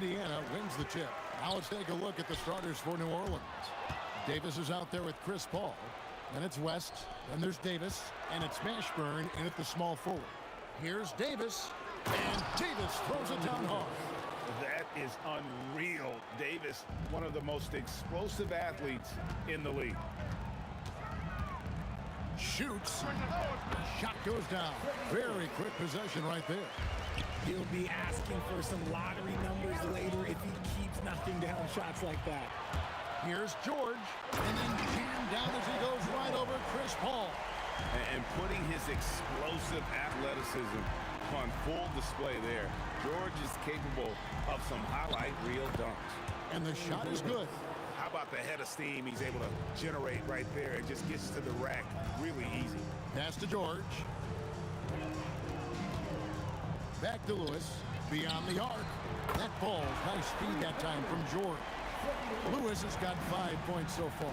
Indiana wins the tip. Now let's take a look at the starters for New Orleans. Davis is out there with Chris Paul. Then it's West. Then there's Davis. And it's Mashburn in at the small forward. Here's Davis. And Davis throws it down hard. That is unreal. Davis, one of the most explosive athletes in the league. Shoots. Shot goes down. Very quick possession right there. He'll be asking for some lottery numbers later if he keeps knocking down shots like that. Here's George. And then jammed down as he goes right over Chris Paul. And putting his explosive athleticism on full display there. George is capable of some highlight reel dunks. And the shot is good. How about the head of steam he's able to generate right there? It just gets to the rack really easy. Pass to George. Back to Lewis. Beyond the arc. That ball, nice speed that time from George. Lewis has got 5 points so far.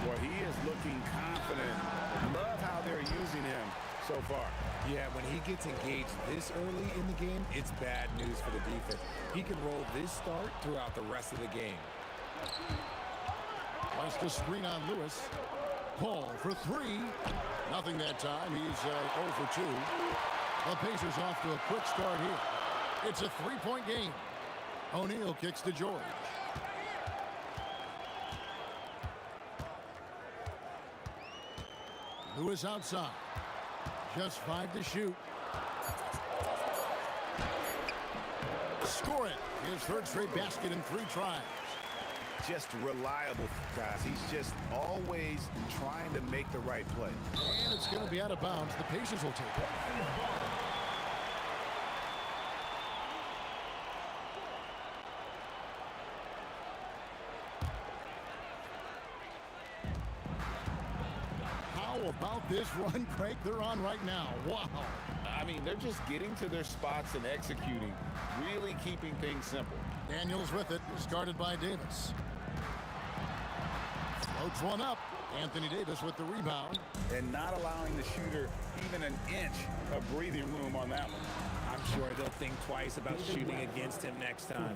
Well, he is looking confident. Love how they're using him so far. Yeah, when he gets engaged this early in the game, it's bad news for the defense. He can roll this start throughout the rest of the game. Wants to screen on Lewis. Paul for three. Nothing that time. He's 0 for 2. The Pacers off to a quick start here. It's a three-point game. O'Neal kicks to George. Lewis outside. Just 5 to shoot. Score it. His third straight basket in 3 tries. Just reliable, guys. He's just always trying to make the right play. And it's going to be out of bounds. The Pacers will take it. How about this run break they're on right now? Wow. I mean, they're just getting to their spots and executing, really keeping things simple. Daniels with it, discarded by Davis. Floats one up. Anthony Davis with the rebound. And not allowing the shooter even an inch of breathing room on that one. I'm sure they'll think twice about shooting against him next time.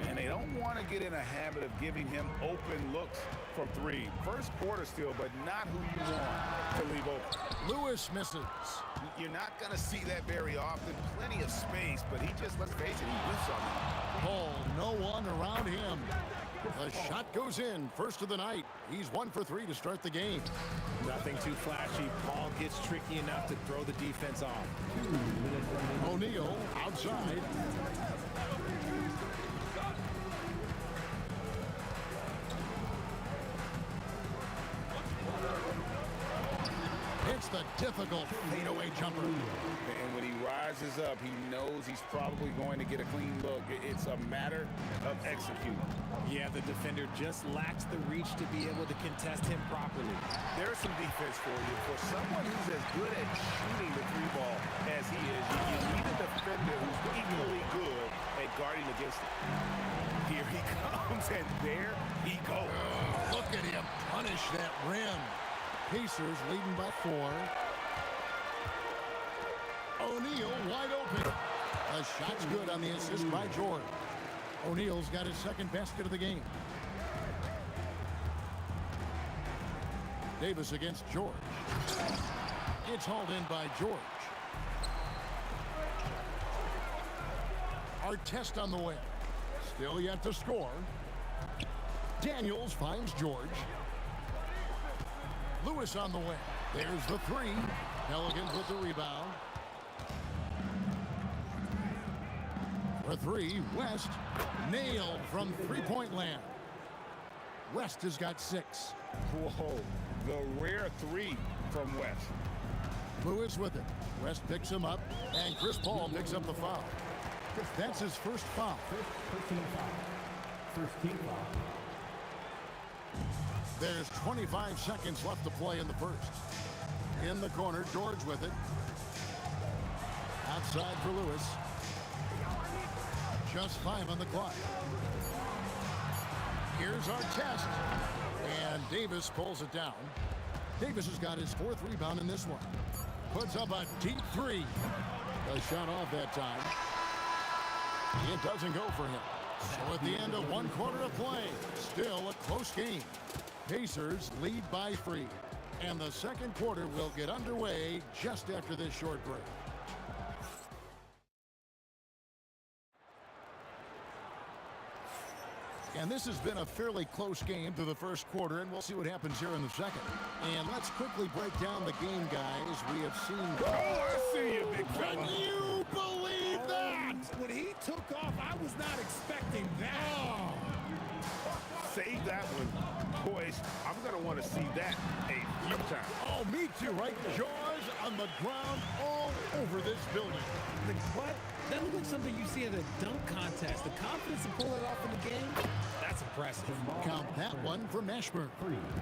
And they don't want to get in a habit of giving him open looks from 3. First quarter still, but not who you want to leave open. Lewis misses. You're not going to see that very often. Plenty of space, but he just, let's face it, he whiffs on it. Ball, no one around him. The shot goes in. First of the night. He's 1 for 3 to start the game. Nothing too flashy. Paul gets tricky enough to throw the defense off. O'Neal outside. It's the difficult fadeaway jumper. And when he rises up, he knows he's probably going to get a clean look. It's a matter of executing. Yeah, the defender just lacks the reach to be able to contest him properly. There's some defense for you. For someone who's as good at shooting the 3-ball as he is, you need a defender who's equally good at guarding against it. Here he comes, and there he goes. Look at him punish that rim. Pacers leading by 4. O'Neal wide open. The shot's good on the assist by George. O'Neal's got his second basket of the game. Davis against George. It's hauled in by George. Artest on the way. Still yet to score. Daniels finds George. Lewis on the way. There's the 3. Pelicans with the rebound. For 3, West. Nailed from three-point land. West has got 6. Whoa, the rare 3 from West. Lewis with it. West picks him up, and Chris Paul picks up the foul. That's his first foul. Personal foul. First team foul. There's 25 seconds left to play in the first. In the corner, George with it. Outside for Lewis. Just 5 on the clock. Here's our test. And Davis pulls it down. Davis has got his 4th rebound in this one. Puts up a deep 3. The shot off that time. It doesn't go for him. So at the end of one quarter of play, still a close game. Pacers lead by 3. And the second quarter will get underway just after this short break. And this has been a fairly close game through the first quarter, and we'll see what happens here in the second. And let's quickly break down the game, guys. We have seen... Oh, I see you, big fella. Can you believe that? When he took off, I was not expecting that. Oh. Save that one. Boys, I'm going to want to see that a few times. Oh, me too, right? Jaws on the ground all over this building. What? That looks like something you see at a dunk contest. The confidence to pull it off in the game, that's impressive. Count that one for Mashburn.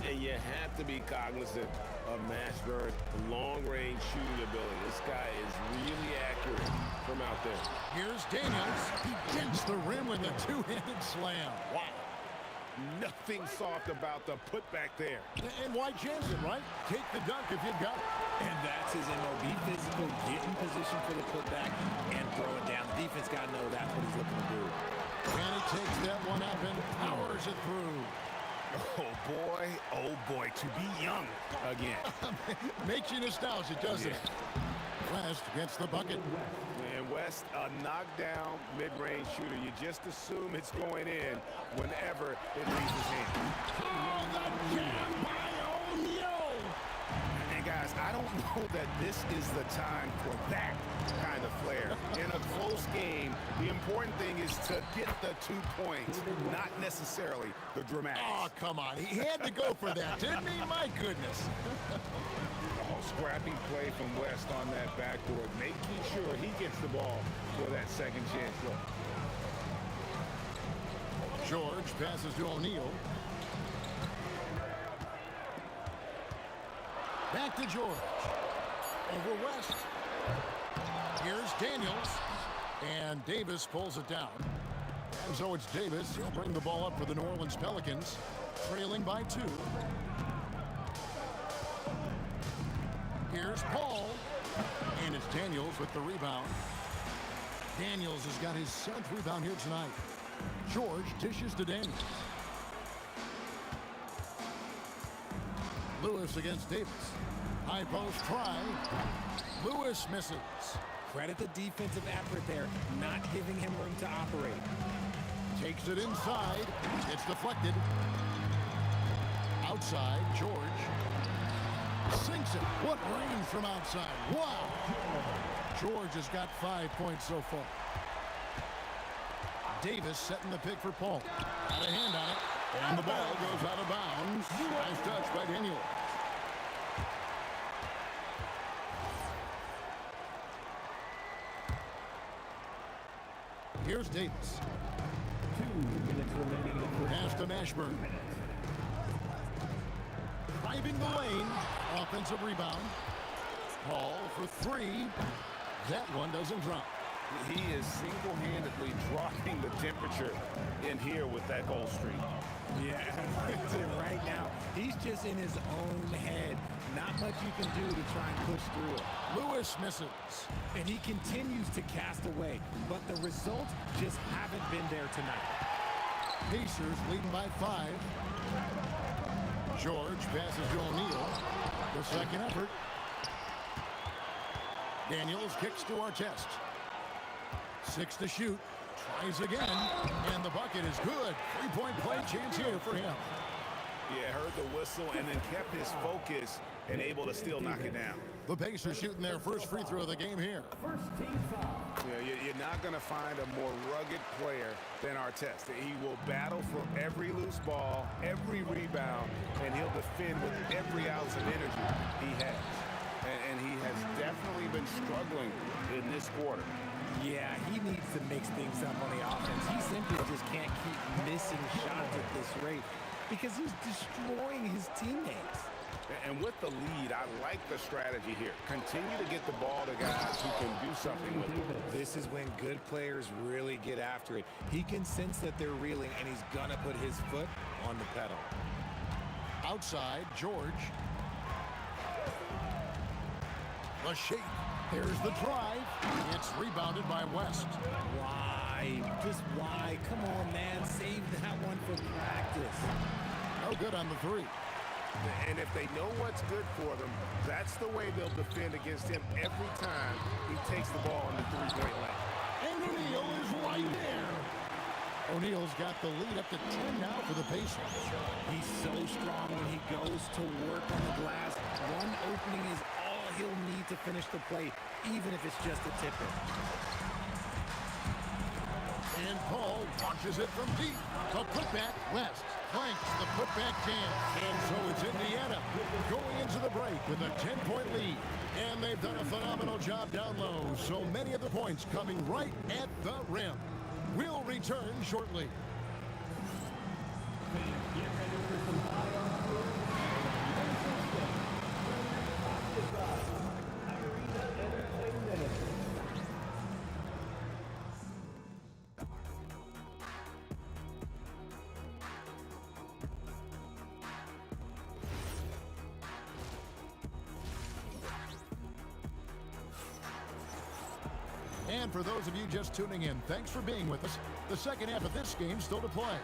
And you have to be cognizant of Mashburn's long-range shooting ability. This guy is really accurate from out there. Here's Daniels. He dents the rim with a two-handed slam. Wow. Nothing soft about the putback there. And why chance it, right? Take the dunk if you've got it. And that's his MO. Be physical, get in position for the putback, and throw it down. The defense got to know that's what he's looking to do. And he takes that one up and powers it through. Oh boy, to be young again. Makes you nostalgic, doesn't it? West gets the bucket. And West, a knockdown mid-range shooter. You just assume it's going in whenever it leaves his hand. Oh, the jam by O'Neal! And guys, I don't know that this is the time for that kind of flair. In a close game, the important thing is to get the 2 points, not necessarily the dramatics. Oh, come on. He had to go for that, didn't he? My goodness. Scrappy play from West on that backboard, making sure he gets the ball for that second chance look. George passes to O'Neal. Back to George. Over West. Here's Daniels. And Davis pulls it down. And so it's Davis. He'll bring the ball up for the New Orleans Pelicans, trailing by 2. Here's Paul, and it's Daniels with the rebound. Daniels has got his 7th rebound here tonight. George dishes to Daniels. Lewis against Davis. High post try. Lewis misses. Credit the defensive effort there, not giving him room to operate. Takes it inside. It's deflected. Outside, George. Sinks it. What range from outside. Wow. George has got 5 points so far. Davis setting the pick for Paul. Got a hand on it. And the ball goes out of bounds. Nice touch by Daniel. Here's Davis. 2 minutes remaining. Pass to Mashburn. Driving the lane. Offensive rebound. Paul for 3. That one doesn't drop. He is single-handedly dropping the temperature in here with that goal streak. Yeah, right now, he's just in his own head. Not much you can do to try and push through it. Lewis misses. And he continues to cast away, but the results just haven't been there tonight. Pacers leading by 5. George passes to O'Neal. The second effort. Daniels kicks to Artest. 6 to shoot. Tries again. And the bucket is good. 3-point play chance here for him. Yeah, heard the whistle and then kept his focus and able to still knock it down. The Pacers shooting their first free throw of the game here. Yeah, you're not going to find a more rugged player than Artest. He will battle for every loose ball, every rebound, and he'll defend with every ounce of energy he has. And he has definitely been struggling in this quarter. Yeah, he needs to mix things up on the offense. He simply just can't keep missing shots at this rate because he's destroying his teammates. And with the lead, I like the strategy here. Continue to get the ball to guys who can do something with it. This is when good players really get after it. He can sense that they're reeling, and he's going to put his foot on the pedal. Outside, George. The shake. There's the drive. It's rebounded by West. Wow. why? Just why? Come on, man. Save that one for practice. No good on the three. And if they know what's good for them, that's the way they'll defend against him every time he takes the ball in the three-point line. And O'Neal is right there. O'Neal's got the lead up to 10 now for the Pacers. He's so strong when he goes to work on the glass. One opening is all he'll need to finish the play, even if it's just a tip-in. And Paul launches it from deep. The putback, West flanks the putback jam. And so it's Indiana going into the break with a 10-point lead. And they've done a phenomenal job down low. So many of the points coming right at the rim. We'll return shortly. And for those of you just tuning in, thanks for being with us. The second half of this game still to play.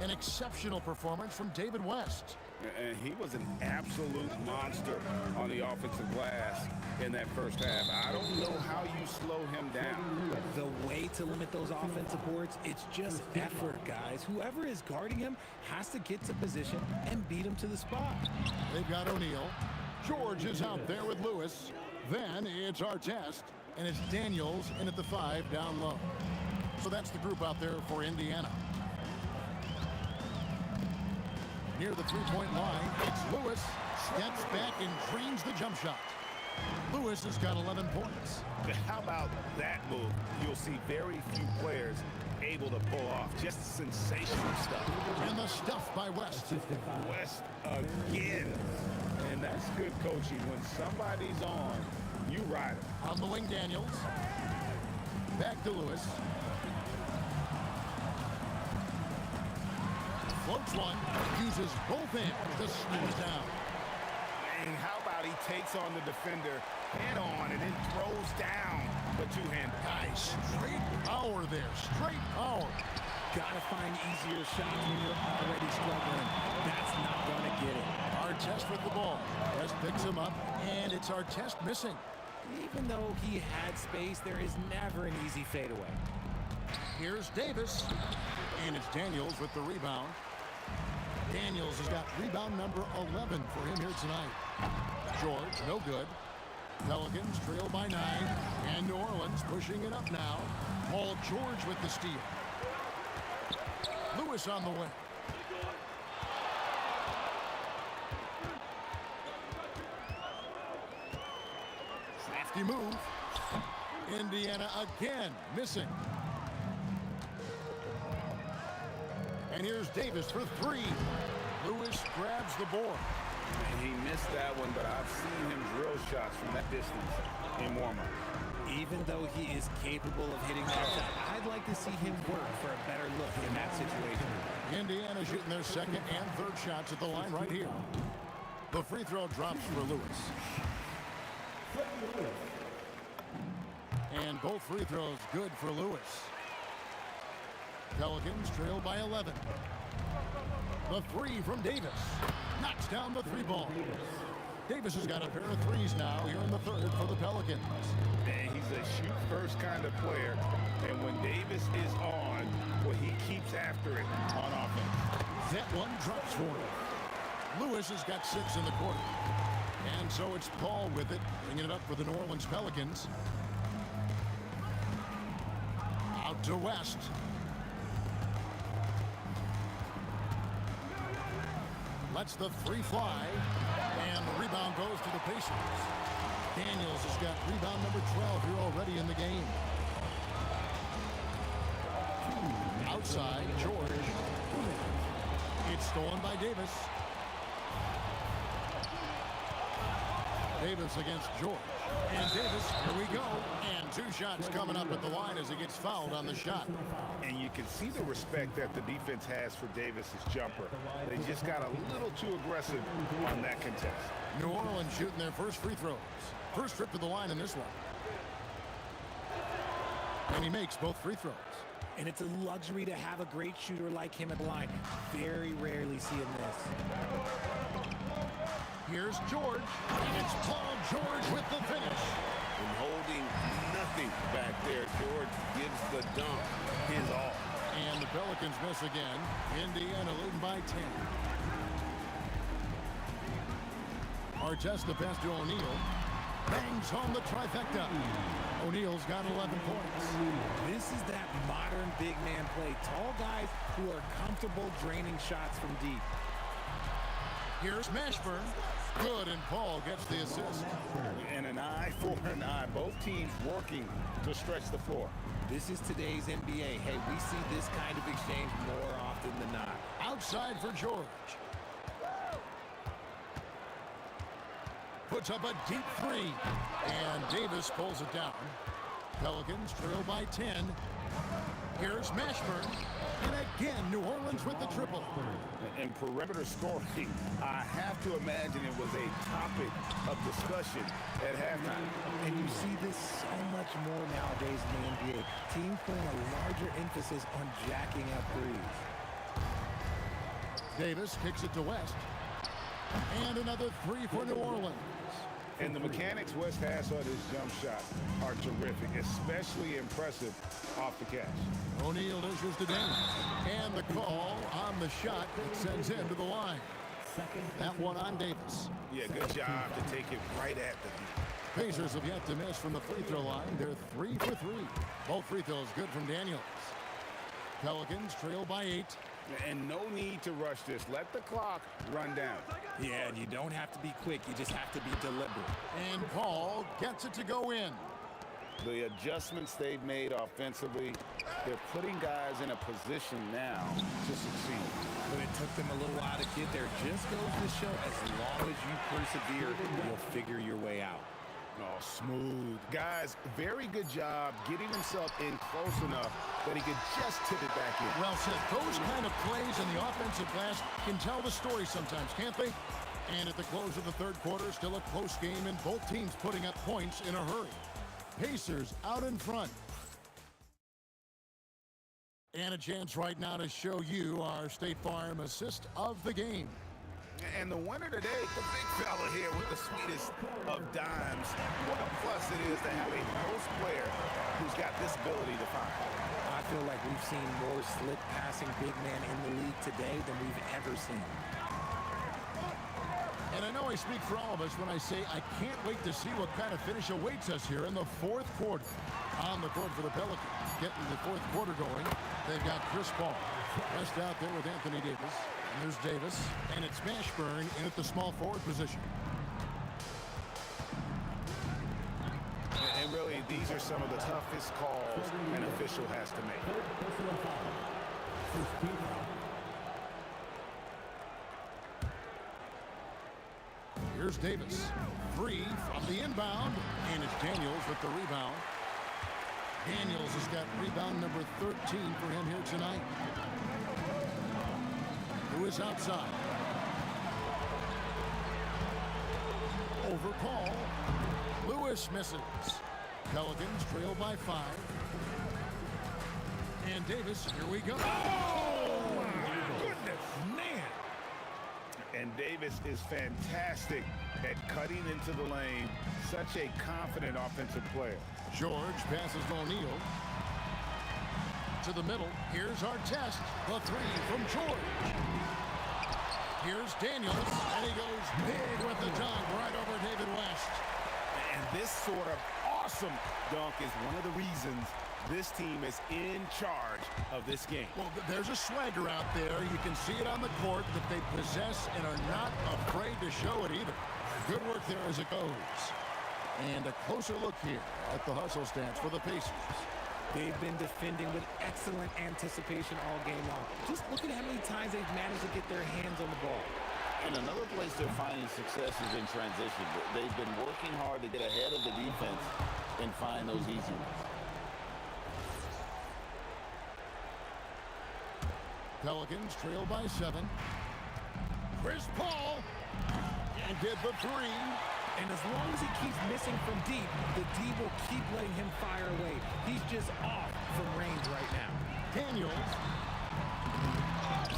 An exceptional performance from David West. And he was an absolute monster on the offensive glass in that first half. I don't know how you slow him down. The way to limit those offensive boards, it's just effort, guys. Whoever is guarding him has to get to position and beat him to the spot. They've got O'Neal. George is out there with Lewis. Then it's Artest. And it's Daniels in at the 5 down low. So that's the group out there for Indiana. Near the three-point line, it's Lewis. Steps back and drains the jump shot. Lewis has got 11 points. How about that move? You'll see very few players able to pull off. Just sensational stuff. And the stuff by West. West again. And that's good coaching. When somebody's on, you ride him. On the wing, Daniels. Back to Lewis. Floats one. Uses both hands to sneeze down. And how about he takes on the defender head on and then throws down the two-hand. Nice. Straight power there. Straight power. Gotta find easier shots when you're already struggling. That's not gonna get it. Artest with the ball. West picks him up, and it's Artest missing. Even though he had space, there is never an easy fadeaway. Here's Davis, and it's Daniels with the rebound. Daniels has got rebound number 11 for him here tonight. George, no good. Pelicans trail by 9, and New Orleans pushing it up now. Paul George with the steal. Lewis on the wing. Crafty move. Indiana again missing. And here's Davis for 3. Lewis grabs the board. And he missed that one, but I've seen him drill shots from that distance in warm-up. Even though he is capable of hitting that shot, I'd like to see him work for a better look in that situation. Indiana shooting their second and third shots at the line right here. The free throw drops for Lewis. And both free throws good for Lewis. Pelicans trail by 11. The 3 from Davis. Knocks down the 3 ball. Davis has got a pair of 3s now here in the third for the Pelicans. And he's a shoot-first kind of player. And when Davis is on, well, he keeps after it on offense. That one drops for him. Lewis has got 6 in the quarter. And so it's Paul with it, bringing it up for the New Orleans Pelicans. Out to West. Lets the 3 fly, and the rebound goes to the Pacers. Daniels has got rebound number 12 here already in the game. Outside, George. It's stolen by Davis. Davis against George. And Davis, here we go. And 2 shots coming up at the line as he gets fouled on the shot. And you can see the respect that the defense has for Davis's jumper. They just got a little too aggressive on that contest. New Orleans shooting their first free throws. First trip to the line in this one. And he makes both free throws. And it's a luxury to have a great shooter like him at the line. Very rarely see him miss. Here's George, and it's Paul George with the finish. And holding nothing back there, George gives the dunk his all. And the Pelicans miss again. Indiana leading by 10. Artest the pass to O'Neal. Bangs home the trifecta. O'Neal's got 11 points. This is that modern big man play. Tall guys who are comfortable draining shots from deep. Here's Mashburn. Good, and Paul gets the assist. And an eye for an eye. Both teams working to stretch the floor. This is today's NBA. Hey, we see this kind of exchange more often than not. Outside for George. Puts up a deep three. And Davis pulls it down. Pelicans trail by 10. Here's Mashburn. And again, New Orleans with the triple. And perimeter scoring, I have to imagine it was a topic of discussion at halftime. And you see this so much more nowadays in the NBA. Teams putting a larger emphasis on jacking up threes. Davis kicks it to West. And another three for New Orleans. And the mechanics West has on his jump shot are terrific, especially impressive off the catch. O'Neal dishes to Daniels. And the call on the shot that sends him to the line. That one on Davis. Yeah, good job to take it right at the Pacers have yet to miss from the free throw line. They're 3 for 3. Both free throws good from Daniels. Pelicans trail by 8. And no need to rush this. Let the clock run down. Yeah, and you don't have to be quick. You just have to be deliberate. And Paul gets it to go in. The adjustments they've made offensively, they're putting guys in a position now to succeed. But it took them a little while to get there. Just goes to show, as long as you persevere, you'll figure your way out. Oh, smooth. Guys, very good job getting himself in close enough that he could just tip it back in. Well said. Those kind of plays in the offensive glass can tell the story sometimes, can't they? And at the close of the third quarter, still a close game, and both teams putting up points in a hurry. Pacers out in front. And a chance right now to show you our State Farm assist of the game. And the winner today, the big fella here with the sweetest of dimes. What a plus it is to have a post player who's got this ability to find. I feel like we've seen more slick passing big man in the league today than we've ever seen. And I know I speak for all of us when I say I can't wait to see what kind of finish awaits us here in the fourth quarter. On the court for the Pelicans, getting the fourth quarter going. They've got Chris Paul. Rest out there with Anthony Davis. And there's Davis. And it's Mashburn in at the small forward position. And really, these are some of the toughest calls an official has to make. Here's Davis. 3 from the inbound. And it's Daniels with the rebound. Daniels has got rebound number 13 for him here tonight. Who is outside? Over Paul. Lewis misses. Pelicans trail by 5. And Davis, here we go. Oh, my goodness, man. And Davis is fantastic at cutting into the lane. Such a confident offensive player. George passes to O'Neal. To the middle. Here's Artest. The 3 from George. Here's Daniels. And he goes big with the dunk right over David West. And this sort of awesome dunk is one of the reasons this team is in charge of this game. Well, there's a swagger out there. You can see it on the court that they possess and are not afraid to show it either. Good work there as it goes. And a closer look here at the hustle stance for the Pacers. They've been defending with excellent anticipation all game long. Just look at how many times they've managed to get their hands on the ball. And another place they're finding success is in transition. They've been working hard to get ahead of the defense and find those easy ones. Pelicans trail by 7. Chris Paul. And did the 3. And as long as he keeps missing from deep, the D will keep letting him fire away. He's just off from range right now. Daniels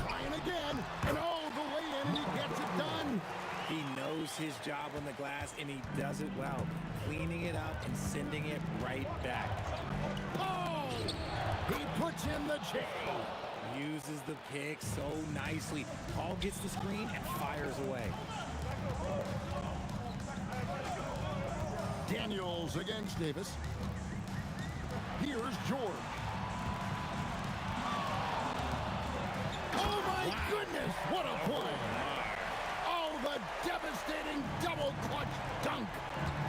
trying again, and the way in, and he gets it done. He knows his job on the glass, and he does it well, cleaning it up and sending it right back. Oh! He puts in the J. Uses the pick so nicely. Paul gets the screen and fires away. Daniels against Davis. Here's George. Oh my goodness, what a play! Oh, the devastating double clutch dunk.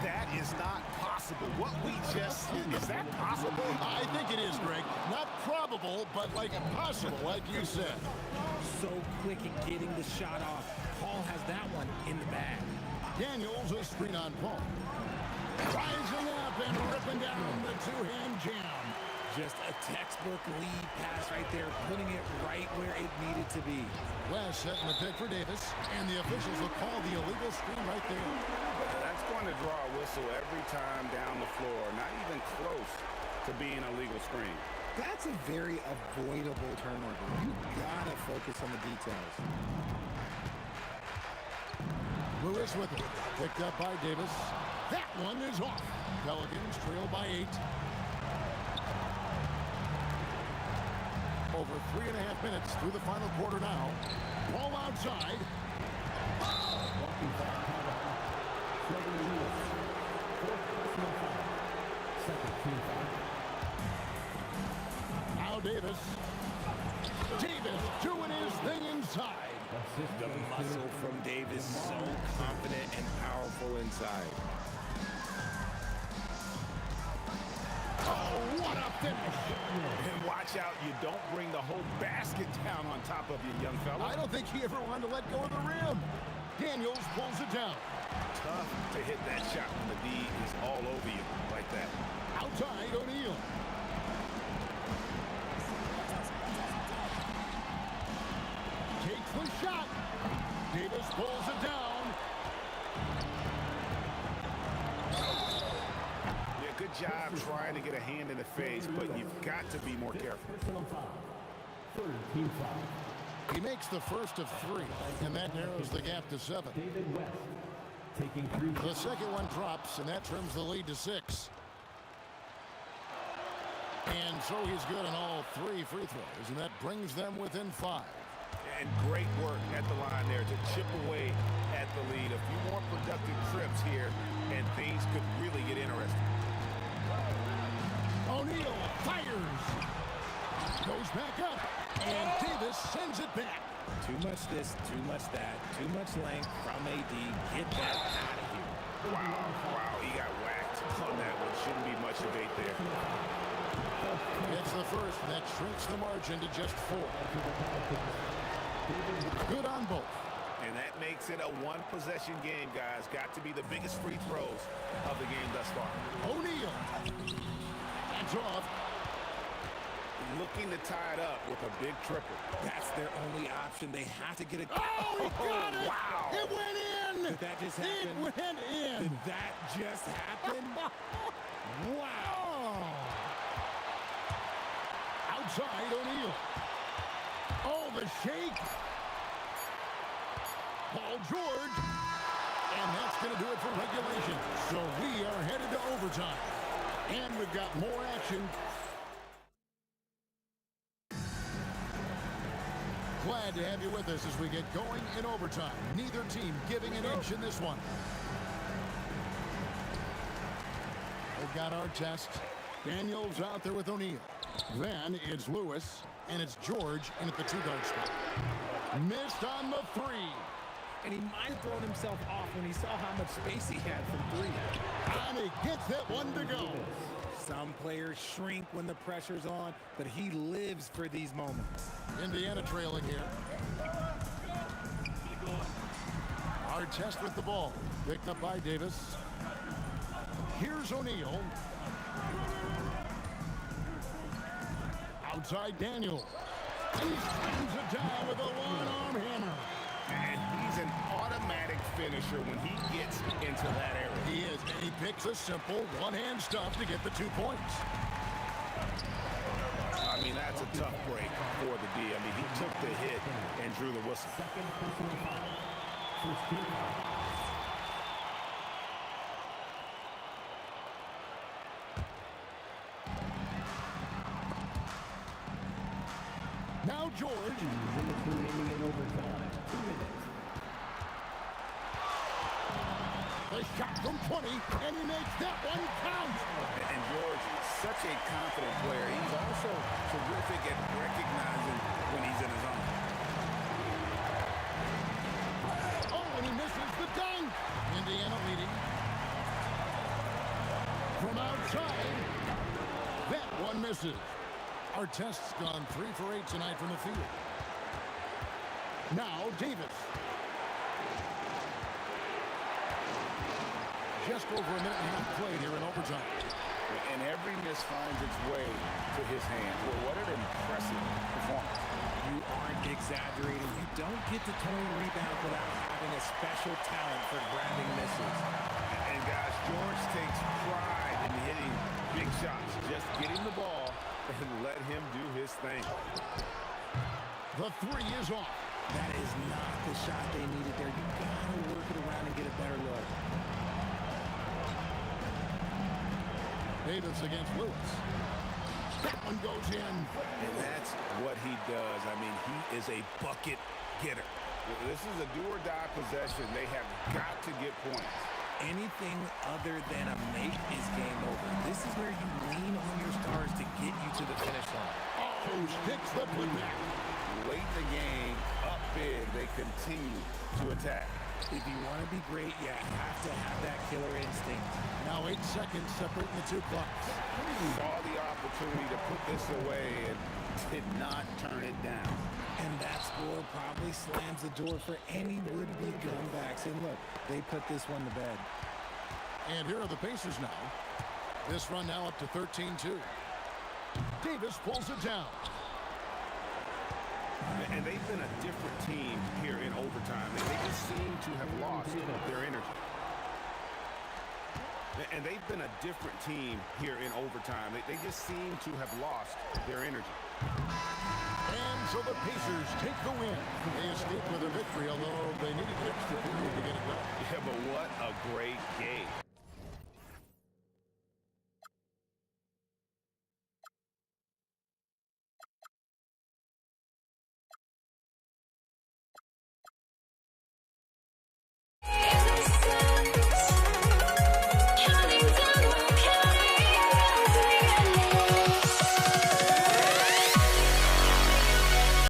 That is not possible. What we just did, is that possible? I think it is, Greg. Not probable, but like possible, like you said. So quick at getting the shot off. Paul has that one in the bag. Daniels a screen on Paul. Rising up and ripping down the two-hand jam. Just a textbook lead pass right there, putting it right where it needed to be. West setting the pick for Davis, and the officials will call the illegal screen right there. That's going to draw a whistle every time down the floor. Not even close to being a legal screen. That's a very avoidable turnover. You gotta focus on the details. Lewis with it. Picked up by Davis. That one is off. Pelicans trail by 8. Over 3.5 minutes through the final quarter now. Ball outside. Walking foul, Trevor Lewis. Fourth personal foul. Second team foul. Now Davis. Davis doing his thing inside. The muscle from Davis, so confident and powerful inside. Oh, what a finish. And watch out, you don't bring the whole basket down on top of you, young fella. I don't think he ever wanted to let go of the rim. Daniels pulls it down. Tough to hit that shot when the D is all over you like that. Outside, O'Neal. Takes the shot. Davis pulls it down. Yeah, good job trying to get a hand in the face, but you've got to be more careful. Personal foul. Third team foul. He makes the first of 3, and that narrows the gap to 7. David West taking 3. The second one drops, and that trims the lead to 6. And so he's good on all 3 free throws, and that brings them within 5. And great work at the line there to chip away at the lead. A few more productive trips here, and things could really get interesting. O'Neal fires. Goes back up, and Davis sends it back. Too much this, too much that, too much length from AD. Get that out of here. Wow, he got whacked on that one. Shouldn't be much debate there. It's the first, and that shrinks the margin to just 4. Good on both. And that makes it a one-possession game, guys. Got to be the biggest free throws of the game thus far. O'Neal. That's off. Looking to tie it up with a big triple. That's their only option. They have to get it. Oh, he got it! Wow! It went in! Did that just happen? It went in! Did that just happen? Wow! Outside, O'Neal. Oh, the shake! Paul George. And that's going to do it for regulation. So we are headed to overtime. And we've got more action. Glad to have you with us as we get going in overtime. Neither team giving an inch in this one. We've got our test. Daniels out there with O'Neal. Then it's Lewis, and it's George in at the 2-guard spot. Missed on the 3. And he might have thrown himself off when he saw how much space he had from 3. And he gets that one to go. Some players shrink when the pressure's on, but he lives for these moments. Indiana trailing here. Our test with the ball. Picked up by Davis. Here's O'Neal. Outside Daniel. And he slams it down with a one-arm hammer. And he's an automatic finisher. finisher when he gets into that area. He is, and he picks a simple one-hand stuff to get the 2 points. I mean, that's a tough break for the D. I mean, he took the hit and drew the whistle. Second personal foul. First team foul. Now George. Minutes remaining in overtime. 2 minutes. The shot from 20, and he makes that one count. And George, such a confident player. He's also terrific at recognizing when he's in his zone. Oh, and he misses the dunk. Indiana leading. From outside, that one misses. Artest's gone 3 for 8 tonight from the field. Now Davis. Just over a minute and a half played here in overtime. And every miss finds its way to his hand. Well, what an impressive performance. You aren't exaggerating. You don't get to 20 rebounds without having a special talent for grabbing misses. And guys, George takes pride in hitting big shots. Just get him the ball and let him do his thing. The 3 is off. That is not the shot they needed there. You gotta work it around and get a better look. Davis against Lewis. That one goes in. And that's what he does. I mean, he is a bucket getter. This is a do-or-die possession. They have got to get points. Anything other than a make is game over. This is where you lean on your stars to get you to the finish line. Oh, sticks the putback. Late in the game, up big, they continue to attack. If you want to be great, you have to have that killer instinct. Now 8 seconds separating the 2 clocks. Saw the opportunity to put this away and did not turn it down. And that score probably slams the door for any would-be comebacks. And look, they put this one to bed. And here are the Pacers now. This run now up to 13-2. Davis pulls it down. And they've been a different team here in overtime. They just seem to have lost their energy. And they've been a different team here in overtime. They just seem to have lost their energy. And so the Pacers take the win. They escape with a victory, although they needed extra period to get it done. Yeah, but what a great game.